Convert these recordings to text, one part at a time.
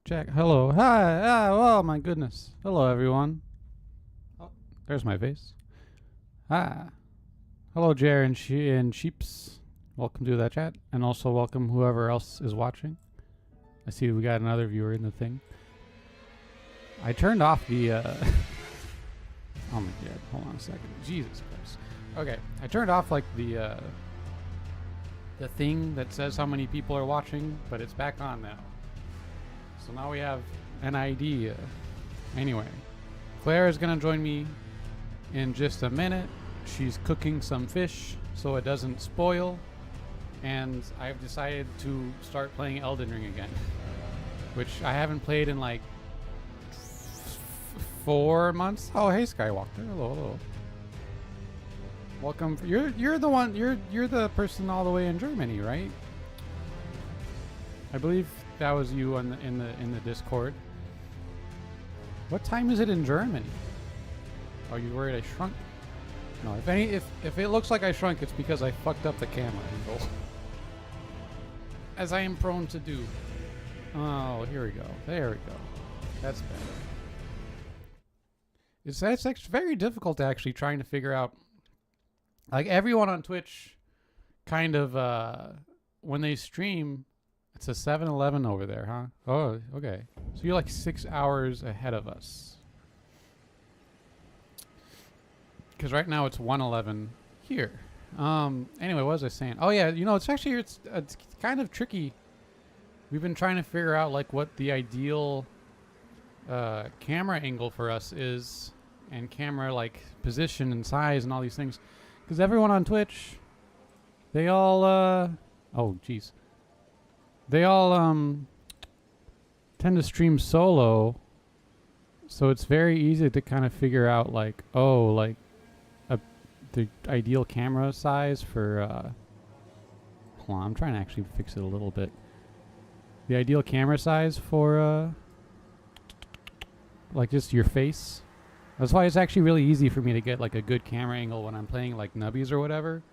Jack, hello. Hi. Oh, my goodness. Hello, everyone. Oh, there's my face. Hi. Hello, Jer and, Sheeps. Welcome to that chat. And also welcome whoever else is watching. I see we got another viewer in the thing. I turned off the... oh, my God. Hold on a second. Jesus Christ. Okay. I turned off, like, the thing that says how many people are watching, but it's back on now. So now we have an idea. Anyway, Claire is going to join me in just a minute. She's cooking some fish so it doesn't spoil. And I've decided to start playing Elden Ring again, which I haven't played in like 4 months. Oh, hey Skywalker. Hello. Welcome. You're the one. You're the person all the way in Germany, right? I believe that was you in the Discord. What time is it in Germany? Are you worried I shrunk? No. If it looks like I shrunk, it's because I fucked up the camera angle, as I am prone to do. Oh, here we go. There we go. That's better. It's actually very difficult to actually trying to figure out. Like everyone on Twitch, kind of when they stream. It's a 7-Eleven over there, huh? Oh, okay. So you're like 6 hours ahead of us. Because right now it's 1:11 here. Anyway, what was I saying? Oh yeah, it's actually it's kind of tricky. We've been trying to figure out like what the ideal camera angle for us is, and camera like position and size and all these things. Because everyone on Twitch, they all oh geez. They all tend to stream solo, so it's very easy to kind of figure out like, the ideal camera size for hold on, I'm trying to actually fix it a little bit. The ideal camera size for like just your face. That's why it's actually really easy for me to get like a good camera angle when I'm playing like nubbies or whatever.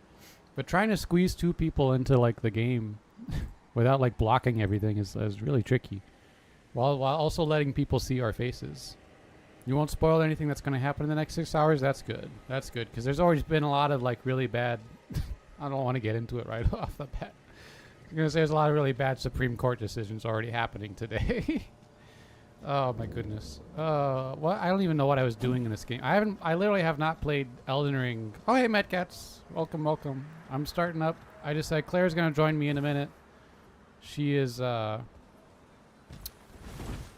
But trying to squeeze 2 people into like the game without like blocking everything is really tricky, while also letting people see our faces. You won't spoil anything that's going to happen in the next 6 hours. That's good, because there's always been a lot of like really bad I don't want to get into it right off the bat, because there's a lot of really bad Supreme Court decisions already happening today. Oh my goodness. Well, I don't even know what I was doing in this game. I literally have not played Elden Ring. Oh hey Metcats, welcome. I'm starting up. I just said Claire's going to join me in a minute. She is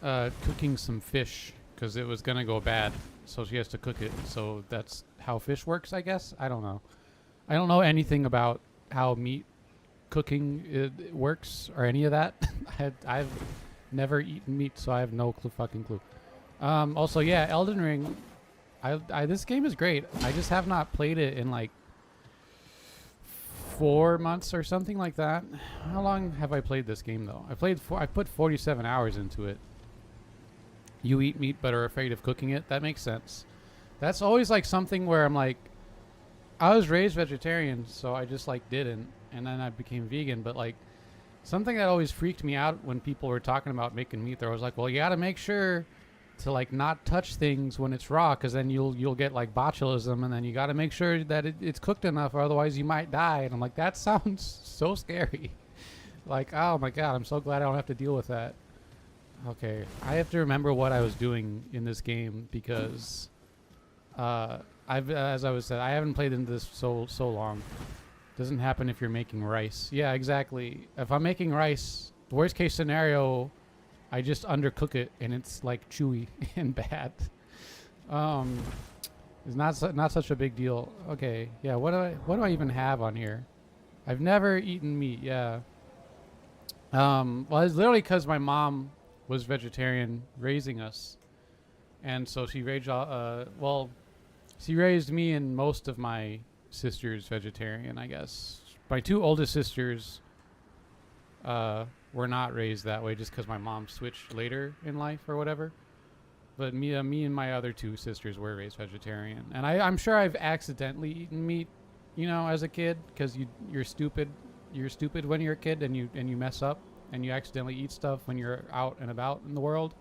cooking some fish because it was going to go bad, so she has to cook it. So that's how fish works, I guess. I don't know. I don't know anything about how meat cooking works or any of that. I've never eaten meat, so I have no fucking clue. Also, yeah, Elden Ring. This game is great. I just have not played it in like 4 months or something like that. How long have I played this game though? I put 47 hours into it. You eat meat but are afraid of cooking it. That makes sense. That's always like something where I'm like, I was raised vegetarian, so I just like didn't, and then I became vegan. But like something that always freaked me out when people were talking about making meat, there was like, well, you got to make sure to like not touch things when it's raw, because then you'll get like botulism, and then you got to make sure that it's cooked enough, or otherwise you might die. And I'm like, that sounds so scary. Like, oh my god, I'm so glad I don't have to deal with that. Okay, I have to remember what I was doing in this game, because as I was said, I haven't played into this so long. Doesn't happen if you're making rice. Yeah, exactly. If I'm making rice, the worst case scenario, I just undercook it and it's like chewy and bad. It's not such a big deal. Okay, yeah. What do I even have on here? I've never eaten meat. Yeah. Well, it's literally because my mom was vegetarian raising us, and so she raised she raised me and most of my sisters vegetarian, I guess. My 2 oldest sisters were not raised that way, just because my mom switched later in life or whatever. But me and my other 2 sisters were raised vegetarian, and I'm sure I've accidentally eaten meat, as a kid, because you're stupid when you're a kid and you mess up, and you accidentally eat stuff when you're out and about in the world.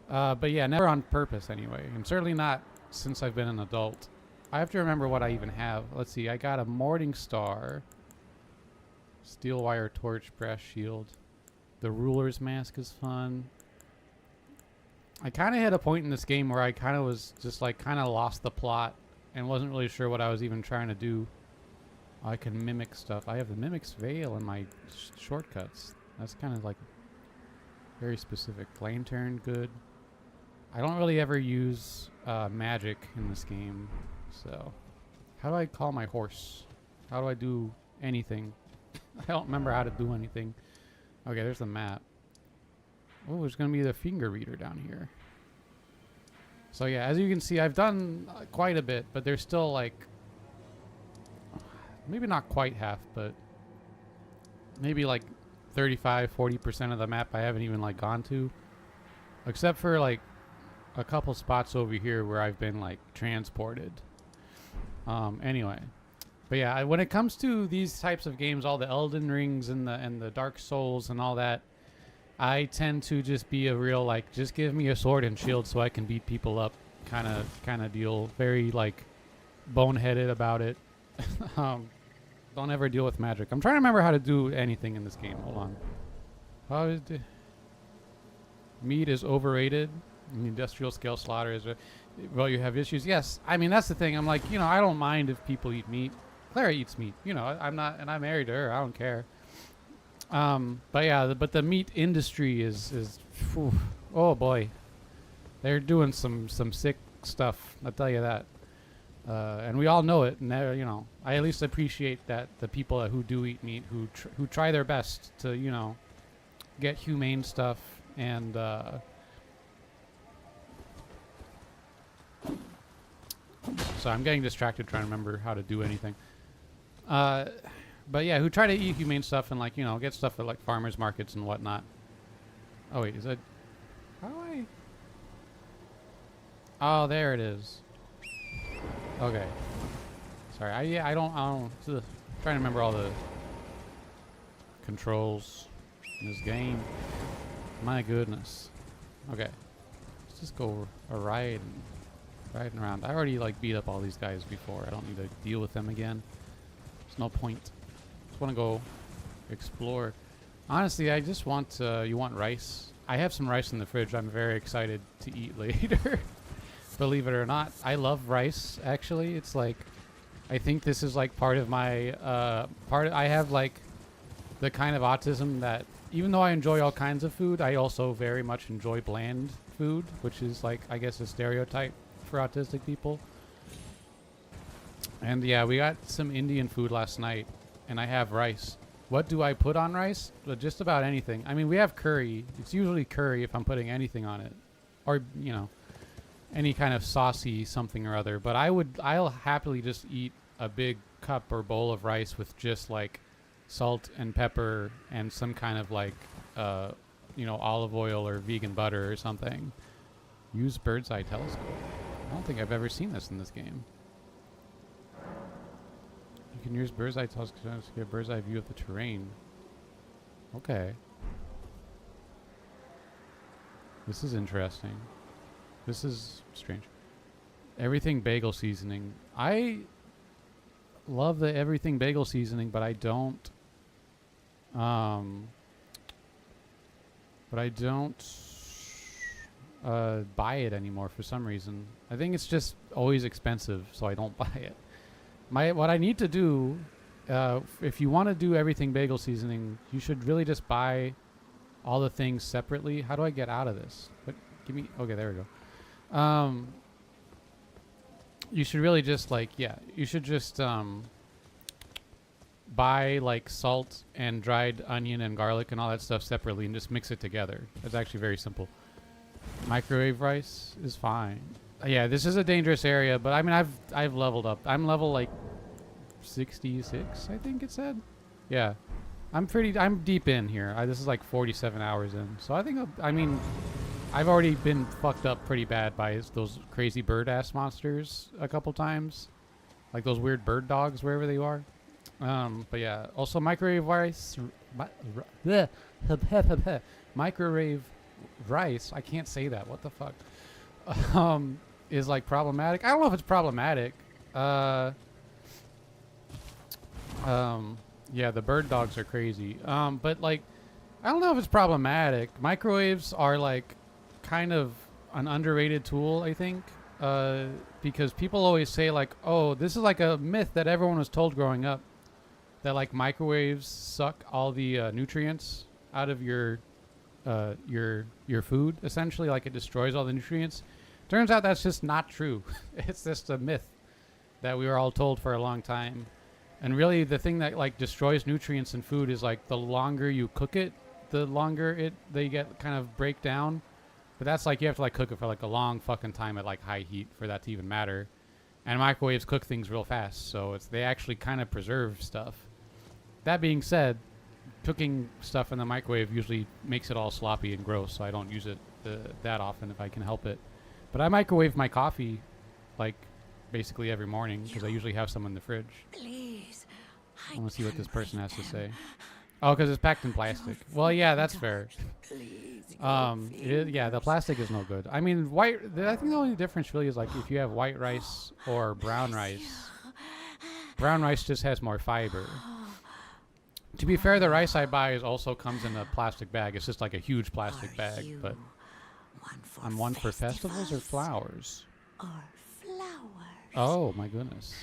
But yeah, never on purpose anyway, and certainly not since I've been an adult. I have to remember what I even have. Let's see, I got a Morning Star, steel wire torch, brass shield. The ruler's mask is fun. I kind of hit a point in this game where I kind of was just like kind of lost the plot and wasn't really sure what I was even trying to do. I can mimic stuff. I have the Mimic's Veil in my shortcuts. That's kind of like very specific. Lantern, good. I don't really ever use magic in this game, so how do I call my horse? How do I do anything? I don't remember how to do anything. Okay, there's the map. Oh, there's gonna be the finger reader down here. So yeah, as you can see, I've done quite a bit, but there's still like maybe not quite half, but maybe like 35-40% of the map I haven't even like gone to, except for like a couple spots over here where I've been like transported. Anyway, but yeah, when it comes to these types of games, all the Elden Rings and the Dark Souls and all that, I tend to just be a real like, just give me a sword and shield so I can beat people up kind of deal. Very like boneheaded about it. Don't ever deal with magic. I'm trying to remember how to do anything in this game. Hold on. How is the meat is overrated? The industrial scale slaughter is. Well, you have issues. Yes, I mean that's the thing. I'm like, I don't mind if people eat meat. Clara eats meat. I'm not, and I'm married to her. I don't care. But yeah, but the meat industry is whew, oh boy, they're doing some sick stuff. I'll tell you that. And we all know it. And I at least appreciate that the people who do eat meat, who try their best to get humane stuff and. So I'm getting distracted trying to remember how to do anything. But yeah, who try to eat humane stuff and get stuff at like farmers markets and whatnot. Oh wait, is that? How do I? Oh, there it is. Okay. Sorry, I don't. Trying to remember all the controls in this game. My goodness. Okay, let's just go riding around. I already beat up all these guys before. I don't need to deal with them again. There's no point. Just want to go explore. Honestly, I just want. You want rice? I have some rice in the fridge. I'm very excited to eat later. Believe it or not, I love rice. Actually, it's like, I think this is like part of my I have like the kind of autism that even though I enjoy all kinds of food, I also very much enjoy bland food, which is like I guess a stereotype for autistic people. And yeah, we got some Indian food last night, and I have rice. What do I put on rice? Well, just about anything. I mean, we have curry. It's usually curry if I'm putting anything on it, or any kind of saucy something or other. But I'll happily just eat a big cup or bowl of rice with just like salt and pepper and some kind of like olive oil or vegan butter or something. Use bird's eye telescope. I don't think I've ever seen this in this game. You can use bird's eye telescope to get a bird's eye view of the terrain. Okay. This is interesting. This is strange. Everything bagel seasoning. I love the everything bagel seasoning, but I don't. Buy it anymore for some reason. I think it's just always expensive, so I don't buy it. What I need to do, if you want to do everything bagel seasoning, you should really just buy all the things separately. How do I get out of this? Okay, there we go. You should really just you should just buy like salt and dried onion and garlic and all that stuff separately and just mix it together. It's actually very simple. Microwave rice is fine. Yeah, this is a dangerous area, but I mean I've leveled up. I'm level like 66, I think it said. Yeah. I'm deep in here. This is like 47 hours in. So I think I've already been fucked up pretty bad by those crazy bird-ass monsters a couple times. Like those weird bird dogs, wherever they are. But yeah, also microwave rice microwave rice. I can't say that. What the fuck? Is like problematic. I don't know if it's problematic. Yeah, the bird dogs are crazy. But like, I don't know if it's problematic. Microwaves are like kind of an underrated tool, I think, because people always say like, oh, this is like a myth that everyone was told growing up, that like microwaves suck all the nutrients out of your food, essentially. Like it destroys all the nutrients. Turns out that's just not true. It's just a myth that we were all told for a long time. And really the thing that like destroys nutrients in food is like the longer you cook it, the longer they get kind of break down. But that's like you have to like cook it for like a long fucking time at like high heat for that to even matter. And microwaves cook things real fast, so they actually kind of preserve stuff. That being said, cooking stuff in the microwave usually makes it all sloppy and gross, so I don't use it that often if I can help it. But I microwave my coffee like basically every morning because I usually have some in the fridge. Please. I want to see what this person has to say. Oh, because it's packed in plastic. Well, yeah, that's fair. Yeah, the plastic is no good. I mean, I think the only difference really is like if you have white rice or brown rice. Brown rice just has more fiber. To be fair, the rice I buy also comes in a plastic bag. It's just like a huge plastic bag. But I'm one for festivals or flowers? Or flowers. Oh, my goodness.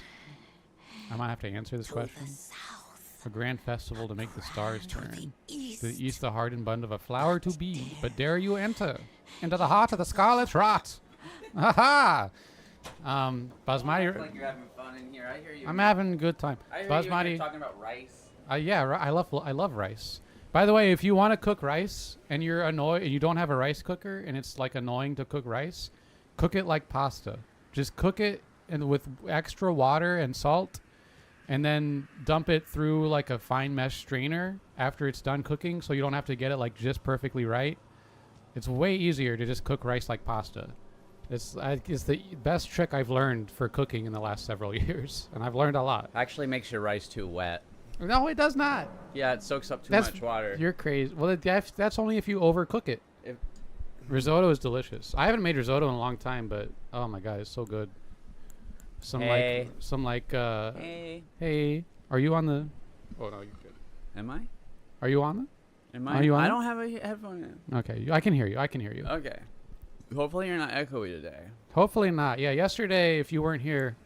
I might have to answer this question. A grand festival to make the stars turn. To the east, the hardened bund of a flower to be. But dare you enter into the heart of the scarlet rot. Ha ha! Basmati. Like you're having fun in here. I hear you. I'm having a good time. I hear Basmati. you talking about rice. Yeah, I love rice. By the way, if you want to cook rice and you're annoyed and you don't have a rice cooker and it's like annoying to cook rice, cook it like pasta. Just cook it and with extra water and salt, and then dump it through like a fine mesh strainer after it's done cooking, so you don't have to get it like just perfectly right. It's way easier to just cook rice like pasta. It's the best trick I've learned for cooking in the last several years, and I've learned a lot. Actually makes your rice too wet. No, it does not. Yeah, it soaks up too much water. You're crazy. Well, that's only if you overcook it. Risotto is delicious. I haven't made risotto in a long time, but oh my god, it's so good. Hey. Hey, are you on the? Oh no, you're good. Am I? Are you on the? Am I? Are you on I it? don't have a headphone in. Okay, I can hear you. Okay. Hopefully you're not echoey today. Hopefully not. Yeah, yesterday, if you weren't here,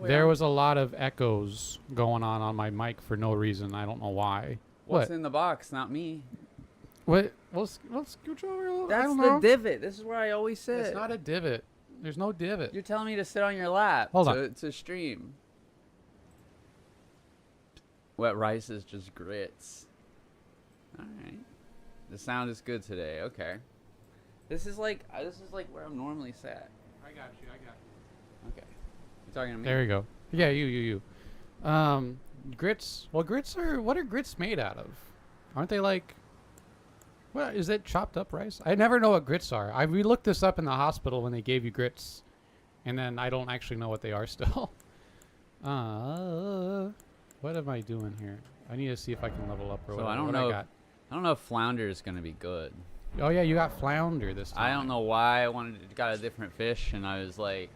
there was a lot of echoes going on my mic for no reason. I don't know why. What's in the box? Not me. What? Well, scooch over a little. That's I don't the know. divot. This is where I always sit. It's not a divot. There's no divot. You're telling me to sit on your lap. Hold on. To stream. Wet rice is just grits. All right. The sound is good today. Okay. This is like where I'm normally sat. I got you. Okay. You talking to me? There you go. Yeah, you. Grits. Well, what are grits made out of? Aren't they like? What is it? Chopped up rice? I never know what grits are. We looked this up in the hospital when they gave you grits, and then I don't actually know what they are still. What am I doing here? I need to see if I can level up or whatever. I don't know. I don't know if flounder is gonna be good. Oh yeah, you got flounder this time. I don't know why got a different fish, and I was like,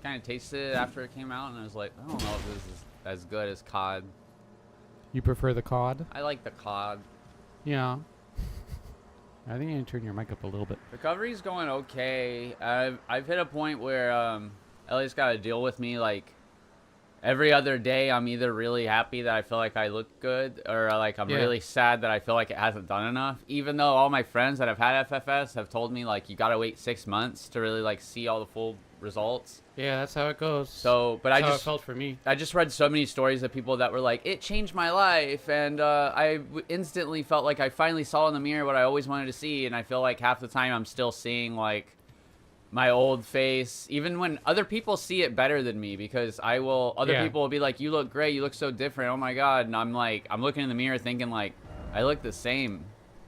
kind of tasted it after it came out, and I was like, I don't know if this is as good as cod. You prefer the cod? I like the cod. Yeah. I think you need to turn your mic up a little bit. Recovery's going okay. I've hit a point where Ellie's got to deal with me like every other day. I'm either really happy that I feel like I look good, or like I'm really sad that I feel like it hasn't done enough. Even though all my friends that have had FFS have told me like you got to wait 6 months to really like see all the full results. Yeah, that's how it goes. So, but that's how it felt for me. I just read so many stories of people that were like, it changed my life, and I instantly felt like I finally saw in the mirror what I always wanted to see, and I feel like half the time I'm still seeing like my old face, even when other people see it better than me, because people will be like, you look great, you look so different, oh my god, and I'm looking in the mirror thinking like, I look the same.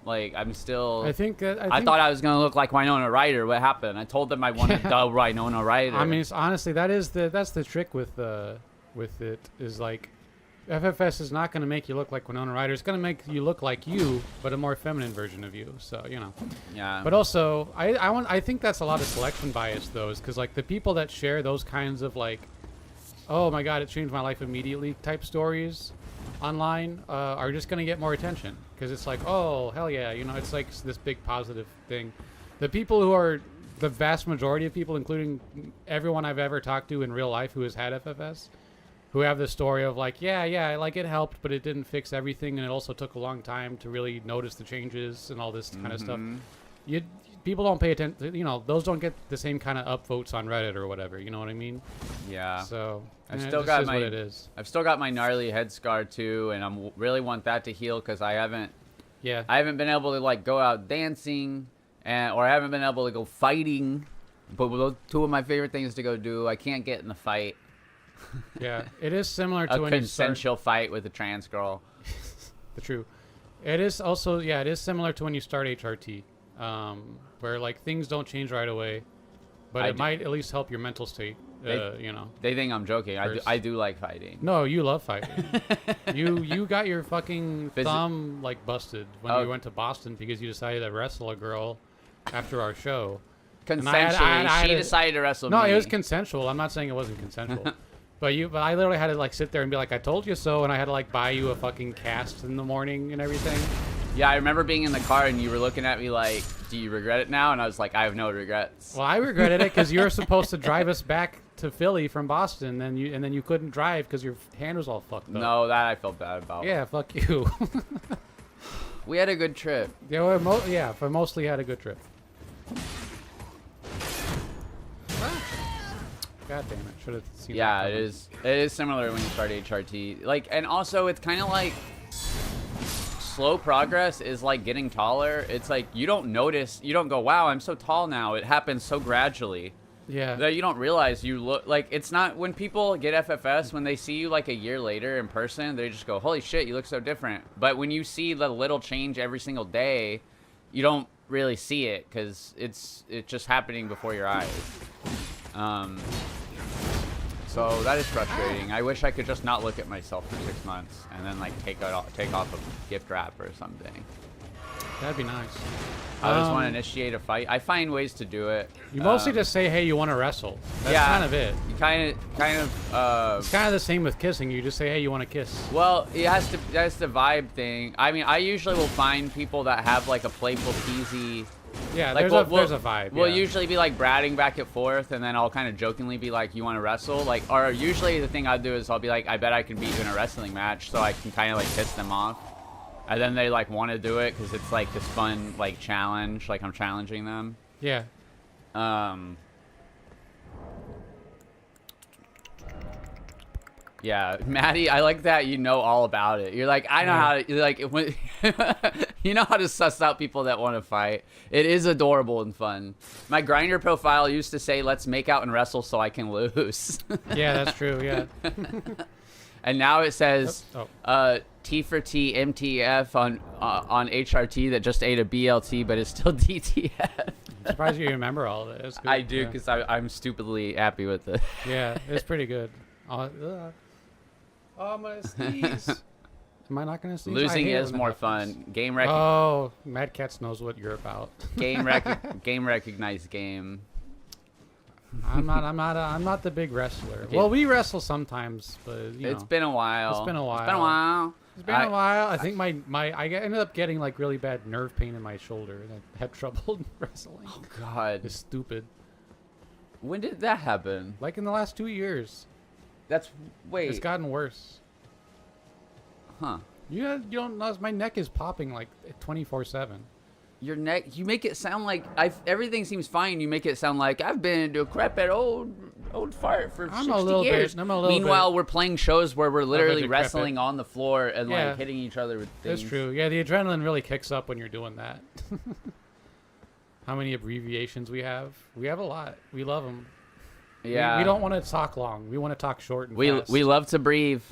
Like, I'm still... I thought I was going to look like Winona Ryder. What happened? I told them I wanted the Winona Ryder. I mean, honestly, that's the trick with it, is like, FFS is not going to make you look like Winona Ryder. It's going to make you look like you, but a more feminine version of you. So, you know. Yeah. But also, I think that's a lot of selection bias, though, is because, like, the people that share those kinds of, like, oh, my God, it changed my life immediately type stories online are just going to get more attention. Because it's like, oh, hell yeah, you know, it's like this big positive thing. The people who are, the vast majority of people, including everyone I've ever talked to in real life who has had FFS, who have this story of like, yeah, like it helped, but it didn't fix everything, and it also took a long time to really notice the changes and all this kind of stuff. People don't pay attention. You know, those don't get the same kind of upvotes on Reddit or whatever. You know what I mean? Yeah. So I've it still just got is my what it is. I've still got my gnarly head scar too, and I really want that to heal because I haven't been able to like go out dancing or I haven't been able to go fighting. But those two of my favorite things to go do, I can't get in a fight. Yeah, it is similar to A when you consensual fight with a trans girl. The true. It is also, it is similar to when you start HRT, where like things don't change right away, but it might at least help your mental state. You know. They think I'm joking. I do like fighting. No, you love fighting. you got your fucking thumb like busted when you went to Boston because you decided to wrestle a girl after our show. Consensually, she decided to wrestle me. No, it was consensual. I'm not saying it wasn't consensual. But I literally had to like sit there and be like, I told you so, and I had to like buy you a fucking cast in the morning and everything. Yeah, I remember being in the car and you were looking at me like, do you regret it now? And I was like, I have no regrets. Well, I regretted it because you were supposed to drive us back to Philly from Boston, and then you couldn't drive because your hand was all fucked up. No, that I felt bad about. Yeah, fuck you. We had a good trip. Yeah, we mostly had a good trip. God damn it! Should have seen. Yeah, it is. It is similar when you start HRT. Like, and also it's kind of like slow progress is like getting taller. It's like you don't notice. You don't go, "Wow, I'm so tall now." It happens so gradually. Yeah. That you don't realize you look like it's not when people get FFS when they see you like a year later in person, they just go, "Holy shit, you look so different." But when you see the little change every single day, you don't really see it because it's just happening before your eyes. So that is frustrating. I wish I could just not look at myself for 6 months and then like take off a gift wrap or something. That'd be nice. I just want to initiate a fight. I find ways to do it. You mostly just say, "Hey, you want to wrestle?" That's kind of it. You kind of. It's kind of the same with kissing. You just say, "Hey, you want to kiss?" Well, that's the vibe thing. I mean, I usually will find people that have like a playful, teasy. Yeah, like, there's a vibe. We'll usually be like bratting back and forth, and then I'll kind of jokingly be like, "You want to wrestle?" Like, or usually the thing I'll do is I'll be like, "I bet I can beat you in a wrestling match," so I can kind of like piss them off. And then they like want to do it because it's like this fun like challenge, like I'm challenging them. Yeah. Yeah, Maddie, I like that you know all about it. You're like, I know how to, you're like, when, you know how to suss out people that want to fight. It is adorable and fun. My Grindr profile used to say, "Let's make out and wrestle so I can lose." Yeah, that's true. Yeah. And now it says, Oh. T for T, MTF on HRT that just ate a BLT, but it's still DTF. I'm surprised you remember all of this. I do because I'm stupidly happy with it. Yeah, it's pretty good. Oh, I'm gonna sneeze. Am I not gonna sneeze? Losing is more fun. Game rec. Oh, Mad Cats knows what you're about. Game recognized game. I'm not the big wrestler. Well, we wrestle sometimes, but It's been a while. It's been a while. It's been a while. I think I ended up getting like really bad nerve pain in my shoulder, and I had trouble wrestling. Oh God. It's stupid. When did that happen? Like in the last 2 years. Wait. It's gotten worse. Huh. You don't know, my neck is popping like 24/7. Your neck. You make it sound like everything seems fine. You make it sound like I've been into a crap old fart for 60 years. Meanwhile, we're playing shows where we're literally wrestling on the floor and like hitting each other with things. That's true. Yeah, the adrenaline really kicks up when you're doing that. How many abbreviations we have? We have a lot. We love them. Yeah. We don't want to talk long. We want to talk short and fast. We love to breathe.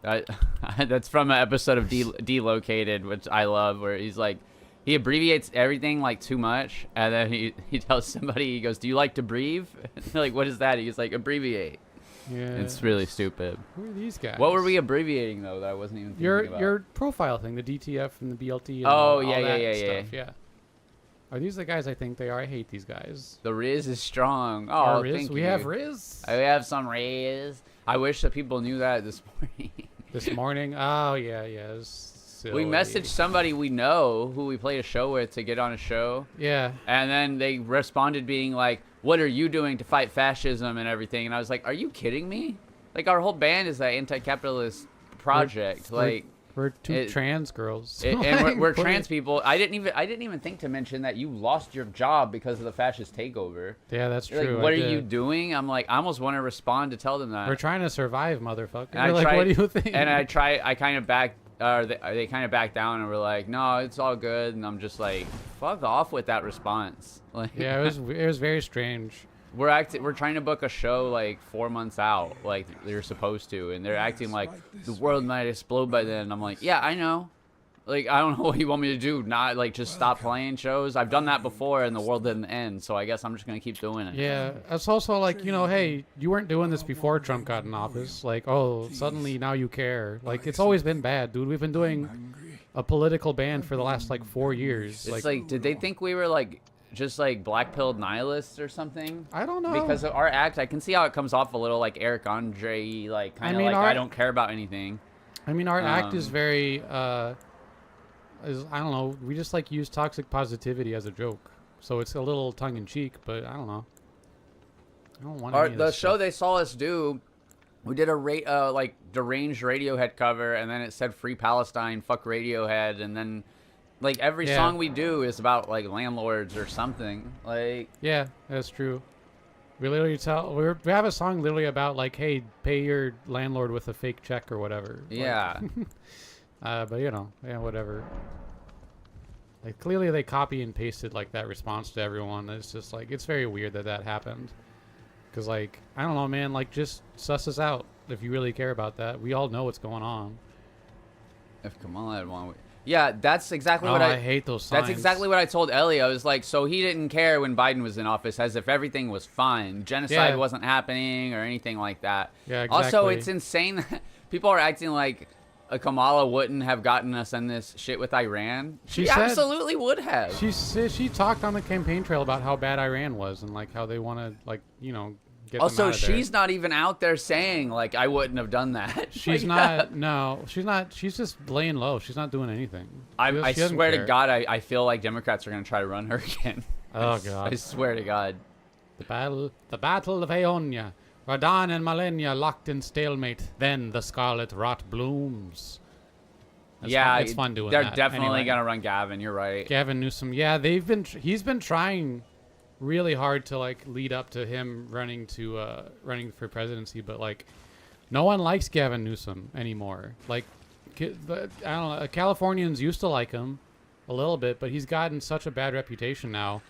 That's from an episode of Delocated, which I love, where he's like, he abbreviates everything like too much, and then he tells somebody, he goes, "Do you like to breathe?" And they're like, "What is that?" He's like, "Abbreviate." Yeah. It's really stupid. Who are these guys? What were we abbreviating though that I wasn't even thinking about? Your profile thing, the DTF and the BLT. And Oh, all yeah, that yeah, stuff. Yeah. Are these the guys I think they are? I hate these guys. The Riz is strong. Oh, Riz? thank We you. have Riz We have some Riz. I wish that people knew that this morning. this morning. Oh yeah, yeah. It was silly. We messaged somebody we know who we played a show with to get on a show. Yeah. And then they responded being like, "What are you doing to fight fascism and everything?" And I was like, "Are you kidding me? Like our whole band is that anti-capitalist project. We're two trans girls. And we're trans people. I didn't even think to mention that you lost your job because of the fascist takeover. Yeah, that's You're true. like, what are you doing? I'm like, I almost want to respond to tell them that. We're trying to survive, motherfucker. And Like, what do you think? And I kind of backed, they kind of backed down and were like, no, it's all good. And I'm just like, fuck off with that response. Like, yeah, it was very strange. We're trying to book a show like 4 months out, like they're supposed to, and they're acting like the world might explode by then. And I'm like, yeah, I know. Like, I don't know what you want me to do. Not like just stop playing shows. I've done that before, and the world didn't end. So I guess I'm just gonna keep doing it. Yeah, it's also like, you know, hey, you weren't doing this before Trump got in office. Like, oh, suddenly now you care. Like, it's always been bad, dude. We've been doing a political ban for the last like 4 years. It's like, did they think we were like just like black-pilled nihilists or something? I don't know. Because of our act, I can see how it comes off a little like Eric Andre, like kind of I don't care about anything. I mean, our act is very, I don't know, we just like use toxic positivity as a joke. So it's a little tongue-in-cheek, but I don't know. I don't want any of The this show stuff. they saw us do, we did a like deranged Radiohead cover, and then it said "Free Palestine, fuck Radiohead," and then like every song we do is about like landlords or something. Like, yeah, that's true. We literally we have a song literally about like, hey, pay your landlord with a fake check or whatever. yeah. But you know, yeah, whatever. Like, clearly they copy and pasted like that response to everyone. It's just like, it's very weird that happened. Cause like, I don't know, man. Like, just suss us out if you really care about that. We all know what's going on. If Kamala had won, yeah, that's exactly what I hate those signs. That's exactly what I told Ellie. I was like, so he didn't care when Biden was in office, as if everything was fine. Genocide wasn't happening or anything like that. Yeah, exactly. Also, it's insane that people are acting like Kamala wouldn't have gotten us in this shit with Iran. She absolutely would have. She talked on the campaign trail about how bad Iran was and like how they want to, like, you know, get also, them out of there. she's not even out there saying like I wouldn't have done that. She's not. No, she's not. She's just laying low. She's not doing anything. I swear to God, I feel like Democrats are gonna try to run her again. Oh God! I swear to God. The battle of Aeonia. Radan and Malenia locked in stalemate. Then the scarlet rot blooms. It's fun doing they're that. definitely Anyway, gonna run Gavin. You're right. Gavin Newsom. Yeah, he's been trying really hard to like lead up to him running for presidency, but like no one likes Gavin Newsom anymore. Like, I don't know, Californians used to like him a little bit, but he's gotten such a bad reputation now,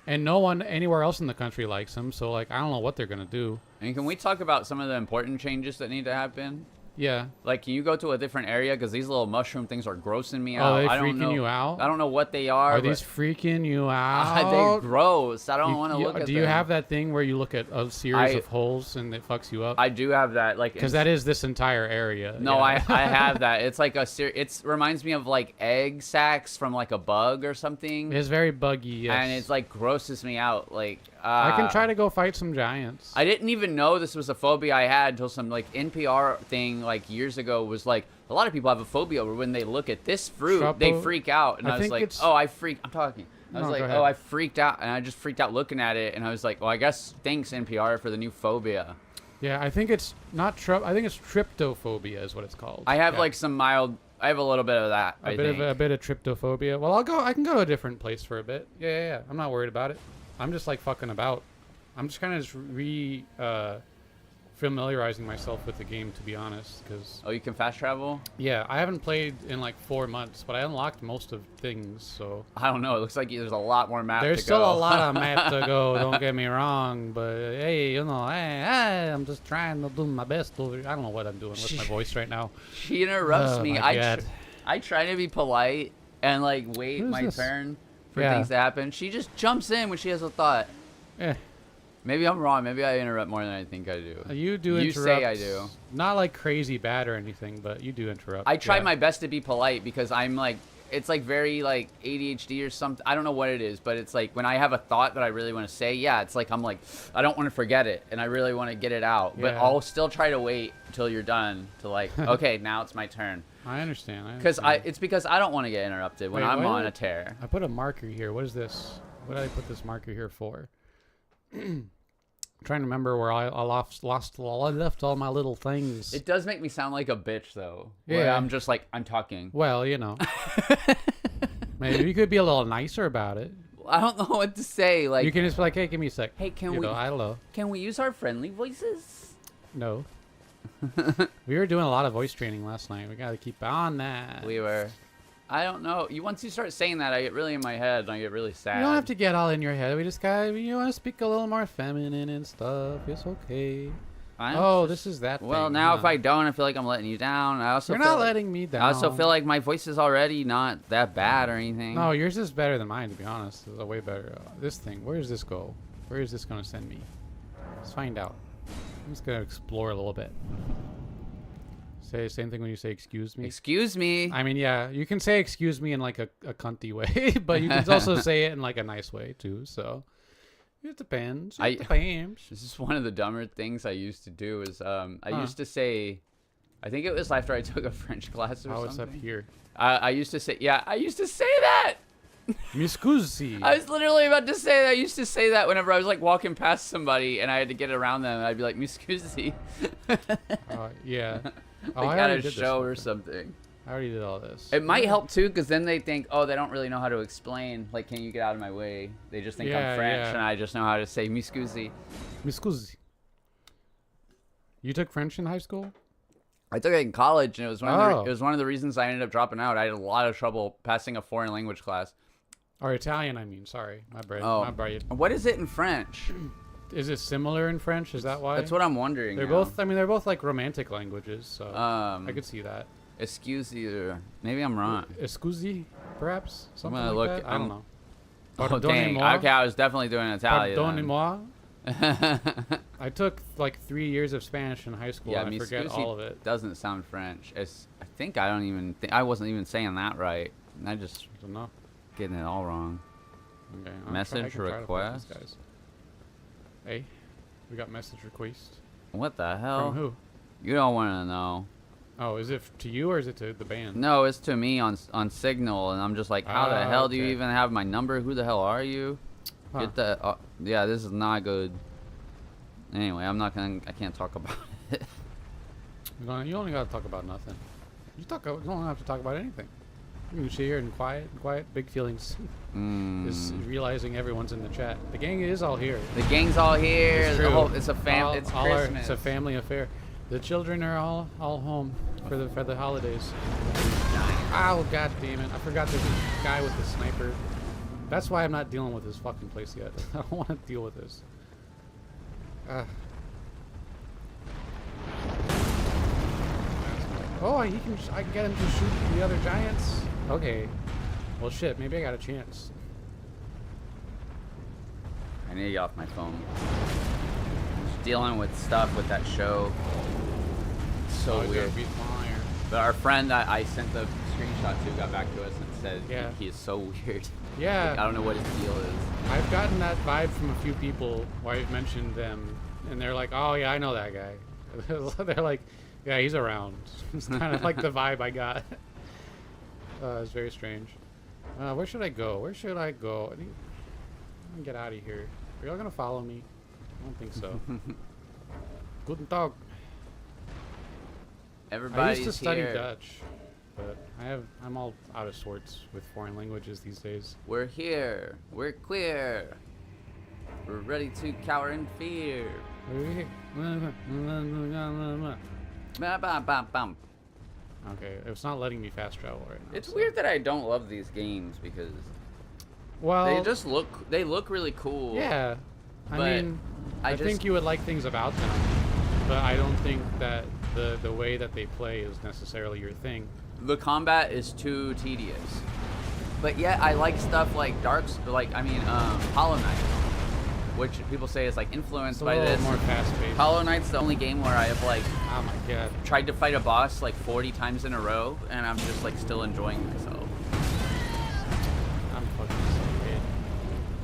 and no one anywhere else in the country likes him. So like, I don't know what they're gonna do. And can we talk about some of the important changes that need to happen? Yeah. Like, can you go to a different area? Because these little mushroom things are grossing me out. Oh, they I don't freaking know, you out? I don't know what they are. Are these freaking you out? They're gross. I don't want to look at them. Do you have that thing where you look at a series of holes and it fucks you up? I do have that. Like, because that is this entire area. No, yeah. I have that. It's like it reminds me of like egg sacs from like a bug or something. It's very buggy, yes. And it's like grosses me out. Like, I can try to go fight some giants. I didn't even know this was a phobia I had until some like NPR thing like years ago was like, a lot of people have a phobia where when they look at this fruit, they freak out. And I was like, oh, I'm talking. I was like, oh, I freaked out. And I just freaked out looking at it. And I was like, well, I guess thanks NPR for the new phobia. Yeah, I think it's not I think it's tryptophobia is what it's called. I have like some mild, I have a little bit of that, a bit of tryptophobia. Well, I can go to a different place for a bit. Yeah. I'm not worried about it. I'm just like fucking about. I'm just kind of just familiarizing myself with the game, to be honest, because you can fast travel. Yeah, I haven't played in like 4 months, but I unlocked most of things, so I don't know. It looks like there's a lot more map. There's still a lot of map to go. Don't get me wrong, but hey, you know, I'm just trying to do my best over here. I don't know what I'm doing with my voice right now. She interrupts me. God. I try to be polite and like wait my turn for things to happen. She just jumps in when she has a thought. Maybe I'm wrong. Maybe I interrupt more than I think I do. You do You interrupt. say I do. Not like crazy bad or anything, but you do interrupt. I try yeah. my best to be polite because I'm like, it's like very like ADHD or something. I don't know what it is, but it's like when I have a thought that I really want to say, yeah, it's like I'm like, I don't want to forget it and I really want to get it out. But Yeah. I'll still try to wait until you're done to like, okay, now it's my turn. I understand. Because it's because I don't want to get interrupted when Wait, I'm what? on a tear. I put a marker here. What is this? What did I put this marker here for? I'm trying to remember where I left all my little things. It does make me sound like a bitch though. Yeah. Where I'm just like, I'm talking. Well, you know. Maybe you could be a little nicer about it. I don't know what to say. Like, You can just be like, hey, give me a sec. hey, can You we know, I don't know. can we use our friendly voices? No. We were doing a lot of voice training last night. We got to keep on that. We were. I don't know. Once you start saying that, I get really in my head and I get really sad. You don't have to get all in your head. We just got you want to speak a little more feminine and stuff. It's okay. Oh, this is that Well, thing, now huh? if I don't, I feel like I'm letting you down. I also You're feel not like, letting me down. I also feel like my voice is already not that bad or anything. No, yours is better than mine, to be honest. It's a way better. This thing, where does this go? Where is this going to send me? Let's find out. I'm just going to explore a little bit. Say the same thing when you say excuse me. Excuse me. I mean, yeah, you can say excuse me in like a cunty way, but you can also say it in like a nice way too. So it depends. It depends. This is one of the dumber things I used to do is I used to say, I think it was after I took a French class or Oh, it's something. up here. I used to say, yeah, I used to say that. Mi scusi. I was literally about to say that. I used to say that whenever I was like walking past somebody and I had to get around them. And I'd be like, "Mi scusi." Yeah. Oh, Like I at already a did this show one. or something. I already did all this. It might help too, because then they think, oh, they don't really know how to explain. Like, can you get out of my way? They just think Yeah, I'm French, yeah. and I just know how to say "mi scusi." Mi scusi. You took French in high school? I took it in college, and it was Oh. it was one of the reasons I ended up dropping out. I had a lot of trouble passing a foreign language class. Or Italian, I mean. Sorry. My bad. Oh. My bad. What is it in French? Is it similar in French? Is that why? That's what I'm wondering. They're now. both, I mean, they're both like romantic languages, so I I could see that. Excuse you. Maybe I'm wrong. Scusi, perhaps? Something gonna like look- that? I don't know. Oh, dang. Pardonnez-moi. Okay, I was definitely doing Italian. Pardonnez-moi. I took like 3 years of Spanish in high school, Yeah, and I mi forget scusi all of it. doesn't sound French. I think I don't even think I wasn't even saying that right. I just I don't know. getting it all wrong. Okay, I Message can try to fix request? this, guys. Hey, we got message request. What the hell? From who? You don't want to know. Oh, is it to you or is it to the band? No, it's to me on Signal, and I'm just like, how the Ah, hell do you okay. even have my number? Who the hell are you? Huh. Get the. Yeah, this is not good. Anyway, I can't talk about it. You only got to talk about nothing. You don't have to talk about anything. You can sit here and quiet, big feelings. Is realizing everyone's in the chat. The gang is all here. The gang's all here. It's The true. whole, it's a fam. It's Christmas. It's a family affair. The children are all home for the holidays. Oh, god damn it! I forgot there's a guy with the sniper. That's why I'm not dealing with this fucking place yet. I don't want to deal with this. Oh, I can get him to shoot the other giants. Okay. Well, shit. Maybe I got a chance. I need to get off my phone. Just dealing with stuff with that show. It's so Oh, weird. be fire. But our friend that I sent the screenshot to got back to us and said Yeah. he is so weird. Yeah. Like, I don't know what his deal is. I've gotten that vibe from a few people where I've mentioned them, and they're like, "Oh yeah, I know that guy." They're like, "Yeah, he's around." It's kind of like the vibe I got. It's very strange. Where should I go? Where should I go? Let me get out of here. Are y'all gonna follow me? I don't think so. Guten Tag. Everybody's I used to study here. Dutch, but I'm all out of sorts with foreign languages these days. We're here. We're queer. We're ready to cower in fear. Bam, bam, bam, bam. Okay, it's not letting me fast travel right now. It's so. weird that I don't love these games because Well, they look really cool. yeah. I but mean, I I think just- you would like things about them, but I don't think that the way that they play is necessarily your thing. The combat is too tedious. But yet I like stuff like Hollow Knight. which people say is like influenced It's a by little this. more fast-paced. Hollow Knight's the only game where I have like Oh my god. tried to fight a boss like 40 times in a row, and I'm just like still enjoying myself. I'm fucking so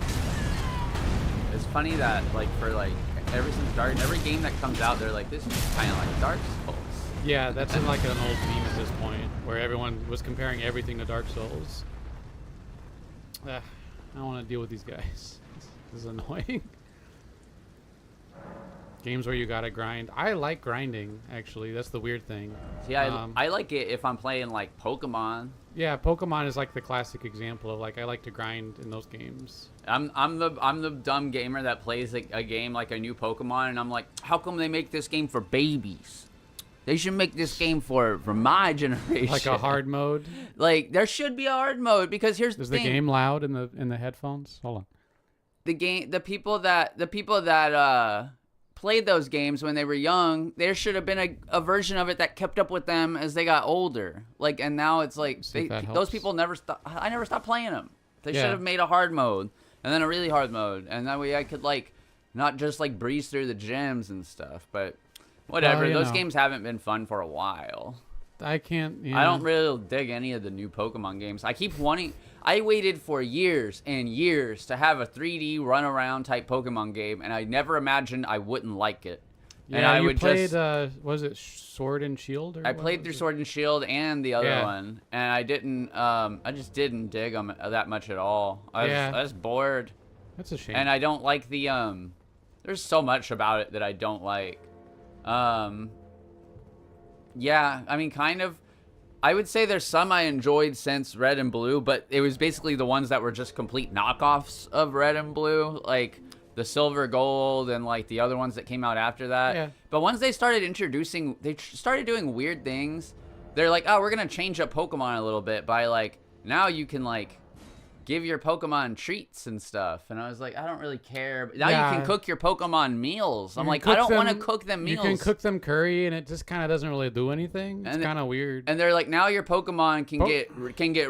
good. It's funny that like for like every game that comes out, they're like, this is kind of like Dark Souls. Yeah, that's in like an old meme at this point, where everyone was comparing everything to Dark Souls. I don't want to deal with these guys. This is annoying. Games where you gotta grind. I like grinding, actually. That's the weird thing. Yeah, I like it if I'm playing like Pokemon. Yeah, Pokemon is like the classic example of like I like to grind in those games. I'm the dumb gamer that plays a game like a new Pokemon, and I'm like, how come they make this game for babies? They should make this game for my generation. Like a hard mode. Like there should be a hard mode, because here's the Is thing. the game loud in the headphones? Hold on. The people that played those games when they were young, there should have been a version of it that kept up with them as they got older. Like, and now it's like those people never stop. I never stopped playing them. They should have made a hard mode and then a really hard mode, and that way I could like not just like breeze through the gyms and stuff. But whatever, Well, those games haven't been fun for a while. I can't. Yeah. I don't really dig any of the new Pokemon games. I waited for years and years to have a 3D run around type Pokemon game, and I never imagined I wouldn't like it. Yeah, and I you would played. just Was it Sword and Shield? Or I what played was through it? Sword and Shield and the other Yeah. one, and I didn't. I just didn't dig them that much at all. I was bored, That's a shame. and I don't like the. There's so much about it that I don't like. Yeah, I mean, kind of. I would say there's some I enjoyed since Red and Blue, but it was basically the ones that were just complete knockoffs of Red and Blue, like the Silver Gold and like the other ones that came out after that. Yeah. But once they started introducing, started doing weird things. They're like, oh, we're gonna change up Pokemon a little bit by like now you can like give your Pokemon treats and stuff. And I was like, I don't really care. Now Yeah. you can cook your Pokemon meals. You I'm can like, cook I don't want to them- cook them meals. You can cook them curry, and it just kind of doesn't really do anything. It's And kind of weird. And they're like, now your Pokemon can Po- get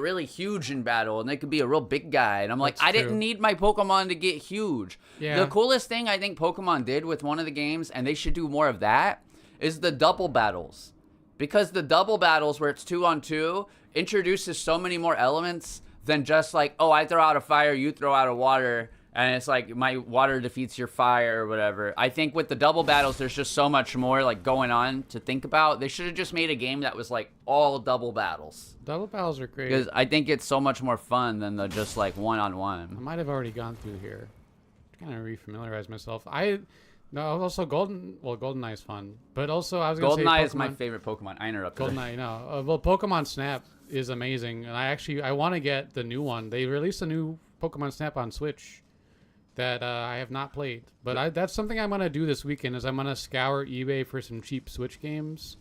really huge in battle, and they could be a real big guy. And I'm like, That's I true. didn't need my Pokemon to get huge. Yeah. The coolest thing I think Pokemon did with one of the games, and they should do more of that, is the double battles. Because the double battles where it's 2-on-2 introduces so many more elements than just like, oh, I throw out a fire, you throw out a water, and it's like my water defeats your fire or whatever. I think with the double battles, there's just so much more like going on to think about. They should have just made a game that was like all double battles. Double battles are great. Because I think it's so much more fun than the just like I one-on-one. might have already gone through here. Kind of refamiliarize myself. Also GoldenEye is fun, but also I was gonna say GoldenEye is Pokemon- my favorite Pokemon. I interrupted. GoldenEye, no. Well, Pokemon Snap is amazing, and I want to get the new one. They released a new Pokemon Snap on Switch that I have not played, but that's something I'm gonna do this weekend. Is I'm gonna scour eBay for some cheap Switch games.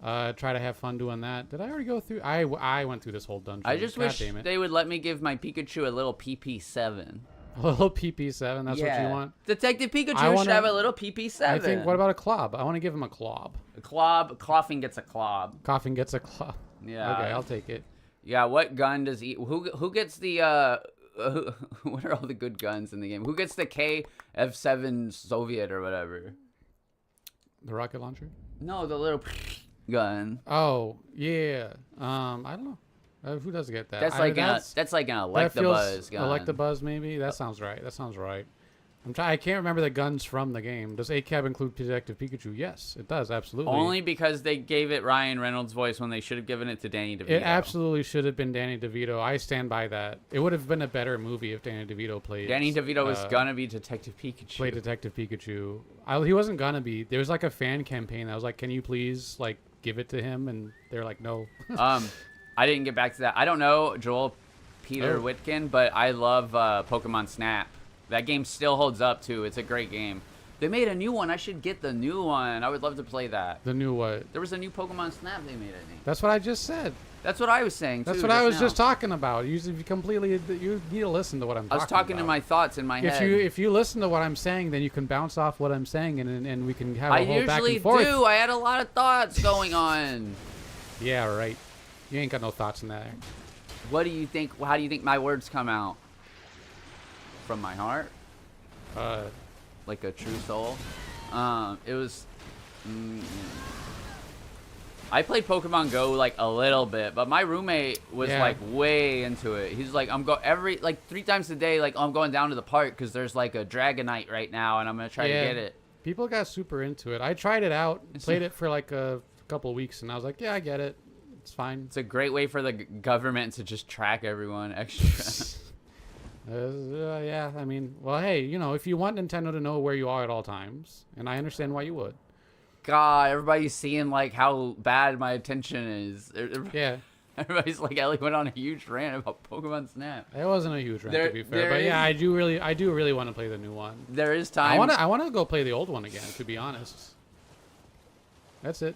Try to have fun doing that. Did I already go through? I went through this whole dungeon. I just God wish damn it. they would let me give my Pikachu a little PP7. A little PP7. That's what you want. Detective Pikachu I wanna- should have a little PP7. I think. What about a Clob? I want to give him a Clob. A Clob? Coughing gets a Clob. Coughing gets a Clob. Yeah. Okay, I'll take it. Yeah, what gun does he... Who gets the... what are all the good guns in the game? Who gets the KF7 Soviet or whatever? The rocket launcher. No, the little gun. Oh yeah. I don't know. Who does get that? That's like an Electabuzz gun. Electabuzz, maybe. That sounds right. I can't remember the guns from the game. Does ACAB include Detective Pikachu? Yes, it does. Absolutely. Only because they gave it Ryan Reynolds' voice when they should have given it to Danny DeVito. It absolutely should have been Danny DeVito. I stand by that. It would have been a better movie if Danny DeVito played. Danny DeVito was gonna be Detective Pikachu. Play Detective Pikachu. He wasn't gonna be. There was like a fan campaign that was like, "Can you please like give it to him?" And they're like, "No." I didn't get back to that. I don't know Joel Peter Oh. Whitkin, but I love Pokemon Snap. That game still holds up too. It's a great game. They made a new one. I should get the new one. I would love to play that. The new what? There was a new Pokemon Snap they made, I think. That's what I just said. That's what I was saying, too. That's what I was now. just talking about. You need to listen to what I'm talking about. I was talking to my thoughts in my head. If you listen to what I'm saying, then you can bounce off what I'm saying, and we can have a whole back usually and forth. do. I had a lot of thoughts going on. Yeah, right. You ain't got no thoughts in that. What do you think? How do you think my words come out? From my heart? like a true soul. It was. I played Pokemon Go like a little bit, but my roommate was like way into it. He's like, I'm every like 3 times a day. Like, I'm going down to the park because there's like a Dragonite right now, and I'm gonna try to get it. People got super into it. I tried it out, played it for like a couple weeks, and I was like, yeah, I get it. It's fine. It's a great way for the government to just track everyone extra. Yeah, I mean, well, hey, you know, if you want Nintendo to know where you are at all times, and I understand why you would. God, everybody's seeing like how bad my attention is. Yeah. Everybody's like, Ellie went on a huge rant about Pokemon Snap. It wasn't a huge rant, to be fair, but yeah, I do really want to play the new one. There is time. I want to go play the old one again, to be honest. That's it.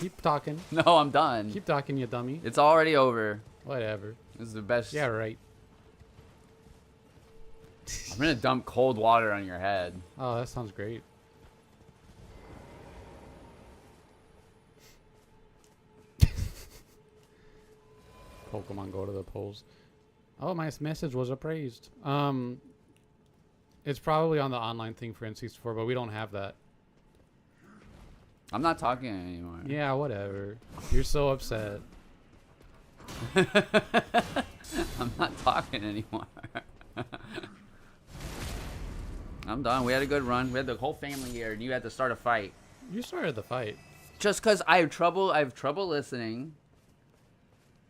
Keep talking. No, I'm done. Keep talking, you dummy. It's already over. Whatever. This is the best. Yeah, right. I'm gonna dump cold water on your head. Oh, that sounds great. Pokemon go to the polls. Oh, my message was appraised. It's probably on the online thing for N64, but we don't have that. I'm not talking anymore. Yeah, whatever. You're so upset. I'm not talking anymore. I'm done. We had a good run. We had the whole family here, and you had to start a fight. You started the fight. Just because I have trouble listening.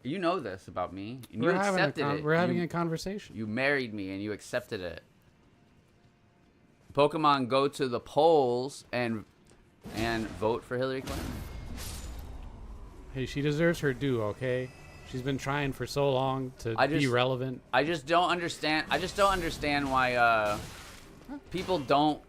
You know this about me. And you accepted it. We're having a conversation. You married me, and you accepted it. Pokemon go to the polls and vote for Hillary Clinton. Hey, she deserves her due, okay? She's been trying for so long to be relevant. I just don't understand. I just don't understand why people don't.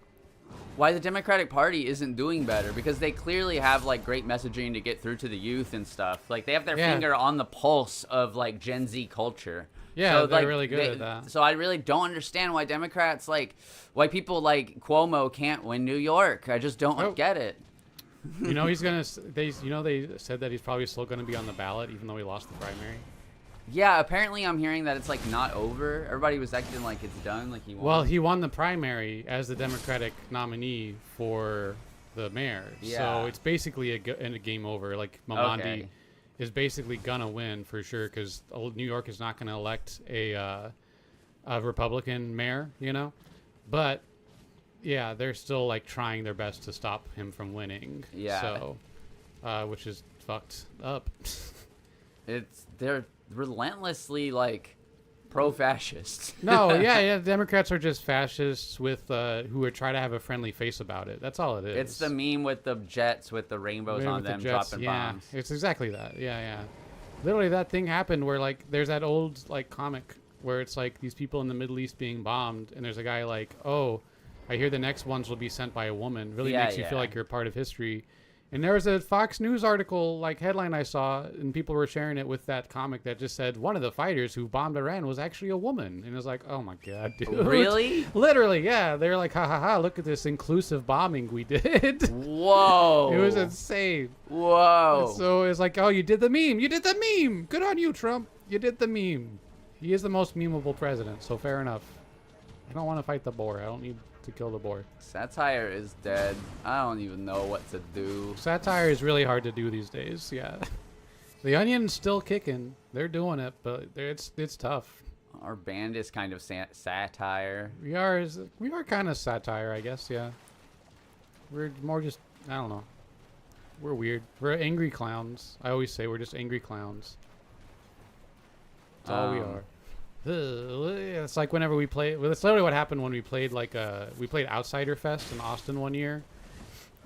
Why the Democratic Party isn't doing better, because they clearly have like great messaging to get through to the youth and stuff. Like they have their finger on the pulse of like Gen Z culture. Yeah, so, they're like, really good at that. So I really don't understand why Democrats why people like Cuomo can't win New York. I just don't get it. You know, they said that he's probably still gonna be on the ballot even though he lost the primary. Yeah, apparently I'm hearing that it's like not over. Everybody was acting like it's done, like he won. Well, he won the primary as the Democratic nominee for the mayor. Yeah. So it's basically a game over. Like Mamandi is basically gonna win for sure because New York is not gonna elect a Republican mayor, you know. But yeah, they're still like trying their best to stop him from winning. Yeah. So, which is fucked up. They're relentlessly like pro-fascist. No, yeah, Democrats are just fascists with who are trying to have a friendly face about it. That's all it is. It's the meme with the jets with the rainbows on them dropping bombs. It's exactly that. Yeah. Literally, that thing happened where like there's that old like comic where it's like these people in the Middle East being bombed, and there's a guy like, oh, I hear the next ones will be sent by a woman. Really makes you feel like you're a part of history. And there was a Fox News article, like headline I saw, and people were sharing it with that comic that just said one of the fighters who bombed Iran was actually a woman. And it was like, oh my God, dude. Really? Literally, yeah. They're like, ha ha ha, look at this inclusive bombing we did. Whoa. It was insane. Whoa. And so it's like, oh, you did the meme. You did the meme. Good on you, Trump. You did the meme. He is the most memeable president, so fair enough. I don't want to fight the boar. I don't need to kill the boar. Satire is dead. I don't even know what to do. Satire is really hard to do these days. Yeah, the Onion's still kicking. They're doing it, but it's tough. Our band is kind of satire. We are kind of satire, I guess. Yeah, we're more just I don't know. We're weird. We're angry clowns. I always say we're just angry clowns. That's all we are. It's like whenever we play. Well, that's literally what happened when we played we played Outsider Fest in Austin one year,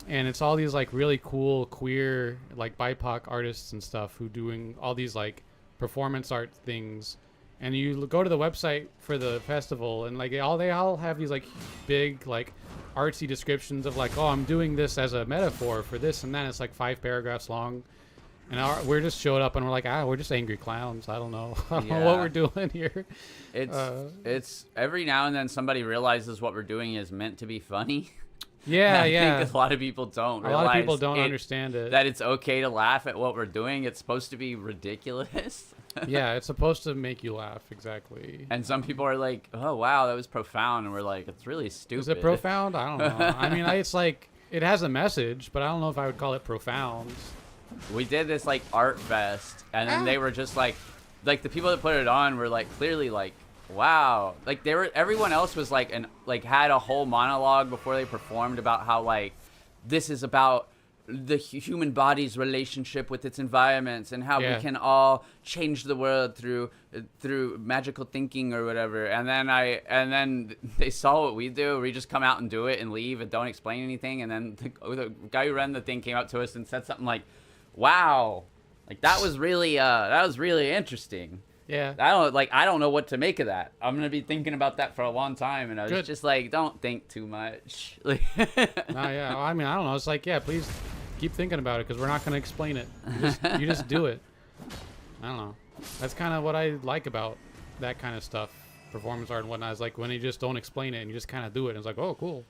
and it's all these like really cool queer like BIPOC artists and stuff who doing all these like performance art things, and you go to the website for the festival and like they all have these like big like artsy descriptions of like, oh, I'm doing this as a metaphor for this and that. It's like 5 paragraphs long. And we're just showed up and we're like, we're just angry clowns. I don't know. I don't know what Yeah. we're doing here. It's every now and then somebody realizes what we're doing is meant to be funny. Yeah, I yeah. think a lot of people don't A realize lot of people don't understand it. that it's okay to laugh at what we're doing. It's supposed to be ridiculous. Yeah, it's supposed to make you laugh, exactly. And some people are like, "Oh wow, that was profound," and we're like, "It's really stupid." Is it profound? I don't know. I mean, it's like it has a message, but I don't know if I would call it profound. We did this like art fest, and then they were just like the people that put it on were like clearly like, wow, like they were. Everyone else was like had a whole monologue before they performed about how like this is about the human body's relationship with its environments and how we can all change the world through magical thinking or whatever. And then they saw what we do. We just come out and do it and leave and don't explain anything. And then the guy who ran the thing came up to us and said something like, "Wow, like that was really interesting." Yeah. I don't know what to make of that. I'm gonna be thinking about that for a long time, and I was just like, don't think too much. Like, yeah. I mean, I don't know. It's like, yeah, please keep thinking about it because we're not gonna explain it. You just do it. I don't know. That's kind of what I like about that kind of stuff, performance art and whatnot. Is like when you just don't explain it and you just kind of do it. And it's like, oh, cool.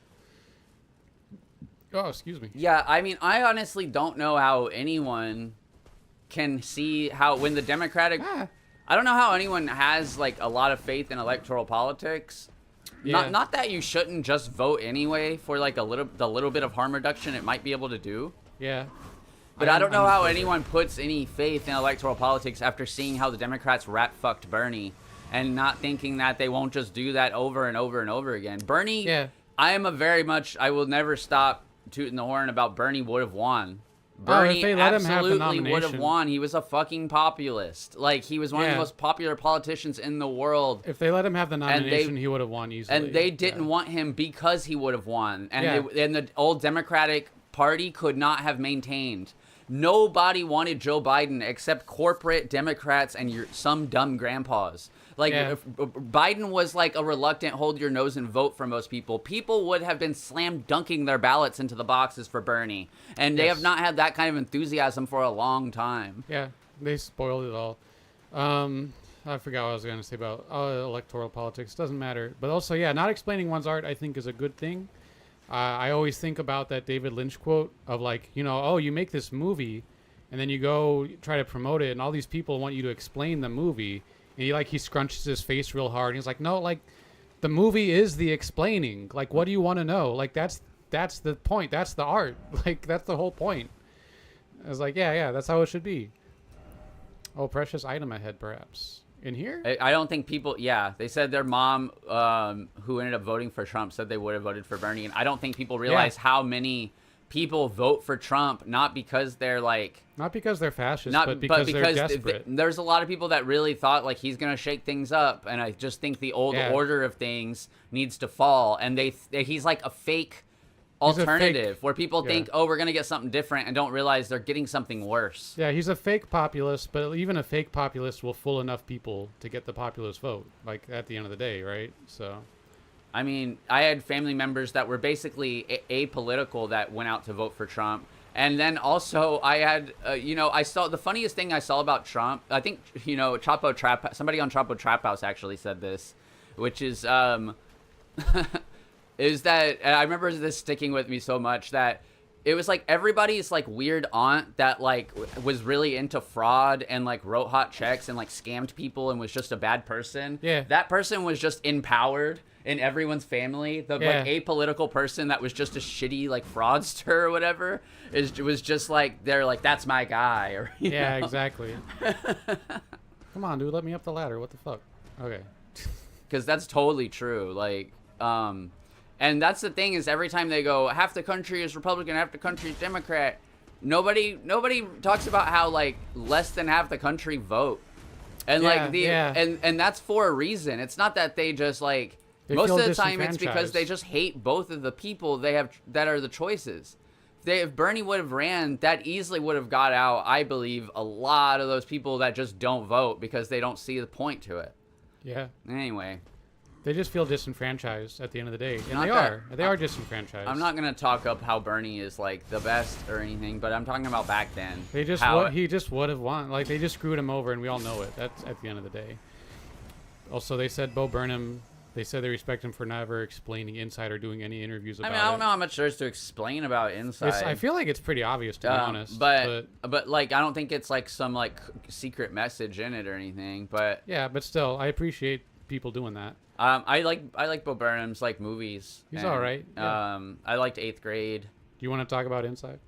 Oh, excuse me. Yeah, I mean, I honestly don't know how anyone can see how when the Democratic. I don't know how anyone has like a lot of faith in electoral politics. Yeah. Not that you shouldn't just vote anyway for like the little bit of harm reduction it might be able to do. Yeah. But I don't know how anyone puts any faith in electoral politics after seeing how the Democrats rat fucked Bernie and not thinking that they won't just do that over and over and over again. Bernie, I will never stop tooting the horn about Bernie would have won. Bernie absolutely would have won. He was a fucking populist. Like, he was one of the most popular politicians in the world. If they let him have the nomination, he would have won easily. And they didn't want him because he would have won. And, and the old Democratic Party could not have maintained. Nobody wanted Joe Biden except corporate Democrats and some dumb grandpas. Like, if Biden was like a reluctant hold your nose and vote for most people, people would have been slam dunking their ballots into the boxes for Bernie. And they have not had that kind of enthusiasm for a long time. Yeah, they spoiled it all. I forgot what I was going to say about electoral politics. Doesn't matter. But also, not explaining one's art, I think, is a good thing. I always think about that David Lynch quote of like, you make this movie and then you go try to promote it and all these people want you to explain the movie. And he scrunches his face real hard. And he's like, no, like, the movie is the explaining. Like, what do you want to know? Like, that's the point. That's the art. Like, that's the whole point. I was like, yeah, that's how it should be. Oh, precious item ahead, perhaps. In here? I don't think people, they said their mom, who ended up voting for Trump, said they would have voted for Bernie. And I don't think people realize how many people vote for Trump, not because they're like... Not because they're fascist, but because they're desperate. There's a lot of people that really thought like he's going to shake things up. And I just think the old order of things needs to fall. And he's like a fake alternative where people think, oh, we're going to get something different and don't realize they're getting something worse. Yeah, he's a fake populist, but even a fake populist will fool enough people to get the populist vote, like at the end of the day, right? So... I mean, I had family members that were basically apolitical that went out to vote for Trump. And then also I had, I saw the funniest thing I saw about Trump. I think, somebody on Chapo Trap House actually said this, which is, is that, and I remember this sticking with me so much that it was like everybody's like weird aunt that like was really into fraud and like wrote hot checks and like scammed people and was just a bad person. Yeah. That person was just empowered in everyone's family. The like apolitical person that was just a shitty like fraudster or whatever was just like, they're like, that's my guy. Or you know? Exactly. Come on, dude, let me up the ladder. What the fuck? Okay. Because that's totally true. Like, and that's the thing is every time they go, half the country is Republican, half the country is Democrat, nobody talks about how like less than half the country vote. And and that's for a reason. It's not that they just like, most of the time it's because they just hate both of the people they have that are the choices. If Bernie would have ran, that easily would have got out, I believe, a lot of those people that just don't vote because they don't see the point to it. Yeah. Anyway. They just feel disenfranchised at the end of the day, and Not they are disenfranchised. I'm not gonna talk up how Bernie is like the best or anything, but I'm talking about back then. They just he just would have won. Like they just screwed him over, and we all know it. That's at the end of the day. Also, they said Bo Burnham. They said they respect him for never explaining Inside or doing any interviews about it. I mean, I don't know how much there is to explain about Inside. I feel like it's pretty obvious, to be honest. But like, I don't think it's like some like secret message in it or anything. But yeah, but still, I appreciate people doing that. I like Bo Burnham's like movies. He's all right. Yeah. I liked 8th Grade. Do you want to talk about Inside?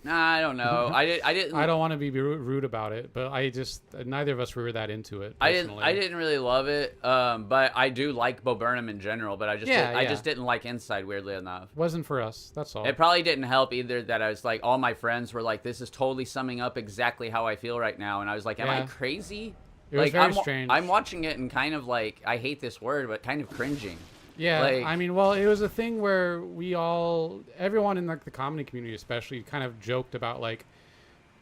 Nah, I don't know. I didn't. I don't want to be rude about it, but I just neither of us were that into it. Personally. I didn't really love it. But I do like Bo Burnham in general. But I just didn't like Inside, weirdly enough. Wasn't for us. That's all. It probably didn't help either that I was like, all my friends were like, this is totally summing up exactly how I feel right now, and I was like, am I crazy? It was very strange. I'm watching it and kind of like, I hate this word, but kind of cringing. Yeah, like, I mean, well, it was a thing where everyone in like the comedy community especially kind of joked about like,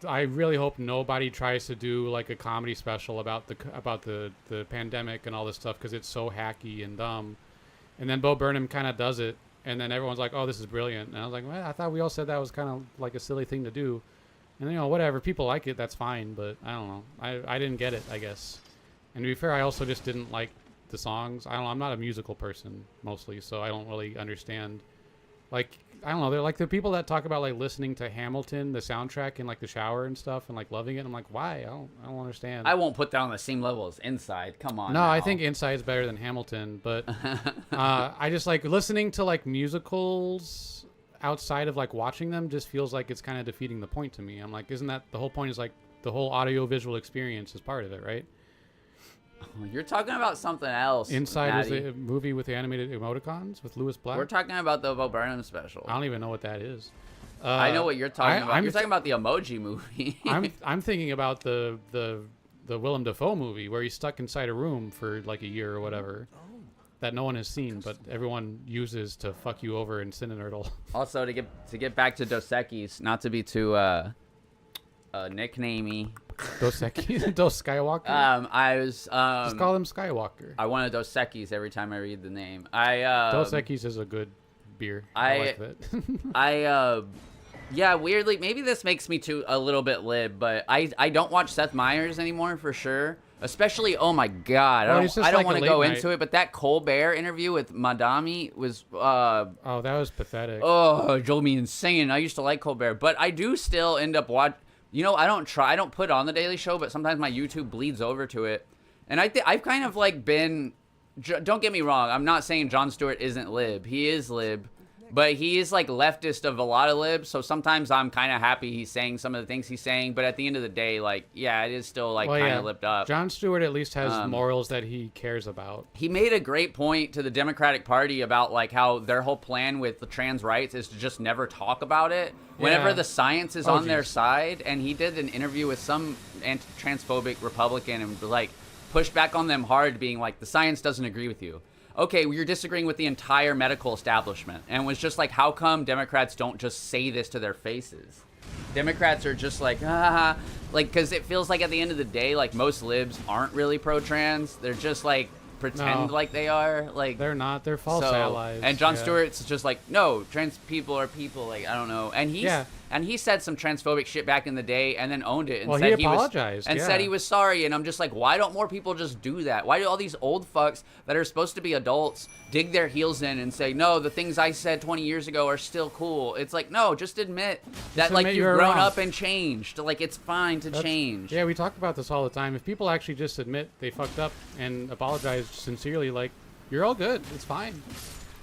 I really hope nobody tries to do like a comedy special about the pandemic and all this stuff because it's so hacky and dumb. And then Bo Burnham kind of does it, and then everyone's like, oh, this is brilliant. And I was like, well, I thought we all said that was kind of like a silly thing to do. And whatever, people like it, that's fine, but I don't know. I didn't get it, I guess. And to be fair, I also just didn't like the songs. I don't know, I'm not a musical person mostly, so I don't really understand. Like, I don't know, they're like the people that talk about like listening to Hamilton, the soundtrack in like the shower and stuff and like loving it. I'm like, why? I don't understand. I won't put that on the same level as Inside. Come on. No, now. I think Inside's better than Hamilton, but I just like listening to like musicals outside of like watching them just feels like it's kind of defeating the point to me. I'm like, isn't that the whole point? Is like the whole audio visual experience is part of it, right? You're talking about something else. Inside was Maddie. the movie with the animated emoticons with Louis Black. We're talking about the Bo Burnham special. I don't even know what that is. I know what you're talking about. You're talking about the Emoji movie. I'm thinking about the Willem Dafoe movie where he's stuck inside a room for like a year or whatever. That no one has seen, but everyone uses to fuck you over in Cinnamurdle. Also, to get back to Dos Equis, not to be too nicknamey. Dos Equis? Dos Skywalker? I was just call him Skywalker. I wanted Dos Equis every time I read the name. Dos Equis is a good beer. I like that. Yeah, weirdly, maybe this makes me a little bit lib, but I don't watch Seth Meyers anymore for sure. Especially, oh my God, I don't want to go into it, but that Colbert interview with Madame was oh, that was pathetic. Oh, it drove me insane. I used to like Colbert, but I do still end up watching. I don't put on the Daily Show, but sometimes my YouTube bleeds over to it, and I've kind of like been. Don't get me wrong, I'm not saying Jon Stewart isn't lib. He is lib. But he is like leftist of a lot of libs, so sometimes I'm kind of happy he's saying some of the things he's saying. But at the end of the day, like, yeah, it is still like kind of lipped up. Jon Stewart at least has morals that he cares about. He made a great point to the Democratic Party about like how their whole plan with the trans rights is to just never talk about it whenever the science is on their side. And he did an interview with some transphobic Republican and like pushed back on them hard, being like, the science doesn't agree with you. Okay, you're disagreeing with the entire medical establishment. And was just like, how come Democrats don't just say this to their faces? Democrats are just like, like, because it feels like at the end of the day, like, most libs aren't really pro-trans. They're just, like, pretend like they are. Like, they're not. They're false allies. And Jon Stewart's just like, no, trans people are people. Like, I don't know. And he said some transphobic shit back in the day and then owned it and said he apologized said he was sorry. And I'm just like, why don't more people just do that? Why do all these old fucks that are supposed to be adults dig their heels in and say, no, the things I said 20 years ago are still cool? It's like, no, just admit that like you've grown up and changed. Like, it's fine to change. Yeah, we talk about this all the time. If people actually just admit they fucked up and apologize sincerely, like, you're all good. It's fine.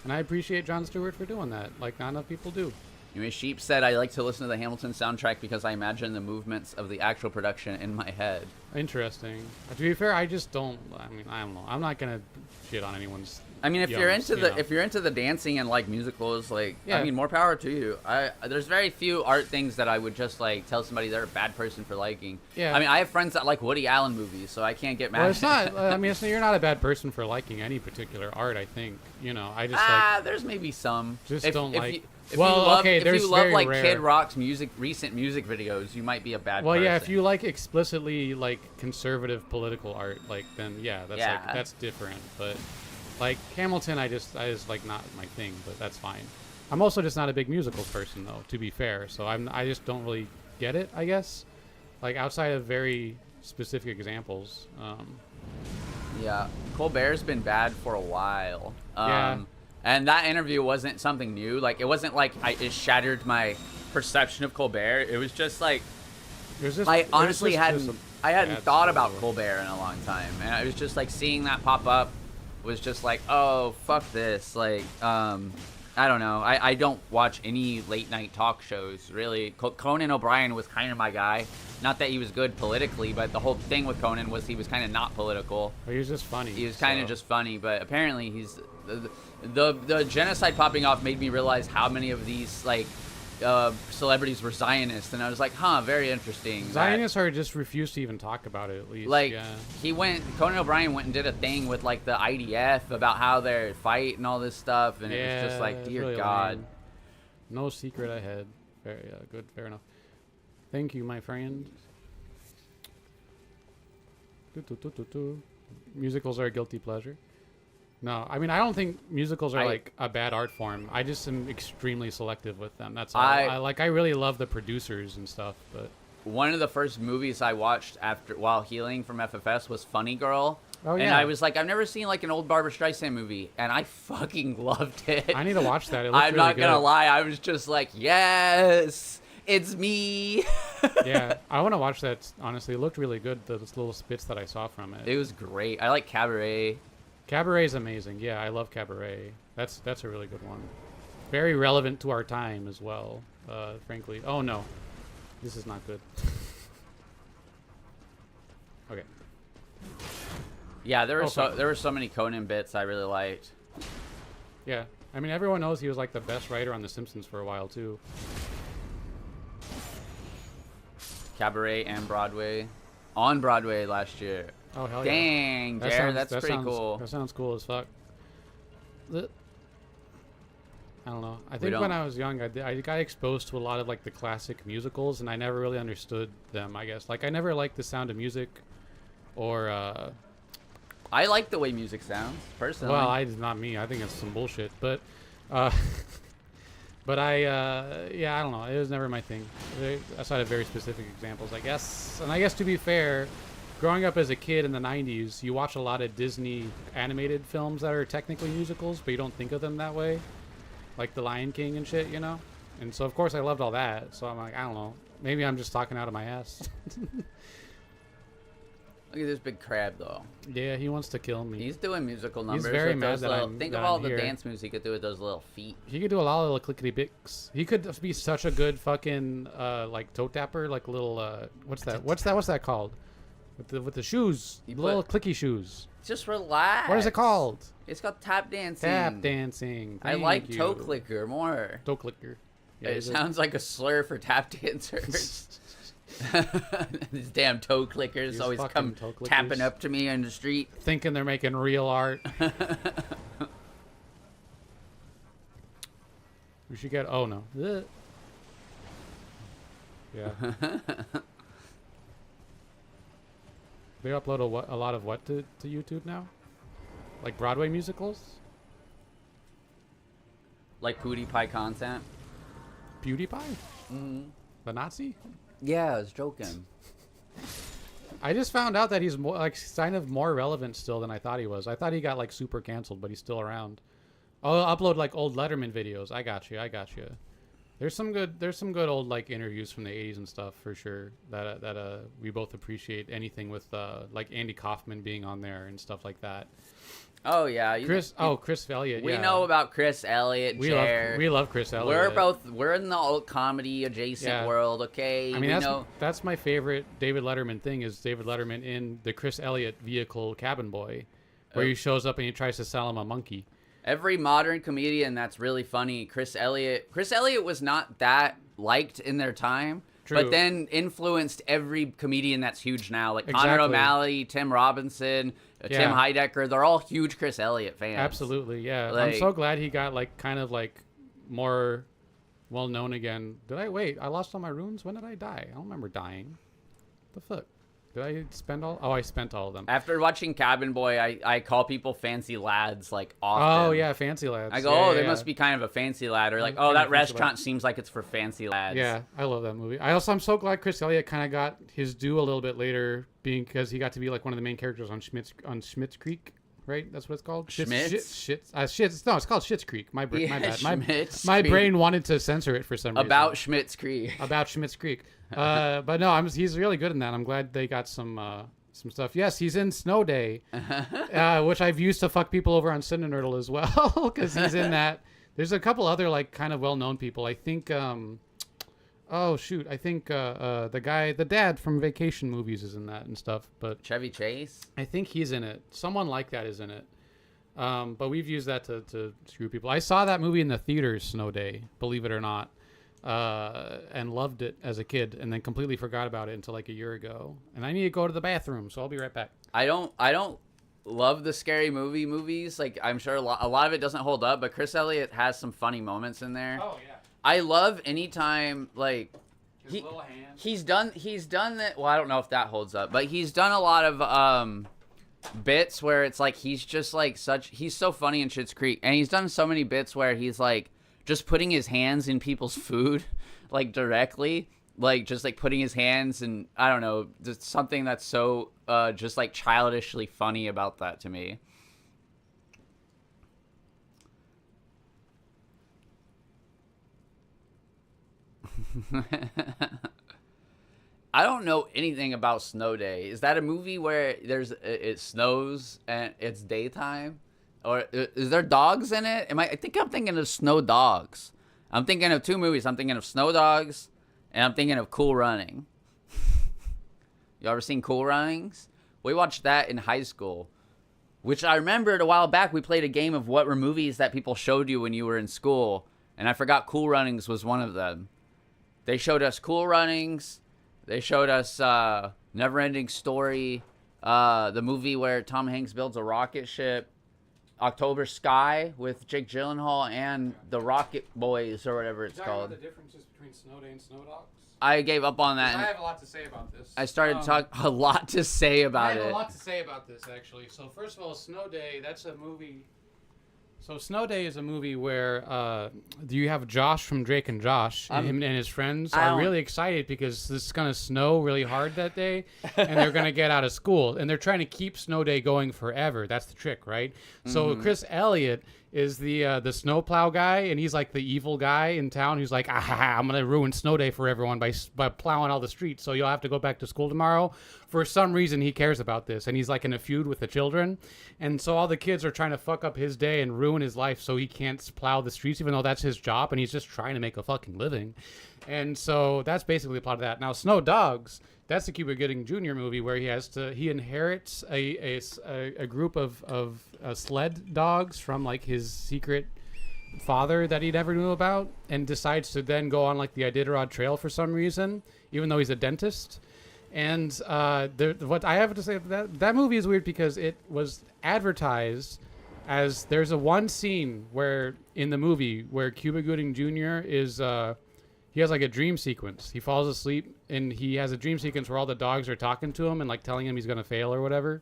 And I appreciate Jon Stewart for doing that. Like, not enough people do. Anyway, Sheep said, I like to listen to the Hamilton soundtrack because I imagine the movements of the actual production in my head. Interesting. To be fair, I just don't. I mean, I don't know. I'm not gonna shit on anyone's. I mean, if you're into the dancing and like musicals, like I mean, more power to you. There's very few art things that I would just like tell somebody they're a bad person for liking. Yeah. I mean, I have friends that like Woody Allen movies, so I can't get mad. Well, it's not. I mean, you're not a bad person for liking any particular art. I think. I just there's maybe some. Just don't like. If you love like rare. Kid Rock's recent music videos, you might be a bad person. Well, yeah, if you like explicitly like conservative political art, like then that's different. But Like Hamilton, I just like not my thing, but that's fine. I'm also just not a big musicals person though, to be fair. So I just don't really get it, I guess. Like outside of very specific examples. Yeah, Colbert's been bad for a while. Yeah. And that interview wasn't something new. Like, it wasn't like it shattered my perception of Colbert. It was just like, I honestly hadn't thought about Colbert in a long time. And I was just like, seeing that pop up was just like, oh, fuck this. Like, I don't know. I don't watch any late night talk shows, really. Conan O'Brien was kind of my guy. Not that he was good politically, but the whole thing with Conan was he was kind of not political. But he was just funny. He was kind of just funny, but apparently he's the genocide popping off made me realize how many of these like celebrities were Zionists, and I was like, huh, very interesting. Zionists are just refuse to even talk about it, at least. Like, yeah. Conan O'Brien went and did a thing with like the IDF about how they fight and all this stuff, and it was just like, dear really God. lame. No secret ahead. Very good, fair enough. Thank you, my friend. Musicals are a guilty pleasure. No, I mean, I don't think musicals are like a bad art form. I just am extremely selective with them. That's all. I really love the producers and stuff, but one of the first movies I watched while healing from FFS was Funny Girl. Oh, yeah. And I was like, I've never seen like an old Barbra Streisand movie, and I fucking loved it. I need to watch that. I'm not gonna lie, I was just like, yes, it's me. Yeah, I want to watch that. Honestly, it looked really good. Those little spits that I saw from it. It was great. I like Cabaret. Cabaret is amazing. Yeah, I love Cabaret. That's a really good one. Very relevant to our time as well. Frankly. Oh no, this is not good. Okay. Yeah, there were so many Conan bits I really liked. Yeah, I mean everyone knows he was like the best writer on The Simpsons for a while too. Cabaret and Broadway, on Broadway last year. Oh hell Dang, yeah! Jared, that's pretty cool. That sounds cool as fuck. I don't know. I think when I was young, I got exposed to a lot of like the classic musicals, and I never really understood them. I guess like I never liked The Sound of Music, or. I like the way music sounds, personally. Well, not me. I think it's some bullshit, but. But yeah, I don't know. It was never my thing. Outside of very specific examples, I guess. And I guess to be fair, growing up as a kid in the 90s, you watch a lot of Disney animated films that are technically musicals, but you don't think of them that way. Like The Lion King and shit, you know? And so, of course, I loved all that. So I'm like, I don't know. Maybe I'm just talking out of my ass. Look at this big crab, though. Yeah, he wants to kill me. He's doing musical numbers. He's very with mad those that little, I'm think that of all I'm the here. dance moves he could do with those little feet. He could do a lot of little clickety bicks. He could be such a good fucking like toe tapper, like little what's that called? With the shoes, little clicky shoes. Just relax. What is it called? It's called tap dancing. Tap dancing. I like toe clicker more. Toe clicker. Yeah, it sounds like a slur for tap dancers. These damn toe clickers always come tapping up to me on the street, thinking they're making real art. We should get. Oh no. Yeah. They upload a lot of what to YouTube now? Like Broadway musicals? Like PewDiePie content. PewDiePie? Mm-hmm. The Nazi? Yeah, I was joking. I just found out that he's more like kind of more relevant still than I thought he was. I thought he got like super canceled, but he's still around. I'll upload like old Letterman videos. I got you. There's some good old like interviews from the 80s and stuff for sure that we both appreciate. Anything with like Andy Kaufman being on there and stuff like that. Oh yeah, Chris Elliott. We know about Chris Elliott. We love Chris Elliott. We're in the alt comedy adjacent world, okay? I mean, that's my favorite David Letterman thing is David Letterman in the Chris Elliott vehicle Cabin Boy, where he shows up and he tries to sell him a monkey. Every modern comedian that's really funny, Chris Elliott was not that liked in their time. True. But then influenced every comedian that's huge now, like Connor O'Malley, Tim Robinson, Tim Heidecker. They're all huge Chris Elliott fans. Absolutely, yeah. Like, I'm so glad he got like kind of like more well known again. I lost all my runes? When did I die? I don't remember dying. The fuck? Did I spend all? Oh, I spent all of them. After watching Cabin Boy, I call people fancy lads like often. Oh yeah, fancy lads. I go, yeah, oh, yeah, they must be kind of a fancy lad, or like, Kind oh, of that fancy restaurant seems like it's for fancy lads. Yeah, I love that movie. I'm so glad Chris Elliott kind of got his due a little bit later, because he got to be like one of the main characters on Schmitt's Creek, right? That's what it's called. Schmitz? No, it's called Schitt's Creek. My bad. Schmitz My Creek. brain wanted to censor it for some reason. About Schmitz Creek. About Schmitt's Creek. But no, he's really good in that. I'm glad they got some stuff. Yes, he's in Snow Day, which I've used to fuck people over on Cinernerdle as well, because he's in that. There's a couple other like kind of well-known people. I think. Oh shoot! I think the dad from Vacation movies is in that and stuff. But Chevy Chase. I think he's in it. Someone like that is in it. But we've used that to screw people. I saw that movie in the theaters, Snow Day, believe it or not, and loved it as a kid, and then completely forgot about it until like a year ago. And I need to go to the bathroom, so I'll be right back. I don't love the scary movies. Like, I'm sure a lot of it doesn't hold up, but Chris Elliott has some funny moments in there. Oh yeah. I love anytime like His little hand. he's done that. Well, I don't know if that holds up, but he's done a lot of bits where it's like he's just like he's so funny in Schitt's Creek, and he's done so many bits where he's like just putting his hands in people's food, like directly, like just like putting his hands in, I don't know, just something that's so just like childishly funny about that to me. I don't know anything about Snow Day. Is that a movie where it snows and it's daytime, or is there dogs in it? I think I'm thinking of Snow Dogs. I'm thinking of two movies. I'm thinking of Snow Dogs, and I'm thinking of Cool Running. You ever seen Cool Runnings? We watched that in high school, which I remembered a while back. We played a game of what were movies that people showed you when you were in school, and I forgot Cool Runnings was one of them. They showed us Cool Runnings. They showed us Neverending Story, the movie where Tom Hanks builds a rocket ship, October Sky with Jake Gyllenhaal and the Rocket Boys or whatever it's called. The differences between Snow Day and Snow Dogs? I gave up on that. I have a lot to say about this. I started a lot to say about it. I have a lot to say about this, actually. So first of all, Snow Day, that's a movie. So Snow Day is a movie where you have Josh from Drake and Josh, and him and his friends are really excited because it's going to snow really hard that day, and they're going to get out of school. And they're trying to keep Snow Day going forever. That's the trick, right? Mm-hmm. So Chris Elliott is the snowplow guy, and he's like the evil guy in town who's like, I'm going to ruin Snow Day for everyone by plowing all the streets, so you'll have to go back to school tomorrow. For some reason, he cares about this, and he's like in a feud with the children. And so all the kids are trying to fuck up his day and ruin his life so he can't plow the streets, even though that's his job, and he's just trying to make a fucking living. And so that's basically the plot of that. Now, Snow Dogs, that's the Cuba Gooding Jr. movie where he inherits a group of sled dogs from like his secret father that he never knew about, and decides to then go on like the Iditarod Trail for some reason, even though he's a dentist. And what I have to say, that movie is weird because it was advertised as there's one scene where in the movie where Cuba Gooding Jr. is he has like a dream sequence. He falls asleep and he has a dream sequence where all the dogs are talking to him and like telling him he's gonna fail or whatever.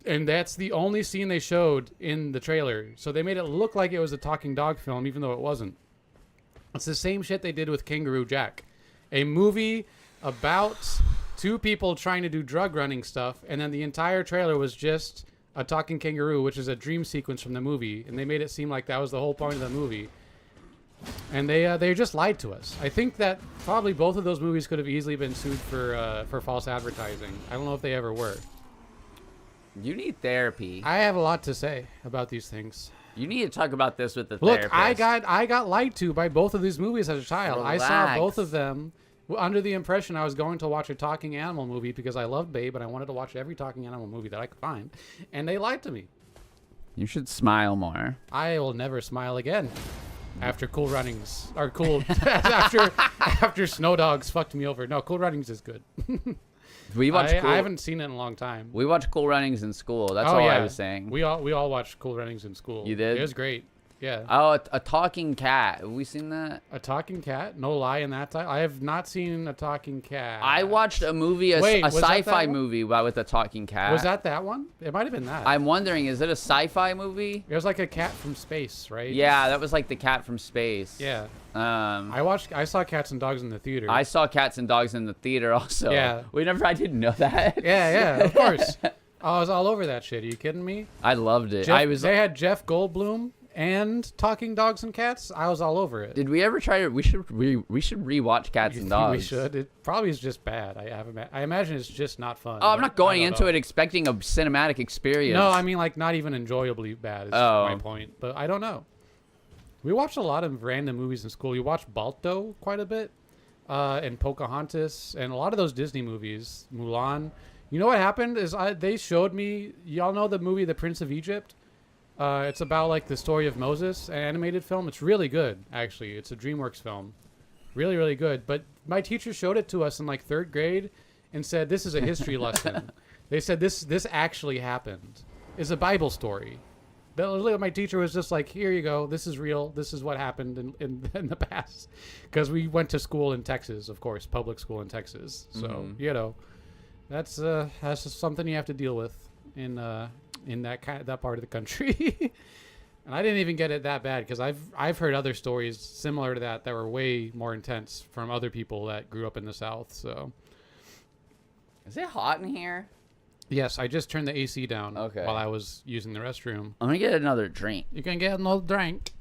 And that's the only scene they showed in the trailer. So they made it look like it was a talking dog film, even though it wasn't. It's the same shit they did with Kangaroo Jack, a movie about two people trying to do drug running stuff, and then the entire trailer was just a talking kangaroo, which is a dream sequence from the movie, and they made it seem like that was the whole point of the movie. And they just lied to us. I think that probably both of those movies could have easily been sued for false advertising. I don't know if they ever were. You need therapy. I have a lot to say about these things. You need to talk about this with the therapist. therapist. I got lied to by both of these movies as a child. Relax. I saw both of them under the impression I was going to watch a talking animal movie because I loved Babe and I wanted to watch every talking animal movie that I could find. And they lied to me. You should smile more. I will never smile again. After Cool Runnings, or Cool, after Snow Dogs fucked me over. No, Cool Runnings is good. I haven't seen it in a long time. We watched Cool Runnings in school. That's all I was saying. We all watched Cool Runnings in school. You did? It was great. Yeah. Oh, a talking cat. Have we seen that? A talking cat? No lie in that title. I have not seen a talking cat. I watched a movie, a Wait, was that sci-fi that one? movie with a talking cat. Was that one? It might have been that. I'm wondering, is it a sci-fi movie? It was like a cat from space, right? Yeah, that was like the cat from space. Yeah. I I saw Cats and Dogs in the theater. I saw Cats and Dogs in the theater also. Yeah. I didn't know that. Yeah, of course. I was all over that shit. Are you kidding me? I loved it. They had Jeff Goldblum and Talking Dogs and Cats. I was all over it. Did we ever try to? We should rewatch Cats and Dogs. We should. It probably is just bad. I imagine it's just not fun. Oh, I'm not going into it expecting a cinematic experience. No, I mean like not even enjoyably bad is my point. But I don't know. We watched a lot of random movies in school. We watched Balto quite a bit, and Pocahontas, and a lot of those Disney movies, Mulan. You know what happened is they showed me. Y'all know the movie The Prince of Egypt? It's about like the story of Moses, an animated film. It's really good, actually. It's a DreamWorks film. Really, really good. But my teacher showed it to us in like 3rd grade and said, this is a history lesson. They said, this actually happened. It's a Bible story. Literally, my teacher was just like, here you go. This is real. This is what happened in the past. Because we went to school in Texas, of course, public school in Texas. So, you know, that's just something you have to deal with in that part of the country. And I didn't even get it that bad because I've heard other stories similar to that were way more intense from other people that grew up in the South. So, is it hot in here? yes, I just turned the AC down Okay. while I was using the restroom. I'm gonna get another drink. You can get another drink.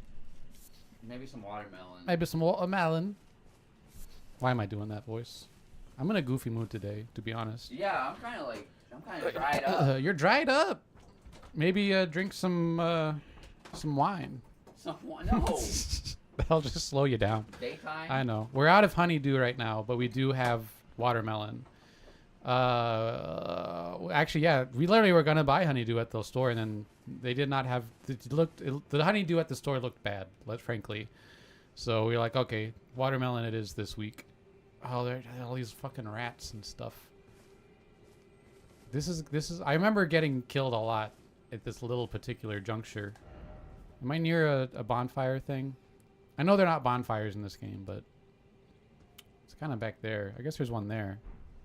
Maybe some watermelon. Maybe some watermelon. Why am I doing that voice? I'm in a goofy mood today, to be honest. Yeah, I'm kind of dried up. You're dried up. Maybe drink some wine. No. That'll just slow you down. Daytime. I know. We're out of honeydew right now, but we do have watermelon. Actually, yeah, we literally were gonna buy honeydew at the store, and then they did not have. The honeydew at the store looked bad, frankly. So we were like, okay, watermelon it is this week. Oh, there are all these fucking rats and stuff. This is. I remember getting killed a lot at this little particular juncture. Am I near a bonfire thing? I know they're not bonfires in this game, but it's kind of back there. I guess there's one there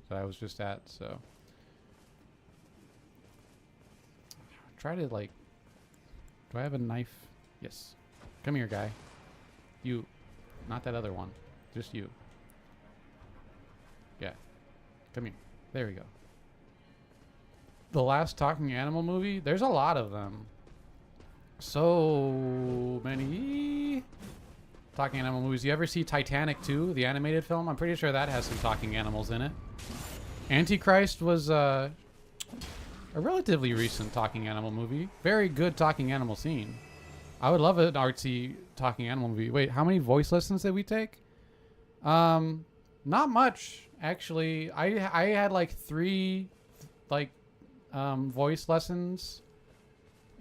that I was just at, so. Try to, like... Do I have a knife? Yes. Come here, guy. You. Not that other one. Just you. Yeah. Come here. There we go. The last talking animal movie? There's a lot of them. So many talking animal movies. You ever see Titanic 2, the animated film? I'm pretty sure that has some talking animals in it. Antichrist was a relatively recent talking animal movie. Very good talking animal scene. I would love an artsy talking animal movie. Wait, how many voice lessons did we take? Not much, actually. I had like 3 voice lessons.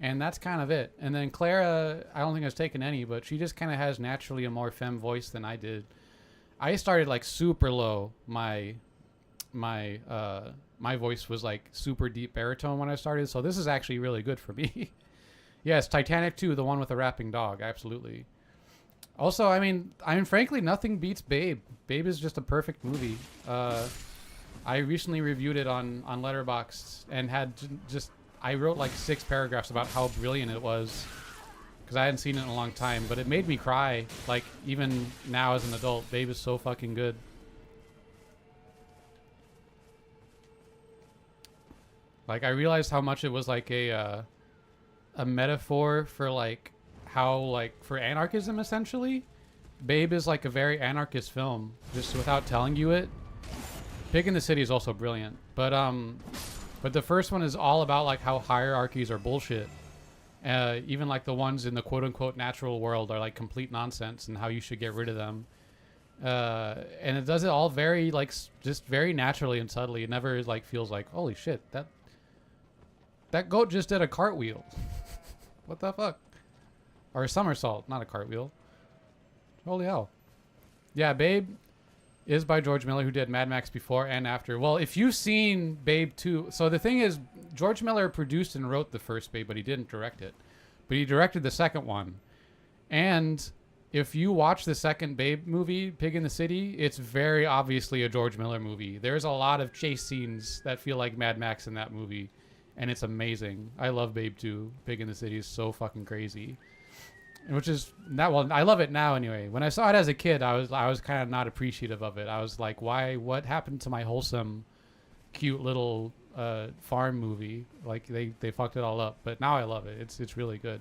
And that's kind of it. And then Clara, I don't think has taken any, but she just kind of has naturally a more femme voice than I did. I started like super low. My voice was like super deep baritone when I started, so this is actually really good for me. Yes, Titanic 2, the one with the rapping dog, absolutely. Also, I mean, frankly, nothing beats Babe. Babe is just a perfect movie. I recently reviewed it on Letterboxd and had just. I wrote like 6 paragraphs about how brilliant it was because I hadn't seen it in a long time, but it made me cry. Like, even now as an adult, Babe is so fucking good. Like, I realized how much it was like a metaphor for like how like for anarchism essentially. Babe is like a very anarchist film, just without telling you it. Pig in the City is also brilliant, but the first one is all about like how hierarchies are bullshit. Even like the ones in the quote unquote natural world are like complete nonsense and how you should get rid of them. And it does it all very like just very naturally and subtly. It never like feels like, holy shit, that goat just did a cartwheel. What the fuck? Or a somersault, not a cartwheel. Holy hell. Yeah, Babe is by George Miller, who did Mad Max before and after. Well, if you've seen Babe 2... So the thing is, George Miller produced and wrote the first Babe, but he didn't direct it. But he directed the second one. And if you watch the second Babe movie, Pig in the City, it's very obviously a George Miller movie. There's a lot of chase scenes that feel like Mad Max in that movie, and it's amazing. I love Babe 2. Pig in the City is so fucking crazy. Which is not, well, I love it now anyway. When I saw it as a kid, I was kind of not appreciative of it. I was like, why? What happened to my wholesome, cute little farm movie? Like they fucked it all up. But now I love it. It's really good.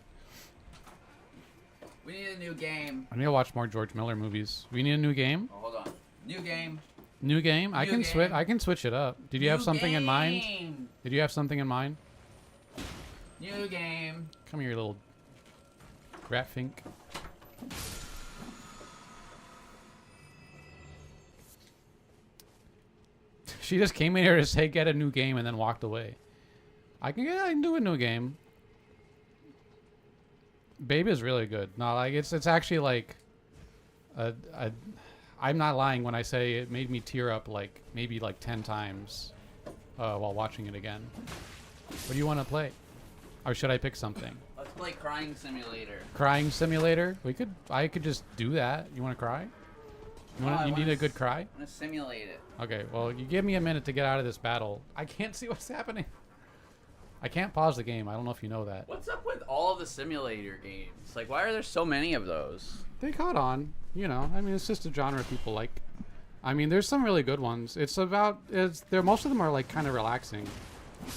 We need a new game. I need to watch more George Miller movies. We need a new game. Oh, hold on. New game. New game. I can switch. I can switch it up. Did you have something in mind? Did you have something in mind? New game. Come here, little rat fink. She just came in here to say get a new game and then walked away. I can do a new game. Babe is really good. No, like it's actually like I'm not lying when I say it made me tear up like maybe like 10 times while watching it again. What do you want to play? Or should I pick something? Let's play Crying Simulator. Crying Simulator? I could just do that. You want to cry? You need a good cry? I want to simulate it. Okay, well, you give me a minute to get out of this battle. I can't see what's happening. I can't pause the game. I don't know if you know that. What's up with all of the simulator games? Like, why are there so many of those? They caught on. You know, I mean, it's just a genre people like. I mean, there's some really good ones. Most of them are like kind of relaxing,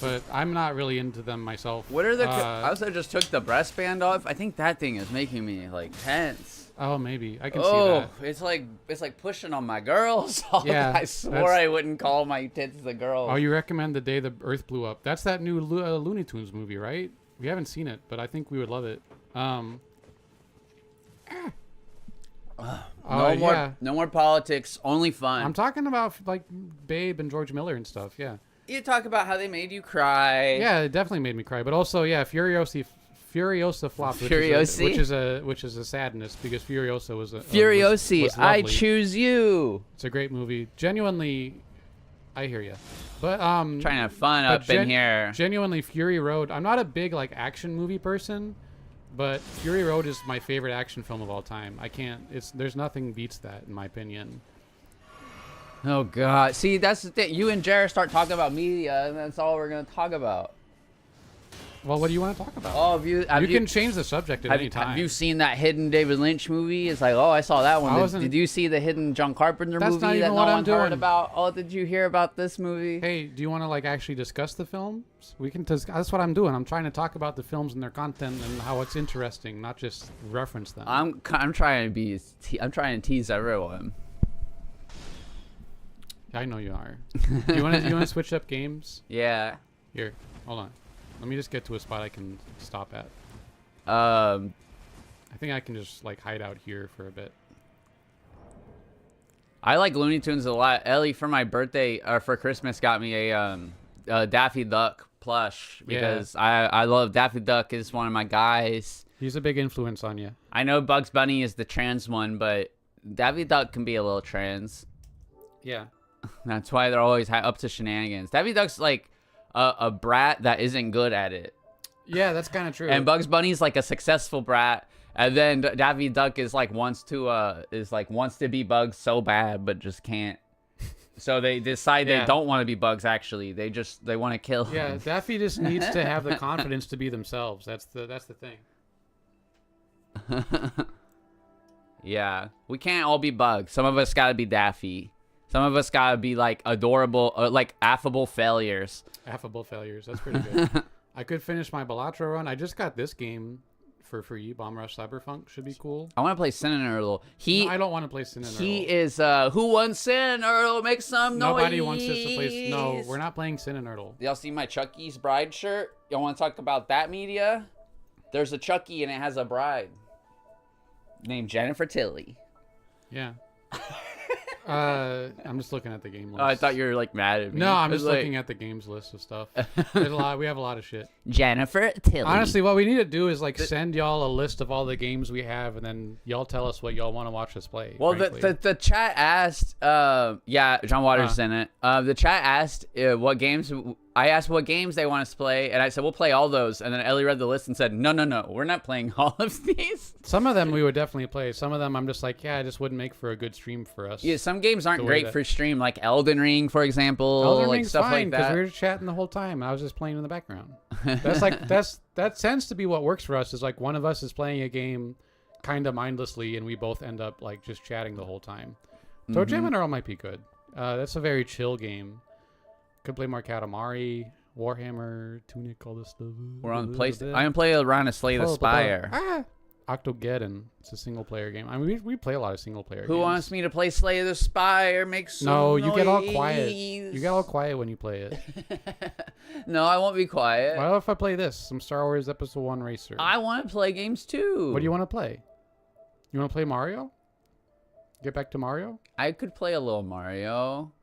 but I'm not really into them myself. What are the? I also just took the breastband off. I think that thing is making me like tense. Oh, maybe I can see that. It's like pushing on my girls. Yeah, I swore I wouldn't call my tits the girls. Oh, you recommend The Day the Earth Blew Up? That's that new Looney Tunes movie, right? We haven't seen it, but I think we would love it. No more politics, only fun. I'm talking about like Babe and George Miller and stuff. Yeah. You talk about how they made you cry. Yeah, it definitely made me cry. But also, yeah, Furiosa flopped, which is a sadness because Furiosa was was I choose you. It's a great movie. Genuinely, I hear you. But trying to have fun up in here. Genuinely, Fury Road. I'm not a big like action movie person, but Fury Road is my favorite action film of all time. There's nothing beats that in my opinion. Oh God! See, that's the thing. You and Jared start talking about media, and that's all we're gonna talk about. Well, what do you want to talk about? Oh, you can change the subject at any time. Have you seen that hidden David Lynch movie? It's like, oh, I saw that one. Did you see the hidden John Carpenter movie that no one heard about? Oh, did you hear about this movie? Hey, do you want to like actually discuss the films? We can. That's what I'm doing. I'm trying to talk about the films and their content and how it's interesting, not just reference them. I'm trying to tease everyone. I know you are. You want to switch up games? Yeah. Here, hold on. Let me just get to a spot I can stop at. I think I can just like hide out here for a bit. I like Looney Tunes a lot. Ellie for my birthday or for Christmas got me a Daffy Duck plush because I love Daffy Duck is one of my guys. He's a big influence on you. I know Bugs Bunny is the trans one, but Daffy Duck can be a little trans. Yeah. That's why they're always up to shenanigans. Daffy Duck's like a brat that isn't good at it. Yeah, that's kind of true. And Bugs Bunny's like a successful brat, and then Daffy Duck is like wants to be Bugs so bad but just can't. So they decide they don't want to be Bugs. Actually, they want to kill him. Yeah, Daffy just needs to have the confidence to be themselves. That's the thing. Yeah, we can't all be Bugs. Some of us gotta be Daffy. Some of us gotta be like adorable, like affable failures. Affable failures. That's pretty good. I could finish my Balatro run. I just got this game for free. Bomb Rush Cyberpunk should be cool. I want to play Sin and Earl. No, I don't want to play Sin and Earl. He is who wants Sin Earl? Make some noise. Nobody wants us to play. No, we're not playing Sin and Earl. Y'all see my Chucky's bride shirt? Y'all want to talk about that media? There's a Chucky and it has a bride named Jennifer Tilly. Yeah. I'm just looking at the game list. Oh, I thought you were like mad at me. No, I'm just looking at the games list of stuff. We have a lot of shit. Jennifer Tilly. Honestly, what we need to do is like send y'all a list of all the games we have, and then y'all tell us what y'all want to watch us play. Well, the chat asked, John Waters is in it. The chat asked what games I asked what games they want us to play, and I said, we'll play all those. And then Ellie read the list and said, no, we're not playing all of these. Some of them we would definitely play. Some of them I'm just like, yeah, I just wouldn't make for a good stream for us. Yeah, some games aren't great for stream, like Elden Ring, for example. Elden like Ring's stuff fine, like that. we were chatting the whole time. I was just playing in the background. That's like that tends to be what works for us. Is like one of us is playing a game kind of mindlessly, and we both end up like just chatting the whole time. So Jam and Earl might be good. That's a very chill game. Could play more Katamari, Warhammer, Tunic, all this stuff. We're on PlayStation. I'm gonna play around to Slay the Spire. Octogeddon. It's a single player game. I mean, we play a lot of single player games. Who wants me to play Slay the Spire? Make some No, you noise. get all quiet. You get all quiet when you play it. No, I won't be quiet. What if I play this? Some Star Wars Episode 1 Racer. I want to play games too. What do you want to play? You want to play Mario? Get back to Mario? I could play a little Mario.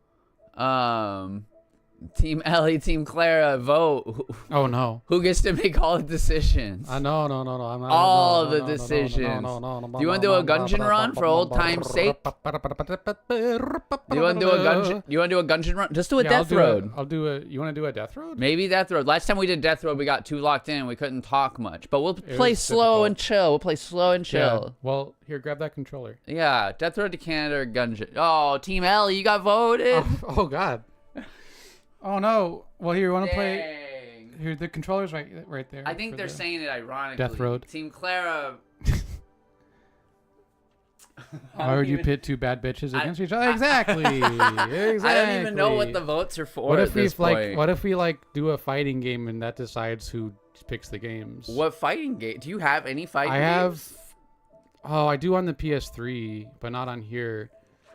Team Ellie, Team Clara, vote. Oh no. Who gets to make all the decisions? No. I'm not. All no, the no, decisions. No. Do you want to do a gungeon run for old time's sake? Do you want to do a gungeon? You want to do a gungeon run? Just do a Death Road. You want to do a Death Road? Maybe Death Road. Last time we did Death Road, we got too locked in. We couldn't talk much. But we'll play slow and chill. We'll play slow and chill. Yeah. Well, here, grab that controller. Yeah, Death Road to Canada or gungeon. Oh, Team Ellie, you got voted. Oh God. Oh no. Well, here, you want to play? Dang. Here, the controller's right there. I think they're saying it ironically. Death Road. Team Clara. Why would you pit two bad bitches against each other? Exactly. Exactly. I don't even know what the votes are for. What at if this point. What if we do a fighting game and that decides who picks the games? What fighting game? Do you have any fighting I games? have. Oh, I do on the PS3, but not on here.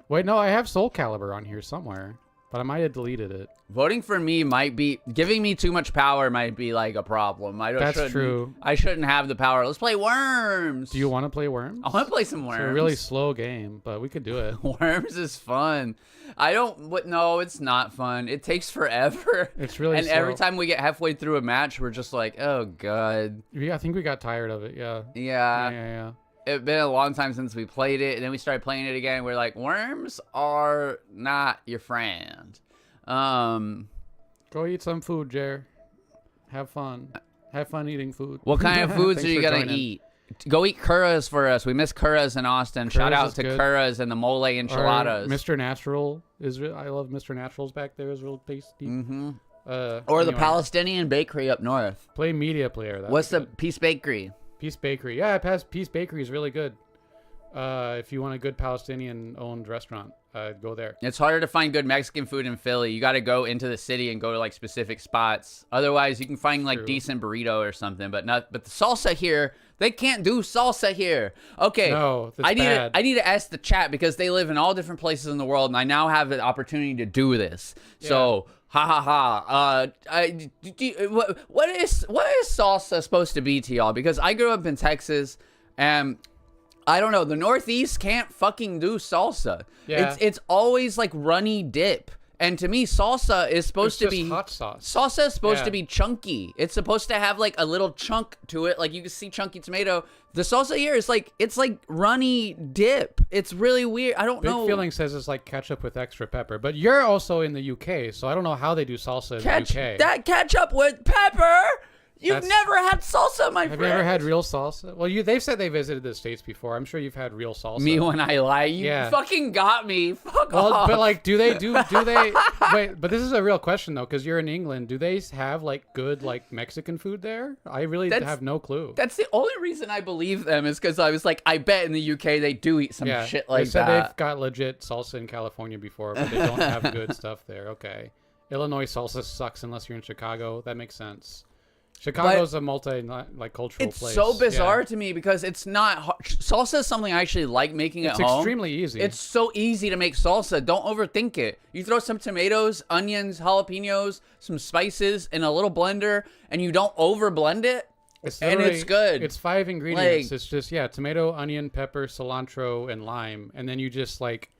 Wait, no, I have Soul Calibur on here somewhere, but I might have deleted it. Voting for me might be giving me too much power. Might be like a problem. That's true. I shouldn't have the power. Let's play Worms. Do you want to play Worms? I want to play some Worms. It's a really slow game, but we could do it. Worms is fun. I don't. No, it's not fun. It takes forever. It's really and slow. every time we get halfway through a match, we're just like, oh god. I think we got tired of it. Yeah. Yeah. It's been a long time since we played it, and then we started playing it again. We're like, worms are not your friend. Go eat some food, Jer. Have fun. Have fun eating food. What kind of foods Thanks are you for gonna joining. eat? Go eat curras for us. We miss curras in Austin. Shout Curras out is to good. curras and the mole enchiladas. Mr. Natural is. I love Mr. Natural's back there. Is real tasty. Mm-hmm. Or Or the Palestinian bakery up north. Play Media Player. What's the Peace Bakery? Peace Bakery? Yeah, Peace Bakery is really good. If you want a good Palestinian-owned restaurant, go there. It's harder to find good Mexican food in Philly. You got to go into the city and go to like specific spots. Otherwise, you can find like decent burrito or something, but not. But the salsa here, they can't do salsa here. Okay, No, that's bad. I need to ask the chat because they live in all different places in the world, and I now have the opportunity to do this. Yeah. So. Ha ha ha. What is salsa supposed to be to y'all? Because I grew up in Texas, and I don't know. The Northeast can't fucking do salsa. Yeah. It's always like runny dip. And to me, salsa is supposed to be hot sauce. Salsa is supposed Yeah. to be chunky. It's supposed to have like a little chunk to it, like you can see chunky tomato. The salsa here is like runny dip. It's really weird. I don't Big know. Feeling says it's like ketchup with extra pepper, but you're also in the UK, so I don't know how they do salsa in the UK. That ketchup with pepper. You've That's- never had salsa, my Have friend. you ever had real salsa? Well, they've said they visited the States before. I'm sure you've had real salsa. Me when I lie? You Yeah. fucking got me. Fuck Well, off. but like, do they wait, but this is a real question though, because you're in England. Do they have like good like Mexican food there? I really have no clue. That's the only reason I believe them is because I was like, I bet in the UK they do eat some shit like they said that. they've got legit salsa in California before, but they don't have good stuff there. Okay. Illinois salsa sucks unless you're in Chicago. That makes sense. Chicago's a cultural It's place. so bizarre Yeah. to me because it's not hard. Salsa is something I actually like making at home. It's extremely easy. It's so easy to make salsa. Don't overthink it. You throw some tomatoes, onions, jalapenos, some spices in a little blender, and you don't over blend it. And it's good. It's 5 ingredients. Like- It's just tomato, onion, pepper, cilantro, and lime, and then you just like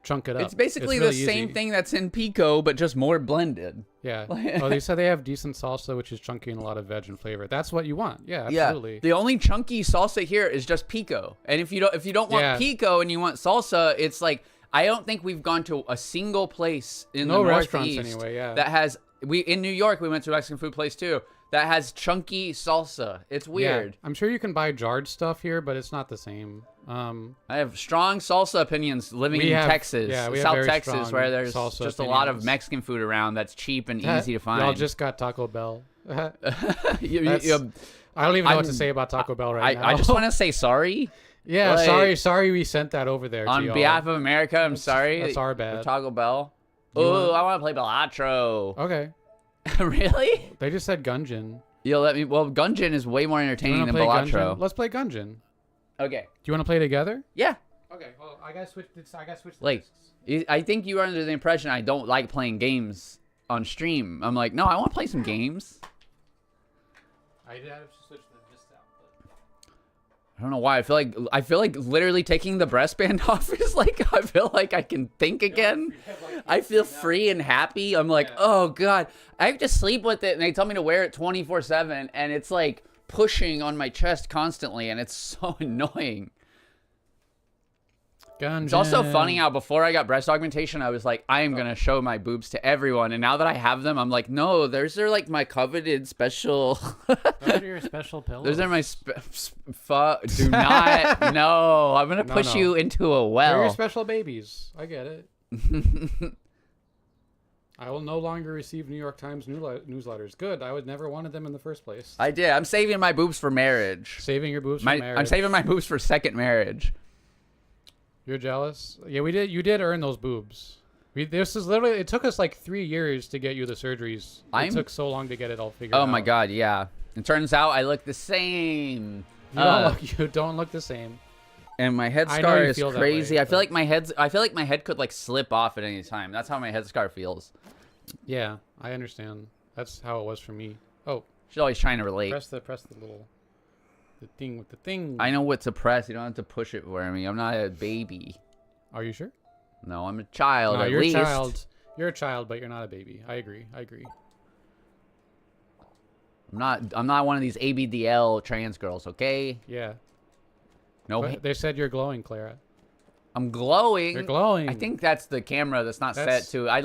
chunk it up. It's basically really the same easy. thing that's in pico, but just more blended. Yeah. Oh, they said they have decent salsa, which is chunky and a lot of veg and flavor. That's what you want. Yeah, absolutely. Yeah, the only chunky salsa here is just pico. And if you don't want pico and you want salsa, it's like I don't think we've gone to a single place in No the restaurants Northeast anyway, yeah. that has in New York, we went to a Mexican food place too that has chunky salsa. It's weird. Yeah, I'm sure you can buy jarred stuff here, but it's not the same. I have strong salsa opinions living in Texas, South Texas, where there's just a lot of Mexican food around that's cheap and easy to find. Y'all just got Taco Bell. I don't You- even know what to say about Taco Bell right now. I just want to say sorry. Yeah, like, sorry we sent that over there. On to y'all. behalf of America, I'm sorry. That's our for bad. Taco Bell. Oh, I want to play Balatro. Okay. Really? They just said Gungeon. You'll let me. Well, Gungeon is way more entertaining than Balatro. Gungeon? Let's play Gungeon. Okay. Do you want to play together? Yeah. Okay. Well, I gotta switch. Like, I think you are under the impression I don't like playing games on stream. I'm like, no, I want to play some games. I did have to switch this out. I don't know why. I feel like literally taking the breastband off is like I feel like I can think again. I feel free and happy. I'm like, oh god, I have to sleep with it, and they tell me to wear it 24/7, and it's like pushing on my chest constantly, and it's so annoying. Gungeon. It's also funny how before I got breast augmentation, I was like, I am gonna show my boobs to everyone, and now that I have them, I'm like, no, those are like my coveted special. Those are your special pillows. Those are my do not. No, I'm gonna push you into a well. They're your special babies. I get it. I will no longer receive New York Times newsletters. Good. I would never wanted them in the first place. I did. I'm saving my boobs for marriage. Saving your boobs for marriage. I'm saving my boobs for second marriage. You're jealous? Yeah, we did. You did earn those boobs. This is literally. It took us like 3 years to get you the surgeries. It took so long to get it all figured out. Oh my god, yeah. It turns out I look the same. You don't look the same. And my head scar is crazy. I feel like my head could like slip off at any time. That's how my head scar feels. Yeah, I understand. That's how it was for me. Oh, she's always trying to relate. Press the little. The thing with the thing. I know what to press. You don't have to push it for me. I'm not a baby. Are you sure? No, I'm a child. No, at you're least. a child. You're a child, but you're not a baby. I agree. I'm not one of these ABDL trans girls. Okay. Yeah. No. But they said you're glowing, Clara. I'm glowing. You're glowing. I think that's the camera that's not set to. I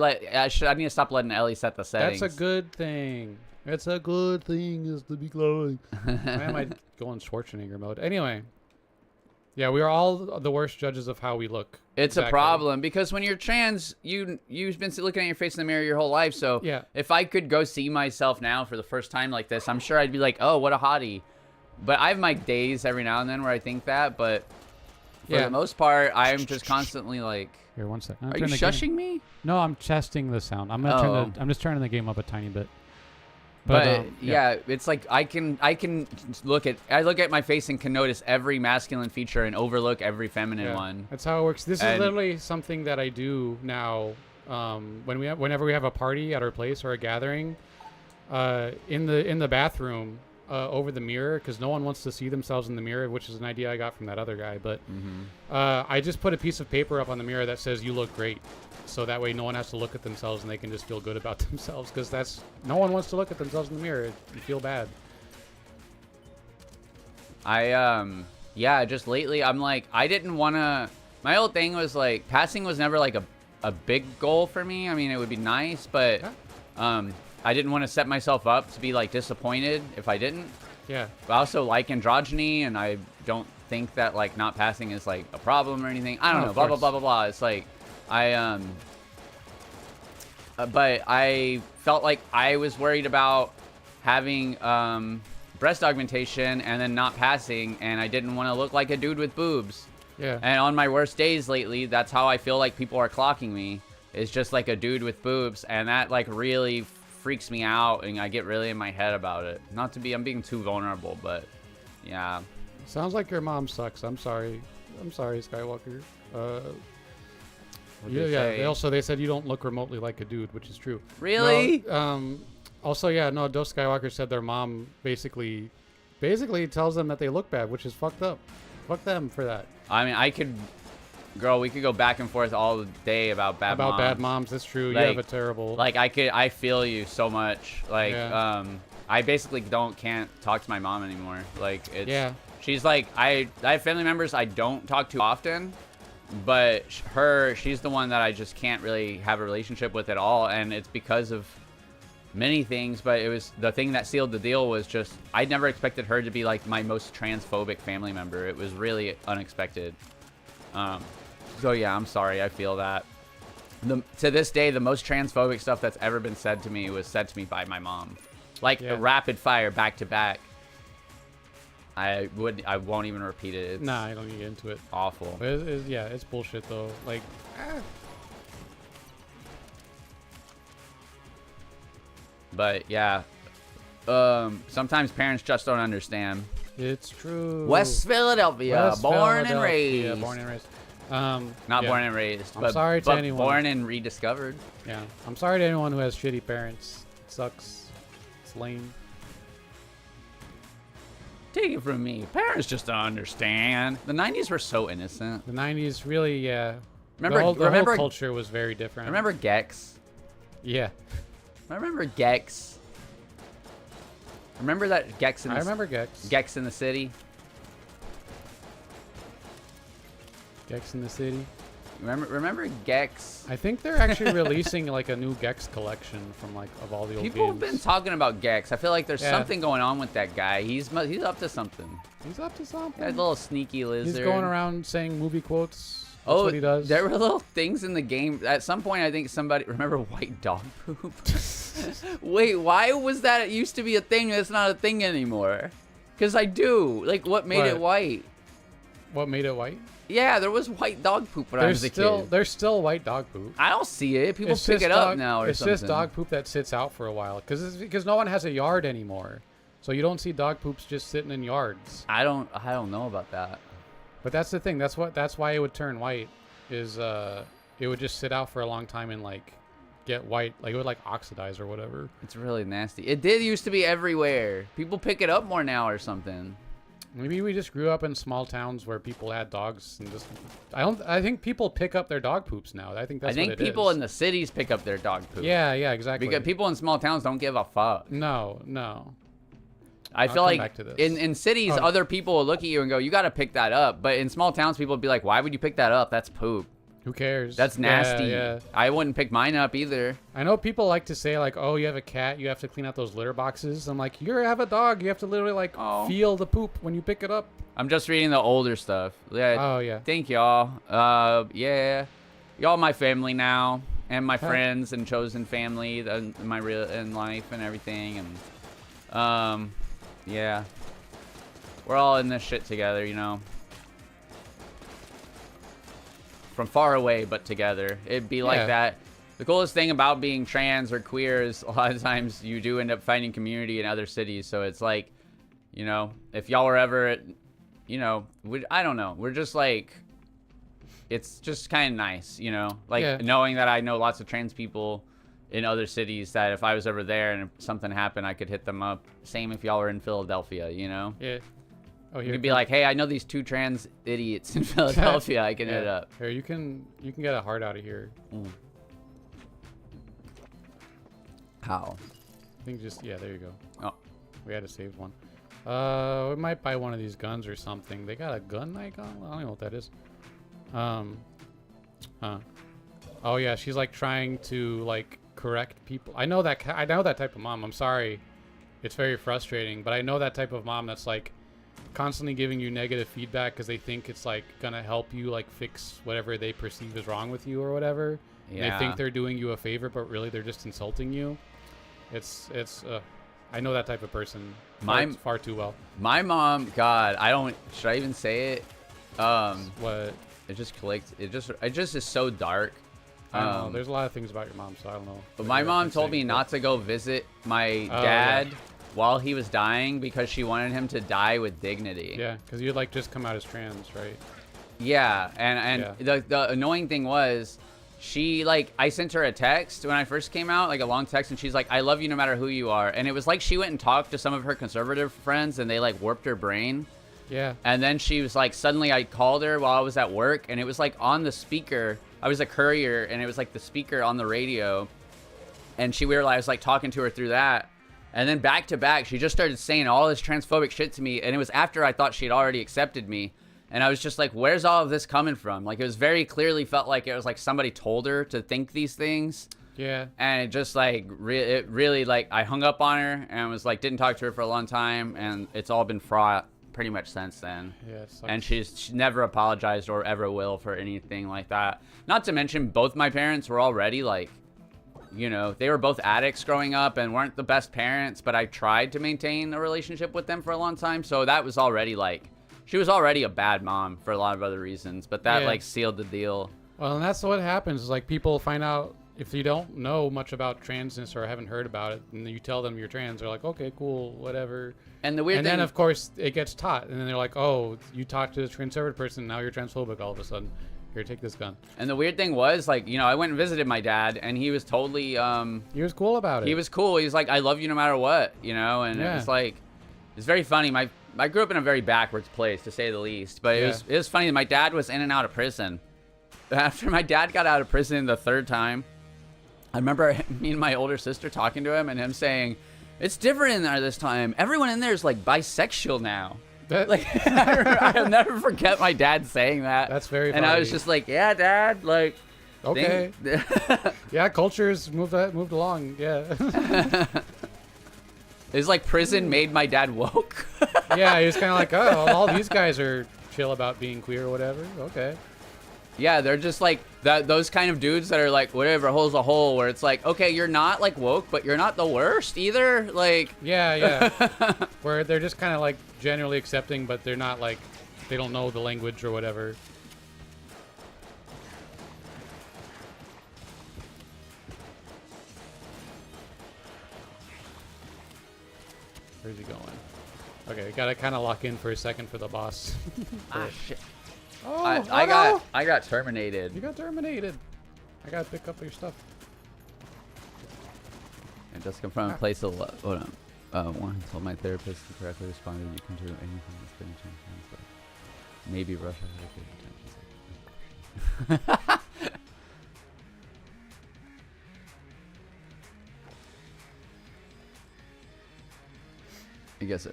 need to stop letting Ellie set the settings. That's a good thing. It's a good thing is to be glowing. Why am I going Schwarzenegger mode? Anyway. Yeah, we are all the worst judges of how we look. It's a problem because when you're trans, you've been looking at your face in the mirror your whole life. So yeah. If I could go see myself now for the first time like this, I'm sure I'd be like, oh, what a hottie. But I have my days every now and then where I think that. But for the most part, I'm just constantly like. Here, one second. Are you shushing me? No, I'm testing the sound. I'm I'm just turning the game up a tiny bit. But yeah, it's like I look at my face and can notice every masculine feature and overlook every feminine one. That's how it works. This is literally something that I do now. Whenever we have a party at our place or a gathering, in the bathroom, over the mirror, because no one wants to see themselves in the mirror, which is an idea I got from that other guy. But I just put a piece of paper up on the mirror that says "You look great." So that way no one has to look at themselves and they can just feel good about themselves, because no one wants to look at themselves in the mirror. You feel bad. Just lately I'm like, I didn't want to, my whole thing was like, passing was never like a big goal for me. I mean, it would be nice, but I didn't want to set myself up to be like disappointed if I didn't. Yeah. But I also like androgyny, and I don't think that like not passing is like a problem or anything. I don't know, blah, blah, blah, blah, blah. It's like, but I felt like I was worried about having breast augmentation and then not passing, and I didn't want to look like a dude with boobs. Yeah. And on my worst days lately, that's how I feel like people are clocking me. It's just like a dude with boobs, and that like really freaks me out, and I get really in my head about it. Not to be, I'm being too vulnerable, but yeah. Sounds like your mom sucks. I'm sorry, Skywalker. They said you don't look remotely like a dude, which is true. Really? No, also, Dos Skywalker said their mom basically tells them that they look bad, which is fucked up. Fuck them for that. I mean, we could go back and forth all day about bad moms. Bad moms, that's true. Like, you have a terrible. Like, I feel you so much. Like, I basically can't talk to my mom anymore. Like, she's like, I have family members I don't talk to often. But she's the one that I just can't really have a relationship with at all, and it's because of many things, but it was the thing that sealed the deal was just I never expected her to be like my most transphobic family member. It was really unexpected. So yeah, I'm sorry. I feel that. To this day, the most transphobic stuff that's ever been said to me was said to me by my mom, like rapid fire, back to back. I won't even repeat it. It's Nah, I don't need to get into it. awful. But yeah, it's bullshit though. Like, But yeah, sometimes parents just don't understand. it's true. West Philadelphia, West born and Philadelphia, raised. born and raised. Not yeah. born and raised, I'm but, sorry to but anyone. born and rediscovered. Yeah, I'm sorry to anyone who has shitty parents. It sucks. It's lame. Take it from me, parents just don't understand. The 90s were so innocent. The 90s really, yeah. Remember, the whole remember, culture was very different. remember Gex? Yeah, I remember Gex. Remember that Gex in the I remember Gex. Gex in the City? Gex in the City. Remember Gex? I think they're actually releasing like a new Gex collection from like of all the old People games. have been talking about Gex. I feel like there's Yeah. something going on with that guy. He's up to something. He's up to something. That little sneaky lizard. He's going around saying movie quotes. That's Oh, what he does. there were little things in the game. At some point, I think somebody remember white dog poop. Wait, why was that? It used to be a thing. That's not a thing anymore. Because I do. Like, what made it white? What made it white? Yeah, there was white dog poop when I was a kid. There's still white dog poop. I don't see it. People It's pick just it up dog- now or it's something. just dog poop that sits out for a while because no one has a yard anymore, so you don't see dog poops just sitting in yards. I don't know about that. But that's the thing. That's why it would turn white. Is it would just sit out for a long time and like get white, like it would like oxidize or whatever. It's really nasty. It did used to be everywhere. People pick it up more now or something. Maybe we just grew up in small towns where people had dogs and just. I think people pick up their dog poops now. I think that's. I think what it people is. in the cities pick up their dog poop. Yeah, exactly. Because people in small towns don't give a fuck. No. I I'll feel come like back to this. in cities, Oh. other people will look at you and go, "You got to pick that up." But in small towns, people would be like, "Why would you pick that up? That's poop. Who cares? That's nasty." Yeah. I wouldn't pick mine up either. I know people like to say like, "Oh, you have a cat, you have to clean out those litter boxes." I'm like, "You have a dog, you have to literally like feel the poop when you pick it up." I'm just reading the older stuff. Yeah. Oh yeah. Thank y'all. Yeah, y'all my family now, and my friends and chosen family, in my real in life and everything, and yeah, we're all in this shit together, you know. From far away, but together. It'd be like that. The coolest thing about being trans or queer is a lot of times you do end up finding community in other cities. So it's like, you know, if y'all were ever, you know, I don't know. We're just like, it's just kind of nice, you know, like knowing that I know lots of trans people in other cities that if I was ever there and if something happened, I could hit them up. Same if y'all were in Philadelphia, you know? Yeah. Oh, you could be like, hey, I know these 2 trans idiots in Philadelphia. I can hit it up. Here, you can get a heart out of here. How? I think just there you go. Oh, we had to save one. We might buy one of these guns or something. They got a gun icon? I don't know what that is. Oh yeah, she's like trying to like correct people. I know that type of mom. I'm sorry. It's very frustrating, but I know that type of mom that's like constantly giving you negative feedback because they think it's like gonna help you like fix whatever they perceive is wrong with you or whatever. yeah. And they think they're doing you a favor, but really they're just insulting you. It's I know that type of person far too well. My mom, God, should I even say it? What? It just clicked. It just is so dark. I don't know. There's a lot of things about your mom, so I don't know. But my mom told me not to go visit my dad while he was dying because she wanted him to die with dignity. Yeah, because you'd like just come out as trans, right? Yeah, and the annoying thing was, I sent her a text when I first came out, like a long text, and she's like, "I love you no matter who you are." And it was like she went and talked to some of her conservative friends, and they like warped her brain. Yeah. And then she was like, suddenly I called her while I was at work, and it was like on the speaker. I was a courier, and it was like the speaker on the radio, and I was like talking to her through that. And then back to back, she just started saying all this transphobic shit to me, and it was after I thought she had already accepted me. And I was just like, where's all of this coming from? Like, it was very clearly felt like it was like somebody told her to think these things. Yeah. And it just like it really like I hung up on her and was like didn't talk to her for a long time, and it's all been fraught pretty much since then. Yeah. It sucks. And she never apologized or ever will for anything like that. Not to mention both my parents were already like, you know, they were both addicts growing up and weren't the best parents, but I tried to maintain a relationship with them for a long time. So that was already like, she was already a bad mom for a lot of other reasons, but that like sealed the deal. Well, and that's what happens is like people find out if you don't know much about transness or haven't heard about it, and you tell them you're trans, they're like, okay, cool, whatever. And the weird and thing, then of course it gets taught, and then they're like, oh, you talked to this conservative person, now you're transphobic all of a sudden. Here, take this gun. and the weird thing was like, you know, I went and visited my dad, and he was totally He was cool about it. he was cool. He was like, I love you no matter what, you know. And it was like, it's very funny. I grew up in a very backwards place, to say the least. But it was funny. My dad was in and out of prison. After my dad got out of prison the third time, I remember me and my older sister talking to him and him saying, it's different in there this time. Everyone in there is like bisexual now. Like I'll never forget my dad saying that. That's very funny. And I was just like, yeah, Dad, like, okay. Yeah, cultures moved along. Yeah. It's like prison made my dad woke. Yeah, he was kind of like, oh, all these guys are chill about being queer or whatever. Okay. Yeah, they're just like those kind of dudes that are like, whatever, hole's a hole, where it's like, okay, you're not like woke, but you're not the worst either. Like, yeah. Where they're just kind of like generally accepting, but they're not like, they don't know the language or whatever. Where's he going? Okay, gotta kind of lock in for a second for the boss. ah, shit. Oh, I got terminated. You got terminated. I gotta pick up your stuff. And just come from a place of love. Hold on. One told my therapist to correctly responded, you can do anything that's been a change. But maybe Russia had a good intention. I guess I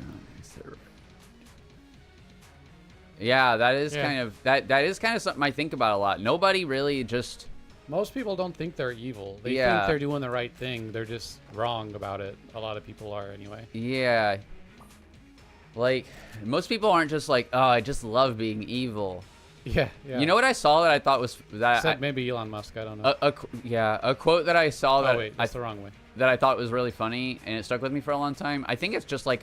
yeah, that is kind of that is kind of something I think about a lot. Nobody really just. Most people don't think they're evil. They think they're doing the right thing. They're just wrong about it. A lot of people are anyway. Yeah. Like most people aren't just like, oh, I just love being evil. Yeah. You know what I saw that I thought was that except maybe Elon Musk. I don't know. A quote that I saw that wait, that's the wrong way. That I thought was really funny and it stuck with me for a long time. I think it's just like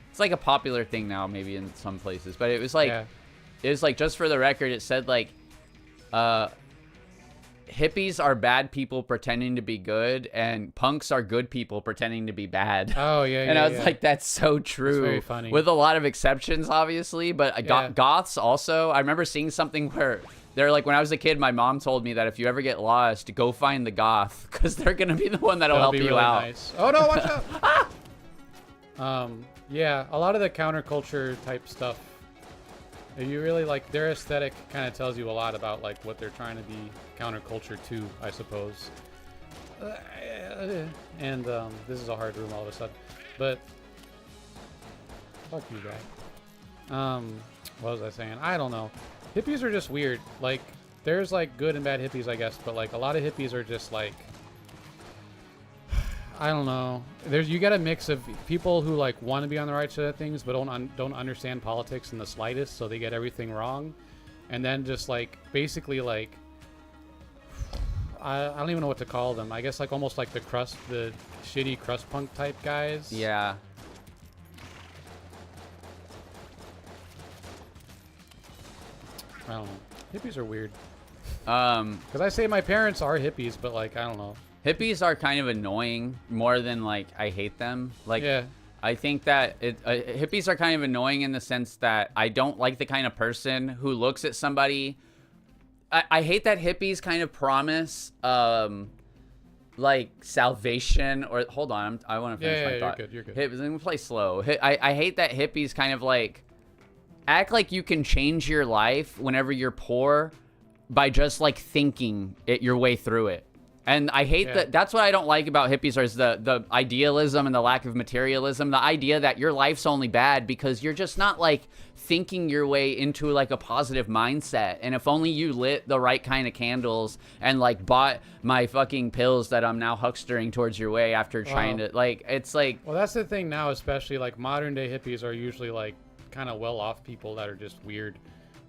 it's like a popular thing now, maybe in some places, but it was like, it was like, just for the record, it said like, hippies are bad people pretending to be good, and punks are good people pretending to be bad. Oh yeah. And I was like, that's so true. That's very funny. With a lot of exceptions, obviously, but goths also. I remember seeing something where they're like, when I was a kid, my mom told me that if you ever get lost, go find the goth, because they're gonna be the one that'll help you really out. Nice. Oh no, watch out! Yeah, a lot of the counterculture type stuff. If you really like, their aesthetic kind of tells you a lot about like what they're trying to be counterculture to, I suppose. And this is a hard room all of a sudden, but fuck you, guy. What was I saying? I don't know. Hippies are just weird. Like, there's like good and bad hippies, I guess, but like a lot of hippies are just like, I don't know. You got a mix of people who like want to be on the right side of things, but don't understand politics in the slightest, so they get everything wrong, and then just like basically like I don't even know what to call them. I guess like almost like the shitty crust punk type guys. Yeah. I don't know. Hippies are weird. Because I say my parents are hippies, but like I don't know. Hippies are kind of annoying more than like I hate them. Like, yeah. I think that hippies are kind of annoying in the sense that I don't like the kind of person who looks at somebody. I hate that hippies kind of promise like salvation or hold on, I want to finish my thought. You're good. Let me play slow. I hate that hippies kind of like act like you can change your life whenever you're poor by just like thinking your way through it. And I hate that. That's what I don't like about hippies is the idealism and the lack of materialism. The idea that your life's only bad because you're just not like thinking your way into like a positive mindset. And if only you lit the right kind of candles and like bought my fucking pills that I'm now huckstering towards your way after trying to like, it's like. Well, that's the thing now, especially like modern day hippies are usually like kind of well off people that are just weird.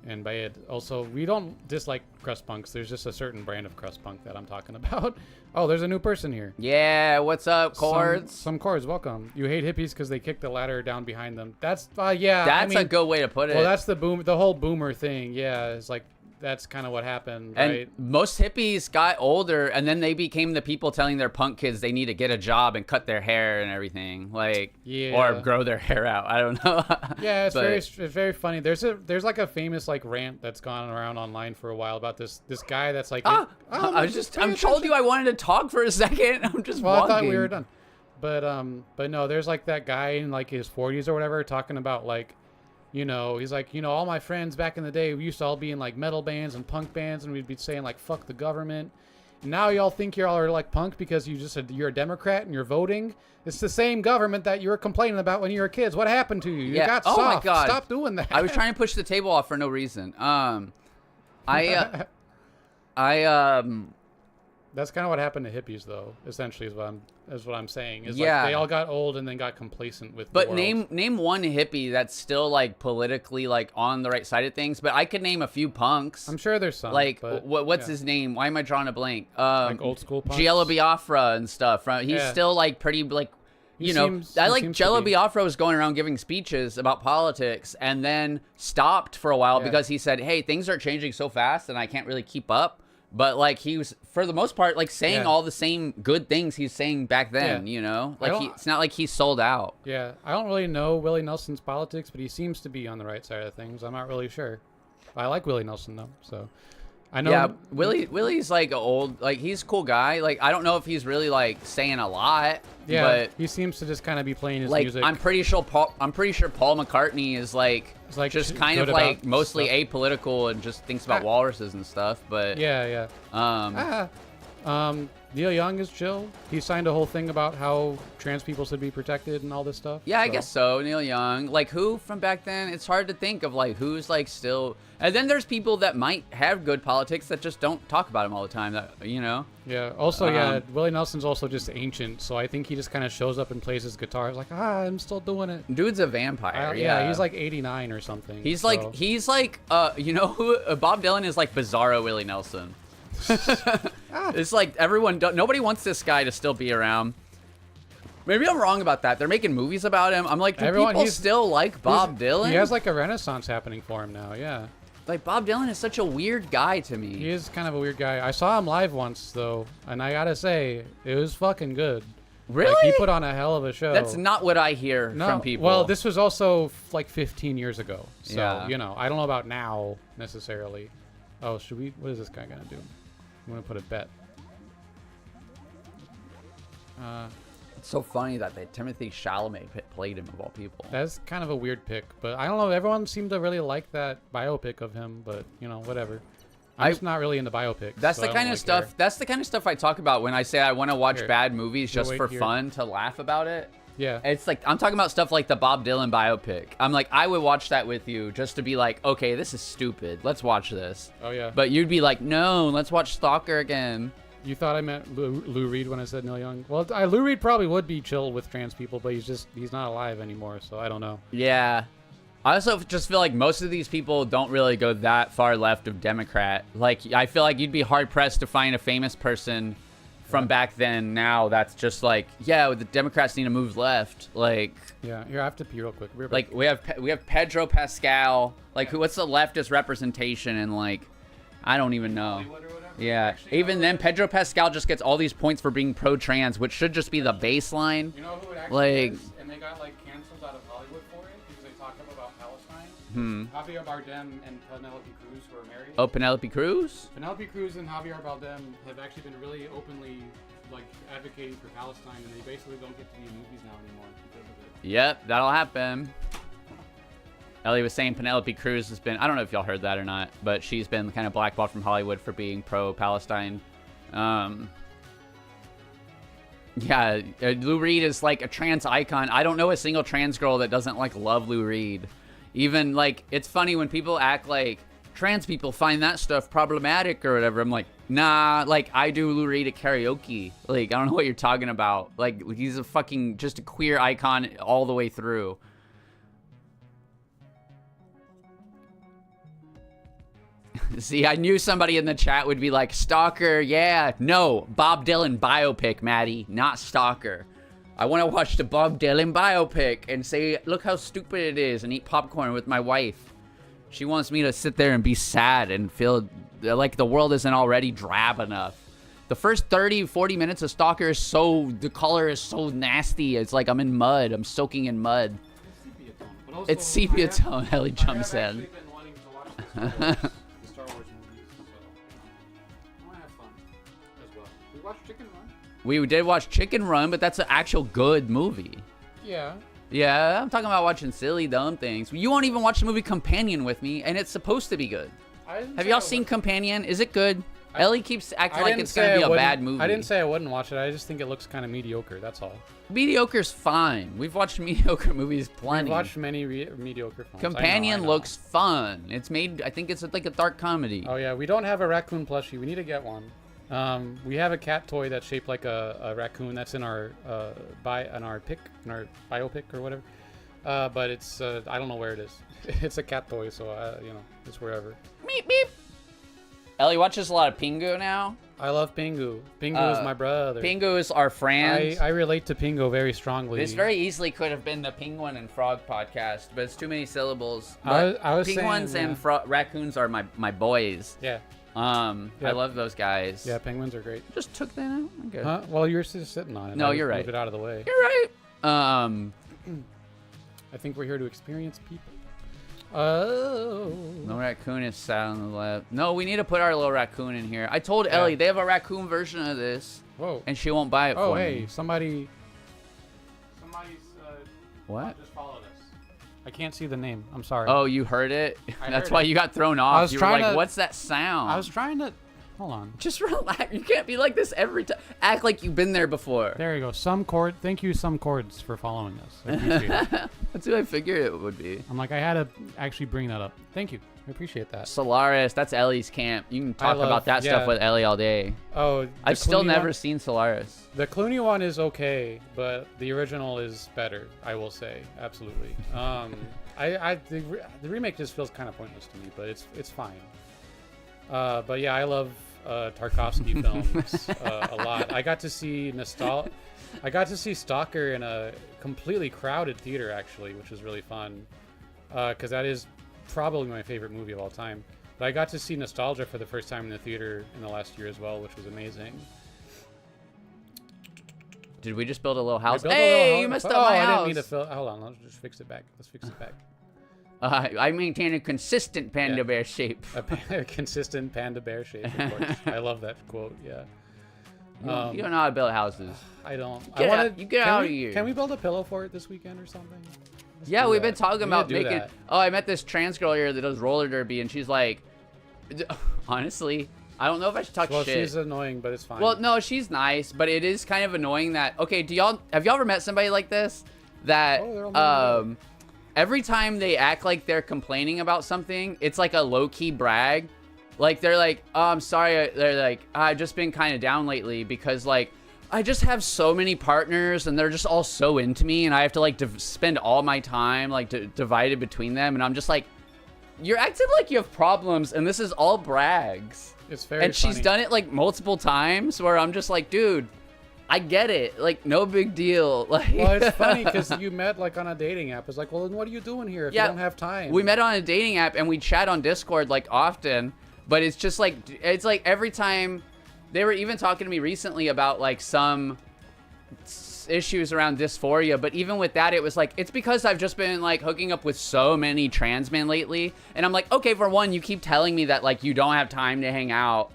And by it, also, we don't dislike crust punks. There's just a certain brand of crust punk that I'm talking about. Oh, there's a new person here. Yeah, what's up, Chords? Some Chords, welcome. You hate hippies because they kick the ladder down behind them. That's, yeah. That's a good way to put it. Well, that's the whole boomer thing. Yeah, it's like, that's kind of what happened, right? And most hippies got older, and then they became the people telling their punk kids they need to get a job and cut their hair and everything, like, or grow their hair out. I don't know. Yeah, it's very funny. There's like a famous like rant that's gone around online for a while about this guy that's like, I'm told you I wanted to talk for a second. I'm just well, walking. I thought we were done, but no, there's like that guy in like his 40s or whatever talking about like. You know, he's like, you know, all my friends back in the day, we used to all be in like metal bands and punk bands, and we'd be saying like, fuck the government. And now y'all think you're all like punk because you're a Democrat and you're voting. It's the same government that you were complaining about when you were kids. What happened to you? You got soft. My God. Stop doing that. I was trying to push the table off for no reason. That's kind of what happened to hippies, though. Essentially, is what I'm saying. Is like they all got old and then got complacent with. But the world. name one hippie that's still like politically like on the right side of things. But I could name a few punks. I'm sure there's some. Like what's his name? Why am I drawing a blank? Like old school punks. Giello Biafra and stuff. He's still like pretty like. I like Jello Biafra was going around giving speeches about politics and then stopped for a while because he said, hey, things are changing so fast and I can't really keep up. But like he was, for the most part, like saying all the same good things he's saying back then, you know? Like it's not like he's sold out. Yeah, I don't really know Willie Nelson's politics, but he seems to be on the right side of things. I'm not really sure. I like Willie Nelson though, so I know. Yeah, Willie's like old, like he's a cool guy. Like I don't know if he's really like saying a lot. Yeah, but he seems to just kind of be playing his like, music. I'm pretty sure Paul McCartney is like just kind of like mostly stuff. Apolitical and just thinks about walruses and stuff. But Neil Young is chill. He signed a whole thing about how trans people should be protected and all this stuff. Yeah, I guess so. Neil Young, like who from back then? It's hard to think of like who's like still. And then there's people that might have good politics that just don't talk about him all the time. That you know. Yeah. Also, Willie Nelson's also just ancient, so I think he just kind of shows up and plays his guitar. It's like, I'm still doing it. Dude's a vampire. Yeah, he's like 89 or something. He's like, you know who? Bob Dylan is like Bizarro Willie Nelson. It's like nobody wants this guy to still be around. Maybe I'm wrong about that. They're making movies about him. I'm like, do people still like Bob Dylan? He has like a renaissance happening for him now. Yeah. Like Bob Dylan is such a weird guy to me. He is kind of a weird guy. I saw him live once though, and I gotta say, it was fucking good. Really? Like, he put on a hell of a show. That's not what I hear from people. Well, this was also like 15 years ago. So, you know, I don't know about now necessarily. Oh, what is this guy gonna do? I'm gonna put a bet. It's so funny that Timothy Chalamet played him of all people. That's kind of a weird pick, but I don't know. Everyone seemed to really like that biopic of him, but you know, whatever. I'm just not really into biopics. That's the kind of stuff. Care. That's the kind of stuff I talk about when I say I want to watch bad movies just for fun to laugh about it. Yeah. It's like I'm talking about stuff like the Bob Dylan biopic. I'm like, I would watch that with you just to be like, okay, this is stupid. Let's watch this. Oh yeah. But you'd be like, no, let's watch Stalker again. You thought I meant Lou Reed when I said Neil Young? Well, Lou Reed probably would be chill with trans people, but he's not alive anymore, so I don't know. Yeah. I also just feel like most of these people don't really go that far left of Democrat. Like, I feel like you'd be hard-pressed to find a famous person from back then now that's just like, yeah, the Democrats need to move left. Like, yeah, here I have to pee real quick. Like we have Pedro Pascal. Like, what's the leftist representation? And like, I don't even know. Yeah, even then, Pedro Pascal just gets all these points for being pro-trans, which should just be the baseline. You know who it actually is? And they got like canceled out of Hollywood for it because they talked about Palestine. Javier Bardem and Penelope Cruz who are married. Oh, Penelope Cruz? Penelope Cruz and Javier Bardem have actually been really openly like advocating for Palestine, and they basically don't get to be in movies now anymore because of it. Yep, that'll happen. Ellie was saying Penelope Cruz has been, I don't know if y'all heard that or not, but she's been kind of blackballed from Hollywood for being pro-Palestine. Yeah, Lou Reed is like a trans icon. I don't know a single trans girl that doesn't like love Lou Reed. Even like, it's funny when people act like trans people find that stuff problematic or whatever. I'm like, nah, like I do Lou Reed at karaoke. Like, I don't know what you're talking about. Like, he's a fucking, just a queer icon all the way through. See, I knew somebody in the chat would be like, Stalker, yeah. No, Bob Dylan biopic, Maddie, not Stalker. I want to watch the Bob Dylan biopic and say, look how stupid it is, and eat popcorn with my wife. She wants me to sit there and be sad and feel like the world isn't already drab enough. The first 30, 40 minutes of Stalker is so, the color is so nasty. It's like I'm in mud. I'm soaking in mud. It's sepia tone, Ellie jumps in. We did watch Chicken Run, but that's an actual good movie. Yeah. Yeah, I'm talking about watching silly, dumb things. You won't even watch the movie Companion with me, and it's supposed to be good. Have y'all seen Companion? Is it good? Ellie keeps acting like it's going to be a bad movie. I didn't say I wouldn't watch it. I just think it looks kind of mediocre. That's all. Mediocre's fine. We've watched mediocre movies plenty. We've watched many mediocre films. Companion I know. looks fun. It's made, I think it's like a dark comedy. Oh, yeah. We don't have a raccoon plushie. We need to get one. We have a cat toy that's shaped like a raccoon. That's in our biopic or whatever. But it's I don't know where it is. It's a cat toy, so you know, it's wherever. Meep meep. Ellie watches a lot of Pingu now. I love Pingu. Pingu is my brother. Pingu is our friend. I relate to Pingu very strongly. This very easily could have been the Penguin and Frog podcast, but it's too many syllables. I was penguins saying, and raccoons are my boys. Yeah. I love those guys. Yeah, penguins are great. Just took that out. Okay. Huh? Well, you're just sitting on it. No, I you're just right. Move it out of the way. You're right. I think we're here to experience people. Oh. No raccoon is sat on the left. No, we need to put our little raccoon in here. I told Ellie they have a raccoon version of this. Whoa. And she won't buy it for me. Oh, hey, somebody's what? just followed us. I can't see the name. I'm sorry. Oh, you heard it? I That's heard why it. you got thrown off. I was You were trying like, to- what's that sound? I was trying to. Hold on. Just relax. You can't be like this every time. Act like you've been there before. There you go. Thank you, some chords, for following us. I appreciate it. That's who I figured it would be. I'm like, I had to actually bring that up. Thank you. I appreciate that. Solaris, that's Ellie's camp. You can talk love- about that yeah. stuff with Ellie all day. Oh, the I've still Clooney never one? seen Solaris. The Clooney one is okay, but the original is better. I will say, absolutely. The remake just feels kind of pointless to me, but it's fine. But yeah, I love Tarkovsky films a lot. I got to see Stalker in a completely crowded theater, actually, which was really fun. Because that is probably my favorite movie of all time. But I got to see Nostalgia for the first time in the theater in the last year as well, which was amazing. Did we just build a little house? I built a Hey, little you house. messed up my I house. didn't mean to fill. Hold on, let's just fix it back. Let's fix it back. I maintain a consistent panda bear shape. A consistent panda bear shape, of course. I love that quote. Yeah. You don't know how to build houses. I don't. You get out of here. Can we build a pillow fort this weekend or something? Let's Yeah, do we've that. been talking We need about to do making. that. Oh, I met this trans girl here that does roller derby, and she's like, honestly, I don't know if I should talk Well, shit. she's annoying, but it's fine. Well, no, she's nice, but it is kind of annoying that. Okay, have y'all ever met somebody like this that Oh, they're all every time they act like they're complaining about something, it's like a low-key brag. Like they're like, "Oh, I'm sorry." They're like, "I've just been kind of down lately because like I just have so many partners and they're just all so into me, and I have to like spend all my time like divided between them." And I'm just like, "You're acting like you have problems, and this is all brags." It's very And she's funny. done it like multiple times where I'm just like, dude, I get it. Like, no big deal. Like, Well, it's funny because you met like on a dating app. It's like, well, then what are you doing here if you don't have time? We met on a dating app and we chat on Discord like often, but it's just like, it's like every time. They were even talking to me recently about like some issues around dysphoria, but even with that, it was like, it's because I've just been like hooking up with so many trans men lately, and I'm like, okay, for one, you keep telling me that like you don't have time to hang out,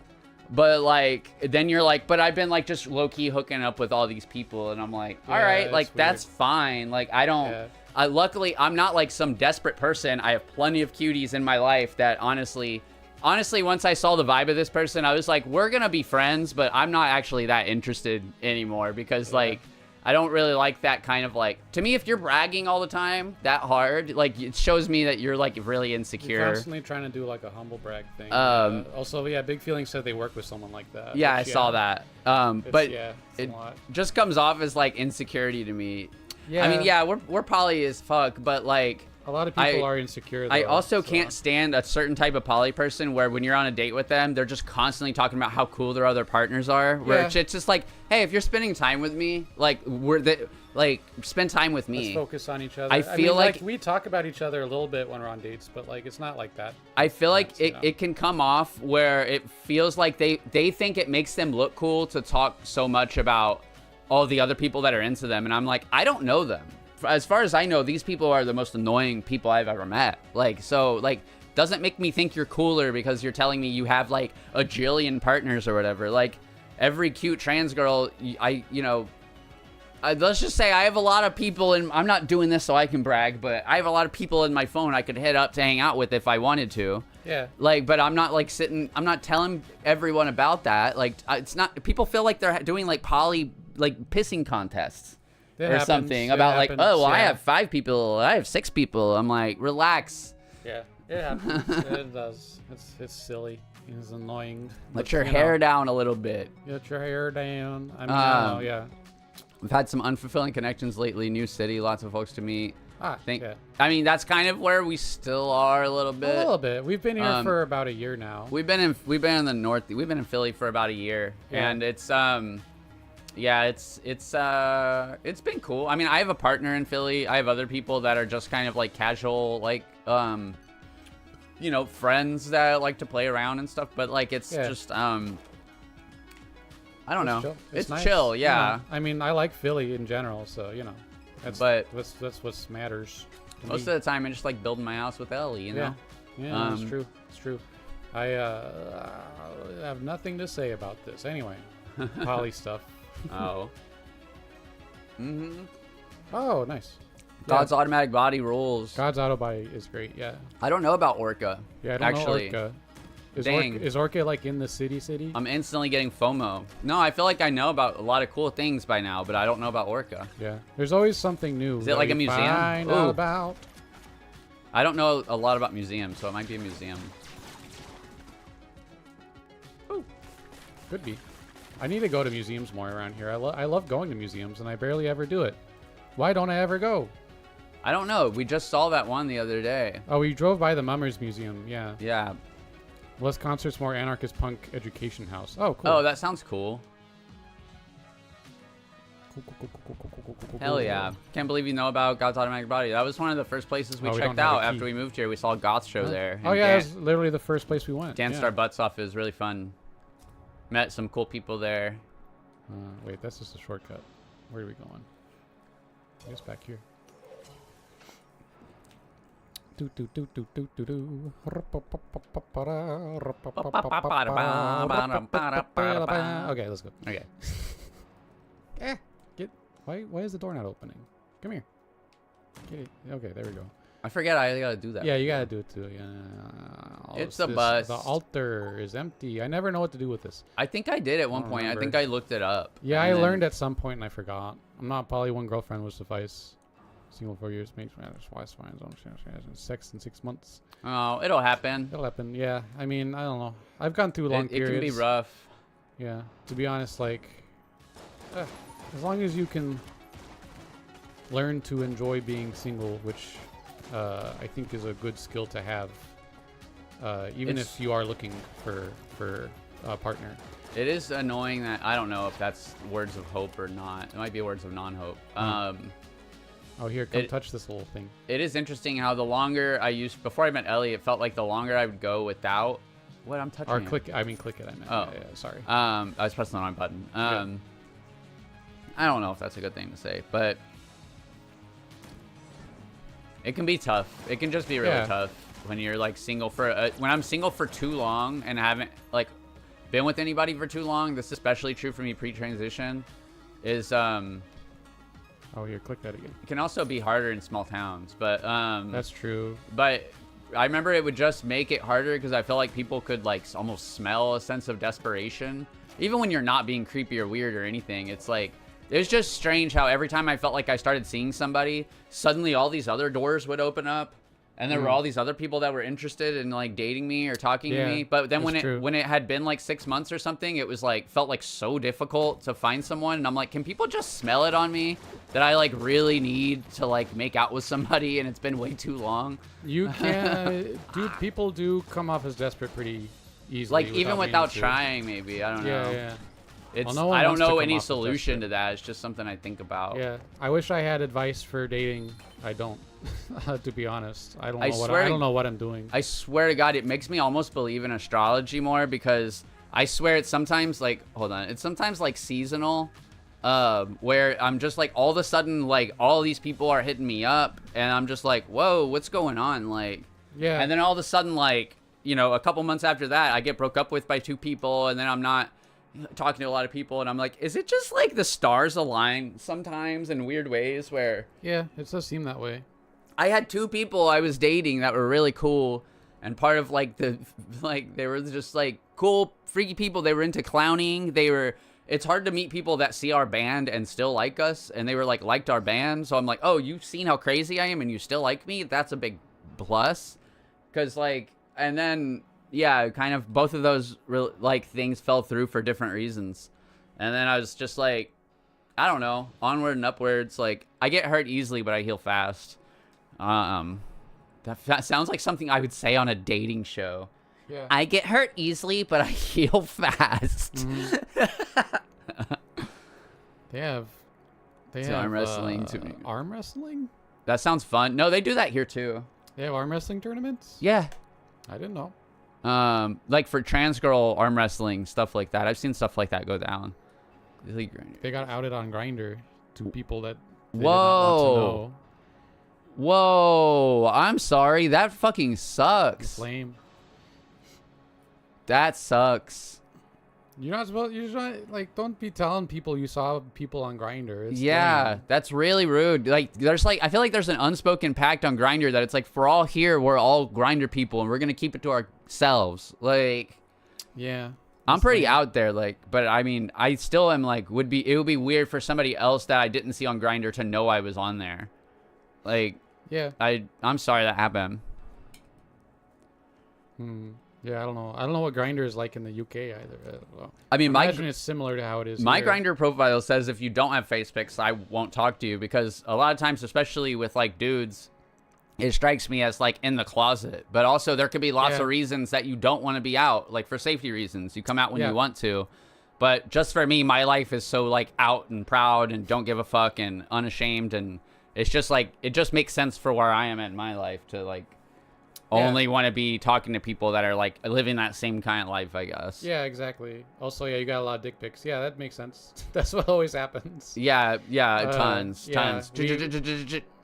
but like then you're like, but I've been like just low-key hooking up with all these people, and I'm like, all Yeah, right, it's like weird. that's fine. Like I don't. Yeah. Luckily, I'm not like some desperate person. I have plenty of cuties in my life that honestly honestly, once I saw the vibe of this person, I was like, we're gonna be friends, but I'm not actually that interested anymore because like I don't really like that kind of like. To me, if you're bragging all the time that hard, like it shows me that you're like really insecure. You're constantly trying to do like a humble brag thing. Also, yeah, Big Feelings said they work with someone like that. Yeah, which, I saw that. But yeah, it a lot. just comes off as like insecurity to me. Yeah. I mean, yeah, we're poly as fuck, but like A lot of people are insecure, though. I also so. can't stand a certain type of poly person where when you're on a date with them, they're just constantly talking about how cool their other partners are. Where Yeah. it's just like, hey, if you're spending time with me, like spend time with me. Let's focus on each other. I mean, feel like we talk about each other a little bit when we're on dates, but like it's not like that. I feel like you know. it can come off where it feels like they think it makes them look cool to talk so much about all the other people that are into them. And I'm like, I don't know them. As far as I know, these people are the most annoying people I've ever met. Like, so, like, doesn't make me think you're cooler because you're telling me you have, like, a jillion partners or whatever. Like, every cute trans girl, let's just say I have a lot of people, and I'm not doing this so I can brag, but I have a lot of people in my phone I could hit up to hang out with if I wanted to. Yeah. Like, but I'm not, like, I'm not telling everyone about that. Like, it's not, people feel like they're doing, like, poly, like, pissing contests. It Or happens. something It about happens, like, oh, well, I yeah. have 5 people, I have 6 people. I'm like, relax. Yeah, it happens. It does. It's silly. It's annoying. Let But, your you hair know, down a little bit. Get your hair down. I mean, I don't know, yeah. We've had some unfulfilling connections lately. New city, lots of folks to meet. Yeah. I mean, that's kind of where we still are a little bit. A little bit. We've been here for about a year now. We've been in the north. We've been in Philly for about a year, Yeah. and it's yeah, it's been cool. I mean, I have a partner in Philly. I have other people that are just kind of like casual, like friends that like to play around and stuff. But like, it's just I don't know. Chill. It's nice. chill, yeah. You know, I mean, I like Philly in general, so that's what matters. to Most me. of the time, I just like building my house with Ellie. You know. Yeah, it's true. It's true. I have nothing to say about this. Anyway, poly stuff. Oh. Oh, nice. God's automatic body rules. God's auto body is great. Yeah. I don't know about Orca. Yeah, I don't actually. know Orca. Dang. Is Orca like in the city? I'm instantly getting FOMO. No, I feel like I know about a lot of cool things by now, but I don't know about Orca. Yeah. There's always something new. Is it like a museum? Find Ooh. out about. I don't know a lot about museums, so it might be a museum. Ooh. Could be. I need to go to museums more around here. I love going to museums, and I barely ever do it. Why don't I ever go? I don't know. We just saw that one the other day. Oh, we drove by the Mummers Museum. Yeah. Yeah. Less concerts, more anarchist punk education house. Oh, cool. Oh, that sounds cool. Cool. Hell yeah. Can't believe you know about God's automatic body. That was one of the first places we Oh, we checked don't have out a key. after we moved here. We saw a goth show there. Oh and yeah, Dan- that's literally the first place we went. danced yeah. our butts off. It was really fun. Met some cool people there. Wait, that's just a shortcut. Where are we going? I guess back here. Okay, let's go. Okay. Why is the door not opening? Come here. Get it. Okay, there we go. I forget I gotta do that. Yeah, you gotta do it too. Yeah. It's a bus. The altar is empty. I never know what to do with this. I think I did at one don't point. remember. I think I looked it up. Yeah, and I then- learned at some point and I forgot. I'm not poly. One girlfriend would suffice. Single 4 years makes matters. Wise finds on sex in 6 months. Oh, it'll happen. It'll happen. Yeah. I mean, I don't know. I've gone through long It periods. can be rough. Yeah. To be honest, like, as long as you can learn to enjoy being single, which I think is a good skill to have, even It's- if you are looking for a partner. It is annoying that I don't know if that's words of hope or not. It might be words of non-hope. Oh, here, come touch this little thing. It is interesting how the longer I used before I met Ellie, it felt like the longer I would go without. What I'm touching. Or it. click. I mean, click it. I meant. Oh. Yeah, sorry. I was pressing the wrong button. I don't know if that's a good thing to say, but it can be tough. It can just be really tough when you're like single for when I'm single for too long and haven't like been with anybody for too long. This is especially true for me pre-transition. Is Oh, here, click that again. it can also be harder in small towns, but That's true. but I remember it would just make it harder because I felt like people could like almost smell a sense of desperation, even when you're not being creepy or weird or anything. It's like it was just strange how every time I felt like I started seeing somebody, suddenly all these other doors would open up. And there were all these other people that were interested in like dating me or talking to me. But then when it had been like 6 months or something, it was like felt like so difficult to find someone. And I'm like, can people just smell it on me that I like really need to like make out with somebody and it's been way too long? You can, dude. People do come off as desperate pretty easily. Like even without trying, maybe. I don't know. Yeah. It's Well, no one I don't wants to know come any off as solution desperate. to that. It's just something I think about. Yeah. I wish I had advice for dating. I don't. To be honest, I don't know I don't know what I'm doing. I swear to God, it makes me almost believe in astrology more because I swear it's sometimes like, hold on, it's sometimes like seasonal, where I'm just like all of a sudden like all these people are hitting me up and I'm just like, whoa, what's going on? Like, Yeah. and then all of a sudden like, you know, a couple months after that, I get broke up with by 2 people and then I'm not talking to a lot of people and I'm like, is it just like the stars align sometimes in weird ways where Yeah, it does seem that way. I had 2 people I was dating that were really cool, and part of like they were just like cool, freaky people. They were into clowning. It's hard to meet people that see our band and still like us, and they were like liked our band. So I'm like, oh, you've seen how crazy I am, and you still like me. That's a big plus, because like, and then yeah, kind of both of those like things fell through for different reasons, and then I was just like, I don't know, onward and upwards. Like I get hurt easily, but I heal fast. That sounds like something I would say on a dating show. Yeah. I get hurt easily, but I heal fast. They have arm wrestling too. Arm wrestling? That sounds fun. No, they do that here too. They have arm wrestling tournaments? Yeah. I didn't know. Like for trans girl arm wrestling, stuff like that. I've seen stuff like that go down. They got outed on Grindr to people that they did Whoa. not want to know. Whoa, I'm sorry. That fucking sucks. It's lame. That sucks. You're not like, don't be telling people you saw people on Grindr. It's Yeah, lame. that's really rude. Like, I feel like there's an unspoken pact on Grindr that it's like, for all here, we're all Grindr people, and we're gonna keep it to ourselves. Like, Yeah. I'm It's pretty lame. out there, like, but I mean, I still am like, it would be weird for somebody else that I didn't see on Grindr to know I was on there. Like, Yeah. I'm sorry that happened. Yeah, I don't know. I don't know what Grindr is like in the UK either. I don't know. I mean, I imagine it's similar to how it is My here. Grindr profile says if you don't have face pics, I won't talk to you, because a lot of times, especially with like dudes, it strikes me as like in the closet. But also there could be lots of reasons that you don't want to be out, like for safety reasons. You come out when you want to. But just for me, my life is so like out and proud and don't give a fuck and unashamed, and it's just like it just makes sense for where I am in my life to like only want to be talking to people that are like living that same kind of life, I guess. Yeah, exactly. Also, yeah, you got a lot of dick pics. Yeah, that makes sense. That's what always happens. Yeah, tons.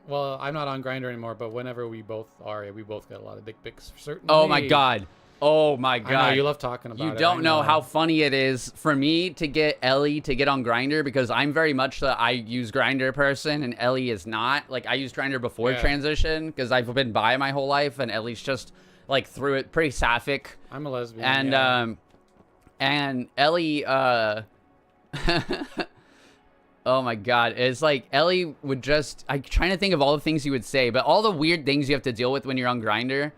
Well, I'm not on Grindr anymore, but whenever we both are, we both get a lot of dick pics. Certainly. Oh my god. Oh my god. I know, you love talking about it. You don't know how funny it is for me to get Ellie to get on Grindr, because I'm very much the I use Grindr person and Ellie is not. Like, I used Grindr before transition because I've been bi my whole life, and Ellie's just like through it pretty sapphic. I'm a lesbian. And Ellie oh my god, it's like Ellie would just, I'm trying to think of all the things you would say, but all the weird things you have to deal with when you're on Grindr,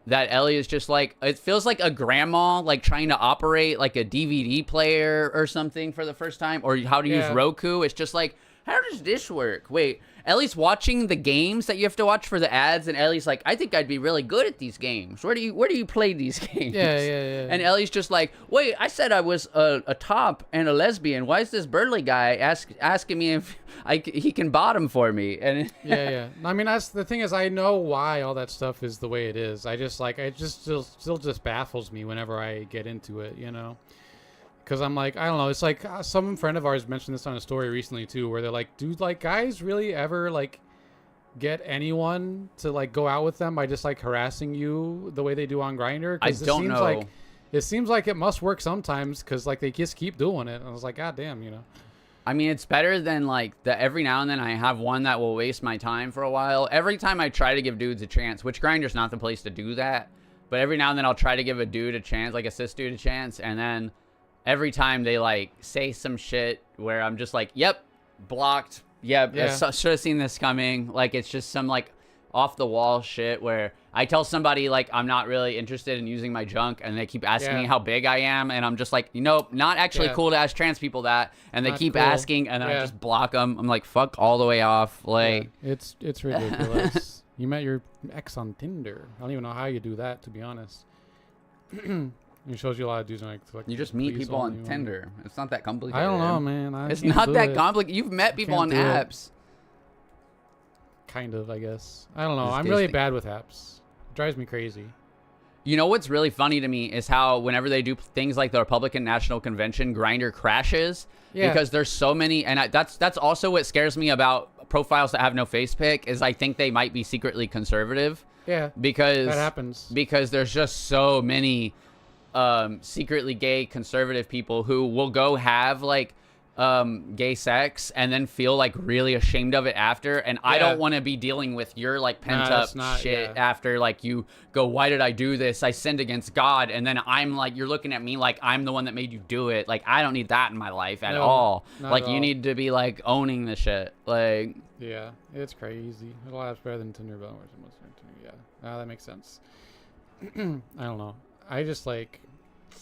that Ellie is just like, it feels like a grandma like trying to operate like a DVD player or something for the first time, or how to use Roku. It's just like, how does this work? Wait, Ellie's watching the games that you have to watch for the ads, and Ellie's like, I think I'd be really good at these games. Where do you play these games? Yeah. And Ellie's just like, wait, I said I was a top and a lesbian. Why is this burly guy asking me if he can bottom for me? And yeah. I mean, that's the thing, is I know why all that stuff is the way it is. I just like, it just still just baffles me whenever I get into it, you know? Because I'm like, I don't know. It's like some friend of ours mentioned this on a story recently too, where they're like, dude, like guys really ever like get anyone to like go out with them by just like harassing you the way they do on Grindr? I don't know. Like, it seems like it must work sometimes, because like they just keep doing it. And I was like, God damn, you know. I mean, it's better than like the every now and then I have one that will waste my time for a while. Every time I try to give dudes a chance, which Grindr's not the place to do that, but every now and then I'll try to give a dude a chance, like a cis dude a chance, and then every time they like say some shit where I'm just like, yep, blocked. Yep, Yeah. should have seen this coming. Like it's just some like off the wall shit where I tell somebody like I'm not really interested in using my junk, and they keep asking Yeah. me how big I am, and I'm just like, not actually Yeah. cool to ask trans people that, and they Not keep cool. asking, and then I Yeah. just block them. I'm like, fuck all the way off. Like, Yeah. It's ridiculous. You met your ex on Tinder. I don't even know how you do that, to be honest. It shows you a lot of dudes like you just meet please people on only one. Tinder. It's not that complicated. I don't know, man. I It's can't not do that it. complicated. You've met people on can't do it. apps. Kind of, I guess. I don't know. Just I'm really tasting. bad with apps. It drives me crazy. You know what's really funny to me is how whenever they do things like the Republican National Convention, Grindr crashes Yeah. because there's so many, and that's also what scares me about profiles that have no face pic is I think they might be secretly conservative Yeah. because That happens. because there's just so many secretly gay conservative people who will go have like gay sex and then feel like really ashamed of it after, and I Yeah. don't want to be dealing with your like pent Nah, up it's not- shit yeah. after like you go, why did I do this? I sinned against God, and then I'm like, you're looking at me like I'm the one that made you do it. Like I don't need that in my life at No, all. not Like at you all. need to be like owning the shit. Like Yeah. It's crazy. There's a lot better than Tinder, but where's the most Tinder? Yeah. That makes sense. I don't know. I just like,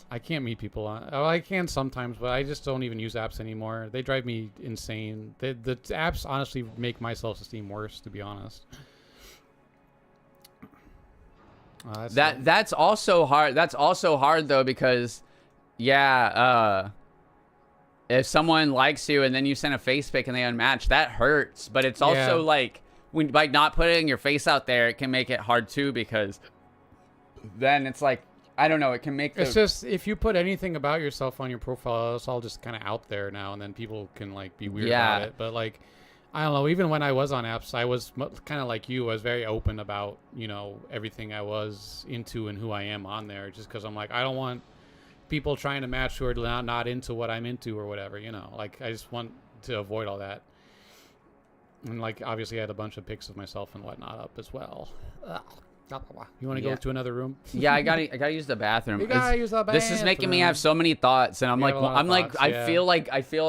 I can't meet people on. Oh, I can sometimes, but I just don't even use apps anymore. They drive me insane. The apps honestly make my self-esteem worse, to be honest. that's also hard. That's also hard though because if someone likes you and then you send a face pic and they unmatch, that hurts. But it's also Yeah. like when by not putting your face out there, it can make it hard too because then it's like I don't know. It can make It's just if you put anything about yourself on your profile, it's all just kind of out there now, and then people can like be weird Yeah. about it. But like, I don't know. Even when I was on apps, I was kind of like you. I was very open about everything I was into and who I am on there, just because I'm like I don't want people trying to match who are not into what I'm into or whatever. Like I just want to avoid all that. And like obviously I had a bunch of pics of myself and whatnot up as well. Ugh. You want to Yeah. go to another room? Yeah, I gotta use the bathroom. You gotta use the This is making me bathroom. have so many thoughts, and I'm You like, have a lot of thoughts, I yeah. feel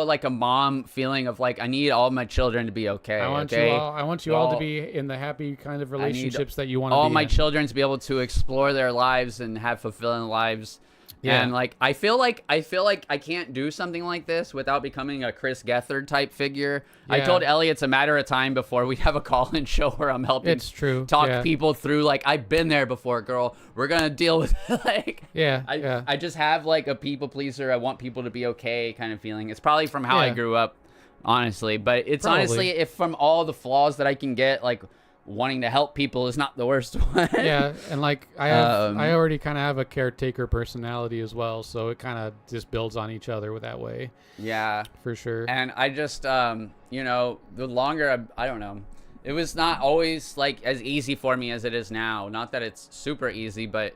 like a mom feeling of like I need all my children to be okay. I want okay? I want you all to Well, be in the happy kind of I need relationships that you want to all be my in. children to be able to explore their lives and have fulfilling lives. Yeah. And like I feel like I can't do something like this without becoming a Chris Gethard type figure. I Yeah. told Ellie it's a matter of time before we have a call-in show where I'm helping It's true. talk Yeah. people through like I've been there before, girl. We're gonna deal with it. Like Yeah, yeah. I just have like a people pleaser. I want people to be okay kind of feeling. It's probably from how I Yeah. grew up, honestly. But it's Probably. honestly if from all the flaws that I can get, like wanting to help people is not the worst one. Yeah, and like I Um, already kind of have a caretaker personality as well, so it kind of just builds on each other with that way, Yeah. for sure. And I just, the longer I don't know, it was not always like as easy for me as it is now. Not that it's super easy, but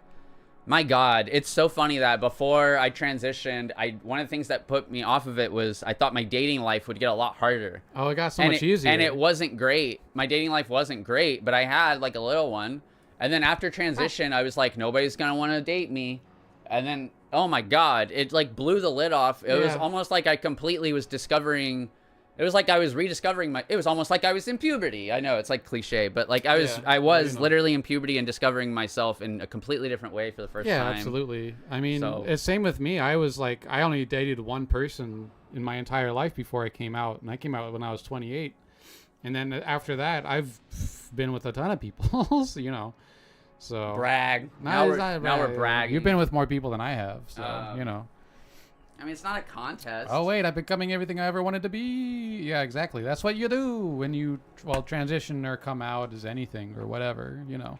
my God, it's so funny that before I transitioned, one of the things that put me off of it was I thought my dating life would get a lot harder. Oh, it got so and much it, easier. And it wasn't great. My dating life wasn't great, but I had like a little one. And then after transition, I was like, nobody's going to want to date me. And then, oh my God, it like blew the lid off. It was Yeah. almost like I completely was discovering. It was like I was rediscovering it was almost like I was in puberty. I know it's like cliche, but like I Yeah, was you know. literally in puberty and discovering myself in a completely different way for the first Yeah, time. absolutely. I mean, So- it's same with me. I was like, I only dated one person in my entire life before I came out, and I came out when I was 28. And then after that, I've been with a ton of people, So Brag. No, Now it's we're, not now we're brag. bragging. You've been with more people than I have, so I mean, it's not a contest. Oh wait, I'm becoming everything I ever wanted to be. Yeah, exactly. That's what you do when you transition or come out as anything or whatever. Yeah.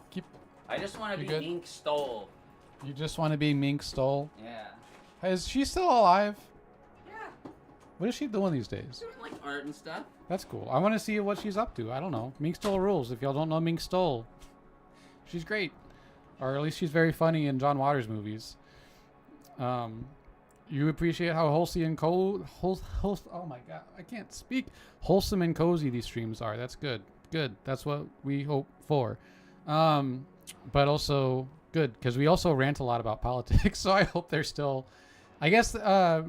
Keep. I just want to You be good? Ink Stole. You just want to be Mink Stole. Yeah. Is she still alive? Yeah. What is she doing these days? Doing like art and stuff. That's cool. I want to see what she's up to. I don't know. Mink Stole rules. If y'all don't know Mink Stole, she's great, or at least she's very funny in John Waters movies. You appreciate how wholesome and oh my god, I can't speak. Wholesome and cozy these streams are. That's good. Good. That's what we hope for. But also good because we also rant a lot about politics. So I hope they're still. I guess I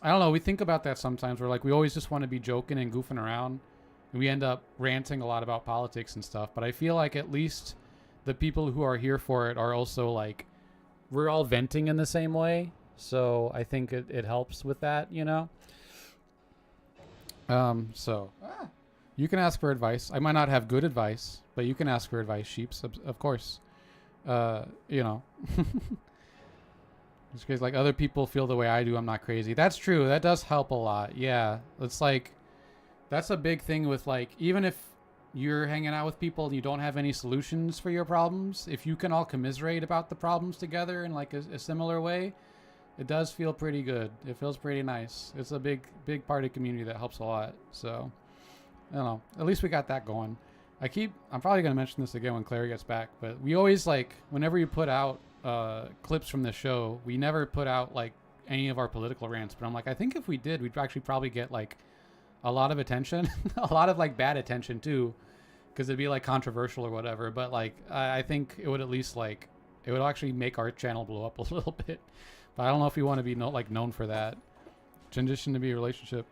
don't know. We think about that sometimes. We're like we always just want to be joking and goofing around, and we end up ranting a lot about politics and stuff. But I feel like at least the people who are here for it are also like we're all venting in the same way. So I think it helps with that, you know. You can ask for advice. I might not have good advice, but you can ask for advice, sheeps, of course. You know. It's because like other people feel the way I do. I'm not crazy. That's true. That does help a lot. Yeah. It's like that's a big thing with like even if you're hanging out with people and you don't have any solutions for your problems, if you can all commiserate about the problems together in like a similar way, it does feel pretty good. It feels pretty nice. It's a big part of community that helps a lot. So, I don't know. At least we got that going. I'm probably going to mention this again when Claire gets back, but we always like, whenever we put out clips from the show, we never put out like any of our political rants. But I'm like, I think if we did, we'd actually probably get like a lot of attention, a lot of like bad attention too, because it'd be like controversial or whatever. But like, I think it would at least like, it would actually make our channel blow up a little bit. But I don't know if we want to be known for that. Transition to be a relationship.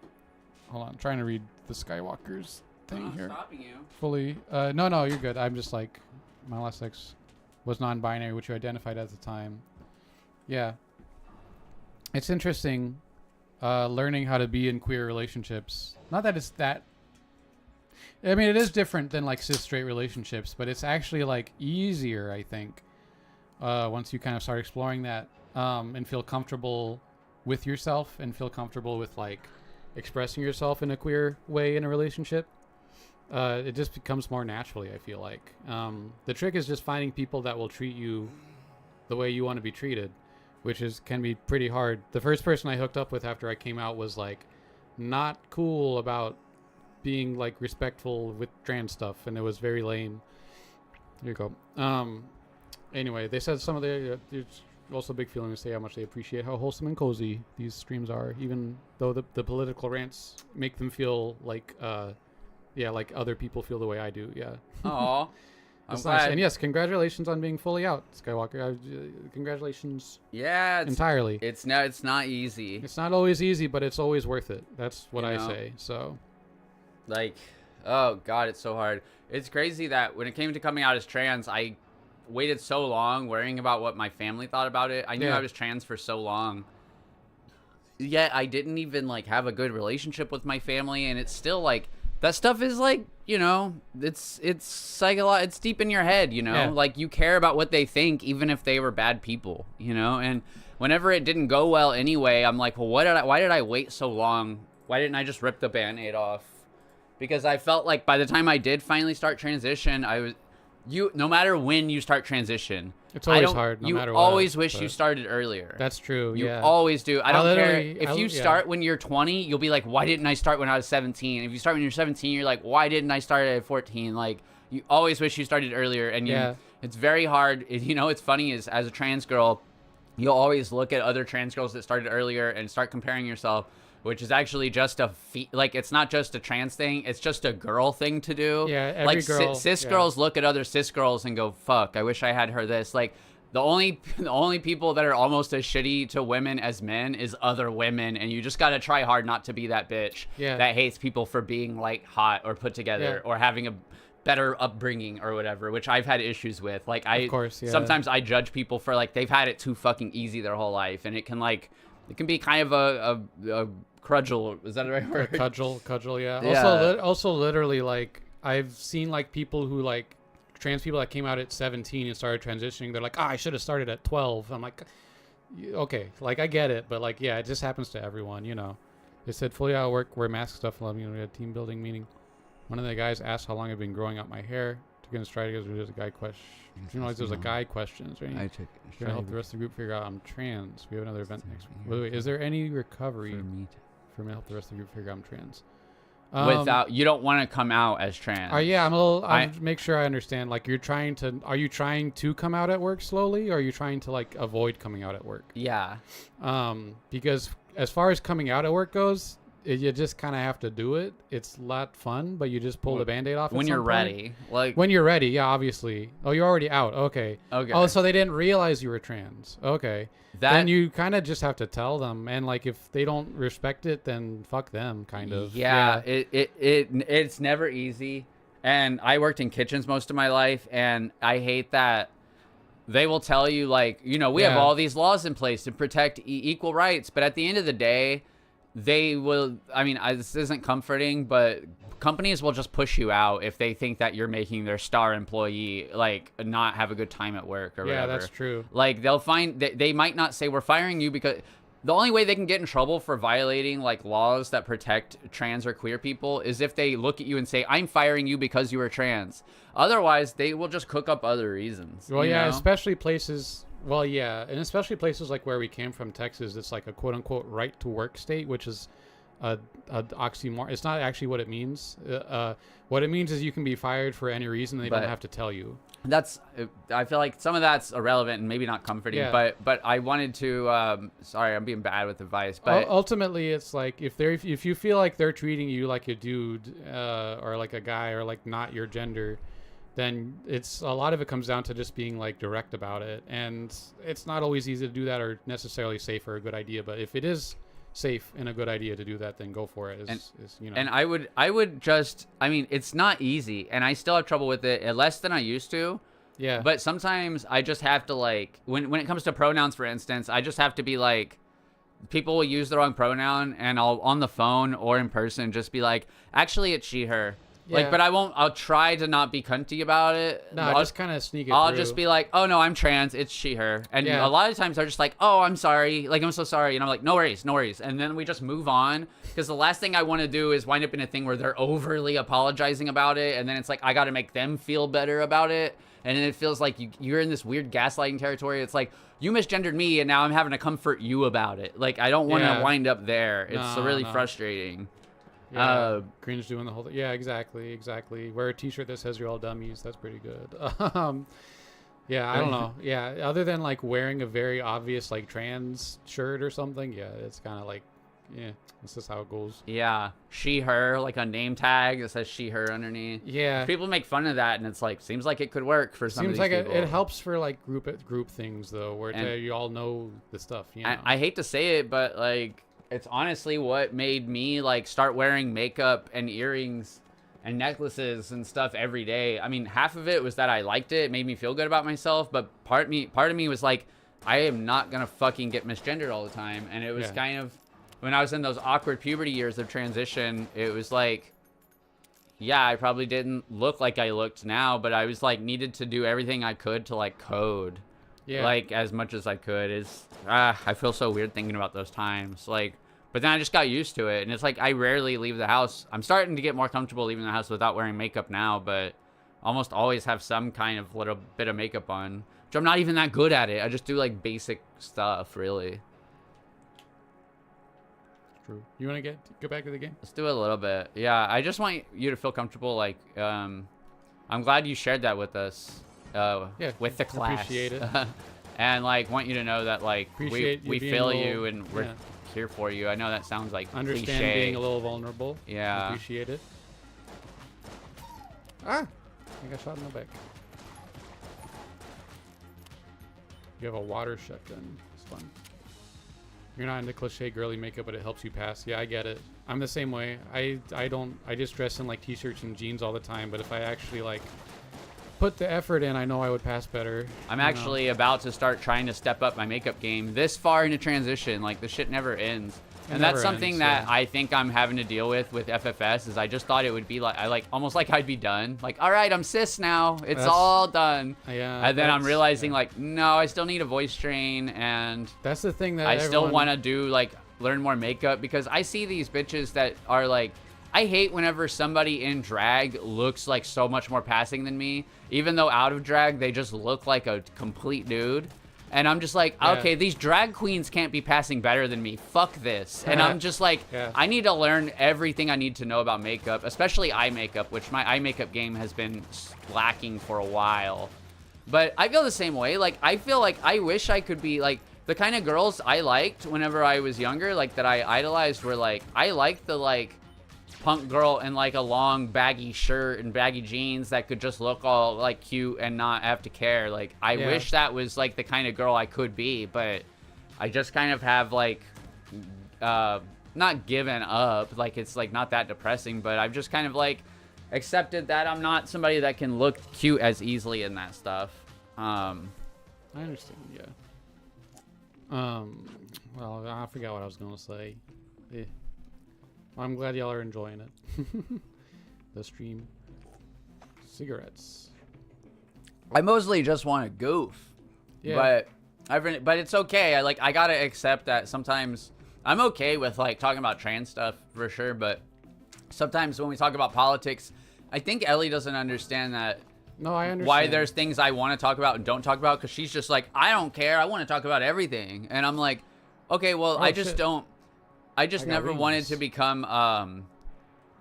Hold on, I'm trying to read the Skywalker's thing here. Stopping you. Fully. No, you're good. I'm just like, my last ex was non-binary, which you identified at the time. Yeah. It's interesting learning how to be in queer relationships. Not that it's that... I mean, it is different than like cis-straight relationships, but it's actually like easier, I think, once you kind of start exploring that. And feel comfortable with yourself and feel comfortable with like expressing yourself in a queer way in a relationship. It just becomes more naturally, I feel like. The trick is just finding people that will treat you the way you want to be treated, which can be pretty hard. The first person I hooked up with after I came out was like not cool about being like respectful with trans stuff, and it was very lame. Here you go. Anyway, they said some of the there's also a big feeling to say how much they appreciate how wholesome and cozy these streams are, even though the political rants make them feel like like other people feel the way I do. Yeah. Aw. I'm That's glad. nice. And yes, congratulations on being fully out, Skywalker. Congratulations. Yeah, entirely. It's not easy. It's not always easy, but it's always worth it. That's what I know? say. So, Like, oh god, it's so hard. It's crazy that when it came to coming out as trans, I waited so long worrying about what my family thought about it. I knew I was trans for so long. Yet I didn't even like have a good relationship with my family, and it's still like that stuff is like, you know, it's it's deep in your head, you know? Yeah. Like you care about what they think even if they were bad people, you know? And whenever it didn't go well anyway, I'm like, well, why did I wait so long? Why didn't I just rip the Band-Aid off? Because I felt like by the time I did finally start transition, no matter when you start transition, it's always hard. No matter what. You always wish you started earlier. That's true. You yeah. always do. I don't care literally- if you start when you're 20. You'll be like, why didn't I start when I was 17? If you start when you're 17, you're like, why didn't I start at 14? Like you always wish you started earlier, and it's very hard. You know, it's funny is as a trans girl, you'll always look at other trans girls that started earlier and start comparing yourself. Which is actually just it's not just a trans thing, it's just a girl thing to do. Yeah, every like girl, cis girls look at other cis girls and go, fuck, I wish I had her this. Like the only people that are almost as shitty to women as men is other women, and you just gotta try hard not to be that bitch that hates people for being like hot or put together or having a better upbringing or whatever, which I've had issues with. Like sometimes I judge people for like they've had it too fucking easy their whole life, and it can be kind of a crudgel. Is that the right word? Cudgel, yeah. Yeah. Also, literally, like, I've seen, like, people who, like, trans people that came out at 17 and started transitioning, they're like, I should have started at 12. I'm like, okay, like, I get it, but, like, yeah, it just happens to everyone, you know. They said, fully out of work, wear mask stuff, we had a team building meeting. One of the guys asked how long I've been growing out my hair. Took in a stride because there's a guy question. You know, like there's a guy questions, right? I took Gonna help the rest of the group figure out I'm trans. We have another event next week. Wait, is there any recovery for me to help the rest of the group figure out I'm trans? without you don't want to come out as trans. Yeah, I'll make sure I understand. Like, are you trying to come out at work slowly, or are you trying to like avoid coming out at work? Yeah. Because as far as coming out at work goes, you just kind of have to do it. It's a lot fun, but you just pull the Band-Aid off when at you're some ready. point. Like when you're ready, yeah, obviously. Oh, you're already out. Okay. Okay. Oh, so they didn't realize you were trans. Okay. Then you kind of just have to tell them, and like if they don't respect it, then fuck them, kind of. Yeah. It's never easy, and I worked in kitchens most of my life, and I hate that. They will tell you, like, you know, we have all these laws in place to protect equal rights, but at the end of the day, they will, I mean, this isn't comforting, but companies will just push you out if they think that you're making their star employee, like, not have a good time at work or whatever. Yeah, that's true. Like, they'll find, they might not say, we're firing you because the only way they can get in trouble for violating, like, laws that protect trans or queer people is if they look at you and say, I'm firing you because you are trans. Otherwise, they will just cook up other reasons. Well, yeah, know? especially places... Well, yeah, and especially places like where we came from, Texas, it's like a quote-unquote right-to-work state, which is a oxymoron. It's not actually what it means. What it means is you can be fired for any reason. They don't have to tell you. I feel like some of that's irrelevant and maybe not comforting, but I wanted to, sorry, I'm being bad with advice, but ultimately it's like if you feel like they're treating you like a dude, or like a guy, or like not your gender, then it's a lot of it comes down to just being like direct about it, and it's not always easy to do that or necessarily safe or a good idea. But if it is safe and a good idea to do that, then go for it. You know. And I would just, I mean, it's not easy, and I still have trouble with it less than I used to. Yeah. But sometimes I just have to, like, when it comes to pronouns, for instance, I just have to be like, people will use the wrong pronoun, and I'll on the phone or in person just be like, actually, it's she, her. Yeah. Like, but I'll try to not be cunty about it. No, I'll just kind of sneak it I'll through. just be like, oh, no, I'm trans. It's she, her. And a lot of times they're just like, oh, I'm sorry. Like, I'm so sorry. And I'm like, no worries, no worries. And then we just move on. Because the last thing I want to do is wind up in a thing where they're overly apologizing about it. And then it's like, I got to make them feel better about it. And then it feels like you're in this weird gaslighting territory. It's like, you misgendered me, and now I'm having to comfort you about it. Like, I don't want to wind up there. It's really frustrating. Yeah, cringe doing the whole thing. Yeah, exactly. Wear a t-shirt that says you're all dummies. That's pretty good. Yeah, I don't know. Yeah, other than like wearing a very obvious like trans shirt or something, yeah, it's kind of like, yeah, this is how it goes. Yeah, she, her, like a name tag that says she, her underneath. Yeah. People make fun of that, and it's like, seems like it could work for some of these people. Seems like it helps for like group things though, where you all know the stuff. You know? I hate to say it, but like, it's honestly what made me like start wearing makeup and earrings and necklaces and stuff every day. I mean, half of it was that I liked it. It made me feel good about myself. But part of me was like, I am not going to fucking get misgendered all the time. And it was kind of, when I was in those awkward puberty years of transition, it was like, yeah, I probably didn't look like I looked now, but I was like needed to do everything I could to like code. Yeah. Like, as much as I could. I feel so weird thinking about those times. Like, but then I just got used to it. And it's like, I rarely leave the house. I'm starting to get more comfortable leaving the house without wearing makeup now, but almost always have some kind of little bit of makeup on. Which I'm not even that good at it. I just do, like, basic stuff, really. True. You want to go back to the game? Let's do it a little bit. Yeah, I just want you to feel comfortable. Like, I'm glad you shared that with us. With the class. Appreciate it. And like want you to know that like we feel you and we're here for you. I know that sounds like understand cliche. Being a little vulnerable. Yeah. Appreciate it. I got shot in the back. You have a water shotgun. It's fun. You're not into cliche girly makeup, but it helps you pass. Yeah, I get it. I'm the same way. I just dress in like t-shirts and jeans all the time, but if I actually like put the effort in, I know I would pass better. I'm actually about to start trying to step up my makeup game this far into transition. Like, the shit never ends. And that's something that I think I'm having to deal with FFS is I just thought it would be like, almost like I'd be done. Like, all right, I'm cis now. It's all done. Yeah. And then I'm realizing like, no, I still need a voice train. And that's the thing that I still want to do, like, learn more makeup because I see these bitches that are like, I hate whenever somebody in drag looks like so much more passing than me, even though out of drag, they just look like a complete dude. And I'm just like, Yeah. okay, these drag queens can't be passing better than me. Fuck this. And I'm just like, Yeah. I need to learn everything I need to know about makeup, especially eye makeup, which my eye makeup game has been lacking for a while. But I feel the same way. Like, I feel like I wish I could be, like, the kind of girls I liked whenever I was younger, like, that I idolized were, like, I liked the, like, punk girl in, like, a long baggy shirt and baggy jeans that could just look all, like, cute and not have to care. Like, I Yeah. wish that was, like, the kind of girl I could be, but I just kind of have, like, not given up. Like, it's, like, not that depressing, but I've just kind of, like, accepted that I'm not somebody that can look cute as easily in that stuff. I understand, yeah. Well, I forgot what I was gonna say. I'm glad y'all are enjoying it. The stream. Cigarettes. I mostly just want to goof. Yeah. But it's okay. I gotta accept that sometimes I'm okay with, like, talking about trans stuff for sure, but sometimes when we talk about politics, I think Ellie doesn't understand that. No, I understand. Why there's things I want to talk about and don't talk about, because she's just like, I don't care, I want to talk about everything. And I'm like, okay, well, Oh, I just shit. don't. I just I got never wanted wings. to become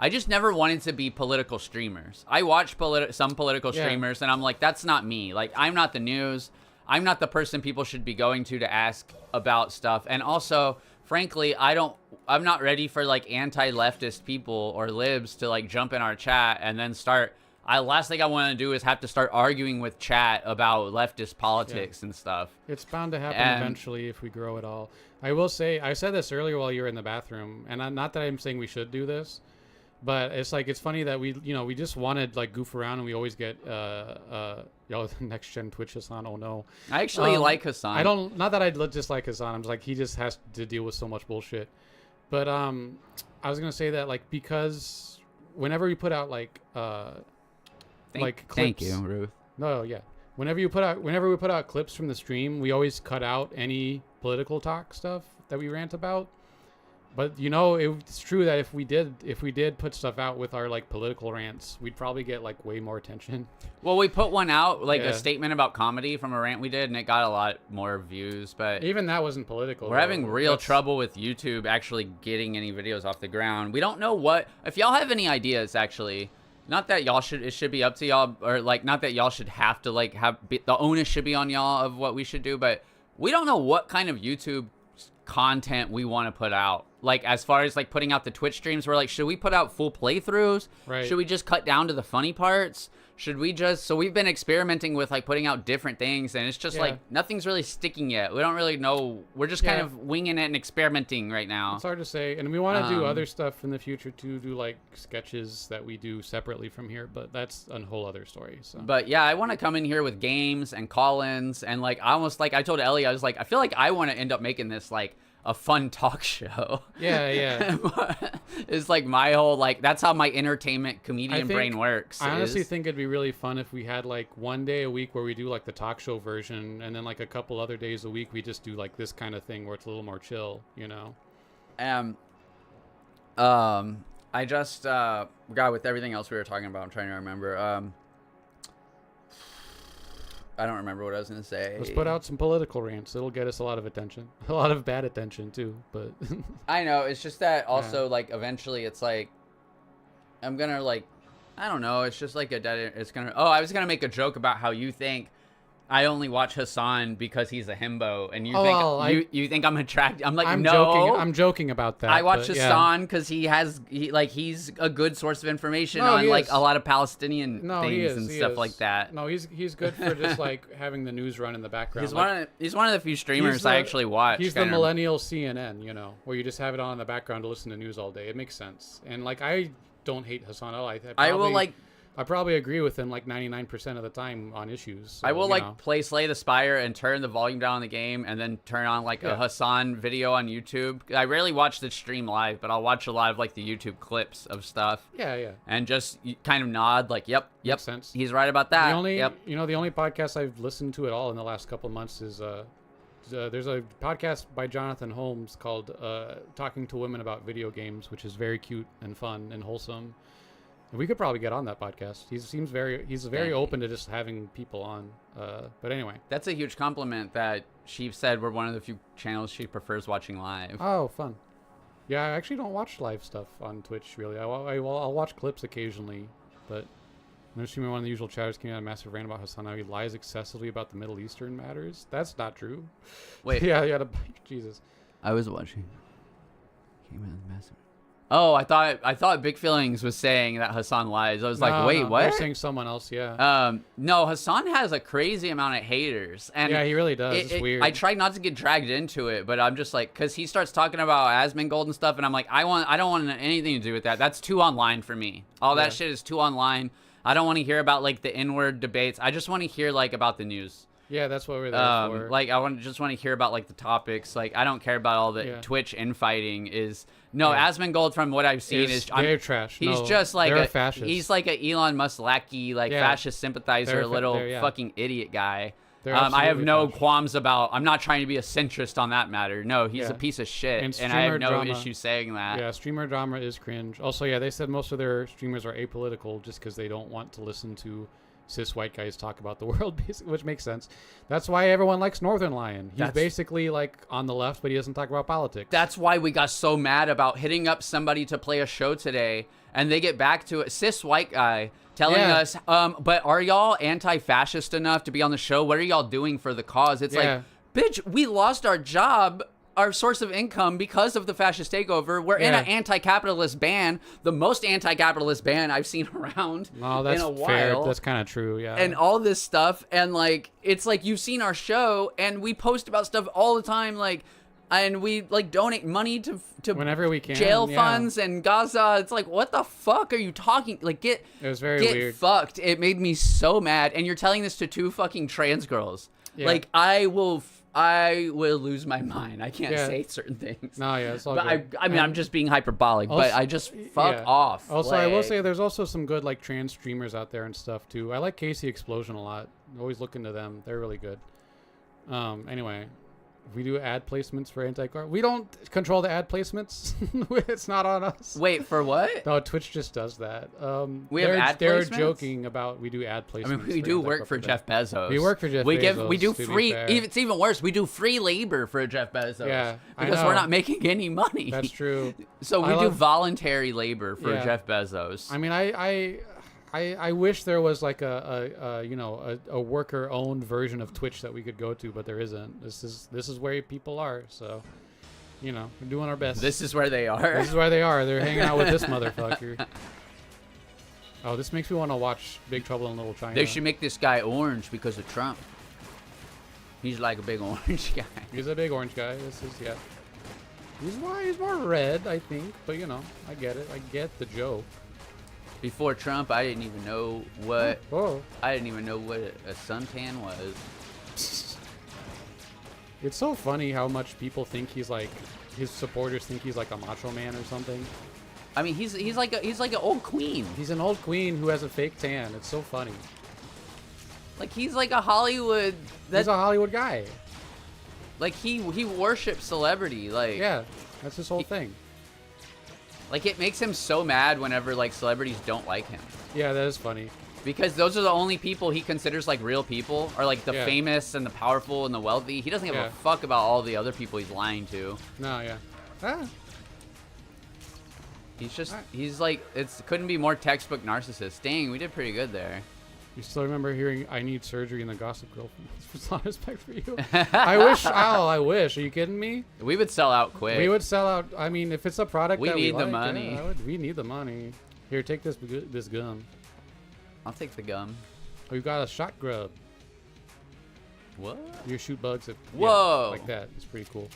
I just never wanted to be political streamers. I watch some political Yeah. streamers and I'm like, that's not me. Like, I'm not the news. I'm not the person people should be going to ask about stuff. And also, frankly, I'm not ready for, like, anti-leftist people or libs to, like, jump in our chat and then start. Last thing I want to do is have to start arguing with chat about leftist politics and stuff. It's bound to happen And- eventually if we grow at all. I will say, I said this earlier while you were in the bathroom, and not that I'm saying we should do this, but it's like, it's funny that we just wanted, like, goof around, and we always get next gen Twitch Hassan. Oh no, I actually like Hassan. I don't. Not that I just like Hassan. I'm just like, he just has to deal with so much bullshit. But I was gonna say that, like, because whenever we put out like like clips, Thank you, Ruth. no, yeah. Whenever we put out clips from the stream, we always cut out any political talk stuff that we rant about. But it's true that if we did put stuff out with our, like, political rants, we'd probably get, like, way more attention. Well, we put one out, like, Yeah. a statement about comedy from a rant we did, and it got a lot more views. But Even that wasn't political. we're though. having real That's- trouble with YouTube actually getting any videos off the ground. We don't know what. If y'all have any ideas, actually, not that it should be up to y'all, or, like, not that y'all should have to, like, the onus should be on y'all of what we should do, but we don't know what kind of YouTube content we want to put out. Like, as far as, like, putting out the Twitch streams, we're like, should we put out full playthroughs? Right. Should we just cut down to the funny parts? Should we just, so we've been experimenting with, like, putting out different things, and it's just Yeah. like nothing's really sticking yet. We don't really know. We're just kind Yeah. of winging it and experimenting right now. It's hard to say, and we want to do Um, other stuff in the future too. Do, like, sketches that we do separately from here, but that's a whole other story. So. But yeah, I want to come in here with games and call-ins, and, like, I told Ellie, I was like, I feel like I want to end up making this, like, a fun talk show. yeah. It's like my whole, like, that's how my entertainment I comedian think- brain works. I honestly is- think it'd be really fun if we had, like, one day a week where we do, like, the talk show version, and then, like, a couple other days a week we just do, like, this kind of thing where it's a little more chill, I just God, with everything else we were talking about, I'm trying to remember. I don't remember what I was gonna say. Let's put out some political rants. It'll get us a lot of attention, a lot of bad attention too. But I know, it's just that also, like, eventually it's like I'm gonna, like, I don't know, it's just like I was gonna make a joke about how you think I only watch Hassan because he's a himbo, and you you think I'm attracted. I'm like, I'm no, joking. I'm joking about that. I watch but, yeah. Hassan because he's a good source of information No, on, he like, is. a lot of Palestinian No, he things is, and he stuff is. like that. No, he's good for just, like, having the news run in the background. He's one of the few streamers I actually watch. He's the kinda. millennial CNN, where you just have it on in the background to listen to news all day. It makes sense. And, like, I don't hate Hassan at all. I probably agree with him, like, 99% of the time on issues. So, I will, like, play Slay the Spire and turn the volume down on the game, and then turn on, like, a Yeah. Hassan video on YouTube. I rarely watch the stream live, but I'll watch a lot of, like, the YouTube clips of stuff. Yeah. And just kind of nod, like, yep, Makes sense. he's right about that. The only, yep. the only podcast I've listened to at all in the last couple of months is there's a podcast by Jonathan Holmes called Talking to Women About Video Games, which is very cute and fun and wholesome. And we could probably get on that podcast. He's very Thank you. open to just having people on. But anyway, That's a huge compliment that she said we're one of the few channels she prefers watching live. Oh, fun. Yeah, I actually don't watch live stuff on Twitch, really. I'll watch clips occasionally, but I'm assuming one of the usual chatters came out a massive rant about Hassan how he lies excessively about the Middle Eastern matters. That's not true. Wait. Yeah, Jesus. I was watching. Came out massive. Oh, I thought Big Feelings was saying that Hassan lies. I was like, wait, what? They're saying someone else, yeah. No, Hassan has a crazy amount of haters, and yeah, he really does. It's weird. I try not to get dragged into it, but I'm just like, because he starts talking about Asmongold and stuff, and I'm like, I don't want anything to do with that. That's too online for me. All that shit is too online. I don't want to hear about like the N-word debates. I just want to hear like about the news. Yeah, that's what we're there for. Like I just want to hear about like the topics. Like I don't care about all the Twitch infighting. Asmongold from what I've seen is they're trash. He's just like a fascist. He's like an Elon Musk lackey, like fascist sympathizer, little fucking idiot guy. I have no qualms about. I'm not trying to be a centrist on that matter. No, he's a piece of shit, and I have no issue saying that. Yeah, streamer drama is cringe. Also, yeah, they said most of their streamers are apolitical just because they don't want to listen to cis white guys talk about the world, which makes sense. That's why everyone likes Northern Lion. He's basically like on the left, but he doesn't talk about politics. That's why we got so mad about hitting up somebody to play a show today, and they get back to it. Cis white guy telling us, but are y'all anti-fascist enough to be on the show? What are y'all doing for the cause? It's like, bitch, we lost our job, our source of income because of the fascist takeover. We're in an anti-capitalist band, the most anti-capitalist band I've seen around in a while. Fair. That's kind of true, yeah. And all this stuff, and like, it's like you've seen our show, and we post about stuff all the time, like, and we like donate money to whenever we can, jail funds and Gaza. It's like, what the fuck are you talking? Like, it was very weird. Fucked. It made me so mad. And you're telling this to two fucking trans girls. Yeah. Like, I will lose my mind. I can't say certain things. No, yeah, it's all but good. I mean, I'm just being hyperbolic, but I just fuck off. Also, I will say there's also some good like trans streamers out there and stuff too. I like Casey Explosion a lot. Always look into them. They're really good. Anyway. We do ad placements for anti-car. We don't control the ad placements. It's not on us. Wait, for what? No, Twitch just does that. We have ad placements? They're joking about we do ad placements. I mean, we do work for Jeff Bezos. We work for Jeff Bezos. We do free. It's even worse. We do free labor for Jeff Bezos. Yeah, because we're not making any money. That's true. So we do voluntary labor for Jeff Bezos. I mean, I wish there was like a worker owned version of Twitch that we could go to, but there isn't. This is where people are, so we're doing our best. This is where they are. This is where they are. They're hanging out with this motherfucker. Oh, this makes me want to watch Big Trouble in Little China. They should make this guy orange because of Trump. He's like a big orange guy. He's a big orange guy. He's more red, I think, but I get it. I get the joke. Before Trump, I didn't even know what I didn't even know what a suntan was. It's so funny how much people think he's like his supporters think he's like a macho man or something. I mean, he's like an old queen. He's an old queen who has a fake tan. It's so funny. Like he's like a Hollywood. He's a Hollywood guy. Like he worships celebrity. Like that's his whole thing. Like, it makes him so mad whenever, like, celebrities don't like him. Yeah, that is funny. Because those are the only people he considers, like, real people. Are, like, the famous and the powerful and the wealthy. He doesn't give a fuck about all the other people he's lying to. No, He's like, couldn't be more textbook narcissist. Dang, we did pretty good there. You still remember hearing "I need surgery" in the Gossip Girl? It's not respect for you. I wish. Are you kidding me? We would sell out quick. We would sell out. I mean, if it's a product we that need we the like, money. We need the money. Here, take this gum. I'll take the gum. Oh, you got a shot grub. What? You shoot bugs. Whoa! Like that. It's pretty cool.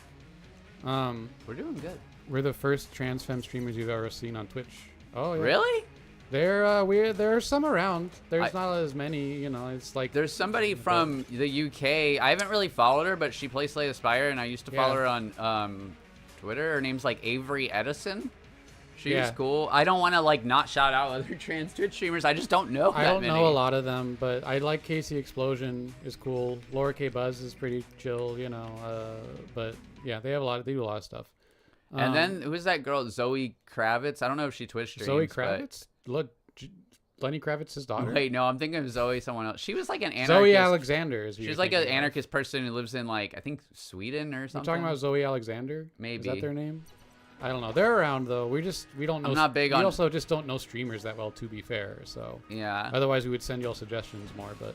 We're doing good. We're the first trans femme streamers you've ever seen on Twitch. Oh, yeah. Really? There are some around. There's not as many, it's like... There's somebody from the UK. I haven't really followed her, but she plays Slay Aspire, and I used to follow her on Twitter. Her name's, like, Avery Edison. She's cool. I don't want to, like, not shout out other trans Twitch streamers. I just don't know I don't know a lot of them, but I like Casey Explosion is cool. Laura K. Buzz is pretty chill, but, yeah, they do a lot of stuff. And then, who's that girl? Zoe Kravitz? I don't know if she Twitch streams. Zoe Kravitz? Look, Lenny Kravitz's daughter? Wait, no, I'm thinking of Zoe, someone else. She was like an anarchist. Zoe Alexander is who She's you're like an thinking of. anarchist person who lives in like I think Sweden or You're something. talking about Zoe Alexander? Maybe. Is that their name? I don't know. They're around though. We don't know. I'm not big on. We also just don't know streamers that well, to be fair. So Yeah. otherwise, we would send you all suggestions more. But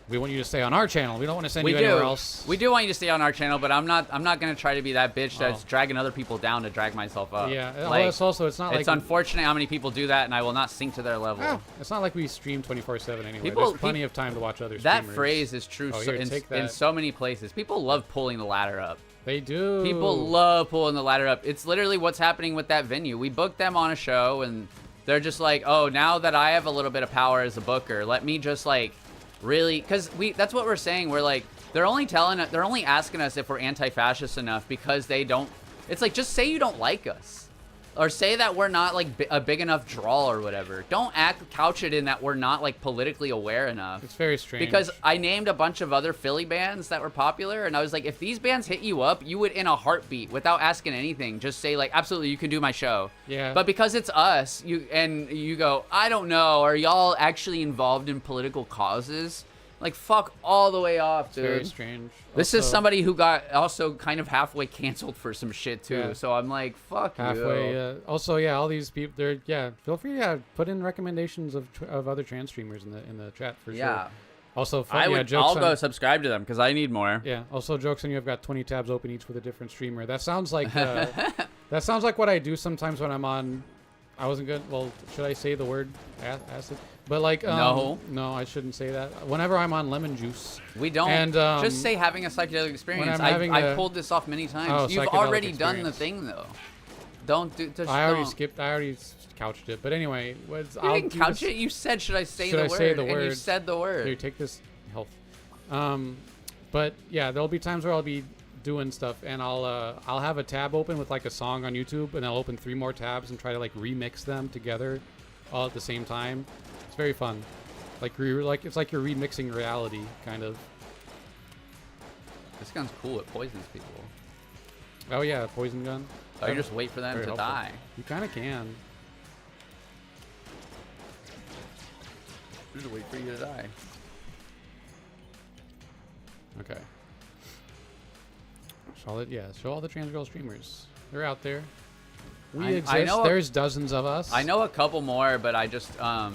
we want you to stay on our channel. We don't want to send We you do. anywhere else. We do want you to stay on our channel, but I'm not gonna try to be that bitch that's dragging other people down to drag myself up. Yeah. Like, Well, it's also it's not it's like unfortunate how many people do that, and I will not sink to their level. well, it's not like we stream 24/7 anyway. People- There's plenty of time to watch other That streamers. phrase is true Oh, here, take in that. so many places. People love pulling the ladder up. They do. People love pulling the ladder up. It's literally what's happening with that venue. We booked them on a show, and they're just like, oh, now that I have a little bit of power as a booker, let me just like really, because that's what we're saying. We're like, they're only asking us if we're anti-fascist enough because they don't. It's like, just say you don't like us. Or say that we're not like a big enough draw or whatever. Don't couch it in that we're not like politically aware enough. It's very strange. Because I named a bunch of other Philly bands that were popular, and I was like, if these bands hit you up, you would in a heartbeat, without asking anything, just say like, absolutely, you can do my show. Yeah. But because it's us, you go, I don't know, are y'all actually involved in political causes? Like, fuck all the way off, it's dude. very strange. This is somebody who got also kind of halfway canceled for some shit too. Yeah. So I'm like, fuck halfway. you. Also, yeah, all these people. They're Feel free to put in recommendations of other trans streamers in the chat for Yeah. sure. Also, I'll go subscribe to them because I need more. Yeah. Also, jokes on you. I've got 20 tabs open, each with a different streamer. That sounds like that sounds like what I do sometimes when I'm on. I wasn't good. Well, should I say the word acid? But like, no, I shouldn't say that. Whenever I'm on lemon juice, We don't. And, just say having a psychedelic experience. I've pulled this off many times. Oh, You've psychedelic already done the experience. thing though. Don't do. Just I already don't. skipped. I already couched it. But anyway, You didn't couch it. You said, "Should I say Should the I word?" say the And you word? said the word. Here, take this health. But yeah, there'll be times where I'll be doing stuff, and I'll have a tab open with like a song on YouTube, and I'll open 3 more tabs and try to like remix them together, all at the same time. It's very fun. It's like you're remixing reality, kind of. This gun's cool. It poisons people. Oh yeah, poison gun. Oh, you just wait for them Very to helpful. die. You kind of can. Just wait for you to die. Okay. Show all the trans girl streamers. They're out there. We exist. I know There's dozens of us. I know a couple more, but I just I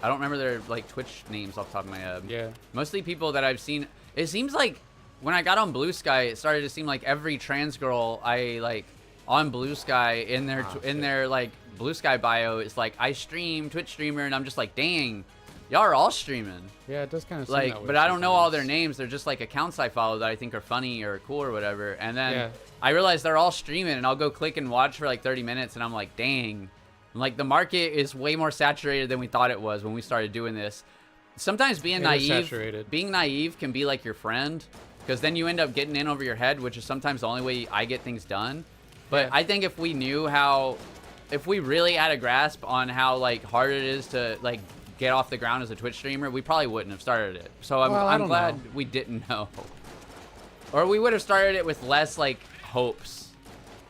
don't remember their like Twitch names off the top of my head. Yeah. Mostly people that I've seen. It seems like when I got on Blue Sky, it started to seem like every trans girl I like on Blue Sky in their like Blue Sky bio is like, I stream, Twitch streamer, and I'm just like, dang, y'all are all streaming. Yeah, it does kind of Like, but I don't know all their names. They're just like accounts I follow that I think are funny or cool or whatever. And then Yeah. I realize they're all streaming, and I'll go click and watch for like 30 minutes, and I'm like, dang. Like, the market is way more saturated than we thought it was when we started doing this. Sometimes being It is naive, saturated. being naive can be like your friend, because then you end up getting in over your head, which is sometimes the only way I get things done. But Yeah. I think if we really had a grasp on how like hard it is to like get off the ground as a Twitch streamer, we probably wouldn't have started it. So Well, I I'm don't glad know. we didn't know. Or we would have started it with less like hopes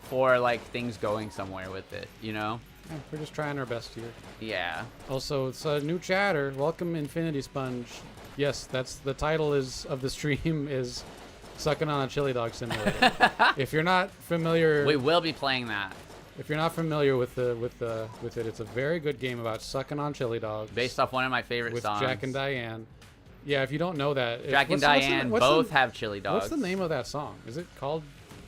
for like things going somewhere with it, you know? Yeah, we're just trying our best here. Yeah. Also, it's a new chatter. Welcome, Infinity Sponge. Yes, that's the title of the stream is Suckin' on a Chili Dog Simulator. If you're not familiar, We will be playing that. if you're not familiar with it, it's a very good game about sucking on chili dogs. Based off one of my favorite with songs. Jack and Diane. Yeah, if you don't know that, Jack and Diane both have chili dogs. What's the name of that song? Is it called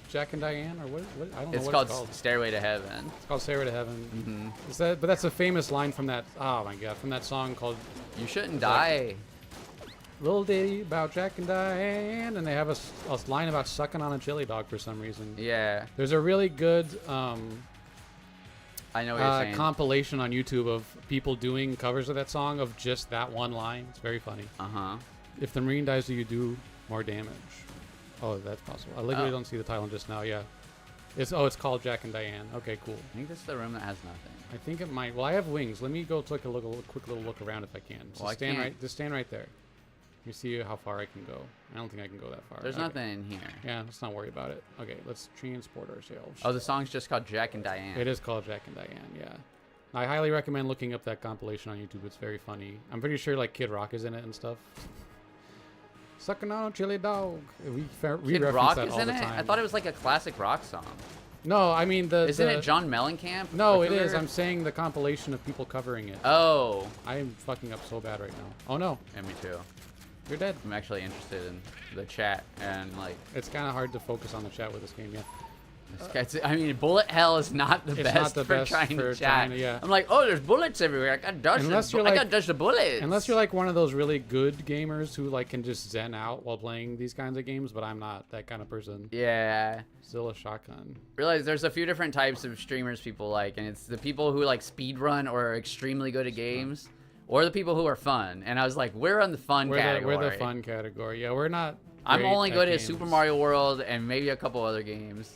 Jack and Diane or what? I don't know It's what called it's called. Stairway to Heaven. It's called Stairway to Heaven. Mm-hmm. Is that? But that's a famous line from that. Oh my god, from that song called You shouldn't die. "Little Ditty About Jack and Diane," and they have a line about sucking on a chili dog for some reason. Yeah. There's a really good I know what you're saying. compilation on YouTube of people doing covers of that song of just that one line. It's very funny. Uh-huh. If the Marine dies, do you do more damage? Oh, that's possible. I literally Oh. don't see the title just now. Yeah. It's called Jack and Diane. Okay, cool. I think this is the room that has nothing. I think it might. Well, I have wings. Let me go take a quick little look around if I can. Well, I stand can't. just stand right there. Let me see how far I can go. I don't think I can go that far. There's Okay. nothing in here. Yeah, let's not worry about it. Okay, let's transport ourselves. Oh, the song's just called Jack and Diane. It is called Jack and Diane. Yeah. I highly recommend looking up that compilation on YouTube. It's very funny. I'm pretty sure like Kid Rock is in it and stuff. Suckin' on a chili dog. We Kid reference Rock that is all in the it? time. I thought it was like a classic rock song. No, I mean Isn't it John Mellencamp? No, it Raccoon? is. I'm saying the compilation of people covering it. Oh. I am fucking up so bad right now. Oh no, Yeah, me too. you're dead. I'm actually interested in the chat and like. It's kind of hard to focus on the chat with this game, yeah. I mean, bullet hell is not the It's best not the for best trying for to chat. trying to- yeah. I'm like, oh, there's bullets everywhere. I gotta dodge Unless the. you're I like- gotta dodge the bullets. Unless you're like one of those really good gamers who like can just zen out while playing these kinds of games, but I'm not that kind of person. Yeah. Still a shotgun. Realize there's a few different types of streamers people like, and it's the people who like speedrun or are extremely good at games, or the people who are fun. And I was like, we're on the fun category. We're the fun category. Yeah, we're not. I'm great only good at games. Super Mario World and maybe a couple other games.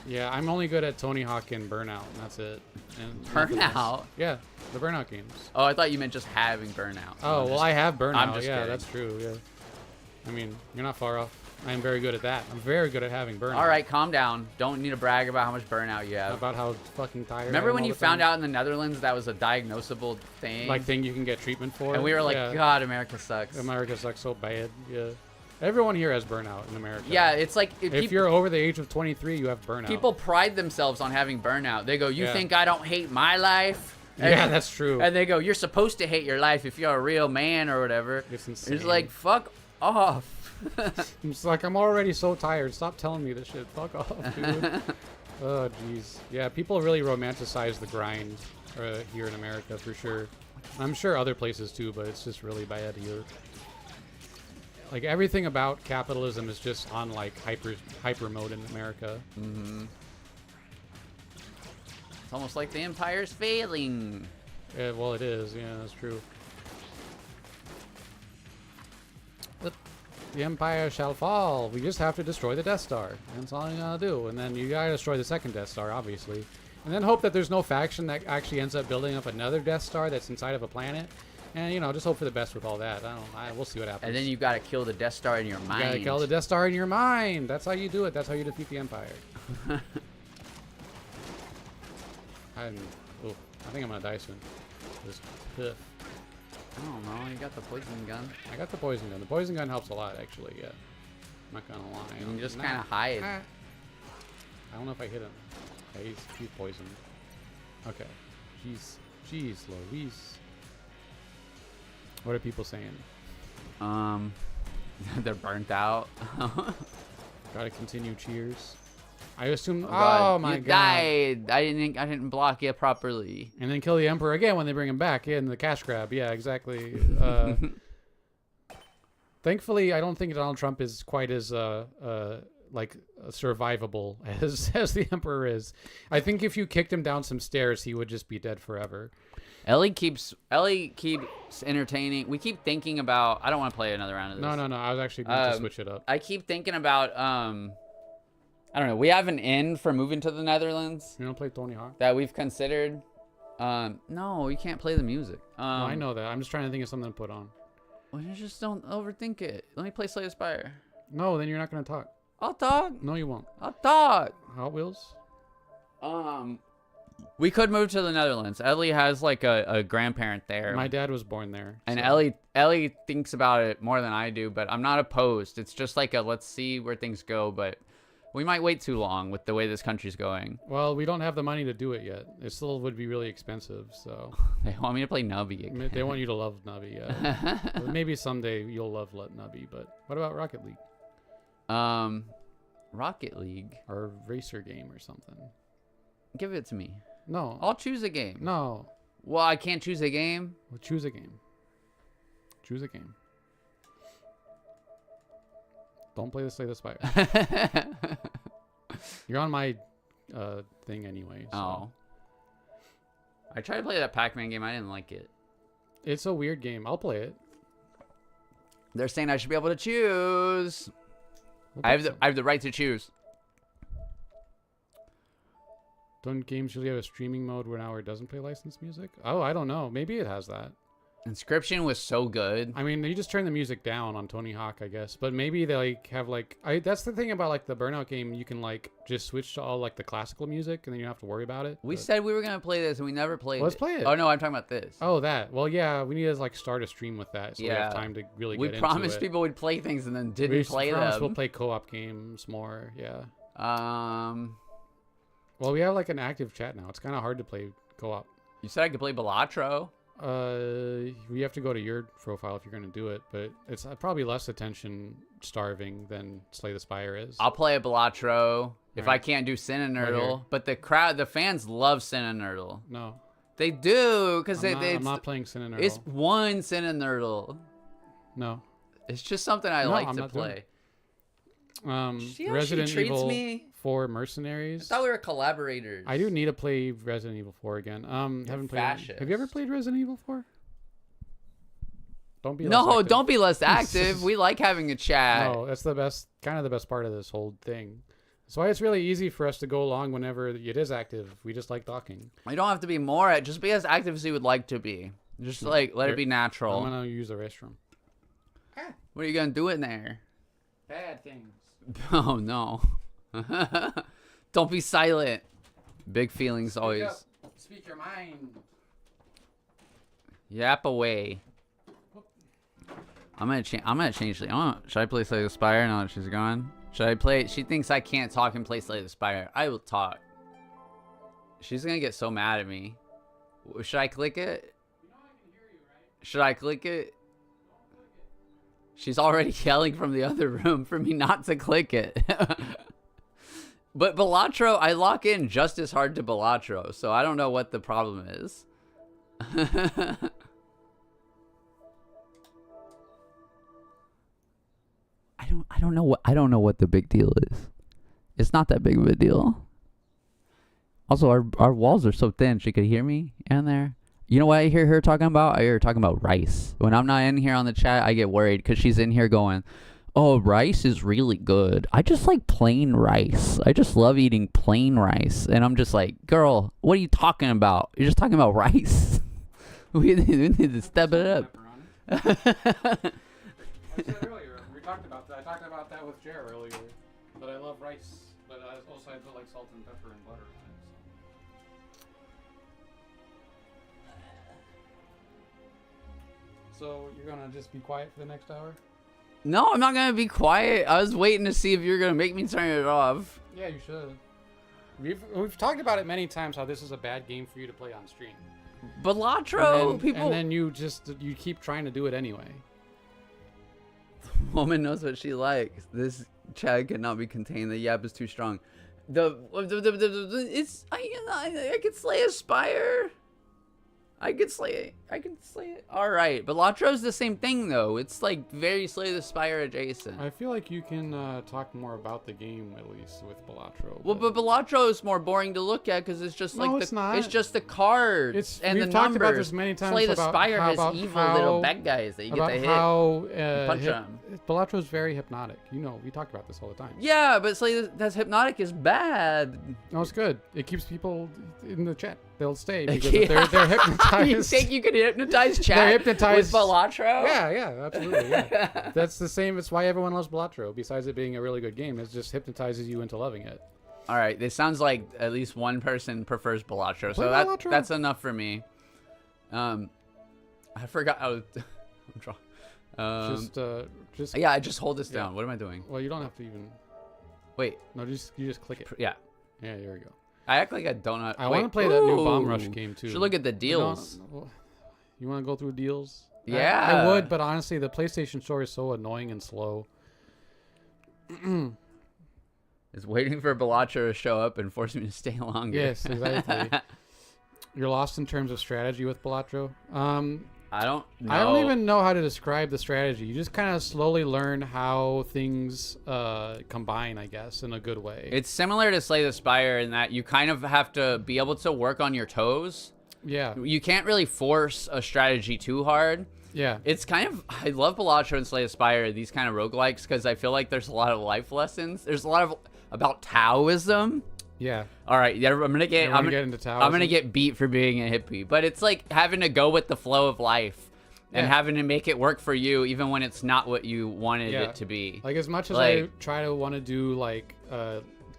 Yeah, I'm only good at Tony Hawk and Burnout, and that's it. And nothing else. Burnout? Yeah, the Burnout games. Oh, I thought you meant just having Burnout. Oh, well, I have Burnout. I'm just yeah, kidding. that's true. Yeah. I mean, you're not far off. I am very good at that. I'm very good at having Burnout. All right, calm down. Don't need to brag about how much Burnout you have. About how fucking tired. Remember I am when all you the found time? out in the Netherlands that was a diagnosable thing? Like thing you can get treatment for? and we were like, Yeah. God, America sucks. America sucks so bad. Yeah. Everyone here has burnout in America. Yeah, it's like If you're over the age of 23, you have burnout. people pride themselves on having burnout. They go, you Yeah. think I don't hate my life? Yeah, that's true. And they go, you're supposed to hate your life if you're a real man or whatever. It's insane. It's like, fuck off. It's like, I'm already so tired. Stop telling me this shit. Fuck off, dude. Oh, jeez. Yeah, people really romanticize the grind here in America for sure. I'm sure other places too, but it's just really bad here. Like everything about capitalism is just on like hyper mode in America. Mm-hmm. It's almost like the empire's failing. Yeah, well, it is. Yeah, that's true. But the empire shall fall. We just have to destroy the Death Star. That's all you gotta do. And then you gotta destroy the second Death Star, obviously. And then hope that there's no faction that actually ends up building up another Death Star that's inside of a planet. And, you know, just hope for the best with all that. We'll see what happens. And then you gotta kill the Death Star in your mind. You gotta kill the Death Star in your mind. That's how you do it. That's how you defeat the Empire. I think I'm gonna die soon. Just, ugh. I don't know. You got the poison gun. I got the poison gun. The poison gun helps a lot, actually. Yeah, I'm not gonna lie. You can just Nah. kind of hide. I don't know if I hit him. Okay, he's poisoned. Okay. Jeez Louise. What are people saying? They're burnt out. Gotta continue. Cheers. I assume. God, Oh my you god. died. I didn't block you properly. And then kill the Emperor again when they bring him back. Yeah, in the cash grab. Yeah, exactly. Thankfully, I don't think Donald Trump is quite as like survivable as the Emperor is. I think if you kicked him down some stairs, he would just be dead forever. Ellie keeps entertaining. We keep thinking about. I don't want to play another round of this. No. I was actually going to switch it up. I keep thinking about. I don't know. We have an in for moving to the Netherlands You don't play Tony Hawk? that we've considered. No, you can't play the music. No, I know that. I'm just trying to think of something to put on. Well, you just don't overthink it. Let me play Slay the Spire. No, then you're not going to talk. I'll talk. No, you won't. I'll talk. Hot Wheels? We could move to the Netherlands. Ellie has like a grandparent there. My dad was born there. And so- Ellie thinks about it more than I do, but I'm not opposed. It's just like a let's see where things go, but we might wait too long with the way this country's going. Well, we don't have the money to do it yet. It still would be really expensive, so... They want me to play Nubby again. They want you to love Nubby, yeah. But maybe someday you'll love Nubby, but what about Rocket League? Rocket League. Or a racer game or something? Give it to me. No. I'll choose a game. No. Well, I can't choose a game. Well, choose a game. Choose a game. Don't play the Slay the Spire. You're on my thing anyway. So. Oh. I tried to play that Pac-Man game. I didn't like it. It's a weird game. I'll play it. They're saying I should be able to choose. We'll I put have the right to choose. Don't games usually have a streaming mode where an hour doesn't play licensed music? Oh, I don't know. Maybe it has that. Inscription was so good. I mean, you just turn the music down on Tony Hawk, I guess. But maybe they like have like that's the thing about like the Burnout game. You can like just switch to all like the classical music, and then you don't have to worry about it. We said we were gonna play this, and we never played. Let's play it. Oh no, I'm talking about this. Oh, that. Well, yeah, we need to like start a stream with that, so we have time to really. We get promised into it. people we'd play things and then didn't play them. We'll play co-op games more. Yeah. Well, we have like an active chat now. It's kind of hard to play co-op. You said I could play Balatro. We have to go to your profile if you're going to do it, but it's probably less attention starving than Slay the Spire is. I'll play a Balatro if I Right. can't do Sin and Right Nurdle, here. but the fans love Sin and Nurdle. No, They do, because I'm not playing Sin and it's Nurdle. one Sin and Nurdle. No. It's just something I No, like I'm to not doing play. See how Resident she treats Evil me? 4 I Mercenaries. thought we were collaborators. I do need to play Resident Evil 4 again. Haven't played. Have you ever fascist. played Resident Evil 4? Don't be less No, active. don't be less active. We like having a chat. No, that's the best part of this whole thing. That's why it's really easy for us to go along whenever it is active. We just like talking. You don't have to be more. Just be as active as you would like to be. Just like let it be natural. I'm gonna use the restroom. What are you gonna do in there? Bad things. Oh no. Don't be silent. Big feelings always. Speak your mind. Yap away. I'm gonna change. Should I play Slay the Spire now that she's gone? Should I play? She thinks I can't talk and play Slay the Spire. I will talk. She's gonna get so mad at me. Should I click it? Should I click it? She's already yelling from the other room for me not to click it. But Balatro, I lock in just as hard to Balatro, so I don't know what the problem is. I don't know what the big deal is. It's not that big of a deal. Also, our walls are so thin. She could hear me in there. You know what I hear her talking about? I hear her talking about rice. When I'm not in here on the chat, I get worried because she's in here going, "Oh, rice is really good. I just like plain rice. I just love eating plain rice." And I'm just like, "Girl, what are you talking about? You're just talking about rice." we need to step it up. I said earlier, we talked about that. I talked about that with Jer earlier. But I love rice. But I put like salt and pepper and butter on it. So you're gonna just be quiet for the next hour? No, I'm not gonna be quiet. I was waiting to see if you're gonna make me turn it off. Yeah, you should. We've talked about it many times how this is a bad game for you to play on stream. Balatro, and then, people. And then you keep trying to do it anyway. Woman knows what she likes. This chat cannot be contained. The yap is too strong. It's I could slay a spire. I could slay it. All right, but Latro's the same thing though. It's like very Slay the Spire adjacent. I feel like you can talk more about the game at least with Balatro. Well, but Balatro is more boring to look at because it's just like it's not. It's just the cards and the we've talked numbers. about this many times. Slay the about Spire has about evil little bad guys that you get to hit. Punch them. Balatro's very hypnotic. You know, we talk about this all the time. Yeah, but that's hypnotic is bad. No, it's good. It keeps people in the chat. They'll stay because if they're hypnotized. You think you can hypnotize chat They're hypnotized with Balatro? Yeah, absolutely. Yeah. That's the same. It's why everyone loves Balatro. Besides it being a really good game, it just hypnotizes you into loving it. All right, this sounds like at least one person prefers Balatro, so Play Balatro. that's enough for me. I forgot. I'm drunk. Just Yeah, I just hold this down. What am I doing? Well, you don't have to even. Wait. No, you just click it. Yeah. Yeah, there we go. I act like I don't know. I want to play that new Bomb Rush game too. Should look at the deals. You want to go through deals? Yeah. I would, but honestly, the PlayStation Store is so annoying and slow. Is waiting for Balatro to show up and force me to stay longer. Yes, exactly. You're lost in terms of strategy with Balatro. I don't know. I don't even know how to describe the strategy. You just kind of slowly learn how things combine, I guess, in a good way. It's similar to Slay the Spire in that you kind of have to be able to work on your toes. Yeah. You can't really force a strategy too hard. Yeah. It's kind of, I love Balatro and Slay the Spire, these kind of roguelikes, because I feel like there's a lot of life lessons. There's a lot of about Taoism. Yeah. All right, yeah, I'm gonna get into Taoism. I'm gonna get beat for being a hippie, but it's like having to go with the flow of life. and Yeah. having to make it work for you even when it's not what you wanted Yeah. it to be. Like as much as Like- I try to want to do like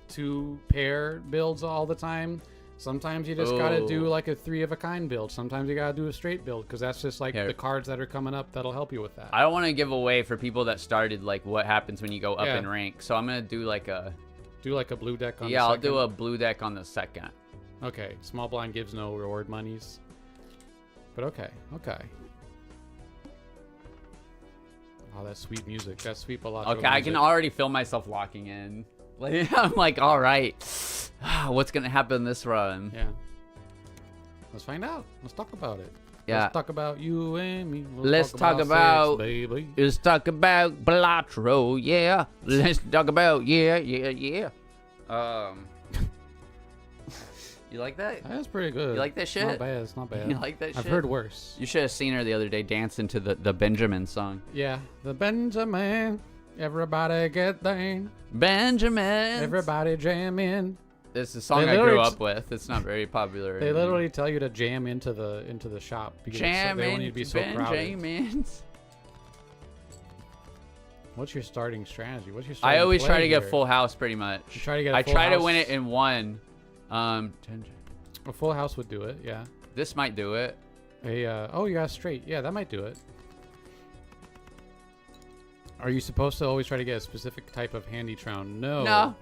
2-pair builds all the time, sometimes you just gotta do Ooh. like a 3 of a kind build. Sometimes you gotta do a straight build because that's just like Here. the cards that are coming up that'll help you with that. I don't want to give away for people that started like what happens when you go up Yeah. in rank. So I'm gonna do like a Do like a blue deck on yeah. the I'll second. do a blue deck on the second. Okay, small blind gives no reward monies. But okay. Oh, that's sweet music. That's sweet Balatro Okay, I can music. already feel myself locking in. Like I'm like, all right, what's gonna happen this run? Yeah. Let's find out. Let's talk about it. Yeah. Let's talk about you and me. Let's talk sex, about- baby. Let's talk about Balatro, yeah. Let's talk about yeah. You like that? That's pretty good. You like that It's shit? not bad. It's not bad. You like that shit? I've heard worse. You should have seen her the other day dancing to the Benjamin song. Yeah. The Benjamin. Everybody get down. Benjamin. Everybody jam in. This is a song They I grew literally up with. It's not very popular. They literally tell you to jam into the shop because jam they want you to in be so crowded. Benjamins. What's your starting strategy? What's your I starting always play try to get here? full house pretty much. You try to get a I full try to house? win it in one. A full house would do it. Yeah. This might do it. Oh, you got straight. Yeah, that might do it. Are you supposed to always try to get a specific type of handy tround? No. No.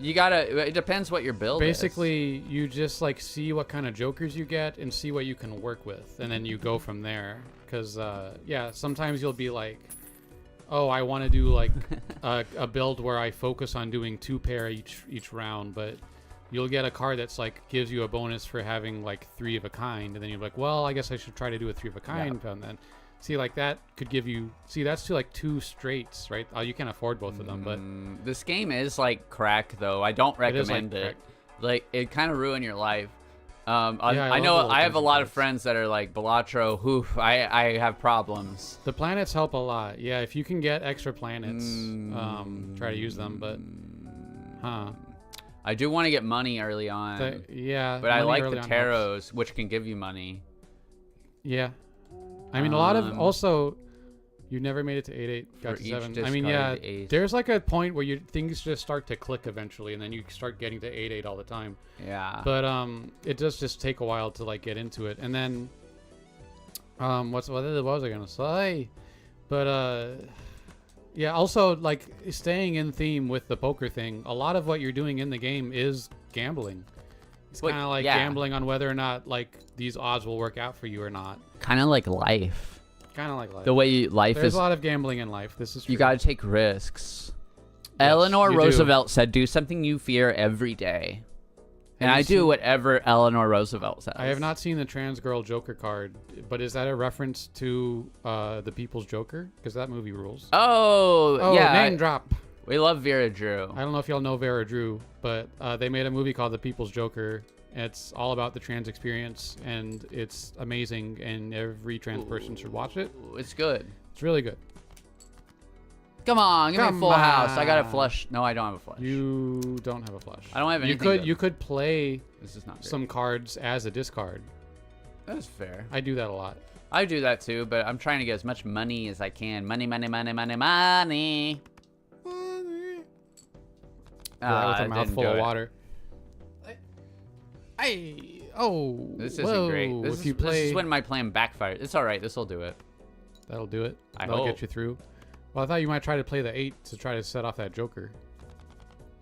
You gotta. It depends what your build is. Basically, you just like see what kind of jokers you get and see what you can work with, and then you go from there. Because yeah, sometimes you'll be like, oh, I want to do like a build where I focus on doing 2-pair each round, but you'll get a card that's like gives you a bonus for having like 3 of a kind, and then you're like, well, I guess I should try to do a 3 of a kind, and then see like that could give you that's to like 2 straights, right? You can't afford both of them, but this game is like crack though. I don't It is like recommend it. crack. Like it kind of ruin your life. I I love know the little I have a things lot it of does. friends that are like Balatro. Who I have problems. the planets help a lot. Yeah, if you can get extra planets, try to use them. But I do want to get money early on, yeah, but I money like early the on helps. tarots, which can give you money. Yeah, I mean a lot of also. You never made it to 8-8, got For to each 7. I mean, yeah, discarded ace. there's like a point where things just start to click eventually, and then you start getting to 8-8 all the time. Yeah. But it does just take a while to like get into it, and then what was I gonna say? But yeah, also like staying in theme with the poker thing. A lot of what you're doing in the game is gambling. It's Well, kind of like yeah. gambling on whether or not like these odds will work out for you or not. Kind of like life. Kind of like life. The way life There's is. a lot of gambling in life. This is true. You got to take risks. Yes, Eleanor you do. Roosevelt said, "Do something you fear every day." And Have I you do seen- whatever Eleanor Roosevelt says. I have not seen the trans girl Joker card, but is that a reference to the People's Joker? Because that movie rules. Oh, yeah. name drop. We love Vera Drew. I don't know if y'all know Vera Drew, but they made a movie called The People's Joker. It's all about the trans experience, and it's amazing, and every trans person should watch it. It's good. It's really good. Come on, give me a Come full house. I got a on. flush. No, I don't have a flush. You don't have a flush. I don't have You anything could good. you could play This is not good. some cards as a discard. That's fair. I do that a lot. I do that too, but I'm trying to get as much money as I can. Money, money, money, money, money. That with a I mouthful didn't of do it. water. This isn't whoa, great. This if you this play, is when my plan backfired. It's all right. This will do it. that'll do it. I That'll hope. get you through. Well, I thought you might try to play the 8 to try to set off that Joker.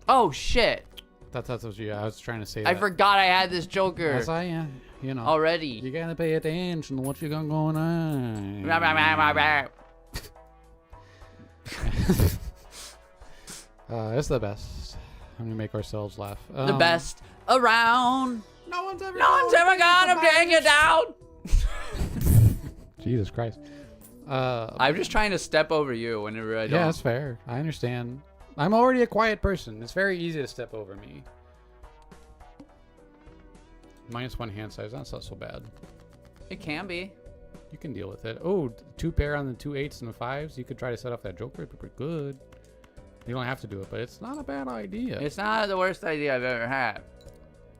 Oh shit! That's what I was trying to say. I that. forgot I had this Joker As I am, you know. already. You gotta pay attention to what you got going on. It's the best. I'm gonna make ourselves laugh. The best around. No one's ever. Gonna bring you down. Jesus Christ. I'm just trying to step over you whenever I don't. Yeah, that's fair. I understand. I'm already a quiet person. It's very easy to step over me. -1 hand size. That's not so bad. It can be. You can deal with it. Oh, 2-pair on the 2 8s and the 5s. You could try to set off that Joker. It'd be pretty good. You don't have to do it, but it's not a bad idea. It's not the worst idea I've ever had.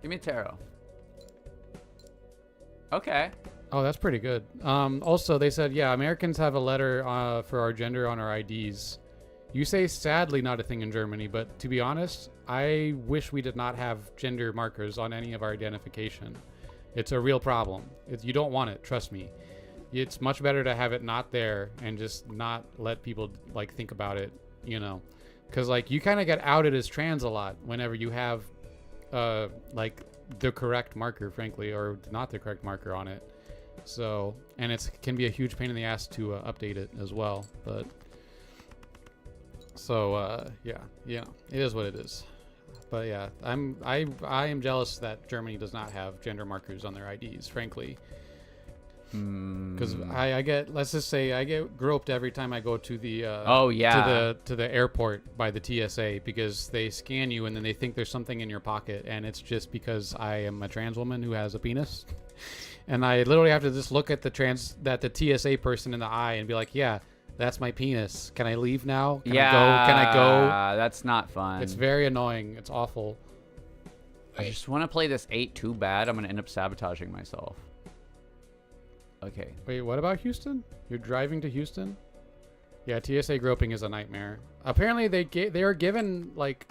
Give me tarot. Okay. Oh, that's pretty good. Also, they said, yeah, Americans have a letter for our gender on our IDs. You say sadly not a thing in Germany, but to be honest, I wish we did not have gender markers on any of our identification. It's a real problem. You don't want it, trust me. It's much better to have it not there and just not let people like think about it, you know. Because like you kind of get outed as trans a lot whenever you have like the correct marker, frankly, or not the correct marker on it. So, and it can be a huge pain in the ass to update it as well. But so yeah, it is what it is. But yeah, I am jealous that Germany does not have gender markers on their IDs, frankly. Because I get, let's just say, I get groped every time I go to the to the airport by the TSA, because they scan you and then they think there's something in your pocket, and it's just because I am a trans woman who has a penis, and I literally have to just look at the TSA person in the eye and be like, yeah, that's my penis. Can I leave now? Can I go? That's not fun. It's very annoying. It's awful. I just want to play this 8 too bad. I'm gonna end up sabotaging myself. Okay. Wait, what about Houston? You're driving to Houston? Yeah, TSA groping is a nightmare. Apparently they are given like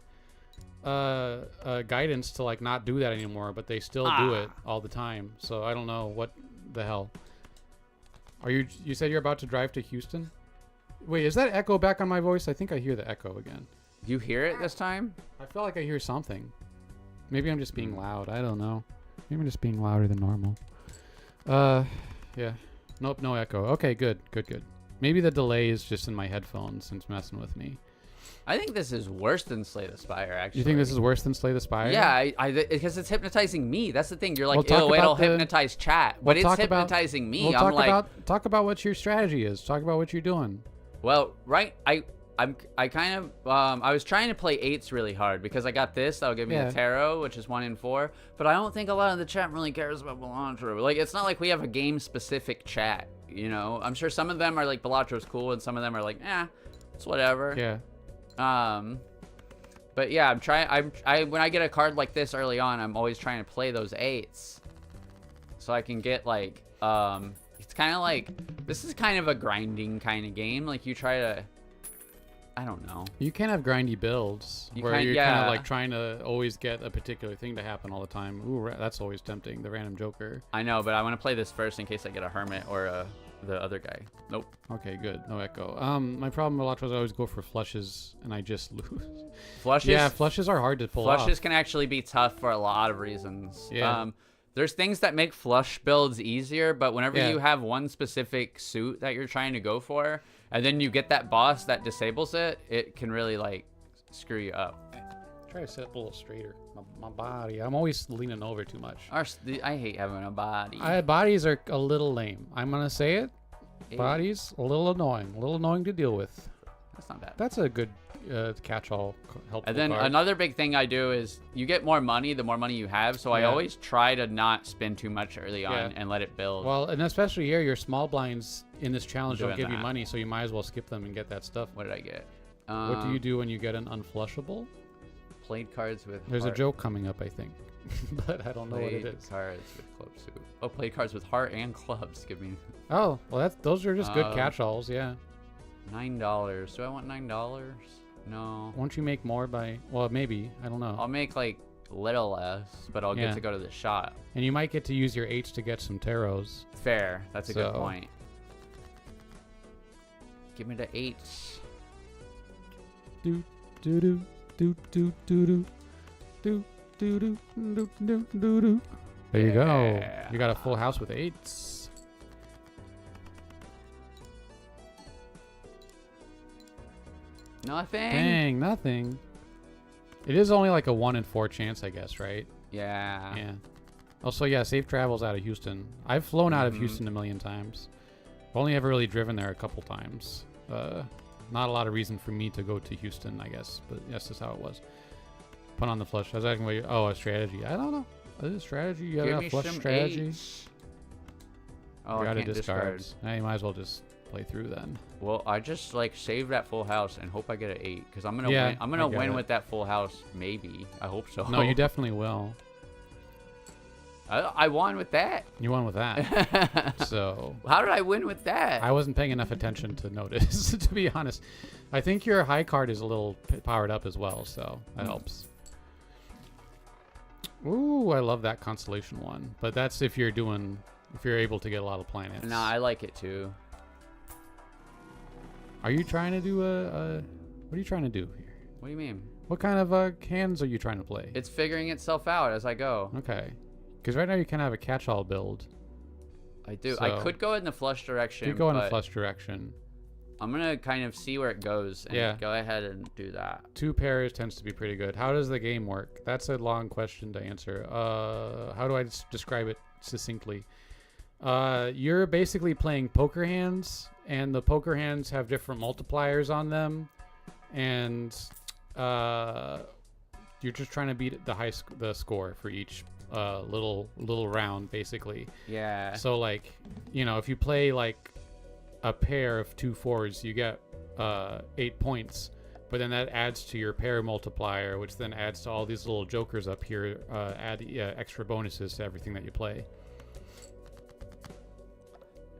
guidance to like not do that anymore, but they still do it all the time. So I don't know what the hell. Are you said you're about to drive to Houston? Wait, is that echo back on my voice? I think I hear the echo again. You hear it this time? I feel like I hear something. Maybe I'm just being loud. I don't know. Maybe I'm just being louder than normal. Yeah. Nope, no echo. Okay, good. Maybe the delay is just in my headphones and it's messing with me. I think this is worse than Slay the Spire, actually. You think this is worse than Slay the Spire? Yeah, because it's hypnotizing me. That's the thing. You're like, Well, it'll hypnotise chat. But it's hypnotizing me. Well, I'm like... talk about what your strategy is. Talk about what you're doing. Well, right, I kind of, I was trying to play 8s really hard because I got this. That'll give me the tarot, which is 1 in 4. But I don't think a lot of the chat really cares about Balatro. Like, it's not like we have a game-specific chat, you know? I'm sure some of them are like, Balatro's cool, and some of them are like, it's whatever. Yeah. But yeah, when I get a card like this early on, I'm always trying to play those 8s. So I can get, like, it's kind of like, this is kind of a grinding kind of game. Like, you try to... I don't know. You can have grindy builds you're kind of like trying to always get a particular thing to happen all the time. Ooh, that's always tempting. The random joker. I know, but I want to play this first in case I get a hermit or the other guy. Nope. Okay, good. No echo. My problem a lot was I always go for flushes and I just lose. Flushes? Yeah, flushes are hard to pull off. Flushes can actually be tough for a lot of reasons. Yeah. There's things that make flush builds easier, but whenever you have one specific suit that you're trying to go for, and then you get that boss that disables it, it can really, like, screw you up. Try to sit up a little straighter. My body. I'm always leaning over too much. I hate having a body. Bodies are a little lame. I'm going to say it. Bodies, a little annoying to deal with. That's not bad. That's a good catch-all helpful And then card. another big thing I do is you get more money the more money you have, so I always try to not spend too much early on and let it build. Well, and especially here, your small blinds in this challenge don't give you money, so you might as well skip them and get that stuff. What did I get? What do you do when you get an unflushable? Played cards with There's a joke coming up, I think, but I don't know what it is. Played cards with club suit. Oh, played cards with heart and clubs. Give me... Oh, well, those are just good catch-alls, yeah. $9. Do I want $9? No. Won't you make more by... Well, maybe. I don't know. I'll make, like, a little less, but I'll get to go to the shop. And you might get to use your H to get some taros. Fair. That's a good point. Give me the H. Do, do, do, do, do, do, do, do, do, do, do, do, do, do. There you go. You got a full house with 8s. Nothing. Dang, nothing. It is only like a 1 in 4 chance, I guess, right? Yeah. Yeah. Also, yeah, safe travels out of Houston. I've flown out of Houston a million times. I've only ever really driven there a couple times. Not a lot of reason for me to go to Houston, I guess. But yes, that's how it was. Put on the flush. I was asking, a strategy. I don't know. Is it a strategy? You have a flush strategy? Oh, I can't discard. You might as well just play through then. Well, I just like save that full house and hope I get an 8 because I'm gonna win. I'm gonna win with that full house. Maybe. I hope so. No, you definitely will. I won with that. You won with that. So How did I win with that? I wasn't paying enough attention to notice, to be honest. I think your high card is a little powered up as well, so that helps. Ooh, I love that constellation one. But that's if you're able to get a lot of planets. No, I like it too. Are you trying to do what are you trying to do here? What do you mean? What kind of hands are you trying to play? It's figuring itself out as I go. Okay. Because right now you kind of have a catch-all build. I do. So, I could go in the flush direction. you go in a but flush direction. I'm going to kind of see where it goes and Yeah. go ahead and do that. 2 pairs tends to be pretty good. How does the game work? That's a long question to answer. How do I describe it succinctly? You're basically playing poker hands, and the poker hands have different multipliers on them, and you're just trying to beat the score for each little round, basically. Yeah. So like, if you play like a pair of 2 4s, you get 8 points, but then that adds to your pair multiplier, which then adds to all these little jokers up here, add extra bonuses to everything that you play.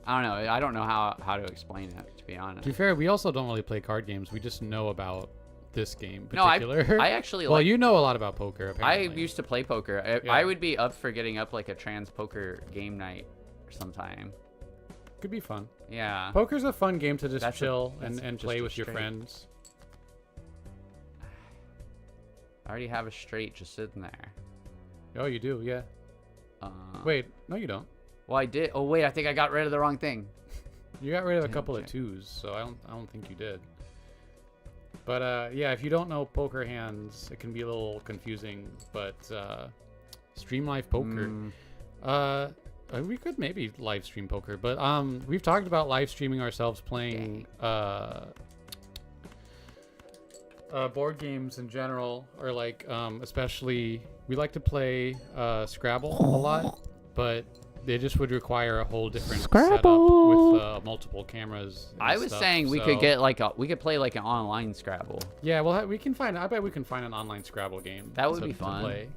I don't know. I don't know how to explain it, to be honest. To be fair, we also don't really play card games. We just know about this game in No, particular. I actually well, like... you know a lot about poker, apparently. I used to play poker. Yeah. I would be up for getting up like a trans poker game night sometime. Could be fun. Yeah. Poker's a fun game to just That's chill that's and just play a with your straight. friends. I already have a straight just sitting there. Oh, you do, yeah. Wait, no, you don't. Well, I did. Oh, wait. I think I got rid of the wrong thing. You got rid of a Damn, couple of okay. 2s, so I don't think you did. But yeah, if you don't know poker hands, it can be a little confusing. But Stream Live Poker, we could maybe live stream poker. But we've talked about live streaming ourselves playing board games in general, or like especially we like to play Scrabble a lot, but they just would require a whole different setup with multiple cameras. And I was stuff, saying we so- could get like we could play like an online Scrabble. Yeah, well, we can find. I bet we can find an online Scrabble game. That would to be fun. play.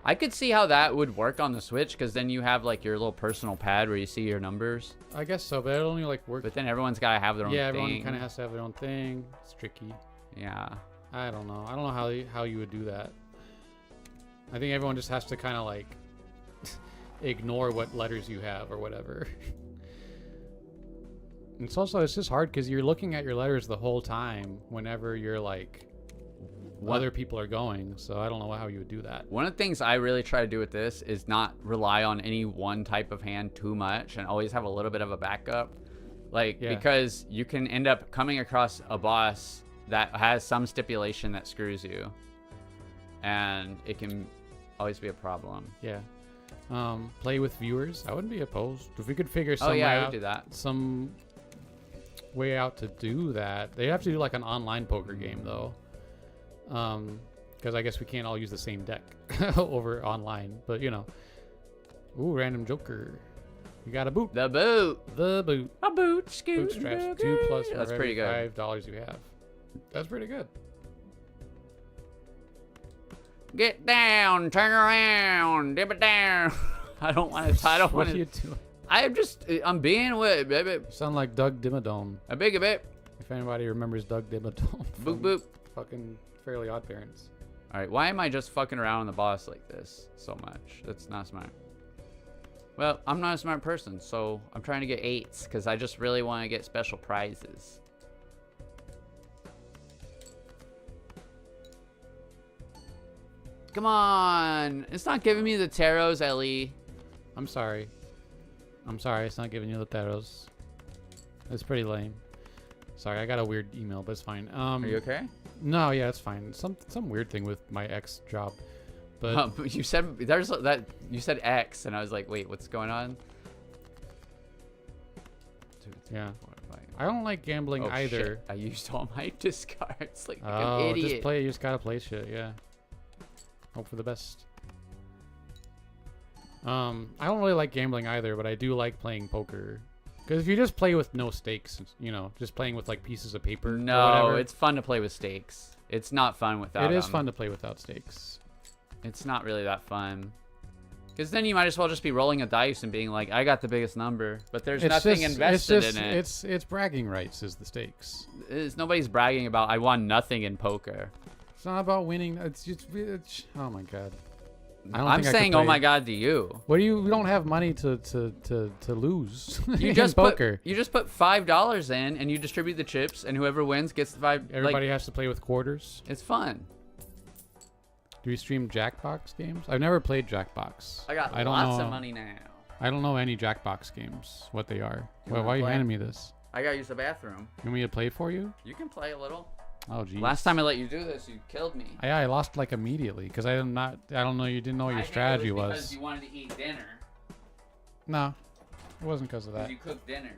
I could see how that would work on the Switch, because then you have like your little personal pad where you see your numbers. I guess so, but it only like work. But then everyone's got to have their own Yeah, thing. everyone kind of has to have their own thing. It's tricky. Yeah. I don't know. I don't know how you would do that. I think everyone just has to kind of like ignore what letters you have or whatever. It's just hard because you're looking at your letters the whole time whenever you're like other people are going. So I don't know how you would do that. One of the things I really try to do with this is not rely on any one type of hand too much and always have a little bit of a backup. Like, because you can end up coming across a boss that has some stipulation that screws you. And it can always be a problem. Yeah. Play with viewers. I wouldn't be opposed. If we could figure some way I out, would do that. some way out to do that. They have to do like an online poker game though. Because I guess we can't all use the same deck over online. But you know. Ooh, random joker. You got a boot. The boot. The boot. A boot. Scoot. Bootstraps 2+ for That's pretty every good. $5 you have. That's pretty good. Get down. Turn around. Dip it down. I don't want to. I don't What want are you to. doing? I'm being with baby. You sound like Doug Dimmadome. A big bit. If anybody remembers Doug Dimmadome. Boop boop. Fucking Fairly Odd Parents. All right. Why am I just fucking around on the boss like this so much? That's not smart. Well, I'm not a smart person, so I'm trying to get 8s because I just really want to get special prizes. Come on. It's not giving me the tarots, Ellie. I'm sorry. It's not giving you the taros. It's pretty lame. Sorry, I got a weird email, but it's fine. Are you okay? No, yeah, it's fine. Some weird thing with my ex job. But You said there's that. You said X, and I was like, wait, what's going on? yeah. I don't like gambling Oh, either. shit. I used all my discards like Oh, an idiot. just play. You just gotta play shit. Yeah. Hope for the best. I don't really like gambling either, but I do like playing poker. Because if you just play with no stakes, you know, just playing with like pieces of paper. or No, whatever, it's fun to play with stakes. It's not fun without it is them. fun to play without stakes. It's not really that fun. Because then you might as well just be rolling a dice and being like, I got the biggest number, but there's nothing invested in it. It's bragging rights is the stakes. Nobody's bragging about I won nothing in poker. It's not about winning. It's oh my god. I'm saying, oh my god, to you. What do you? We don't have money to lose. You in just poker. You just put $5 in, and you distribute the chips, and whoever wins gets the $5. Everybody has to play with quarters. It's fun. Do we stream Jackbox games? I've never played Jackbox. I got lots of money now. I don't know any Jackbox games. What they are? Why are you play? handing me this? I gotta use the bathroom. You want me to play for you? You can play a little. Oh geez. Last time I let you do this, you killed me. Yeah, I lost like immediately because I don't know. You didn't know what your strategy was. Because you wanted to eat dinner. No, it wasn't because of that. You cooked dinner.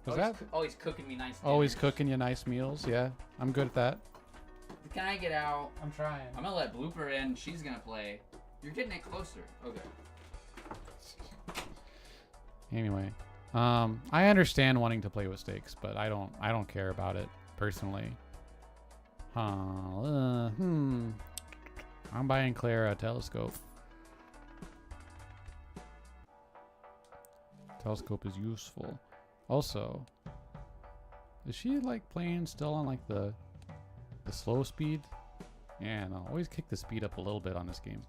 Was that? Always cooking me nice. Always cooking you nice meals. Yeah, I'm good at that. Can I get out? I'm trying. I'm gonna let Blooper in. She's gonna play. You're getting it closer. Okay. Anyway, I understand wanting to play with stakes, but I don't care about it personally. I'm buying Claire a telescope. Telescope is useful. Also, is she like playing still on like the slow speed? Yeah, no. Always kick the speed up a little bit on this game.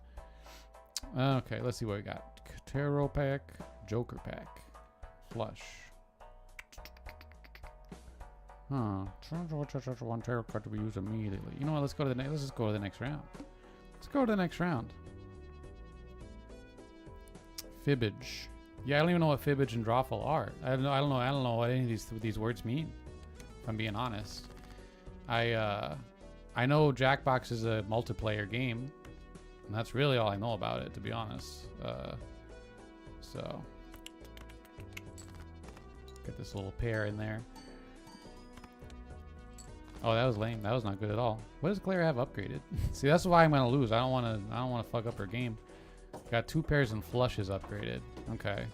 Okay, let's see what we got. Tarot pack, Joker pack, flush. One tarot card to be used immediately. You know what? Let's go to the next. Let's just go to the next round. Let's go to the next round. Fibbage. Yeah, I don't even know what fibbage and drawful are. I don't know what any of these words mean. If I'm being honest. I know Jackbox is a multiplayer game, and that's really all I know about it, to be honest. So get this little pair in there. Oh, that was lame. That was not good at all. What does Claire have upgraded? See, that's why I'm gonna lose. I don't wanna fuck up her game. Got 2 pairs and flushes upgraded. Okay.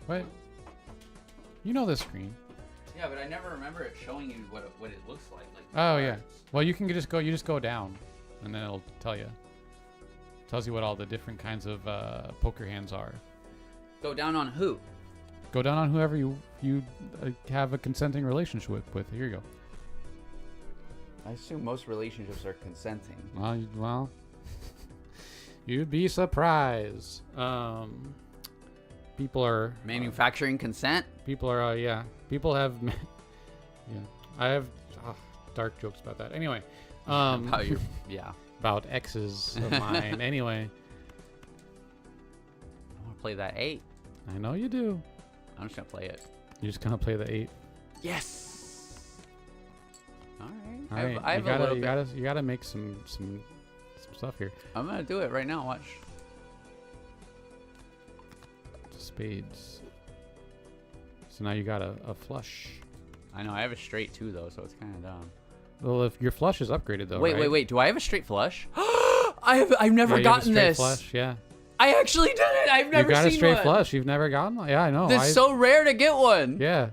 What? You know this screen. Yeah, but I never remember it showing you what it looks like. Oh yeah. Well, you can just go down, and then it'll tell you. Tells you what all the different kinds of poker hands are. Go down on who? Go down on whoever you have a consenting relationship with. Here you go. I assume most relationships are consenting. Well, you'd be surprised. People are manufacturing consent. People are yeah. People have yeah. I have dark jokes about that. Anyway, about your yeah. About exes of mine. Anyway, I want to play that 8. I know you do. I'm just gonna play it. You're just gonna play the 8. Yes. All right. I have a little bit. You gotta make some stuff here. I'm gonna do it right now. Watch. Spades. So now you got a flush. I know. I have a straight too, though, so it's kind of dumb. Well, if your flush is upgraded, though. Wait. Do I have a straight flush? I've never gotten this. Flush, yeah. I actually did it. I've never seen one. You got a straight flush. You've never gotten one? Yeah, I know. It's so rare to get one. Yeah.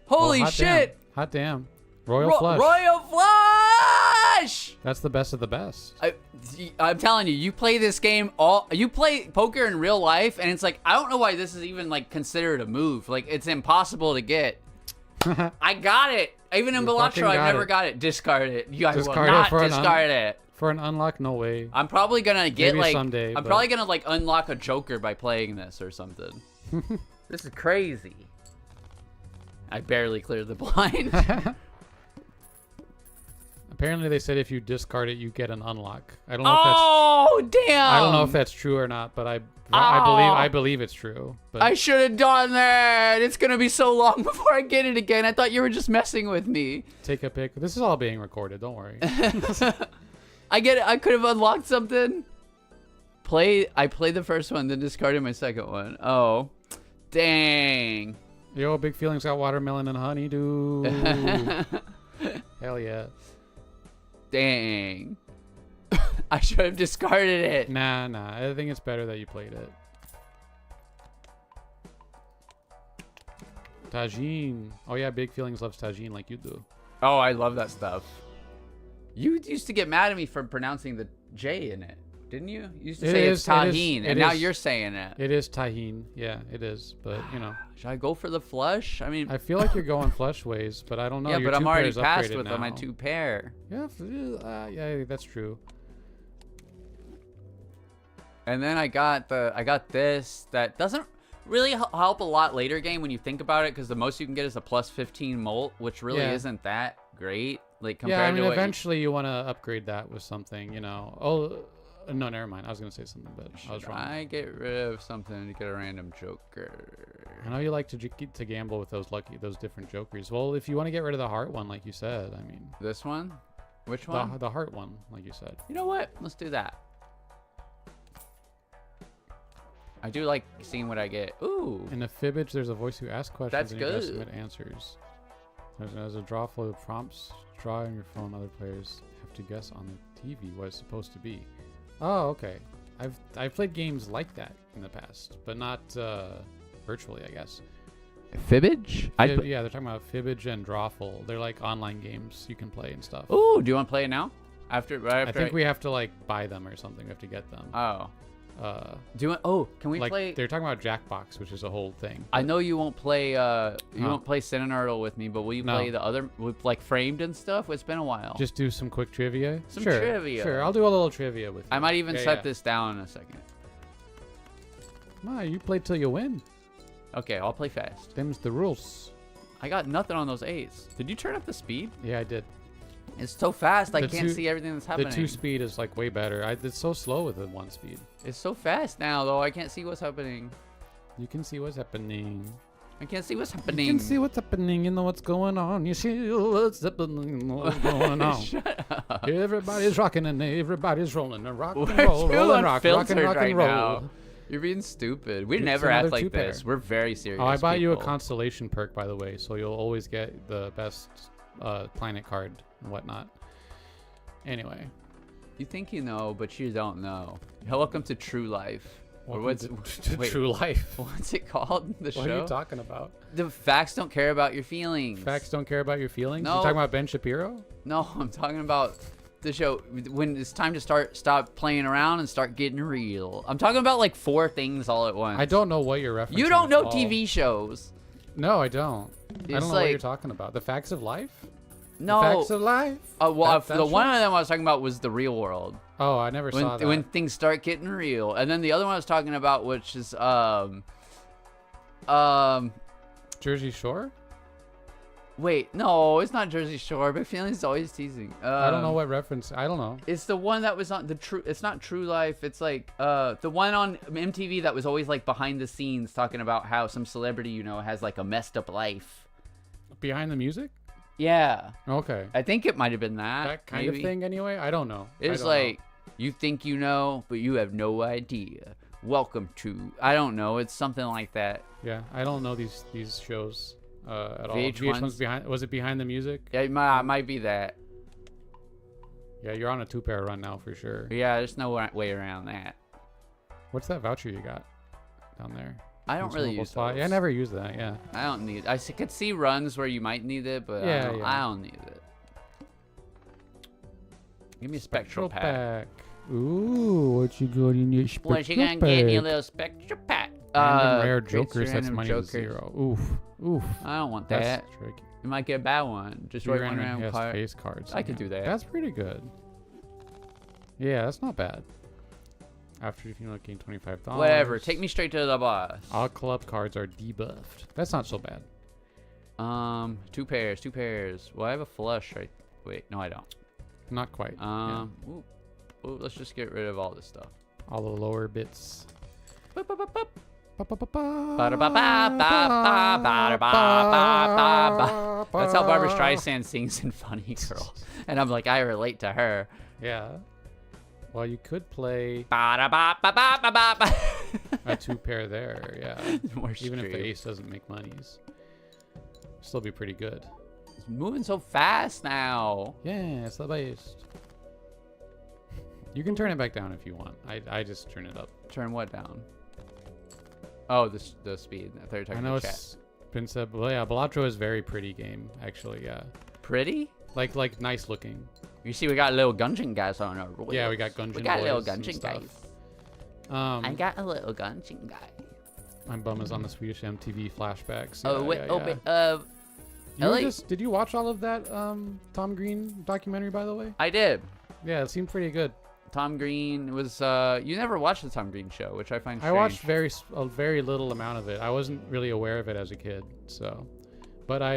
Holy shit. Damn. Hot damn. Royal flush. Royal flush. That's the best of the best. I'm telling you, you play this game you play poker in real life, and it's like, I don't know why this is even like considered a move. Like, it's impossible to get. I got it. Even in Balatro, I've never got it. Discard it. You guys will not discard it. For an unlock, no way. I'm probably gonna get maybe someday, I'm probably gonna like unlock a Joker by playing this or something. This is crazy. I barely cleared the blind. Apparently, they said if you discard it, you get an unlock. I don't know if that's. Damn! I don't know if that's true or not, but I believe it's true. But I should have done that. It's gonna be so long before I get it again. I thought you were just messing with me. Take a pic. This is all being recorded. Don't worry. I get it. I could have unlocked something. I played the first one, then discarded my second one. Oh, dang. Yo, Big Feelings got watermelon and honeydew. Hell yeah. Dang. I should have discarded it. Nah. I think it's better that you played it. Tagine. Oh yeah, Big Feelings loves tagine like you do. Oh, I love that stuff. You used to get mad at me for pronouncing the J in it, didn't you? You used to It say is- it's it is- tahine, it and now is- you're saying it. It is tahine. Yeah, it is. But you know, Should I go for the flush? I mean, I feel like you're going flush ways, but I don't know. yeah, Your but I'm two already pairs passed upgraded with now. my 2 pair. Yeah, yeah, that's true. And then I got this that doesn't really help a lot later game when you think about it, because the most you can get is a plus 15 molt, which really Yeah. isn't that great. Like compared Yeah, I mean, to what eventually you want to upgrade that with something, you know. Oh, no, never mind. I was gonna say something, but I was wrong. I get rid of something to get a random joker. I know you like to gamble with those different jokers. Well, if you want to get rid of the heart one, like you said, I mean, This one? Which one? the heart one, like you said. You know what? Let's do that. I do like seeing what I get. Ooh. In the fibbage, there's a voice who asks questions That's and you gotta good. submit answers. There's a draw flow of prompts. Draw on your phone. Other players have to guess on the TV what it's supposed to be. Oh, okay. I've played games like that in the past, but not virtually, I guess. Fibbage? Yeah, they're talking about fibbage and drawful. They're like online games you can play and stuff. Ooh, do you want to play it now? Right I after think we have to like buy them or something. We have to get them. Oh. Uh, Do you want... Oh, can we like play... they're talking about Jackbox, which is a whole thing. I know you won't play you Huh. won't play Sinanerdle with me, but will you No. play the other with like Framed and stuff? It's been a while. Just do some quick trivia. Some Sure, trivia. Sure, I'll do a little trivia with you. I might even Yeah, set yeah. this down in a second. Nah, you play till you win. Okay, I'll play fast. Them's the rules. I got nothing on those 8s. Did you turn up the speed? Yeah, I did. It's so fast, I The can't two- see everything that's The happening. 2 speed is like way better. It's so slow with the 1 speed. It's so fast now, though. I can't see what's happening. You can see what's happening. I can't see what's happening. You can see what's happening. You know what's going on. You see what's happening. You know what's going on. Shut up. Everybody's rocking and everybody's rolling and rock and We're roll, too roll and rock, rock and unfiltered rock right and roll. now. You're being stupid. We It's never another act like two-pair. this. We're very serious. Oh, I bought you a people. constellation perk, by the way, so you'll always get the best planet card and whatnot. Anyway, You think you know, but you don't know. Welcome to True Life. Or welcome what's to wait, true life. what's it called? The What show? are you talking about? The facts don't care about your feelings. Facts don't care about your feelings. No. You talking about Ben Shapiro? No, I'm talking about the show when it's time to stop playing around and start getting real. I'm talking about like 4 things all at once. I don't know what you're referencing. You don't at know all. TV shows. No, I don't. I It's don't know what like- you're talking about. The facts of life? No. The facts of life? Well, That the one show? of them I was talking about was the real world. Oh, I never saw that. When things start getting real. And then the other one I was talking about, which is Jersey Shore? wait, no, it's not Jersey Shore. Big Feelings is always teasing. I don't know what reference. I don't know. It's the one that was on the True. It's not True Life. It's like the one on MTV that was always like behind the scenes talking about how some celebrity you know has like a messed up life. Behind the music? Yeah, Okay. I think it might have been that. That kind maybe. of thing anyway? I don't know. It's like you think you know, but you have no idea. Welcome to. I don't know. It's something like that. Yeah, I don't know these shows at all. VH1's behind. Was it Behind the Music? Yeah, it might be that. Yeah, you're on a 2-pair run now for sure. Yeah, there's no way around that. What's that voucher you got down there? I don't really Consumable use slot? those. Yeah, I never use that. Yeah. I don't need. Could see runs where you might need it, but Yeah, I don't need it. Give me a spectral pack. Ooh, what you got in your spectral What you gonna get in your little spectral pack? Random rare creates jokers. That's random money jokers. to 0. Oof. I don't want That's that. tricky. You might get a bad one. Just write one random yes, card. face cards. I could do that. That's pretty good. Yeah, that's not bad. After you gain $25. Whatever. Take me straight to the boss. All club cards are debuffed. That's not so bad. 2 pairs. Well, I have a flush, right? Wait, no, I don't. Not quite. Ooh, let's just get rid of all this stuff. All the lower bits. Boop, boop, boop, boop. That's how Barbara Streisand sings in Funny Girl. And I'm like, I relate to her. Yeah. Well, you could play Ba-da-ba-ba-ba-ba-ba. a 2-pair there. Yeah. More Even if the stream. ace doesn't make monies, still be pretty good. It's moving so fast now. Yeah, it's the best. You can turn it back down if you want. I just turn it up. Turn what down? Oh, the speed. I thought you were I talking know about chat. it's been said. Well, yeah, Balatro is a very pretty game, actually. Yeah. Pretty? like nice looking. You see, we got little Gungeon guys on our road. Yeah, we got Gungeon. We got little boys and Gungeon stuff. guys. I got a little Gungeon guy. My bum is on the Swedish MTV flashbacks. Oh, wait, Did you watch all of that Tom Green documentary, by the way? I did. Yeah, it seemed pretty good. Tom Green was. You never watched the Tom Green show, which I find strange. I watched a very little amount of it. I wasn't really aware of it as a kid, so. But I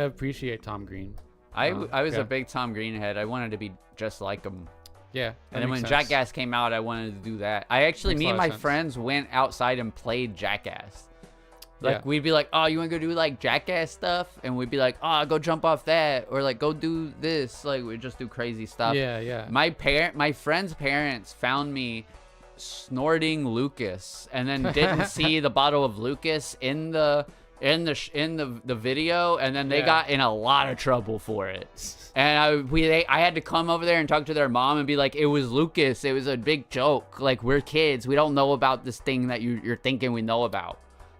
appreciate Tom Green. I was a big Tom Green head. I wanted to be just like him. Yeah. And then when Jackass came out, I wanted to do that. I actually, me and my friends went outside and played Jackass. Like, we'd be like, oh, you want to go do, like, Jackass stuff? And we'd be like, oh, go jump off that. Or, like, go do this. Like, we'd just do crazy stuff. Yeah, yeah. My friend's parents found me snorting Lucas and then didn't see the bottle of Lucas in the video, and then they got in a lot of trouble for it. And I had to come over there and talk to their mom and be like, it was Lucas. It was a big joke. Like, we're kids. We don't know about this thing that you're thinking we know about.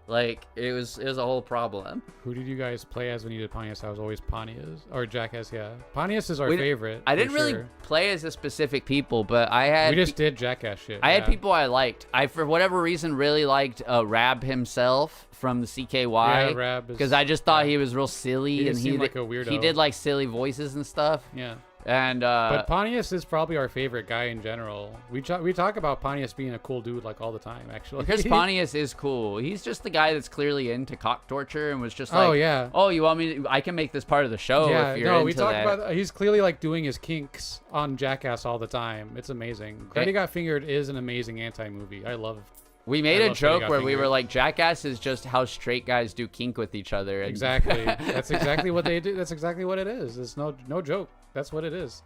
Like, it was a whole problem. Who did you guys play as when you did Pontius? I was always Pontius. Or Jackass, yeah. Pontius is our favorite. I didn't really play as a specific people, but I had... We just did Jackass shit. I had people I liked. I, for whatever reason, really liked Rab himself from the CKY. Yeah, Rab. Because I just thought he was real silly. He seemed like a weirdo. He did, like, silly voices and stuff. Yeah. And but Pontius is probably our favorite guy in general. We talk about Pontius being a cool dude like all the time, actually. Because Pontius is cool. He's just the guy that's clearly into cock torture and was just like, oh yeah, oh, you want me to, I can make this part of the show if you're into we talk that. about he's clearly like doing his kinks on Jackass all the time. It's amazing. Freddy Got Fingered is an amazing anti-movie. I love. We made a joke where we were like, Jackass is just how straight guys do kink with each other. And exactly. That's exactly what they do. That's exactly what it is. It's no joke. That's what it is.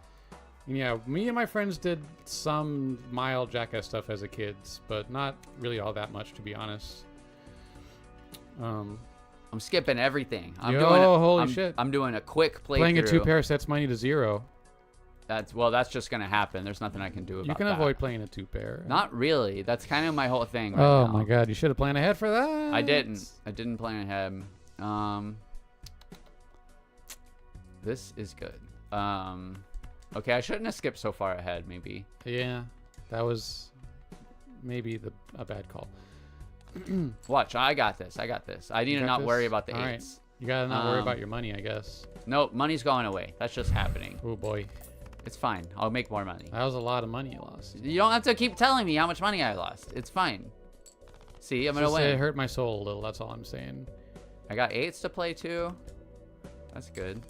Yeah, me and my friends did some mild Jackass stuff as a kids, but not really all that much, to be honest. I'm skipping everything. Holy shit. I'm doing a quick playthrough. Playing a 2-pair sets money to 0. That's just gonna happen. There's nothing I can do about that. You can avoid playing a 2-pair. Not really. That's kind of my whole thing right now. Oh my god, you should have planned ahead for that. I didn't plan ahead. This is good. Okay, I shouldn't have skipped so far ahead, maybe. Yeah, that was maybe a bad call. Watch, I got this. I need to not worry about the eights. Right. You gotta not worry about your money, I guess. No, money's going away. That's just happening. Oh boy. It's fine. I'll make more money. That was a lot of money you lost. You don't have to keep telling me how much money I lost. It's fine. See, I'm gonna win. It hurt my soul a little. That's all I'm saying. I got 8s to play too. That's good.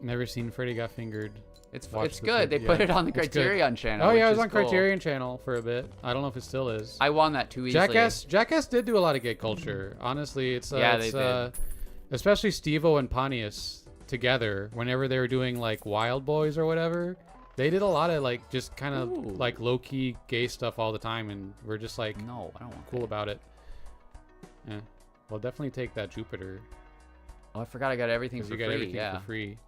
Never seen Freddy Got Fingered. It's good. They put it on the Criterion channel. Oh yeah, it was on Criterion channel for a bit. I don't know if it still is. I won that too easily. Jackass did do a lot of gay culture. Honestly, they did. Especially Steve-O and Pontius together. Whenever they were doing like Wild Boys or whatever, they did a lot of like just kind of like low key gay stuff all the time, and we're just like no, I don't want cool about it. Yeah, well, definitely take that Jupiter. Oh, I forgot I got everything for free. You got everything for free.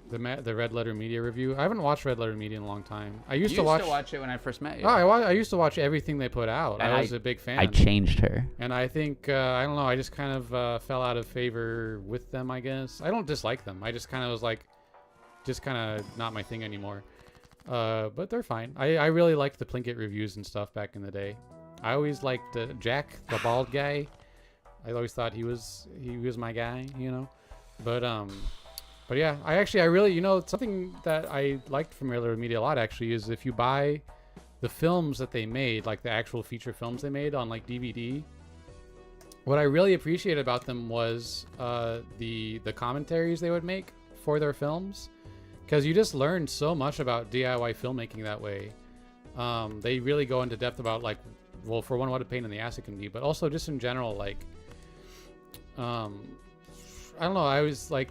The Red Letter Media review. I haven't watched Red Letter Media in a long time. I used to watch it when I first met you. Oh, I used to watch everything they put out. I was a big fan. I changed her. And I think, I don't know, I just kind of fell out of favor with them, I guess. I don't dislike them. I just kind of was like, just kind of not my thing anymore. But they're fine. I really liked the Plinkett reviews and stuff back in the day. I always liked Jack, the bald guy. I always thought he was my guy, you know. But yeah, I really, you know, something that I liked from Red Letter Media a lot actually is if you buy the films that they made, like the actual feature films they made on like DVD, what I really appreciated about them was the commentaries they would make for their films, because you just learned so much about DIY filmmaking that way. They really go into depth about like, well, for one, what a pain in the ass it can be, but also just in general, like, I don't know, I was like,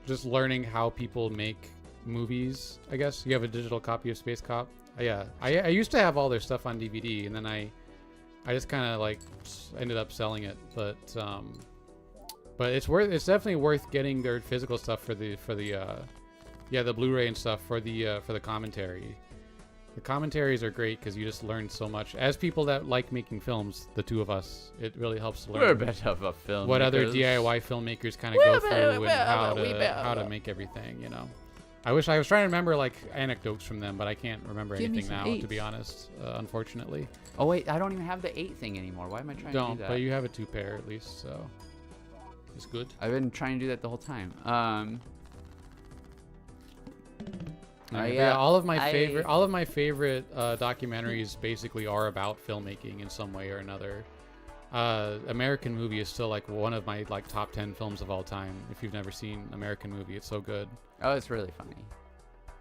just learning how people make movies, I guess. You have a digital copy of Space Cop. Yeah, I used to have all their stuff on DVD, and then I just kind of like ended up selling it. But it's definitely worth getting their physical stuff for the Blu-ray and stuff for the commentary. The commentaries are great because you just learn so much. As people that like making films, the two of us, it really helps to learn We're a bit of a film. what other DIY filmmakers kind of go through and how to make everything, you know. I was trying to remember like anecdotes from them, but I can't remember Give me anything some now, eights. to be honest, unfortunately. Oh wait, I don't even have the 8 thing anymore. Why am I trying to do that? But you have a 2-pair at least, so it's good. I've been trying to do that the whole time. Yeah, all of my favorite documentaries basically are about filmmaking in some way or another. American Movie is still like one of my like top 10 films of all time. If you've never seen American Movie, it's so good. Oh, it's really funny.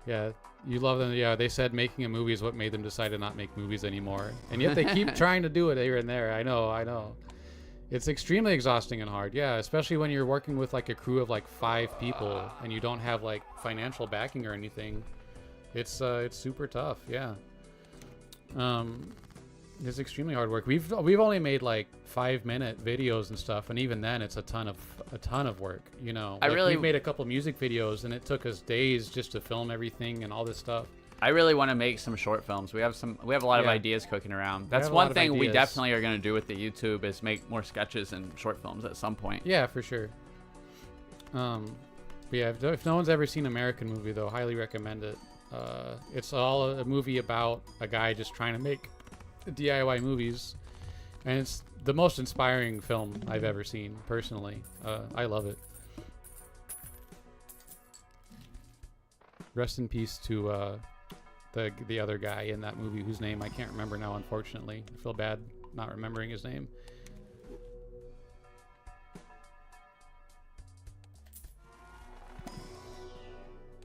Yeah, you love them. Yeah, they said making a movie is what made them decide to not make movies anymore, and yet they keep trying to do it here and there. I know. It's extremely exhausting and hard. Yeah, especially when you're working with like a crew of like 5 people and you don't have like financial backing or anything. It's super tough. Yeah. It's extremely hard work. We've only made like 5-minute videos and stuff, and even then it's a ton of work, you know. We made a couple music videos and it took us days just to film everything and all this stuff. I really want to make some short films. We have a lot of ideas cooking around. That's have a one lot of thing we ideas. definitely are going to do with the YouTube is make more sketches and short films at some point. Yeah, for sure. But yeah, if no one's ever seen American Movie though, highly recommend it. It's all a movie about a guy just trying to make DIY movies, and it's the most inspiring film I've ever seen personally. I love it. Rest in peace to the other guy in that movie whose name I can't remember now, unfortunately. I feel bad not remembering his name.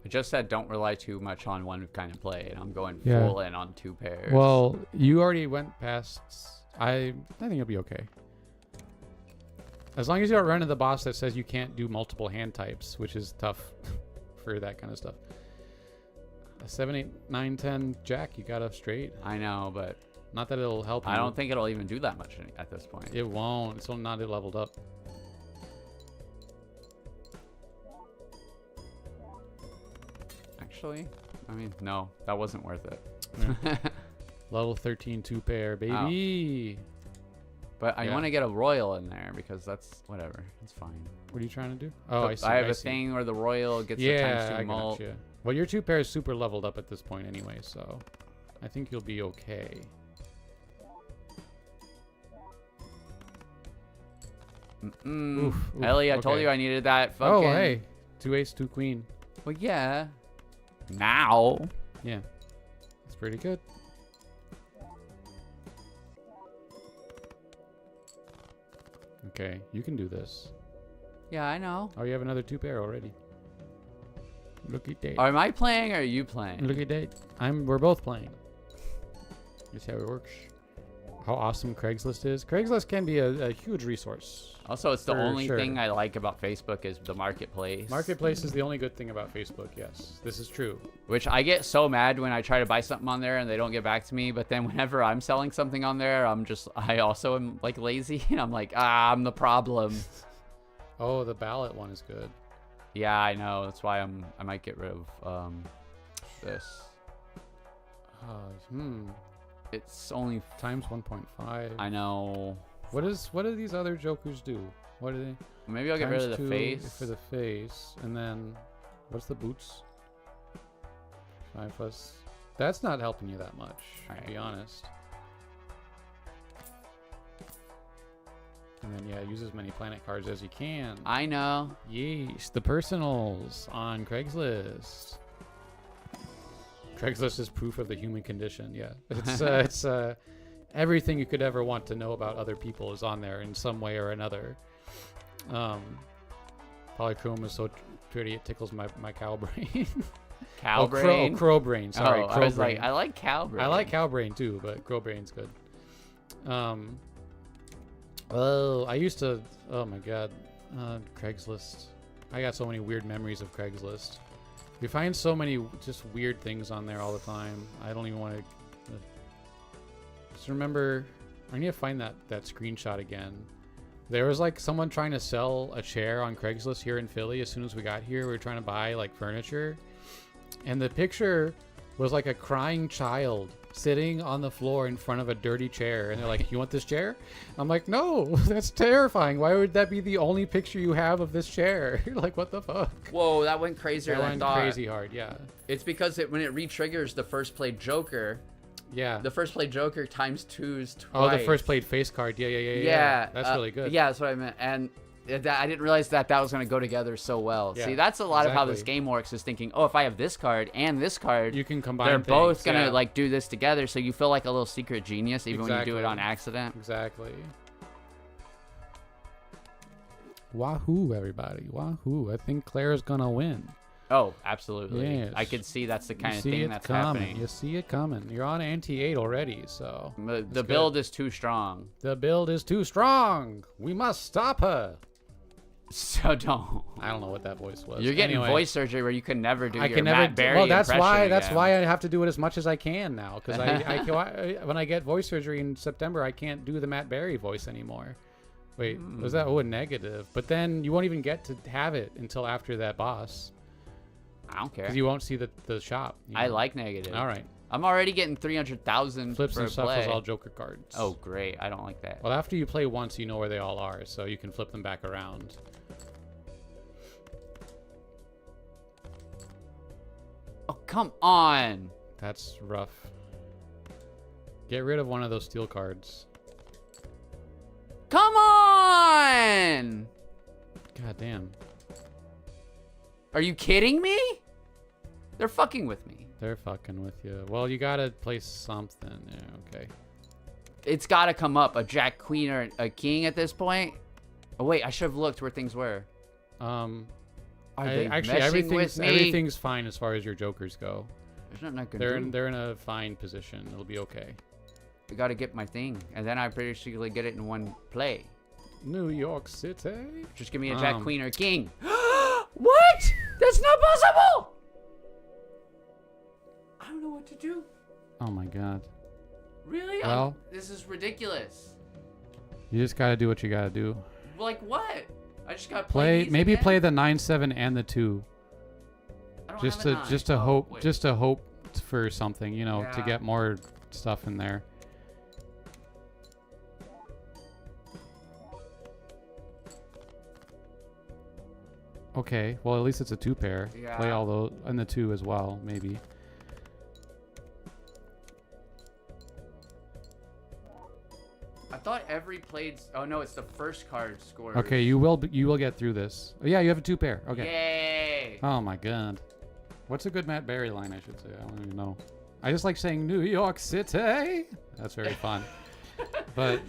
I just said don't rely too much on one kind of play, and I'm going Yeah. full in on 2 pairs. Well, you already went past. I think you'll be okay. As long as you don't run into the boss that says you can't do multiple hand types, which is tough for that kind of stuff. A 7, 8, 9, 10 jack, you got up straight. I know, but Not that it'll help you. I don't think it'll even do that much at this point. It won't. It's not leveled up. Actually, I mean, no, that wasn't worth it. Yeah. Level 13 2-pair, baby. But I Yeah. want to get a royal in there because that's whatever. It's fine. What are you trying to do? Oh, But I see. I have a see. thing where the royal gets the Yeah, times 2 I mult. gotcha. Well, your 2-pair is super leveled up at this point anyway, so I think you'll be okay. Oof, Ellie, I told okay. you I needed that Oh, fucking... hey. 2 ace, 2 queen. Well, yeah. Now. Yeah. That's pretty good. Okay, you can do this. Yeah, I know. Oh, you have another 2-pair already. Look at that. Am I playing or are you playing? Look at that. We're both playing. That's how it works. How awesome Craigslist is. Craigslist can be a huge resource. Also, it's the For only sure. thing I like about Facebook is the marketplace. Marketplace is the only good thing about Facebook, yes. This is true. Which I get so mad when I try to buy something on there and they don't get back to me. But then whenever I'm selling something on there, I also am like lazy. And I'm like, I'm the problem. Oh, the ballot one is good. Yeah, I know. That's why I might get rid of this. It's only... Times 1.5. I know. What do these other jokers do? What do they... Maybe I'll get rid of the Times 2 face. for the face, and then what's the boots? 5 plus. That's not helping you that much, to be honest. And then yeah, use as many planet cards as you can. I know. Yes, the personals on Craigslist. Craigslist is proof of the human condition. Yeah, it's everything you could ever want to know about other people is on there in some way or another. Polychrome is so pretty it tickles my cow brain. Cow brain? Crow brain. Sorry, oh, crow I was brain. like, I like cow brain. I like cow brain too, but crow brain's good. Oh, I used to. Oh my god, Craigslist. I got so many weird memories of Craigslist. You find so many just weird things on there all the time. I don't even want to. Just remember, I need to find that screenshot again. There was like someone trying to sell a chair on Craigslist here in Philly. As soon as we got here, we were trying to buy like furniture, and the picture was like a crying child sitting on the floor in front of a dirty chair, and they're like, "You want this chair?" I'm like, "No, that's terrifying. Why would that be the only picture you have of this chair?" You're like, "What the fuck?" Whoa, that went crazier That than I went thought. crazy hard, yeah. It's because when it re-triggers the first play Joker, Yeah. the first play Joker times 2's twice. Oh, the first played face card. Yeah. That's really good. Yeah, that's what I meant. And I didn't realize that was going to go together so well. Yeah, See, that's a lot of how this exactly. game works, is thinking, oh, if I have this card and this card, You can combine they're both things, going to yeah. like do this together, so you feel like a little secret genius even when you do it Exactly. on accident. Exactly. Wahoo, everybody. Wahoo. I think Claire's gonna win. Oh, absolutely. Yes. I could see that's the kind You of see thing it that's coming. happening. You see it coming. You're on anti-8 already, so... The good. build is too strong. The build is too strong. We must stop her. So don't. I don't know what that voice was. You're getting Anyway, voice surgery where you can never do I your can never. Matt Berry Well, that's impression why again. I have to do it as much as I can now. Because when I get voice surgery in September, I can't do the Matt Berry voice anymore. Wait, was that a negative? But then you won't even get to have it until after that boss. I don't care. Because you won't see the shop. You I know? like negative. All right. I'm already getting 300,000 Flips for and a stuff play. was all Joker cards. Oh, great. I don't like that. Well, after you play once, you know where they all are, so you can flip them back around. Oh, come on. That's rough. Get rid of one of those steel cards. Come on. God damn. Are you kidding me? They're fucking with me. They're fucking with you. Well, you gotta play something. Yeah, okay. It's got to come up. A jack, queen, or a king at this point. Oh, wait. I should have looked where things were. Are they Actually, messing with me? everything's fine as far as your jokers go. There's nothing I can do. They're in a fine position. It'll be okay. I got to get my thing. And then I basically get it in one play. New York City. Just give me a jack, Um, queen, or king. What? That's not possible. I don't know what to do. Oh my god. Really? Well- This is ridiculous. You just gotta do what you gotta do. Like what? I just got to Play these maybe again? play the 9-7 and the 2. I don't Just have a to nine. just to Oh, hope wait. just to hope for something, you know, to Yeah. get more stuff in there. Okay, well at least it's a 2-pair. Play Yeah. all those and the 2 as well, maybe. I thought every played. Oh no, it's the first card score. Okay, you will get through this. Oh, yeah, you have a 2-pair. Okay. Yay! Oh my god. What's a good Matt Berry line, I should say? I don't even know. I just like saying New York City. That's very fun. But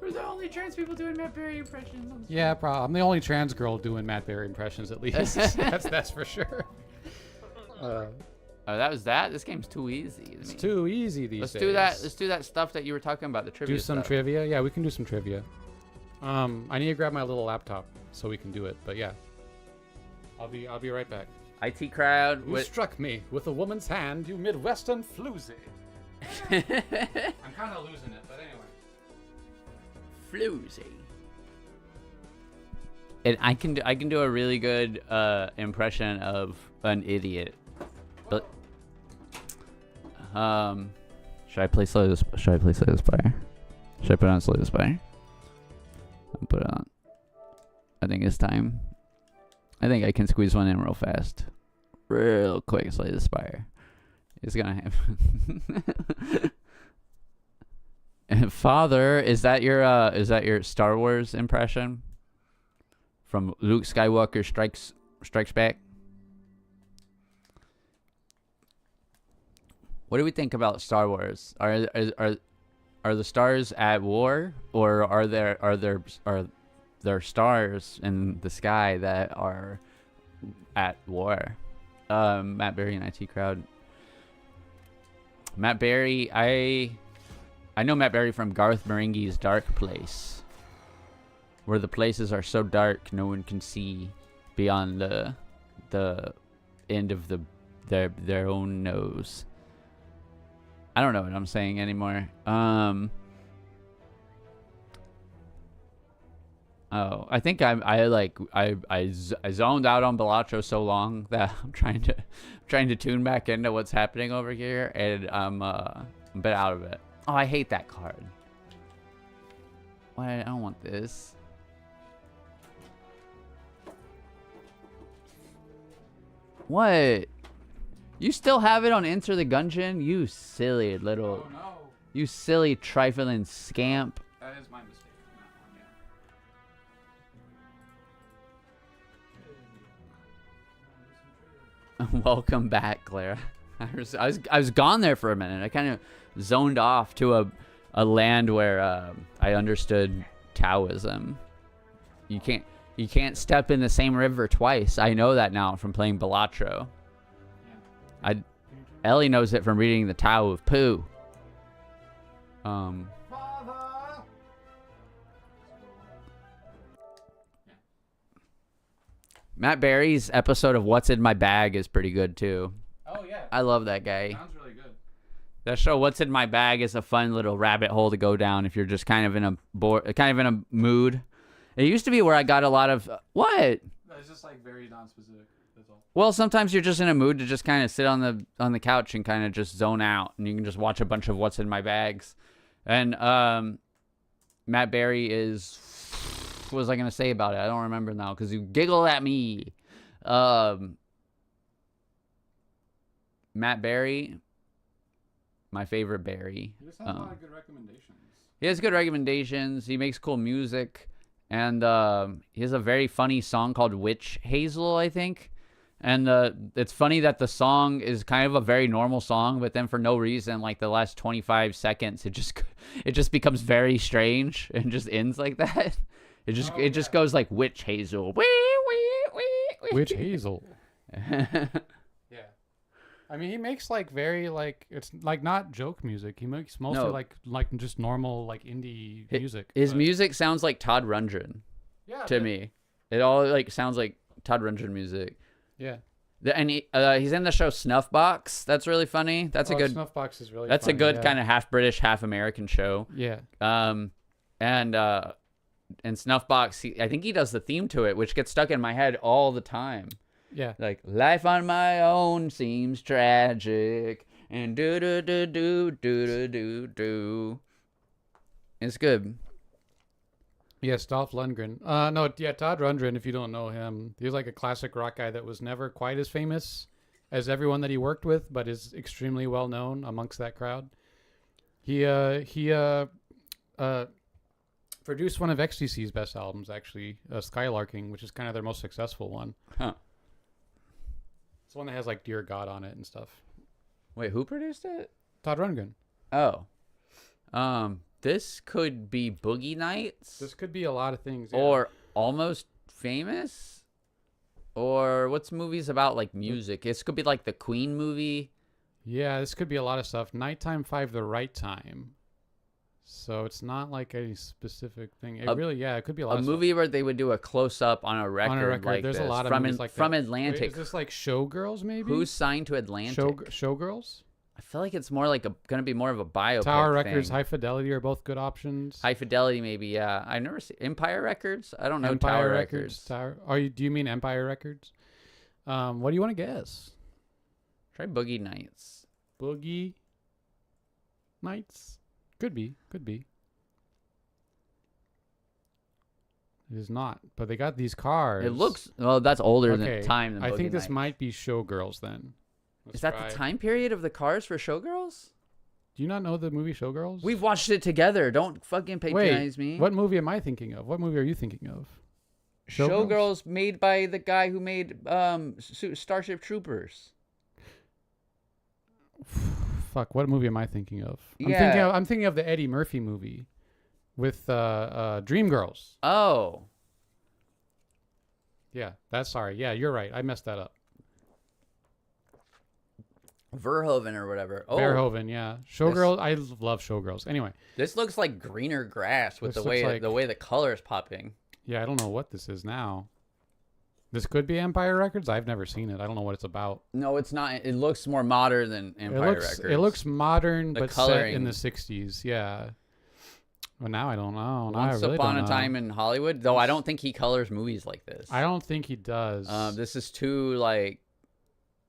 We're the only trans people doing Matt Berry impressions. On the yeah, I'm the only trans girl doing Matt Berry impressions at least. that's for sure. Oh, that was that. This game's too easy. To It's me. too easy these Let's days. do that. Let's do that stuff that you were talking about. The trivia. Do some stuff. trivia. Yeah, we can do some trivia. I need to grab my little laptop so we can do it. But yeah, I'll be right back. IT crowd. You With... struck me with a woman's hand, you Midwestern floozy. I'm kind of losing it, but anyway. Floozy. And I can do a really good impression of an idiot. But should I play Slay the Spire? Should I put on Slay the Spire? I'll put it on. I think it's time. I think I can squeeze one in real fast. Real quick, Slay the Spire. It's gonna happen. And Father, is that your Star Wars impression? From Luke Skywalker Strikes Back? What do we think about Star Wars? Are the stars at war, or are there stars in the sky that are at war? Matt Berry and IT crowd. Matt Berry, I know Matt Berry from Garth Marenghi's Dark Place, where the places are so dark no one can see beyond the end of their own nose. I don't know what I'm saying anymore. I'm Oh, I think I zoned out on Balatro so long that I'm trying to tune back into what's happening over here, and I'm a bit out of it. Oh, I hate that card. Why? I don't want this. What? You still have it on Enter the Gungeon? You silly little... Oh, no. You silly trifling scamp. That is my mistake. Welcome back, Clara. I was gone there for a minute. I kind of zoned off to a land where I understood Taoism. You can't step in the same river twice. I know that now from playing Balatro. Ellie knows it from reading the Tao of Pooh. Matt Berry's episode of What's in My Bag is pretty good too. Oh yeah. I love that guy. Sounds really good. That show, What's in My Bag, is a fun little rabbit hole to go down if you're just kind of in a mood. It used to be where I got a lot of what? It's just like very non-specific. That's all. Well, sometimes you're just in a mood to just kind of sit on the couch and kind of just zone out, and you can just watch a bunch of What's in My Bags. And Matt Berry is, what was I gonna say about it? I don't remember now because you giggle at me. Matt Berry, my favorite Berry. He just has a lot of good recommendations. He has good recommendations. He makes cool music, and he has a very funny song called "Witch Hazel," I think. And it's funny that the song is kind of a very normal song, but then for no reason, like the last 25 seconds, it just becomes very strange and just ends like that. It just goes like "Witch Hazel." Witch Hazel. Yeah. I mean, he makes like very like, it's like not joke music. He makes mostly like just normal like indie music. His music sounds like Todd Rundgren. Yeah. To me, it all like sounds like Todd Rundgren music. Yeah. And he's in the show Snuffbox. That's really funny. That's a good. Snuffbox is really. That's funny, a good yeah. kind of half British, half American show. Yeah. And Snuffbox, I think he does the theme to it, which gets stuck in my head all the time. Yeah. Like, life on my own seems tragic, and do do do do do do do do. It's good. Yeah, Dolph Lundgren. No, yeah, Todd Rundgren, if you don't know him, he was like a classic rock guy that was never quite as famous as everyone that he worked with, but is extremely well known amongst that crowd. He produced one of XTC's best albums, actually, Skylarking, which is kind of their most successful one. Huh. It's one that has like Dear God on it and stuff. Wait, who produced it? Todd Rundgren. Oh. This could be Boogie Nights. This could be a lot of things. Yeah. Or Almost Famous. Or what's movies about like music? This could be like the Queen movie. Yeah, this could be a lot of stuff. Nighttime 5 The Right Time. So it's not like a specific thing. It could be a lot of movie stuff. where they would do a close up on a record. On a record, like there's this. a lot of from movies like from that. Atlantic. Wait, is this like Showgirls maybe? Who's signed to Atlantic? Showgirls? I feel like it's more like going to be more of a biopic. Tower Records, thing. High Fidelity are both good options. High Fidelity, maybe. Yeah, I never see Empire Records. I don't know Empire Tower Records. Records. Do you mean Empire Records? What do you want to guess? Try Boogie Nights. Boogie Nights? Could be. It is not, but they got these cars. It looks that's older okay. than time. Than I Boogie think this Nights. might be Showgirls then. Is that the time period of the cars for Showgirls? Do you not know the movie Showgirls? We've watched it together. Don't fucking patronize me. What movie am I thinking of? What movie are you thinking of? Showgirls made by the guy who made Starship Troopers. Fuck, what movie am I thinking of? Yeah. I'm thinking of the Eddie Murphy movie with Dreamgirls. Oh. Yeah, sorry. Yeah, you're right. I messed that up. Verhoeven or whatever. Oh, Verhoeven, yeah. Showgirls, I love Showgirls. Anyway. This looks like greener grass with the way the color is popping. Yeah, I don't know what this is now. This could be Empire Records. I've never seen it. I don't know what it's about. No, it's not. It looks more modern than Empire Records. It looks modern, The but coloring. set in the 60s. Yeah. Well, now I don't know. Now Once I really Upon don't a know. Time in Hollywood. Though I don't think he colors movies like this. I don't think he does. This is too like.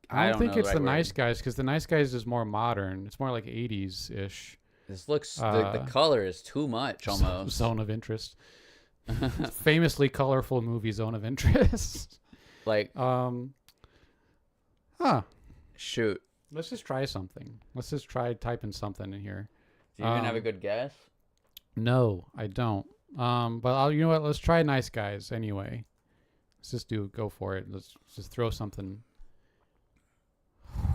I don't think know it's the the right word. Nice Guys because the Nice Guys is more modern. It's more like 80s ish. This looks the color is too much almost. Zone of Interest. Famously colorful movie Zone of Interest. Like shoot. Let's just try something. Let's just try typing something in here. Do you even have a good guess? No, I don't. But you know what? Let's try Nice Guys anyway. Let's just go for it. Let's just throw something.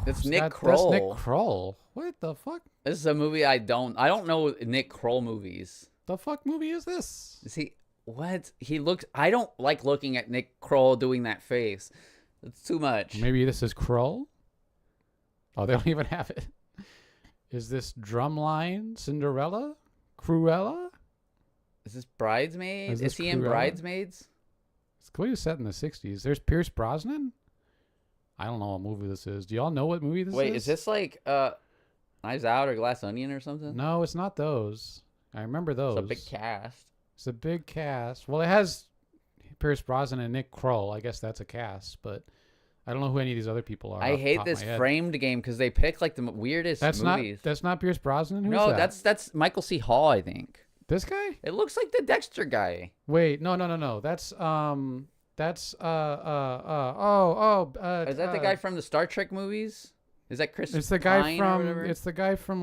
It's Nick That's Kroll. Nick Kroll. What the fuck? This is a movie I don't know Nick Kroll movies. The fuck movie is this? Is he what? He looks I don't like looking at Nick Kroll doing that face. It's too much. Maybe this is Kroll? Oh, they don't even have it. Is this Drumline Cinderella? Cruella? Is this Bridesmaids? Is he in Cruella? Bridesmaids? It's clearly set in the 60s. There's Pierce Brosnan? I don't know what movie this is. Do y'all know what movie this is? Wait, is this like Knives Out or Glass Onion or something? No, it's not those. I remember those. It's a big cast. It's a big cast. Well, it has Pierce Brosnan and Nick Kroll. I guess that's a cast, but I don't know who any of these other people are. I off the hate top of this my head. framed game because they pick like the weirdest movies. That's not Pierce Brosnan. Who's No, that? that's Michael C. Hall, I think. This guy. It looks like the Dexter guy. Wait, no. That's is Is that the guy from the Star Trek movies? Is that Chris? It's the guy Pine or from. whatever? It's the guy from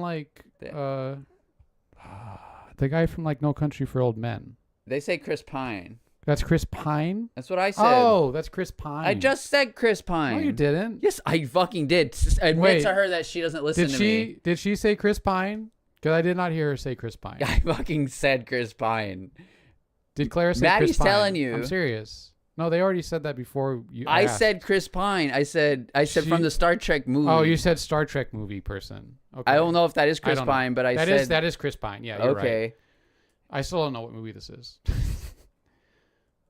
the guy from like No Country for Old Men. They say Chris Pine. That's Chris Pine. That's what I said. Oh, that's Chris Pine. I just said Chris Pine. No, you didn't. Yes, I fucking did. Admit Wait. to her that she doesn't listen to me. Did she say Chris Pine? Because I did not hear her say Chris Pine. I fucking said Chris Pine. Did Clara say Maddie's Chris Pine? telling you. I'm serious. No, they already said that before you I asked. said Chris Pine. I said from the Star Trek movie. Oh, you said Star Trek movie person. Okay. I don't know if that is I Chris don't know. Pine, but I said that is Chris Pine. Yeah, you're okay. right. I still don't know what movie this is.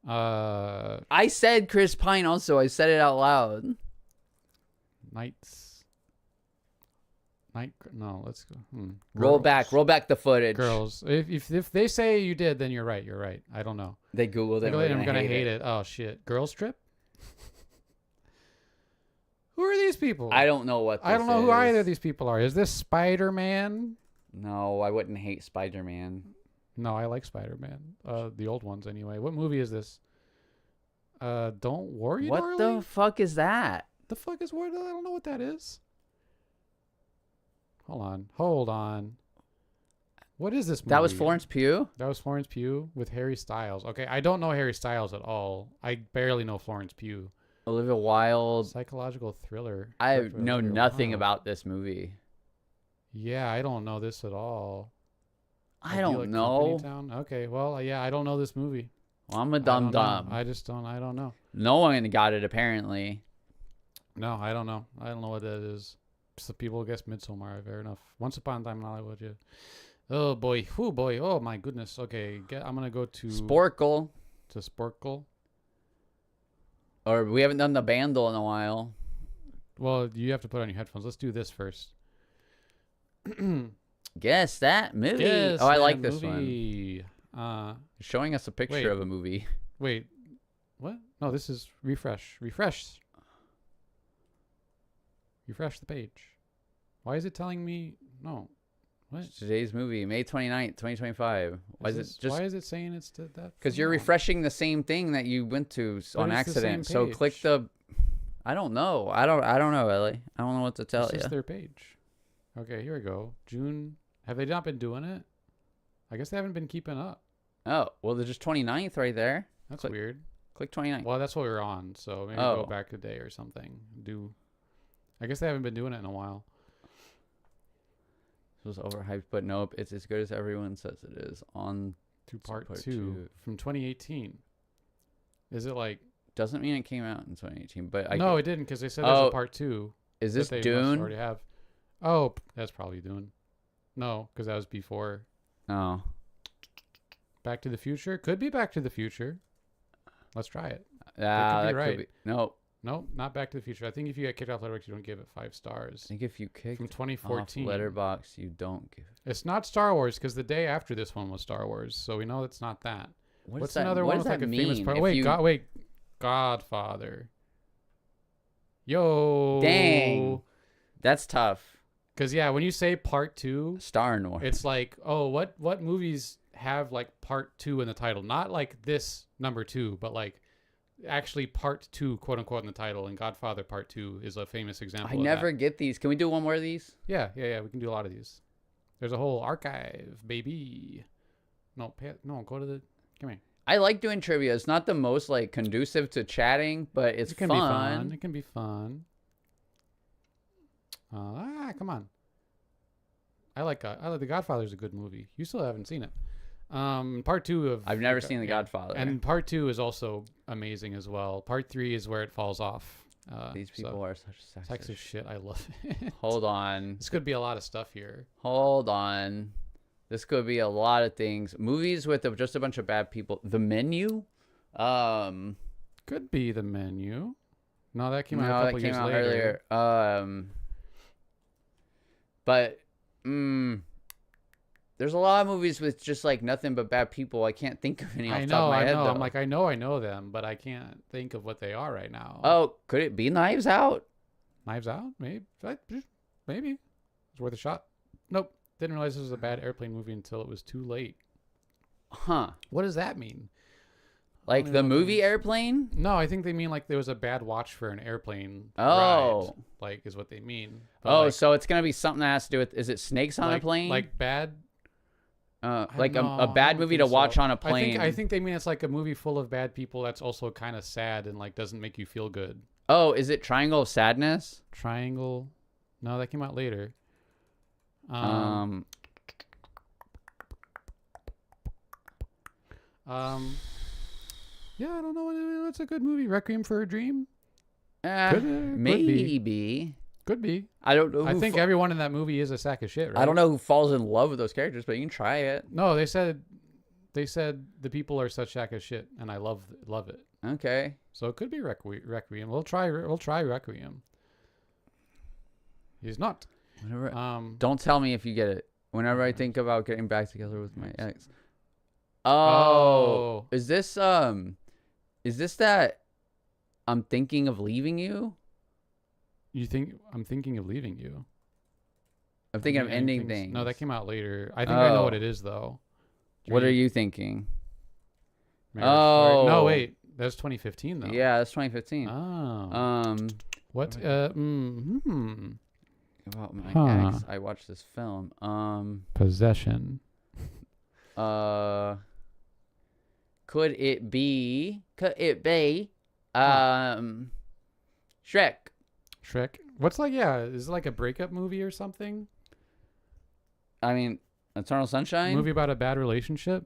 I said Chris Pine also. I said it out loud. No, let's go. Roll Girls. back the footage. Girls. If they say you did, then you're right. You're right. I don't know. They Googled it. I'm gonna hate it. Oh shit. Girls Trip. Who are these people? I don't know what this I don't know who is. either of these people are. Is this Spider-Man? No, I wouldn't hate Spider-Man. No, I like Spider-Man. The old ones anyway. What movie is this? Don't worry, What darling. the fuck is that? The fuck is what? I don't know what that is. Hold on. What is this movie? That was Florence Pugh? That was Florence Pugh with Harry Styles. Okay, I don't know Harry Styles at all. I barely know Florence Pugh. Olivia Wilde. Psychological thriller. I Director know Olivia nothing Wilde. about this movie. Yeah, I don't know this at all. I Ideal don't know. Company Town? Okay, well, yeah, I don't know this movie. Well, I'm a I dumb don't know. dumb. I don't know. No one got it apparently. No, I don't know. I don't know what that is. So people guess Midsommar. Fair enough. Once Upon a Time in Hollywood. Yeah. Oh boy. Oh boy. Oh my goodness. Okay. I'm gonna go to Sporkle. to Sporkle. Or we haven't done the Bandle in a while. Well, you have to put on your headphones. Let's do this first. Guess that movie. Yes, I like that this one. movie. Showing us a picture Wait. of a movie. Wait. What? No, this is refresh. Refresh the page. Why is it telling me no? What? Today's movie, May 29th, 2025. Why is Why is it saying it's to that? Because you're no. refreshing the same thing that you went to on it's the same accident. So click page. the. I don't know. I don't know, Ellie. I don't know what to tell This you. is their page. Okay, here we go. June. Have they not been doing it? I guess they haven't been keeping up. Oh, well, there's just 29th right there. That's Click- weird. Click 29th. Well, that's what we were on. So maybe Oh. go back a day or something. I guess they haven't been doing it in a while. This was overhyped, but nope, it's as good as everyone says it is. On To part part two two. from 2018. Is it like? doesn't mean it came out in 2018, but No, it didn't because they said there's Oh, a part two. is that this they must Dune? already have. Oh, that's probably Dune. No, because that was before Oh, Back to the Future. Could be Back to the Future. Let's try it. that be could right. be. No, Nope, not Back to the Future. I think if you get kicked off Letterboxd, you don't give it 5 stars. I think if you kick From 2014. Letterboxd, you don't give. It's not Star Wars because the day after this one was Star Wars, so we know it's not that. What's that, another what one does with like that a mean? famous part? If Wait, you- Godfather. Yo. Dang. That's tough. Because yeah, when you say part 2, Star Wars. it's like, oh, what movies have like part 2 in the title? Not like this number 2, but like actually part 2, quote unquote, in the title. And Godfather Part 2 is a famous example. I of never that. get these. Can we do one more of these? Yeah. We can do a lot of these. There's a whole archive, baby. No, go to the. Come here. I like doing trivia. It's not the most like conducive to chatting, but it's It can fun. be fun. It can be fun. Come on. I like The Godfather's a good movie. You still haven't seen it. Part 2 of I've never seen The Godfather. and part 2 is also amazing as well. Part 3 is where it falls off. These people are such sexist shit. I love it. Hold on. This could be a lot of stuff here. Hold on. This could be a lot of things. Movies with just a bunch of bad people. The Menu? Could be The Menu. No, that came out No, a that couple came years out later. earlier. But there's a lot of movies with just like nothing but bad people. I can't think of any off the top of my head, though. I'm like, I know them, but I can't think of what they are right now. Oh, could it be Knives Out? Knives Out? Maybe. Maybe. It's worth a shot. Nope. Didn't realize this was a bad airplane movie until it was too late. Huh. What does that mean? Like the movie Airplane? No, I think they mean like there was a bad watch for an airplane Oh. ride, like is what they mean. But Oh, like, so it's going to be something that has to do with, is it snakes on a plane? Like bad. like No, a I bad don't movie think to watch so. on a plane. I think they mean it's like a movie full of bad people that's also kind of sad and like doesn't make you feel good. Oh, is it Triangle of Sadness? Triangle. No, that came out later. Yeah, I don't know. What's a good movie? Requiem for a Dream? Could Maybe. be. Could be. I don't know. I think everyone in that movie is a sack of shit, right? I don't know who falls in love with those characters, but you can try it. No, they said the people are such sack of shit, and I love it. Okay. So it could be Requiem. We'll try Requiem. He's not. Whenever, don't tell me if you get it. Whenever I think about getting back together with my ex. Oh. Is this that I'm thinking of leaving you? You think I'm thinking of leaving you? I'm thinking of ending things. things. No, that came out later. I think I know what Oh. it is though. What are you thinking? Marriage Oh. Story. No, wait. That's 2015 though. Yeah, that's 2015. Oh. What? About my Huh. ex, I watched this film. Possession. Could it be? Shrek. Shrek. What's like? Yeah, is it like a breakup movie or something? I mean, Eternal Sunshine. Movie about a bad relationship.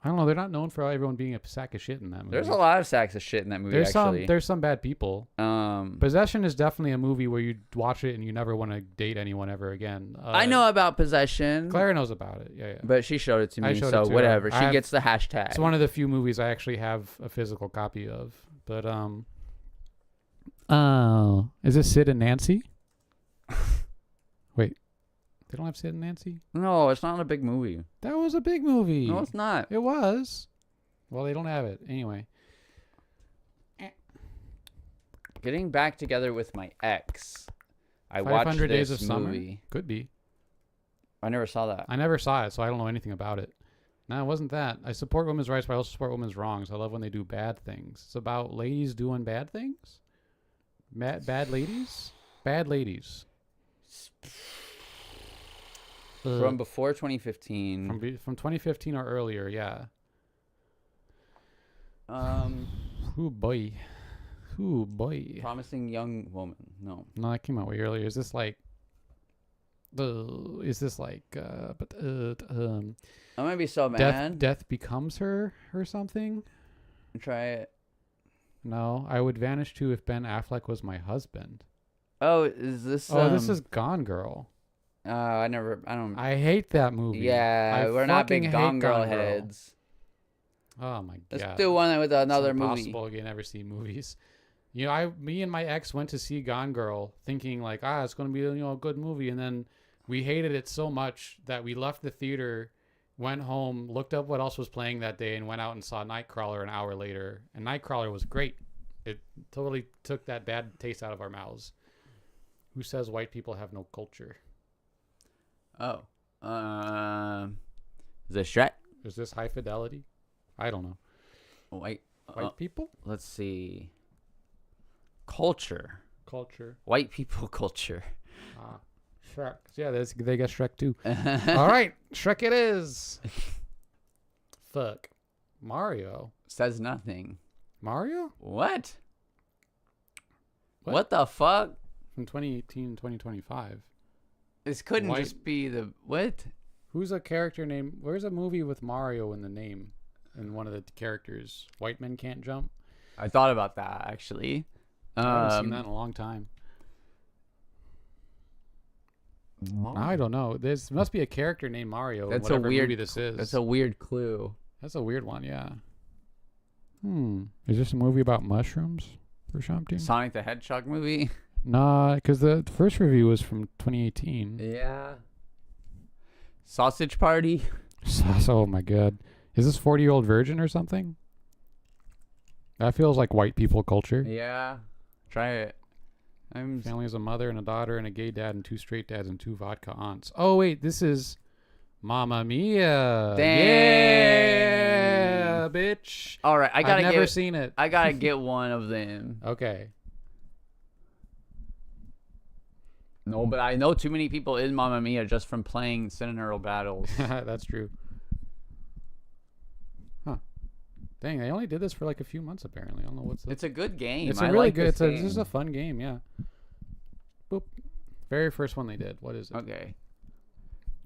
I don't know. They're not known for everyone being a sack of shit in that movie. There's a lot of sacks of shit in that movie. Actually, there's some bad people. Possession is definitely a movie where you watch it and you never want to date anyone ever again. I know about Possession. Claire knows about it. Yeah. But she showed it to I me, showed so it to her. whatever. She I have- gets the hashtag. It's one of the few movies I actually have a physical copy of. But oh, is it Sid and Nancy? Wait, they don't have Sid and Nancy? No, it's not a big movie. That was a big movie. No, it's not. It was. Well, they don't have it anyway. Getting back together with my ex. I watched 500 Days this of Summer? movie. Could be. I never saw that. I never saw it, so I don't know anything about it. No, it wasn't that. I support women's rights, but I also support women's wrongs. I love when they do bad things. It's about ladies doing bad things. Bad ladies. Bad ladies. From before 2015. From 2015 or earlier, yeah. Ooh boy. Promising Young Woman. No. No, that came out way earlier. Is this like? I'm gonna be so mad. Death becomes her or something? Try it. No, I would vanish too if Ben Affleck was my husband. Oh, is this? This is Gone Girl. I don't. I hate that movie. Yeah, we're not big Gone Girl heads. Oh my god. Let's do one with another it's movie. impossible. You never see movies. You know, me and my ex went to see Gone Girl thinking like, it's going to be, a good movie. And then we hated it so much that we left the theater, went home, looked up what else was playing that day, and went out and saw Nightcrawler an hour later. And Nightcrawler was great. It totally took that bad taste out of our mouths. Who says white people have no culture? Oh. Is it Shrek? Is this High Fidelity? I don't know. White People? Let's see. Culture. White people culture. Shrek. Yeah, they got Shrek too. All right, Shrek it is. Fuck. Mario. Says nothing. Mario? What? What the fuck? From 2018 2025. This couldn't just be the what? Who's a character named? Where's a movie with Mario in the name? And one of the characters, White Men Can't Jump. I thought about that actually. I haven't seen that in a long time. I don't know. There must be a character named Mario. That's in a whatever weird. movie this is. That's a weird clue. That's a weird one. Yeah. Is this a movie about mushrooms or something? Sonic the Hedgehog movie. Nah, because the first review was from 2018. Yeah. Sausage Party. Oh my god. Is this 40-Year-Old Virgin or something? That feels like white people culture. Yeah. Try it. Family is a mother and a daughter and a gay dad and 2 straight dads and 2 vodka aunts. Oh wait, this is Mamma Mia. Dang. Yeah, bitch. All right, I've never seen it. I gotta get one of them. Okay. No, but I know too many people in Mamma Mia just from playing Cinnamoroll Battles. That's true. Huh. Dang, they only did this for like a few months apparently. I don't know what's It's a good game. It's a really good. This is a fun game, yeah. Boop. Very first one they did. What is it? Okay.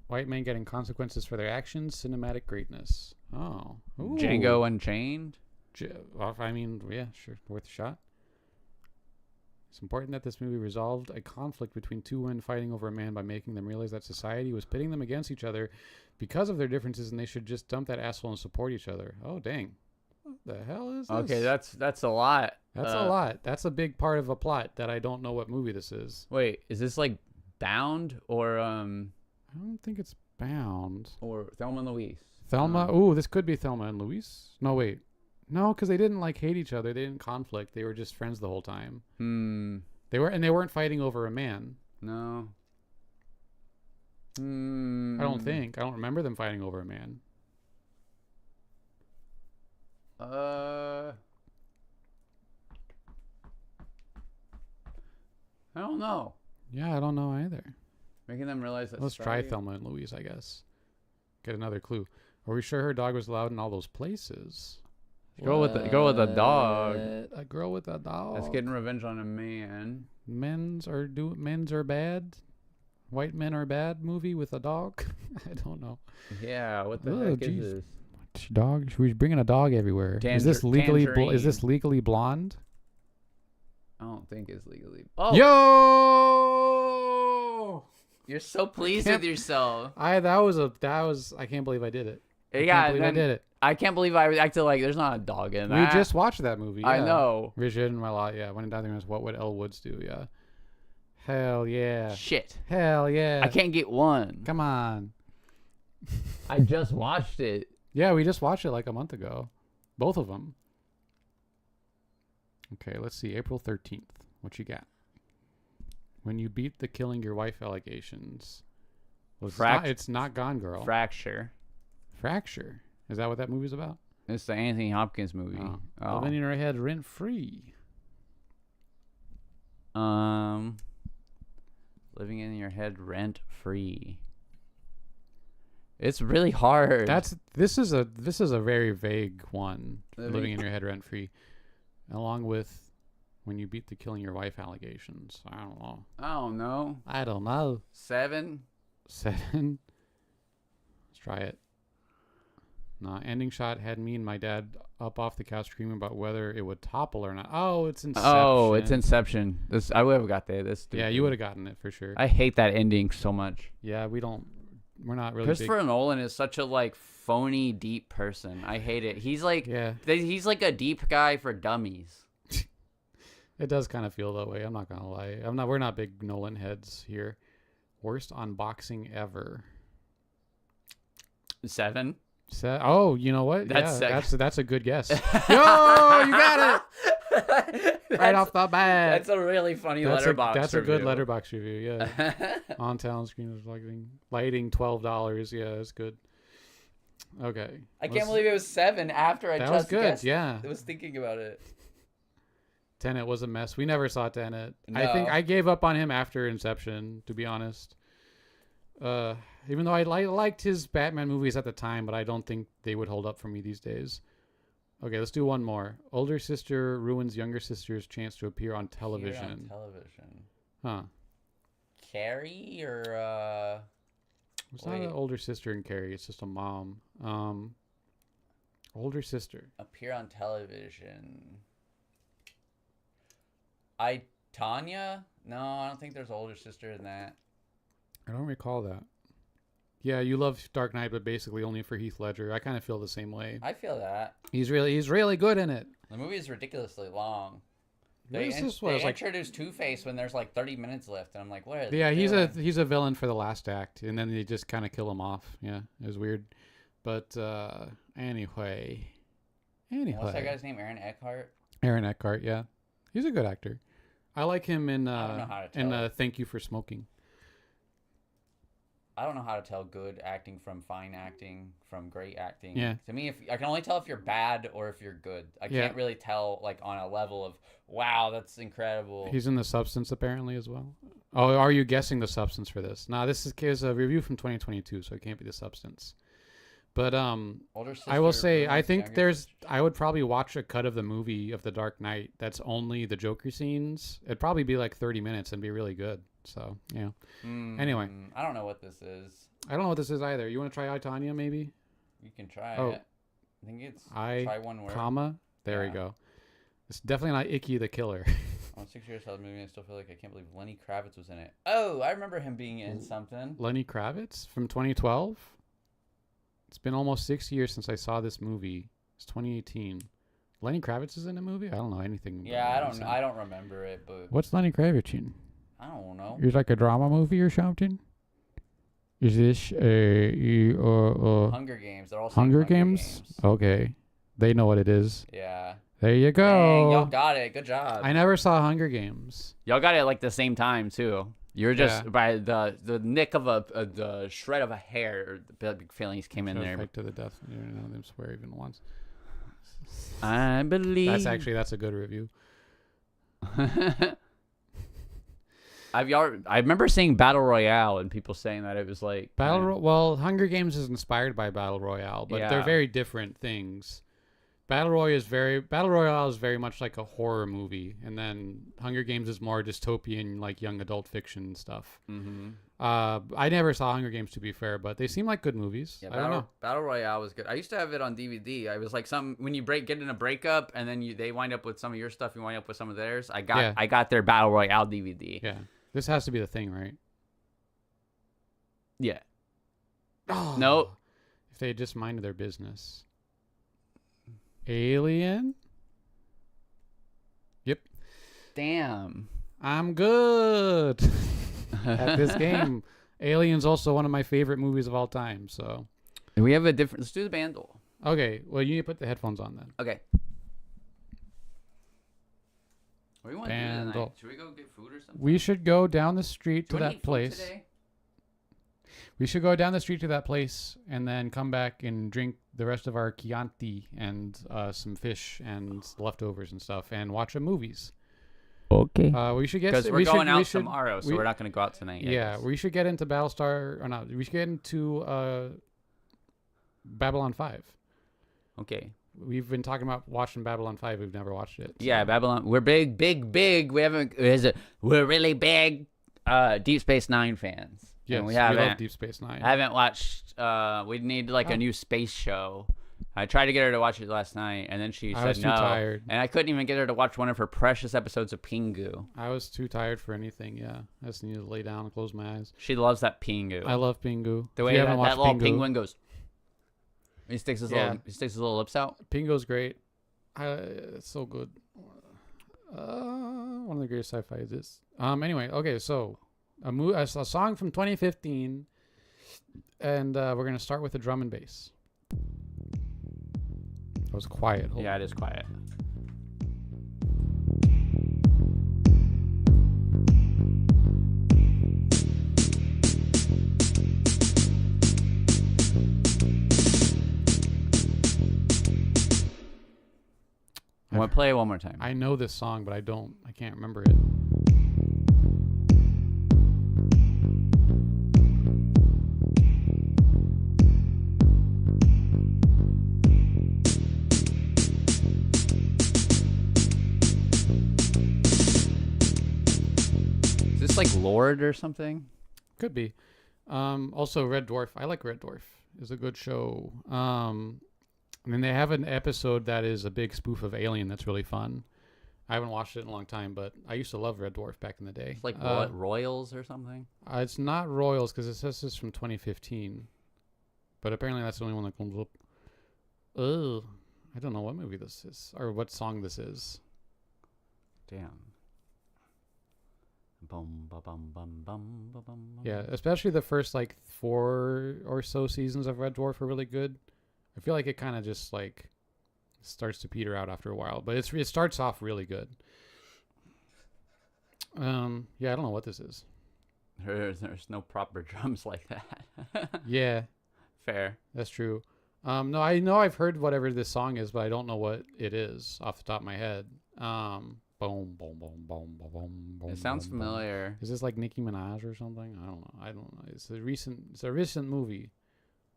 White men getting consequences for their actions. Cinematic greatness. Oh. Ooh. Django Unchained. I mean, yeah, sure, worth a shot. It's important that this movie resolved a conflict between 2 women fighting over a man by making them realize that society was pitting them against each other because of their differences, and they should just dump that asshole and support each other. Oh, dang. What the hell is this? Okay, that's a lot. That's a lot. That's a big part of a plot that I don't know what movie this is. Wait, is this like Bound or I don't think it's Bound. or Thelma and Louise? Thelma? Ooh, this could be Thelma and Louise. No, wait. No, because they didn't like hate each other. They didn't conflict. They were just friends the whole time. They weren't fighting over a man. No. I don't think. I don't remember them fighting over a man. I don't know. Yeah, I don't know either. Making them realize that. Let's try Thelma and Louise, I guess. Get another clue. Are we sure her dog was allowed in all those places? Go with the dog. A girl with a dog. That's getting revenge on a man. Men's are bad. White men are bad. Movie with a dog. I don't know. Yeah. What the heck is this? Dog. We're bringing a dog everywhere. Is this legally? Is this legally blonde? I don't think it's legally. Oh. Yo! You're so pleased with yourself. That was. I can't believe I did it. Yeah, I did it. I can't believe I acted like there's not a dog in that. We just watched that movie. Yeah. I know. Rigid and well, yeah. When down there was what would Elle Woods do? Yeah. Hell yeah. Shit. Hell yeah. I can't get one. Come on. I just watched it. Yeah, we just watched it like a month ago. Both of them. Okay, let's see. April 13th. What you got? When you beat the killing your wife allegations. Well, it's not Gone Girl. Fracture. Fracture. Is that what that movie's about? It's the Anthony Hopkins movie. Living in her head rent free. Living in your head rent free. It's really hard. This is a very vague one. Living in your head rent free. Along with when you beat the killing your wife allegations. I don't know. 7. Let's try it. Nah, ending shot had me and my dad up off the couch screaming about whether it would topple or not. Oh, it's Inception. Oh, it's Inception. I would have got that. Yeah, you would have gotten it for sure. I hate that ending so much. Yeah, we're not really. Christopher Nolan is such a like phony deep person. I hate it. He's like he's like a deep guy for dummies. It does kind of feel that way. I'm not gonna lie. We're not big Nolan heads here. Worst unboxing ever. 7. Oh, you know what? That's yeah, sick. that's a good guess. Yo, you got it right off the bat. That's a really funny letterbox. That's a good review. letterbox review. Yeah. On town screen is lighting $12. Yeah, that's good. Okay. I can't believe it was 7 after I that just was good. guessed. Yeah. I was thinking about it. Tenet was a mess. We never saw Tenet. No. I think I gave up on him after Inception, to be honest. Even though I liked his Batman movies at the time, but I don't think they would hold up for me these days. Okay, let's do one more. Older sister ruins younger sister's chance to appear on television. Huh. Carrie or It's not an older sister in Carrie. It's just a mom. Older sister. appear on television. Tanya? No, I don't think there's an older sister in that. I don't recall that. Yeah, you love Dark Knight, but basically only for Heath Ledger. I kind of feel the same way. I feel that. He's really good in it. The movie is ridiculously long. What is this? What, They it's like, introduced Two-Face when there's like 30 minutes left, and I'm like, what are they yeah, doing? he's a villain for the last act, and then they just kind of kill him off. Yeah, it was weird. But anyway. What's that guy's name? Aaron Eckhart? Aaron Eckhart, yeah. He's a good actor. I like him in I don't know how to tell. Thank You for Smoking. I don't know how to tell good acting from fine acting from great acting. Yeah. To me, if I can only tell if you're bad or if you're good. I Yeah. can't really tell like on a level of wow, that's incredible. He's in The Substance apparently as well. Oh, are you guessing The Substance for this? Nah, this is a review from 2022, so it can't be The Substance. But Older I will sister say I ruins think younger sister. I would probably watch a cut of the movie of The Dark Knight that's only the Joker scenes. It'd probably be like 30 minutes and be really good. So, yeah. Anyway. I don't know what this is. I don't know what this is either. You want to try I, Tonya maybe? You can try Oh. it. I think it's I, try one word. comma. There Yeah. we go. It's definitely not Icky the Killer. On 6 years old movie, I still feel like I can't believe Lenny Kravitz was in it. Oh, I remember him being in something. Lenny Kravitz from 2012? It's been almost 6 years since I saw this movie. It's 2018. Lenny Kravitz is in a movie? I don't know anything. about Yeah, him. I don't remember it, but What's Lenny Kravitz in? I don't know. Is it like a drama movie or something? Is this Hunger Games. They're all saying Hunger Games? Okay. They know what it is. Yeah. There you go. Dang, y'all got it. Good job. I never saw Hunger Games. Y'all got it like the same time too. You're just Yeah. by the nick of the shred of a hair. The big feelings came in there. Fight to the death. You know them swear even once. I believe. That's a good review. I remember seeing Battle Royale and people saying that it was like Well, Hunger Games is inspired by Battle Royale, but they're Yeah. very different things. Battle Royale is very much like a horror movie, and then Hunger Games is more dystopian, like young adult fiction stuff. Mm-hmm. I never saw Hunger Games, to be fair, but they seem like good movies. Yeah, I don't know. Battle Royale was good. I used to have it on DVD. I was like when you get in a breakup and then they wind up with some of your stuff, you wind up with some of theirs. I got their Battle Royale DVD. Yeah, this has to be the thing, right? Yeah. Oh, Nope. If they had just minded their business. Alien? Yep. Damn. I'm good at this game. Alien's also one of my favorite movies of all time, so. We have a different. Let's do the bandle. Okay, well, you need to put the headphones on then. Okay. What do you want to do Bandle. tonight? Should we go get food or something? We should go down the street Do to you wanna that eat food place. today? We should go down the street to that place and then come back and drink the rest of our Chianti and some fish and leftovers and stuff and watch some movies. Okay. We should get Because we're we going should, we out should, tomorrow, so we- we're not going to go out tonight. Yeah, we should get into Battlestar or not. We should get into Babylon 5. Okay. We've been talking about watching Babylon 5. We've never watched it. so- Yeah, Babylon. We're big. We haven't. We're really big. Deep Space Nine fans. Yes, And we we haven't. love Deep Space Nine. I haven't watched. We need like Oh. a new space show. I tried to get her to watch it last night, and then she I said was too no. tired. And I couldn't even get her to watch one of her precious episodes of Pingu. I was too tired for anything. Yeah, I just needed to lay down and close my eyes. She loves that Pingu. I love Pingu. the If way you that, haven't that watched little Pingu, penguin goes. He sticks his Yeah. little lips out. Pingu's great. It's so good. One of the greatest sci-fi is. Anyway, okay, so a song from 2015, and we're gonna start with the drum and bass. It was quiet. Hold Yeah, on. it is quiet. I want to play it one more time. I know this song, but I can't remember it. Is this like Lord or something? Could be. Also, Red Dwarf. I like Red Dwarf. It's a good show. I mean, they have an episode that is a big spoof of Alien that's really fun. I haven't watched it in a long time, but I used to love Red Dwarf back in the day. It's like Royals or something? It's not Royals because it says it's from 2015. But apparently that's the only one that comes up. Oh, I don't know what movie this is or what song this is. Damn. Bum, ba, bum, bum, bum, ba, bum, bum. Yeah, especially the first like 4 or so seasons of Red Dwarf are really good. I feel like it kind of just like starts to peter out after a while, but it starts off really good. Yeah, I don't know what this is. There's no proper drums like that. Yeah, Fair. that's true. No, I know I've heard whatever this song is, but I don't know what it is off the top of my head. Boom, boom, boom, boom, boom, boom. It sounds boom, boom. familiar. Is this like Nicki Minaj or something? I don't know. It's a recent movie.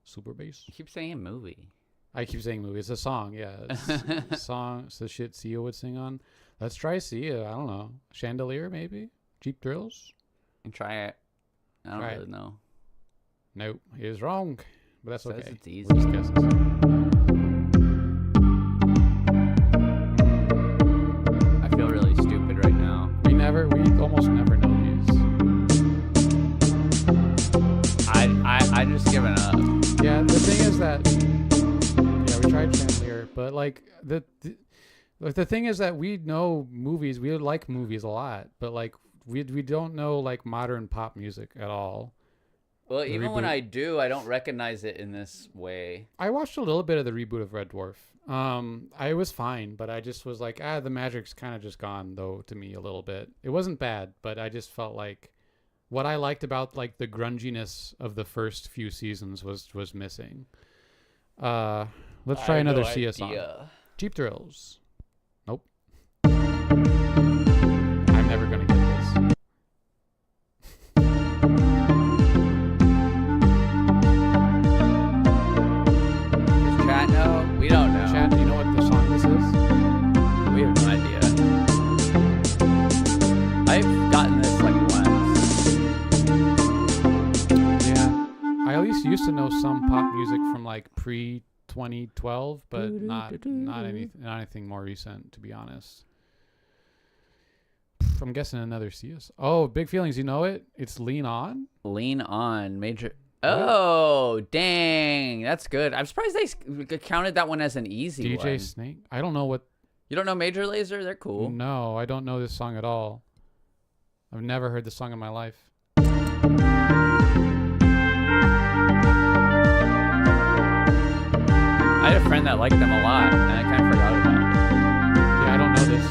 Super bass. You keep saying movie. I keep saying movie. It's a song. Yeah, it's a song. It's the shit Sia would sing on. Let's try Sia. I don't know. Chandelier maybe. Cheap Thrills. And try it. I don't Try it. really know. Nope, he is wrong. But that's Says okay. it's easy. We're just guessing. I feel really stupid right now. We almost never know these. I just given up. Yeah, the thing is that we tried Chandelier, but like the thing is that we know movies. We like movies a lot, but like we don't know like modern pop music at all. Well, The even when reboot. I do, I don't recognize it in this way. I watched a little bit of the reboot of Red Dwarf. I was fine, but I just was like, the magic's kind of just gone though to me a little bit. It wasn't bad, but I just felt like what I liked about like the grunginess of the first few seasons was missing. Let's try another Sia song. Cheap Thrills. Nope. I'm never gonna get this. Does chat know? We don't know. Chad, do you know what the song this is? We have no idea. I've gotten this like once. Yeah. I at least used to know some pop music from like pre 2012, but not anything more recent, to be honest. I'm guessing another CS. Oh, Big Feelings, you know it? It's Lean On. Lean on major. Oh, dang. That's good. I'm surprised they counted that one as an easy DJ one. Snake. I don't know what. You don't know Major Lazer? They're cool. No, I don't know this song at all. I've never heard this song in my life. I had a friend that liked them a lot, and I kind of forgot about it. Yeah, I don't know this.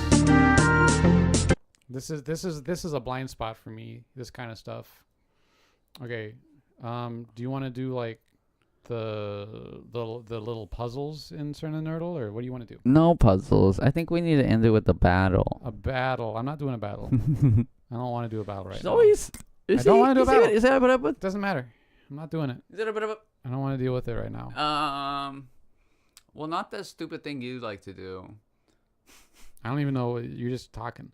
This is a blind spot for me. This kind of stuff. Okay, do you want to do like the little puzzles in Cern and Nerdle, or what do you want to do? No puzzles. I think we need to end it with a battle. A battle. I'm not doing a battle. I don't want to do a battle right She's now. always. I don't wanna do a battle. Is that a bit of Doesn't matter. I'm not doing it. Is it a bit of I don't want to deal with it right now. Well, not the stupid thing you like to do. I don't even know. You're just talking.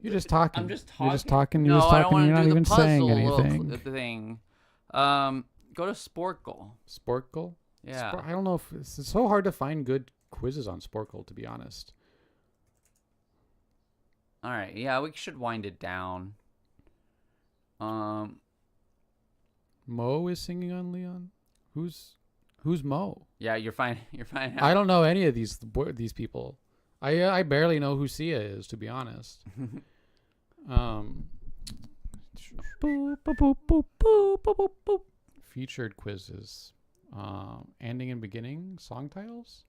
You're just talking. I'm just You're just talking. talking. You're No, just I don't talking. want You're to not do the even saying puzzle anything. thing. Go to Sporkle. Sporkle? Yeah. I don't know if it's so hard to find good quizzes on Sporkle, to be honest. All right. Yeah, we should wind it down. Mo is singing on Leon. Who's Mo? Yeah, you're fine. You're fine. I don't know any of these people. I barely know who Sia is, to be honest. Um, boop, boop, boop, boop, boop, boop, boop, boop. Featured quizzes. Ending and beginning song titles.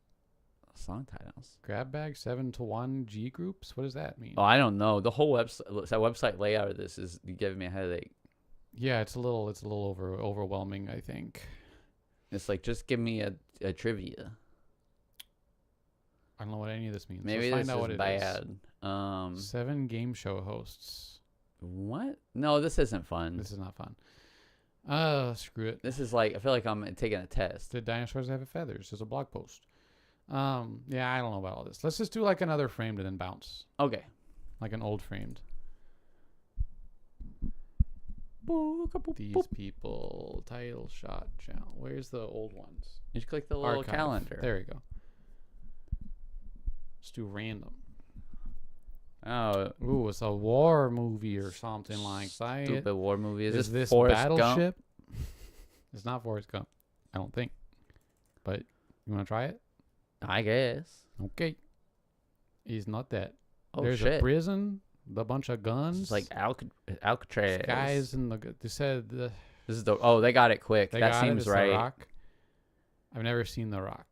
Song titles. Grab bag 7 to 1 G groups. What does that mean? Oh, I don't know. The whole website layout of this is giving me a headache. Yeah, it's a little overwhelming, I think. It's like, just give me a trivia. I don't know what any of this means. Maybe Let's this find out is what it is. bad. 7 game show hosts. What? No, this isn't fun. This is not fun. Screw it. This is like, I feel like I'm taking a test. Did dinosaurs have feathers? There's a blog post. Yeah, I don't know about all this. Let's just do like another framed and then bounce. Okay. Like an old framed. These people. Title shot channel. Where's the old ones? You just click the little Archive. calendar. There you go. Let's do random. Oh. Ooh, it's a war movie or something like that. Stupid war movie. Is this Forrest Battleship? Gump? It's not Forrest Gump. I don't think. But you want to try it? I guess. Okay. He's not that. Oh, There's shit. a prison, a bunch of guns. It's like Alcatraz. Guys in the. They said This is the. Oh, they got it quick. they That got it. seems It's The right. Rock. I've never seen The Rock.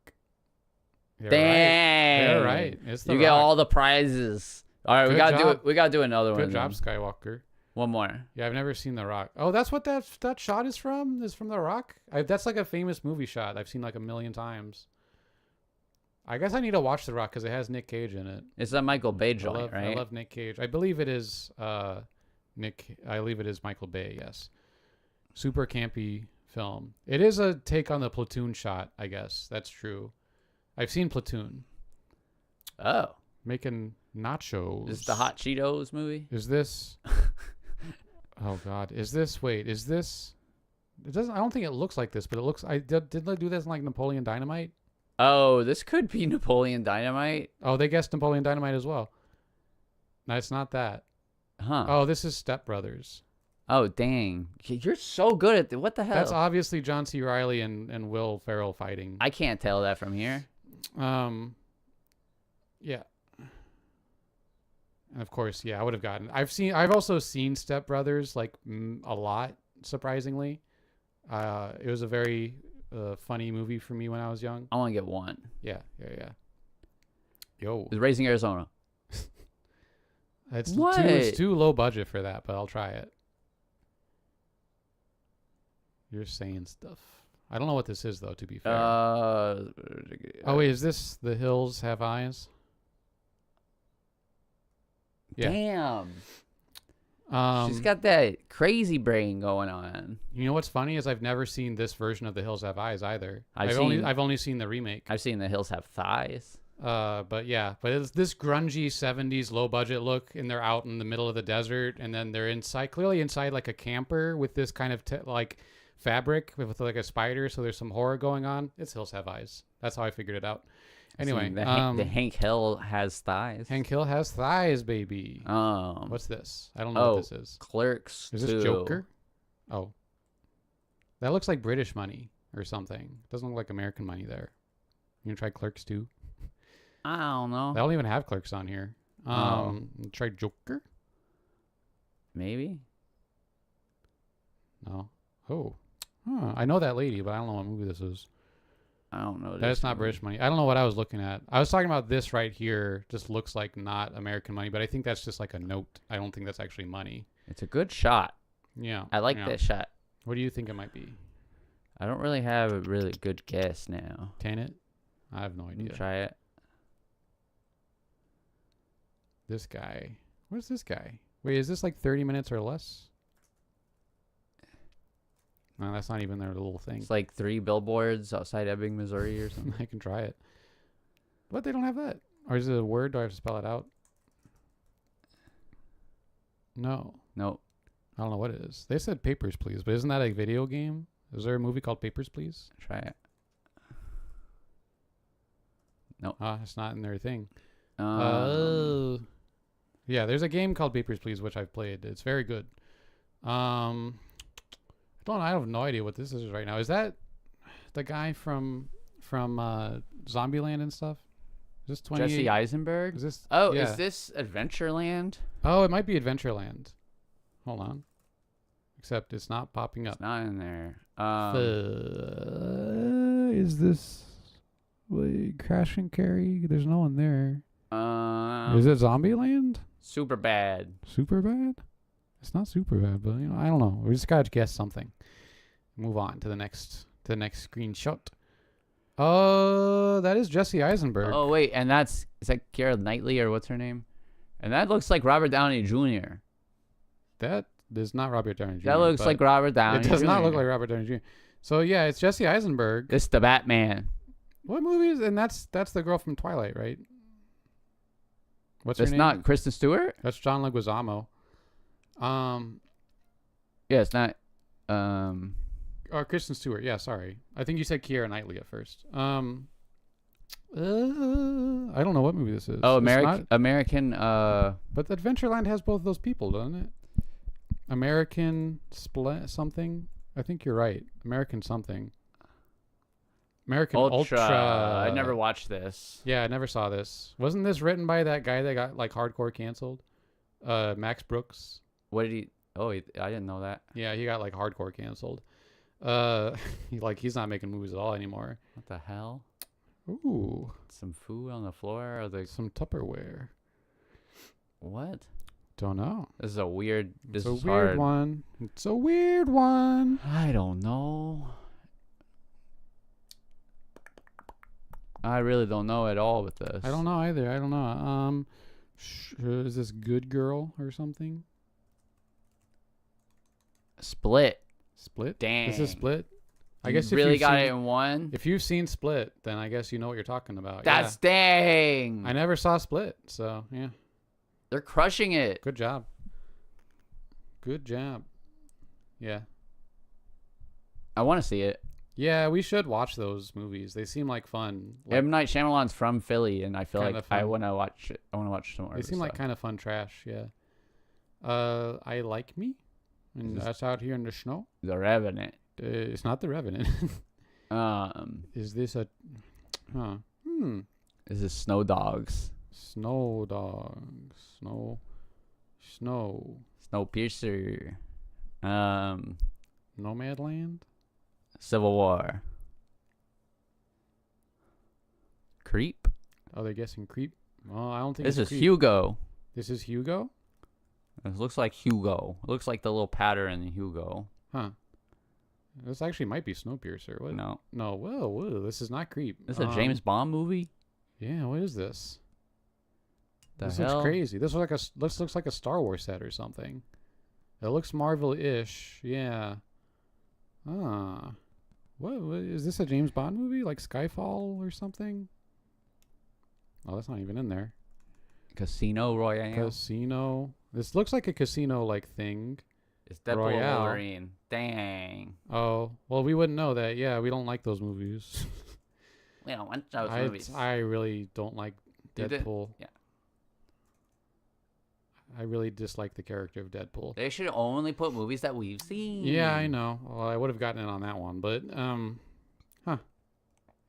They're Dang. right. They're right. It's The You Rock. get all the prizes. All right, we Good gotta do job. it. We gotta do another one. Good job, then. Skywalker. One more. Yeah, I've never seen The Rock. Oh, that's what that shot is from? Is from The Rock? That's like a famous movie shot I've seen like a million times. I guess I need to watch The Rock because it has Nick Cage in it. It's a Michael Bay joint, I right? love Nick Cage. I believe it is I believe it is Michael Bay, yes. Super campy film. It is a take on the Platoon shot, I guess. That's true. I've seen Platoon. Oh, Making nachos. is this the Hot Cheetos movie? Is this Oh god. Is this it doesn't I don't think it looks like this, but it looks did they do this in like Napoleon Dynamite? Oh, this could be Napoleon Dynamite. Oh, they guessed Napoleon Dynamite as well. No, it's not that. Huh. Oh, this is Step Brothers. Oh, dang. You're so good at what the hell? That's obviously John C. Reilly and Will Ferrell fighting. I can't tell that from here. Yeah. And of course, yeah, I would have gotten. I've also seen Step Brothers like a lot, surprisingly. It was a very funny movie for me when I was young. I want to get one. Yeah. Yo, It's Raising Arizona. it's too low budget for that, but I'll try it. You're saying stuff. I don't know what this is though, to be fair. Oh wait, is this The Hills Have Eyes? Yeah. Damn. She's got that crazy brain going on. You know what's funny is I've never seen this version of The Hills Have Eyes either. I've only seen the remake. I've seen The Hills Have Thighs. But it's this grungy 70s low budget look, and they're out in the middle of the desert, and then they're clearly inside like a camper with this kind of like fabric with like a spider, so there's some horror going on. It's Hills Have Eyes. That's how I figured it out. Anyway, the Hank Hill Has Thighs. Hank Hill has thighs, baby. What's this? I don't know what this is. Clerks. Is this Joker? Oh, that looks like British money or something. Doesn't look like American money there. You gonna try Clerks 2? I don't know. They don't even have Clerks on here. Try Joker? Maybe. No. Oh. I know that lady, but I don't know what movie this is. I don't know. That's not British money. I don't know what I was looking at. I was talking about this right here. Just looks like not American money, but I think that's just like a note. I don't think that's actually money. It's a good shot. Yeah. I like this shot. What do you think it might be? I don't really have a really good guess now. Tenet? I have no idea. Try it. This guy. Where's this guy? Wait, is this like 30 minutes or less? No, that's not even their little thing. It's like 3 billboards outside Ebbing, Missouri or something. I can try it. But they don't have that. Or is it a word? Do I have to spell it out? No. Nope. I don't know what it is. They said Papers, Please, but isn't that a video game? Is there a movie called Papers, Please? Try it. Nope. It's not in their thing. Oh. Yeah, there's a game called Papers, Please, which I've played. It's very good. I have no idea what this is right now. Is that the guy from Zombieland and stuff? Is this 28? Jesse Eisenberg? Is this? Oh, yeah. is this Adventureland? Oh, it might be Adventureland. Hold on. Except it's not popping up. It's not in there. Is this Crash and Carry? There's no one there. Is it Zombieland? Super bad. Super bad? It's not super bad, but I don't know. We just gotta guess something. Move on to the next screenshot. Oh, that is Jesse Eisenberg. Oh wait, and is that Keira Knightley or what's her name? And that looks like Robert Downey Jr. That is not Robert Downey Jr. That looks like Robert Downey. It does Jr. not look like Robert Downey Jr. So yeah, it's Jesse Eisenberg. It's the Batman. What movie is? And that's the girl from Twilight, right? What's her It's name? not Kristen Stewart. That's John Leguizamo. Yeah, it's not. Or Kristen Stewart. Yeah, sorry. I think you said Keira Knightley at first. I don't know what movie this is. Oh, It's American. not, but Adventureland has both those people, doesn't it? American something. I think you're right. American something. American Ultra. I never watched this. Yeah, I never saw this. Wasn't this written by that guy that got like hardcore canceled? Max Brooks. What did he? Oh, I didn't know that. Yeah, he got like hardcore canceled. He's not making movies at all anymore. What the hell? Ooh, Some food on the floor? Or some Tupperware. what? Don't know. This is a weird. This It's is a weird hard. one. It's a weird one. I don't know. I really don't know at all with this. I don't know either. I don't know. Is this Good Girl or something? Split. Split? Dang. This is Split? I You guess if really you've got seen, it in one. If you've seen Split, then I guess you know what you're talking about. That's dang. I never saw Split, so yeah. They're crushing it. Good job. Good job. Yeah. I want to see it. Yeah, we should watch those movies. They seem like fun. Like, M. Night Shyamalan's from Philly, and I feel Kinda like I fun. want to watch it. I want to watch some more. they of seem his like stuff. kind of fun trash, yeah. I Like Me. And Is- that's out here in the snow. The Revenant. It's not The Revenant. Is this a... Huh. This is Snow Dogs. Snow Dogs. Snow. Snowpiercer. Nomadland? Civil War. Creep. Oh, they're guessing Creep? Well, I don't think This it's is Creep. Hugo. This is Hugo? This looks like Hugo. It looks like the little pattern in Hugo. Huh. This actually might be Snowpiercer. What? No. No, whoa, this is not Creep. This is a James Bond movie? Yeah, what is this? The This hell? looks crazy. This looks like a Star Wars set or something. It looks Marvel-ish. Yeah. What is this, a James Bond movie? Like Skyfall or something? Oh, that's not even in there. Casino Royale. Casino. This looks like a casino-like thing. It's Deadpool Royale. Wolverine. Dang. Oh, well, we wouldn't know that. Yeah, we don't like those movies. We don't want those movies. I really don't like You did- Deadpool. yeah. I really dislike the character of Deadpool. They should only put movies that we've seen. Yeah, I know. Well, I would have gotten in on that one, but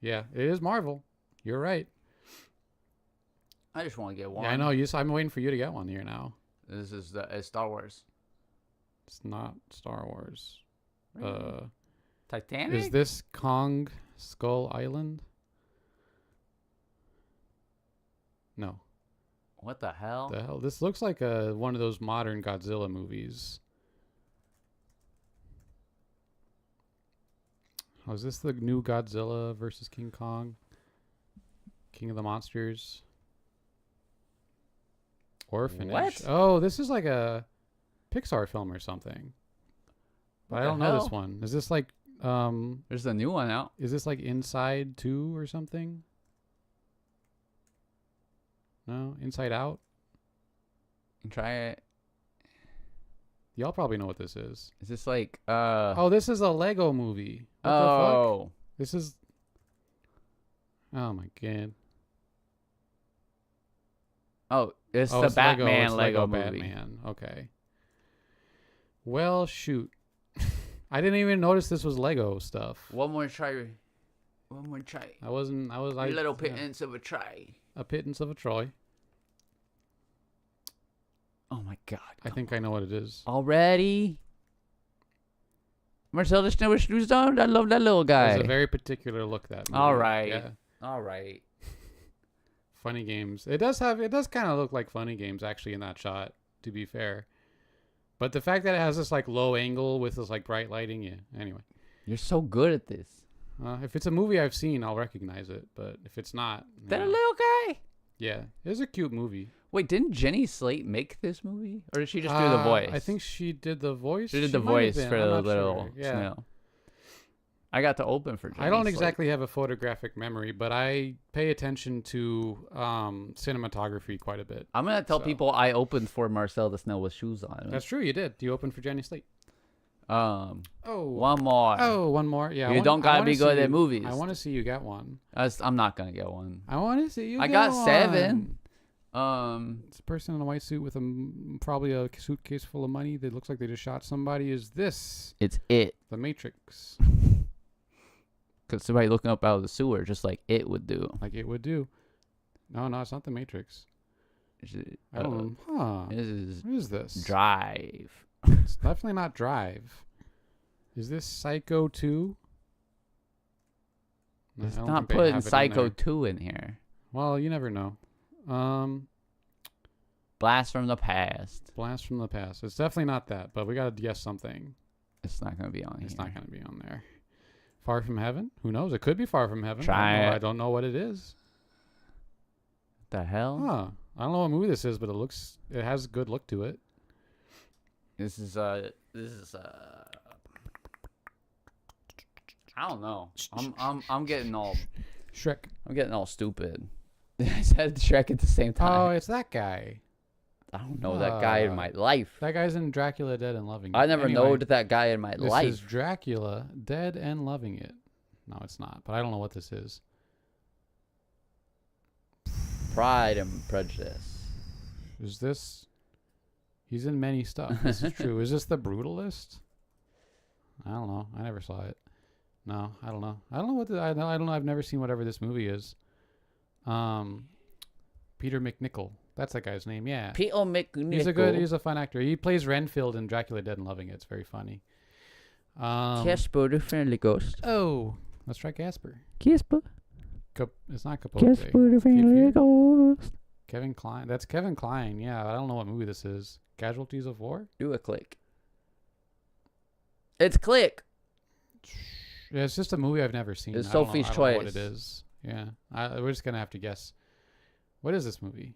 yeah, it is Marvel. You're right. I just want to get one. Yeah, I know. I'm waiting for you to get one here now. This is Star Wars. It's not Star Wars. Really? Titanic? Is this Kong Skull Island? No. What the hell? The hell? This looks like one of those modern Godzilla movies. Oh, is this the new Godzilla versus King Kong? King of the Monsters? Orphanage. What? Oh, this is like a Pixar film or something. But What I the don't know this hell? one. Is this like There's a new one out. is this like Inside 2 or something? No, Inside Out? You can try it. Y'all probably know what this is. Is this like Oh, this is a Lego movie. What the fuck? oh. This is... Oh my god. Oh, it's Oh, the it's Batman it's Lego movie. Batman. Okay. Well, shoot. I didn't even notice this was Lego stuff. One more try. One more try. I wasn't... I was A like... little pittance of a try. A Pittance of a Troy. Oh my God! I think I know what it is. Already. Marcel the Snow's down. I love that little guy. It's a very particular look, that movie. All right. Yeah. All right. Funny Games. It does kind of look like Funny Games actually in that shot, to be fair. But the fact that it has this like low angle with this like bright lighting, yeah. Anyway. You're so good at this. If it's a movie I've seen, I'll recognize it. But if it's not, That no. little guy. Yeah, it's a cute movie. Wait, didn't Jenny Slate make this movie, or did she just do the voice? I think she did the voice. she did the might have voice been, for I'm the not little sure. Yeah. snail. I got to open for Jenny I don't Slate. exactly have a photographic memory, but I pay attention to cinematography quite a bit. I'm gonna tell So. people I opened for Marcel the Snail with shoes on. That's true. You did. You opened for Jenny Slate. Oh, One more. Yeah. You don't gotta be good at movies. I want to see you get one. I'm not gonna get one. I want to see you. I get got one. 7. It's a person in a white suit with probably a suitcase full of money that looks like they just shot somebody. Is this It's it. The Matrix? Cause somebody looking up out of the sewer, just like it would do. Like it would do. No, it's not The Matrix. I don't know. Huh. This is What is this? Drive. It's definitely not Drive. Is this Psycho 2? No, It's I don't not think they putting have it in Psycho there. 2 in here. Well, you never know. Blast from the Past. Blast from the Past. It's definitely not that, but we gotta guess something. It's not gonna be on here. It's not gonna be on there. Far From Heaven? Who knows? It could be Far From Heaven. Try it. I don't know what it is. The hell? Huh. I don't know what movie this is, but it has a good look to it. This is I don't know. I'm getting all Shrek. stupid. I said Shrek at the same Oh, time. it's that guy. I don't know that guy in my life. That guy's in Dracula Dead and Loving It. I never Anyway, knowed that guy in my This life. is Dracula Dead and Loving It. No, it's not, but I don't know what this is. Pride and Prejudice. Is this? He's in many stuff. This is true. Is this The Brutalist? I don't know. I never saw it. No, I don't know. I don't know what I don't know. I've never seen whatever this movie is. Peter McNichol. That's that guy's name. Yeah. Peter McNichol. He's a fun actor. He plays Renfield in Dracula Dead and Loving It. It's very funny. Casper the Friendly Ghost. Oh, let's try Casper. Casper. It's not Capote. Casper the Friendly Ghost. Kevin Kline. That's Kevin Kline. Yeah, I don't know what movie this is. Casualties of War? Do a click. It's Click. Yeah, it's just a movie I've never seen. It's I don't know- Sophie's I don't know what Choice. it is. Yeah. We're just going to have to guess. What is this movie?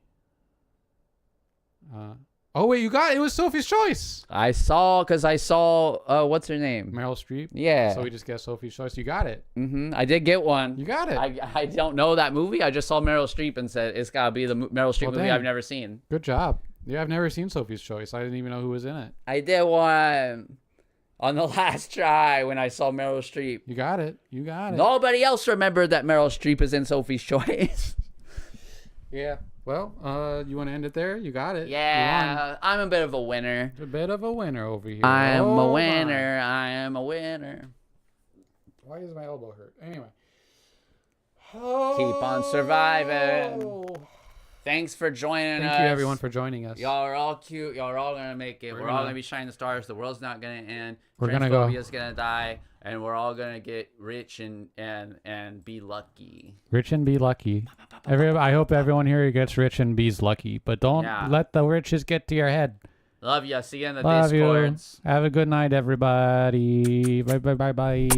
Oh, wait, you got it. It was Sophie's Choice. I saw what's her name? Meryl Streep. Yeah. So we just guessed Sophie's Choice. You got it. I did get one. You got it. I don't know that movie. I just saw Meryl Streep and said it's gotta be the Meryl Streep Well, movie dang. I've never seen. Good job. Yeah, I've never seen Sophie's Choice. I didn't even know who was in it. I did one on the last try when I saw Meryl Streep. You got it. You got it. Nobody else remembered that Meryl Streep is in Sophie's Choice. Yeah. Well, you want to end it there? You got it. Yeah, I'm a bit of a winner. You're a bit of a winner over here. I am a Oh, winner. I am a winner. my. Why does my elbow hurt? Anyway. Keep on surviving. Oh. Thanks for joining us. Thank you, everyone, for joining us. Y'all are all cute. Y'all are all gonna make it. We're We're all gonna- gonna be shining the stars. The world's not gonna end. We're gonna go. Transphobia's gonna die, and we're all gonna get rich and be lucky. Rich and be lucky. I hope everyone here gets rich and be's lucky, but don't Yeah. let the riches get to your head. Love ya. See you in the Love discords. you. Have a good night, everybody. Bye, bye, bye, bye.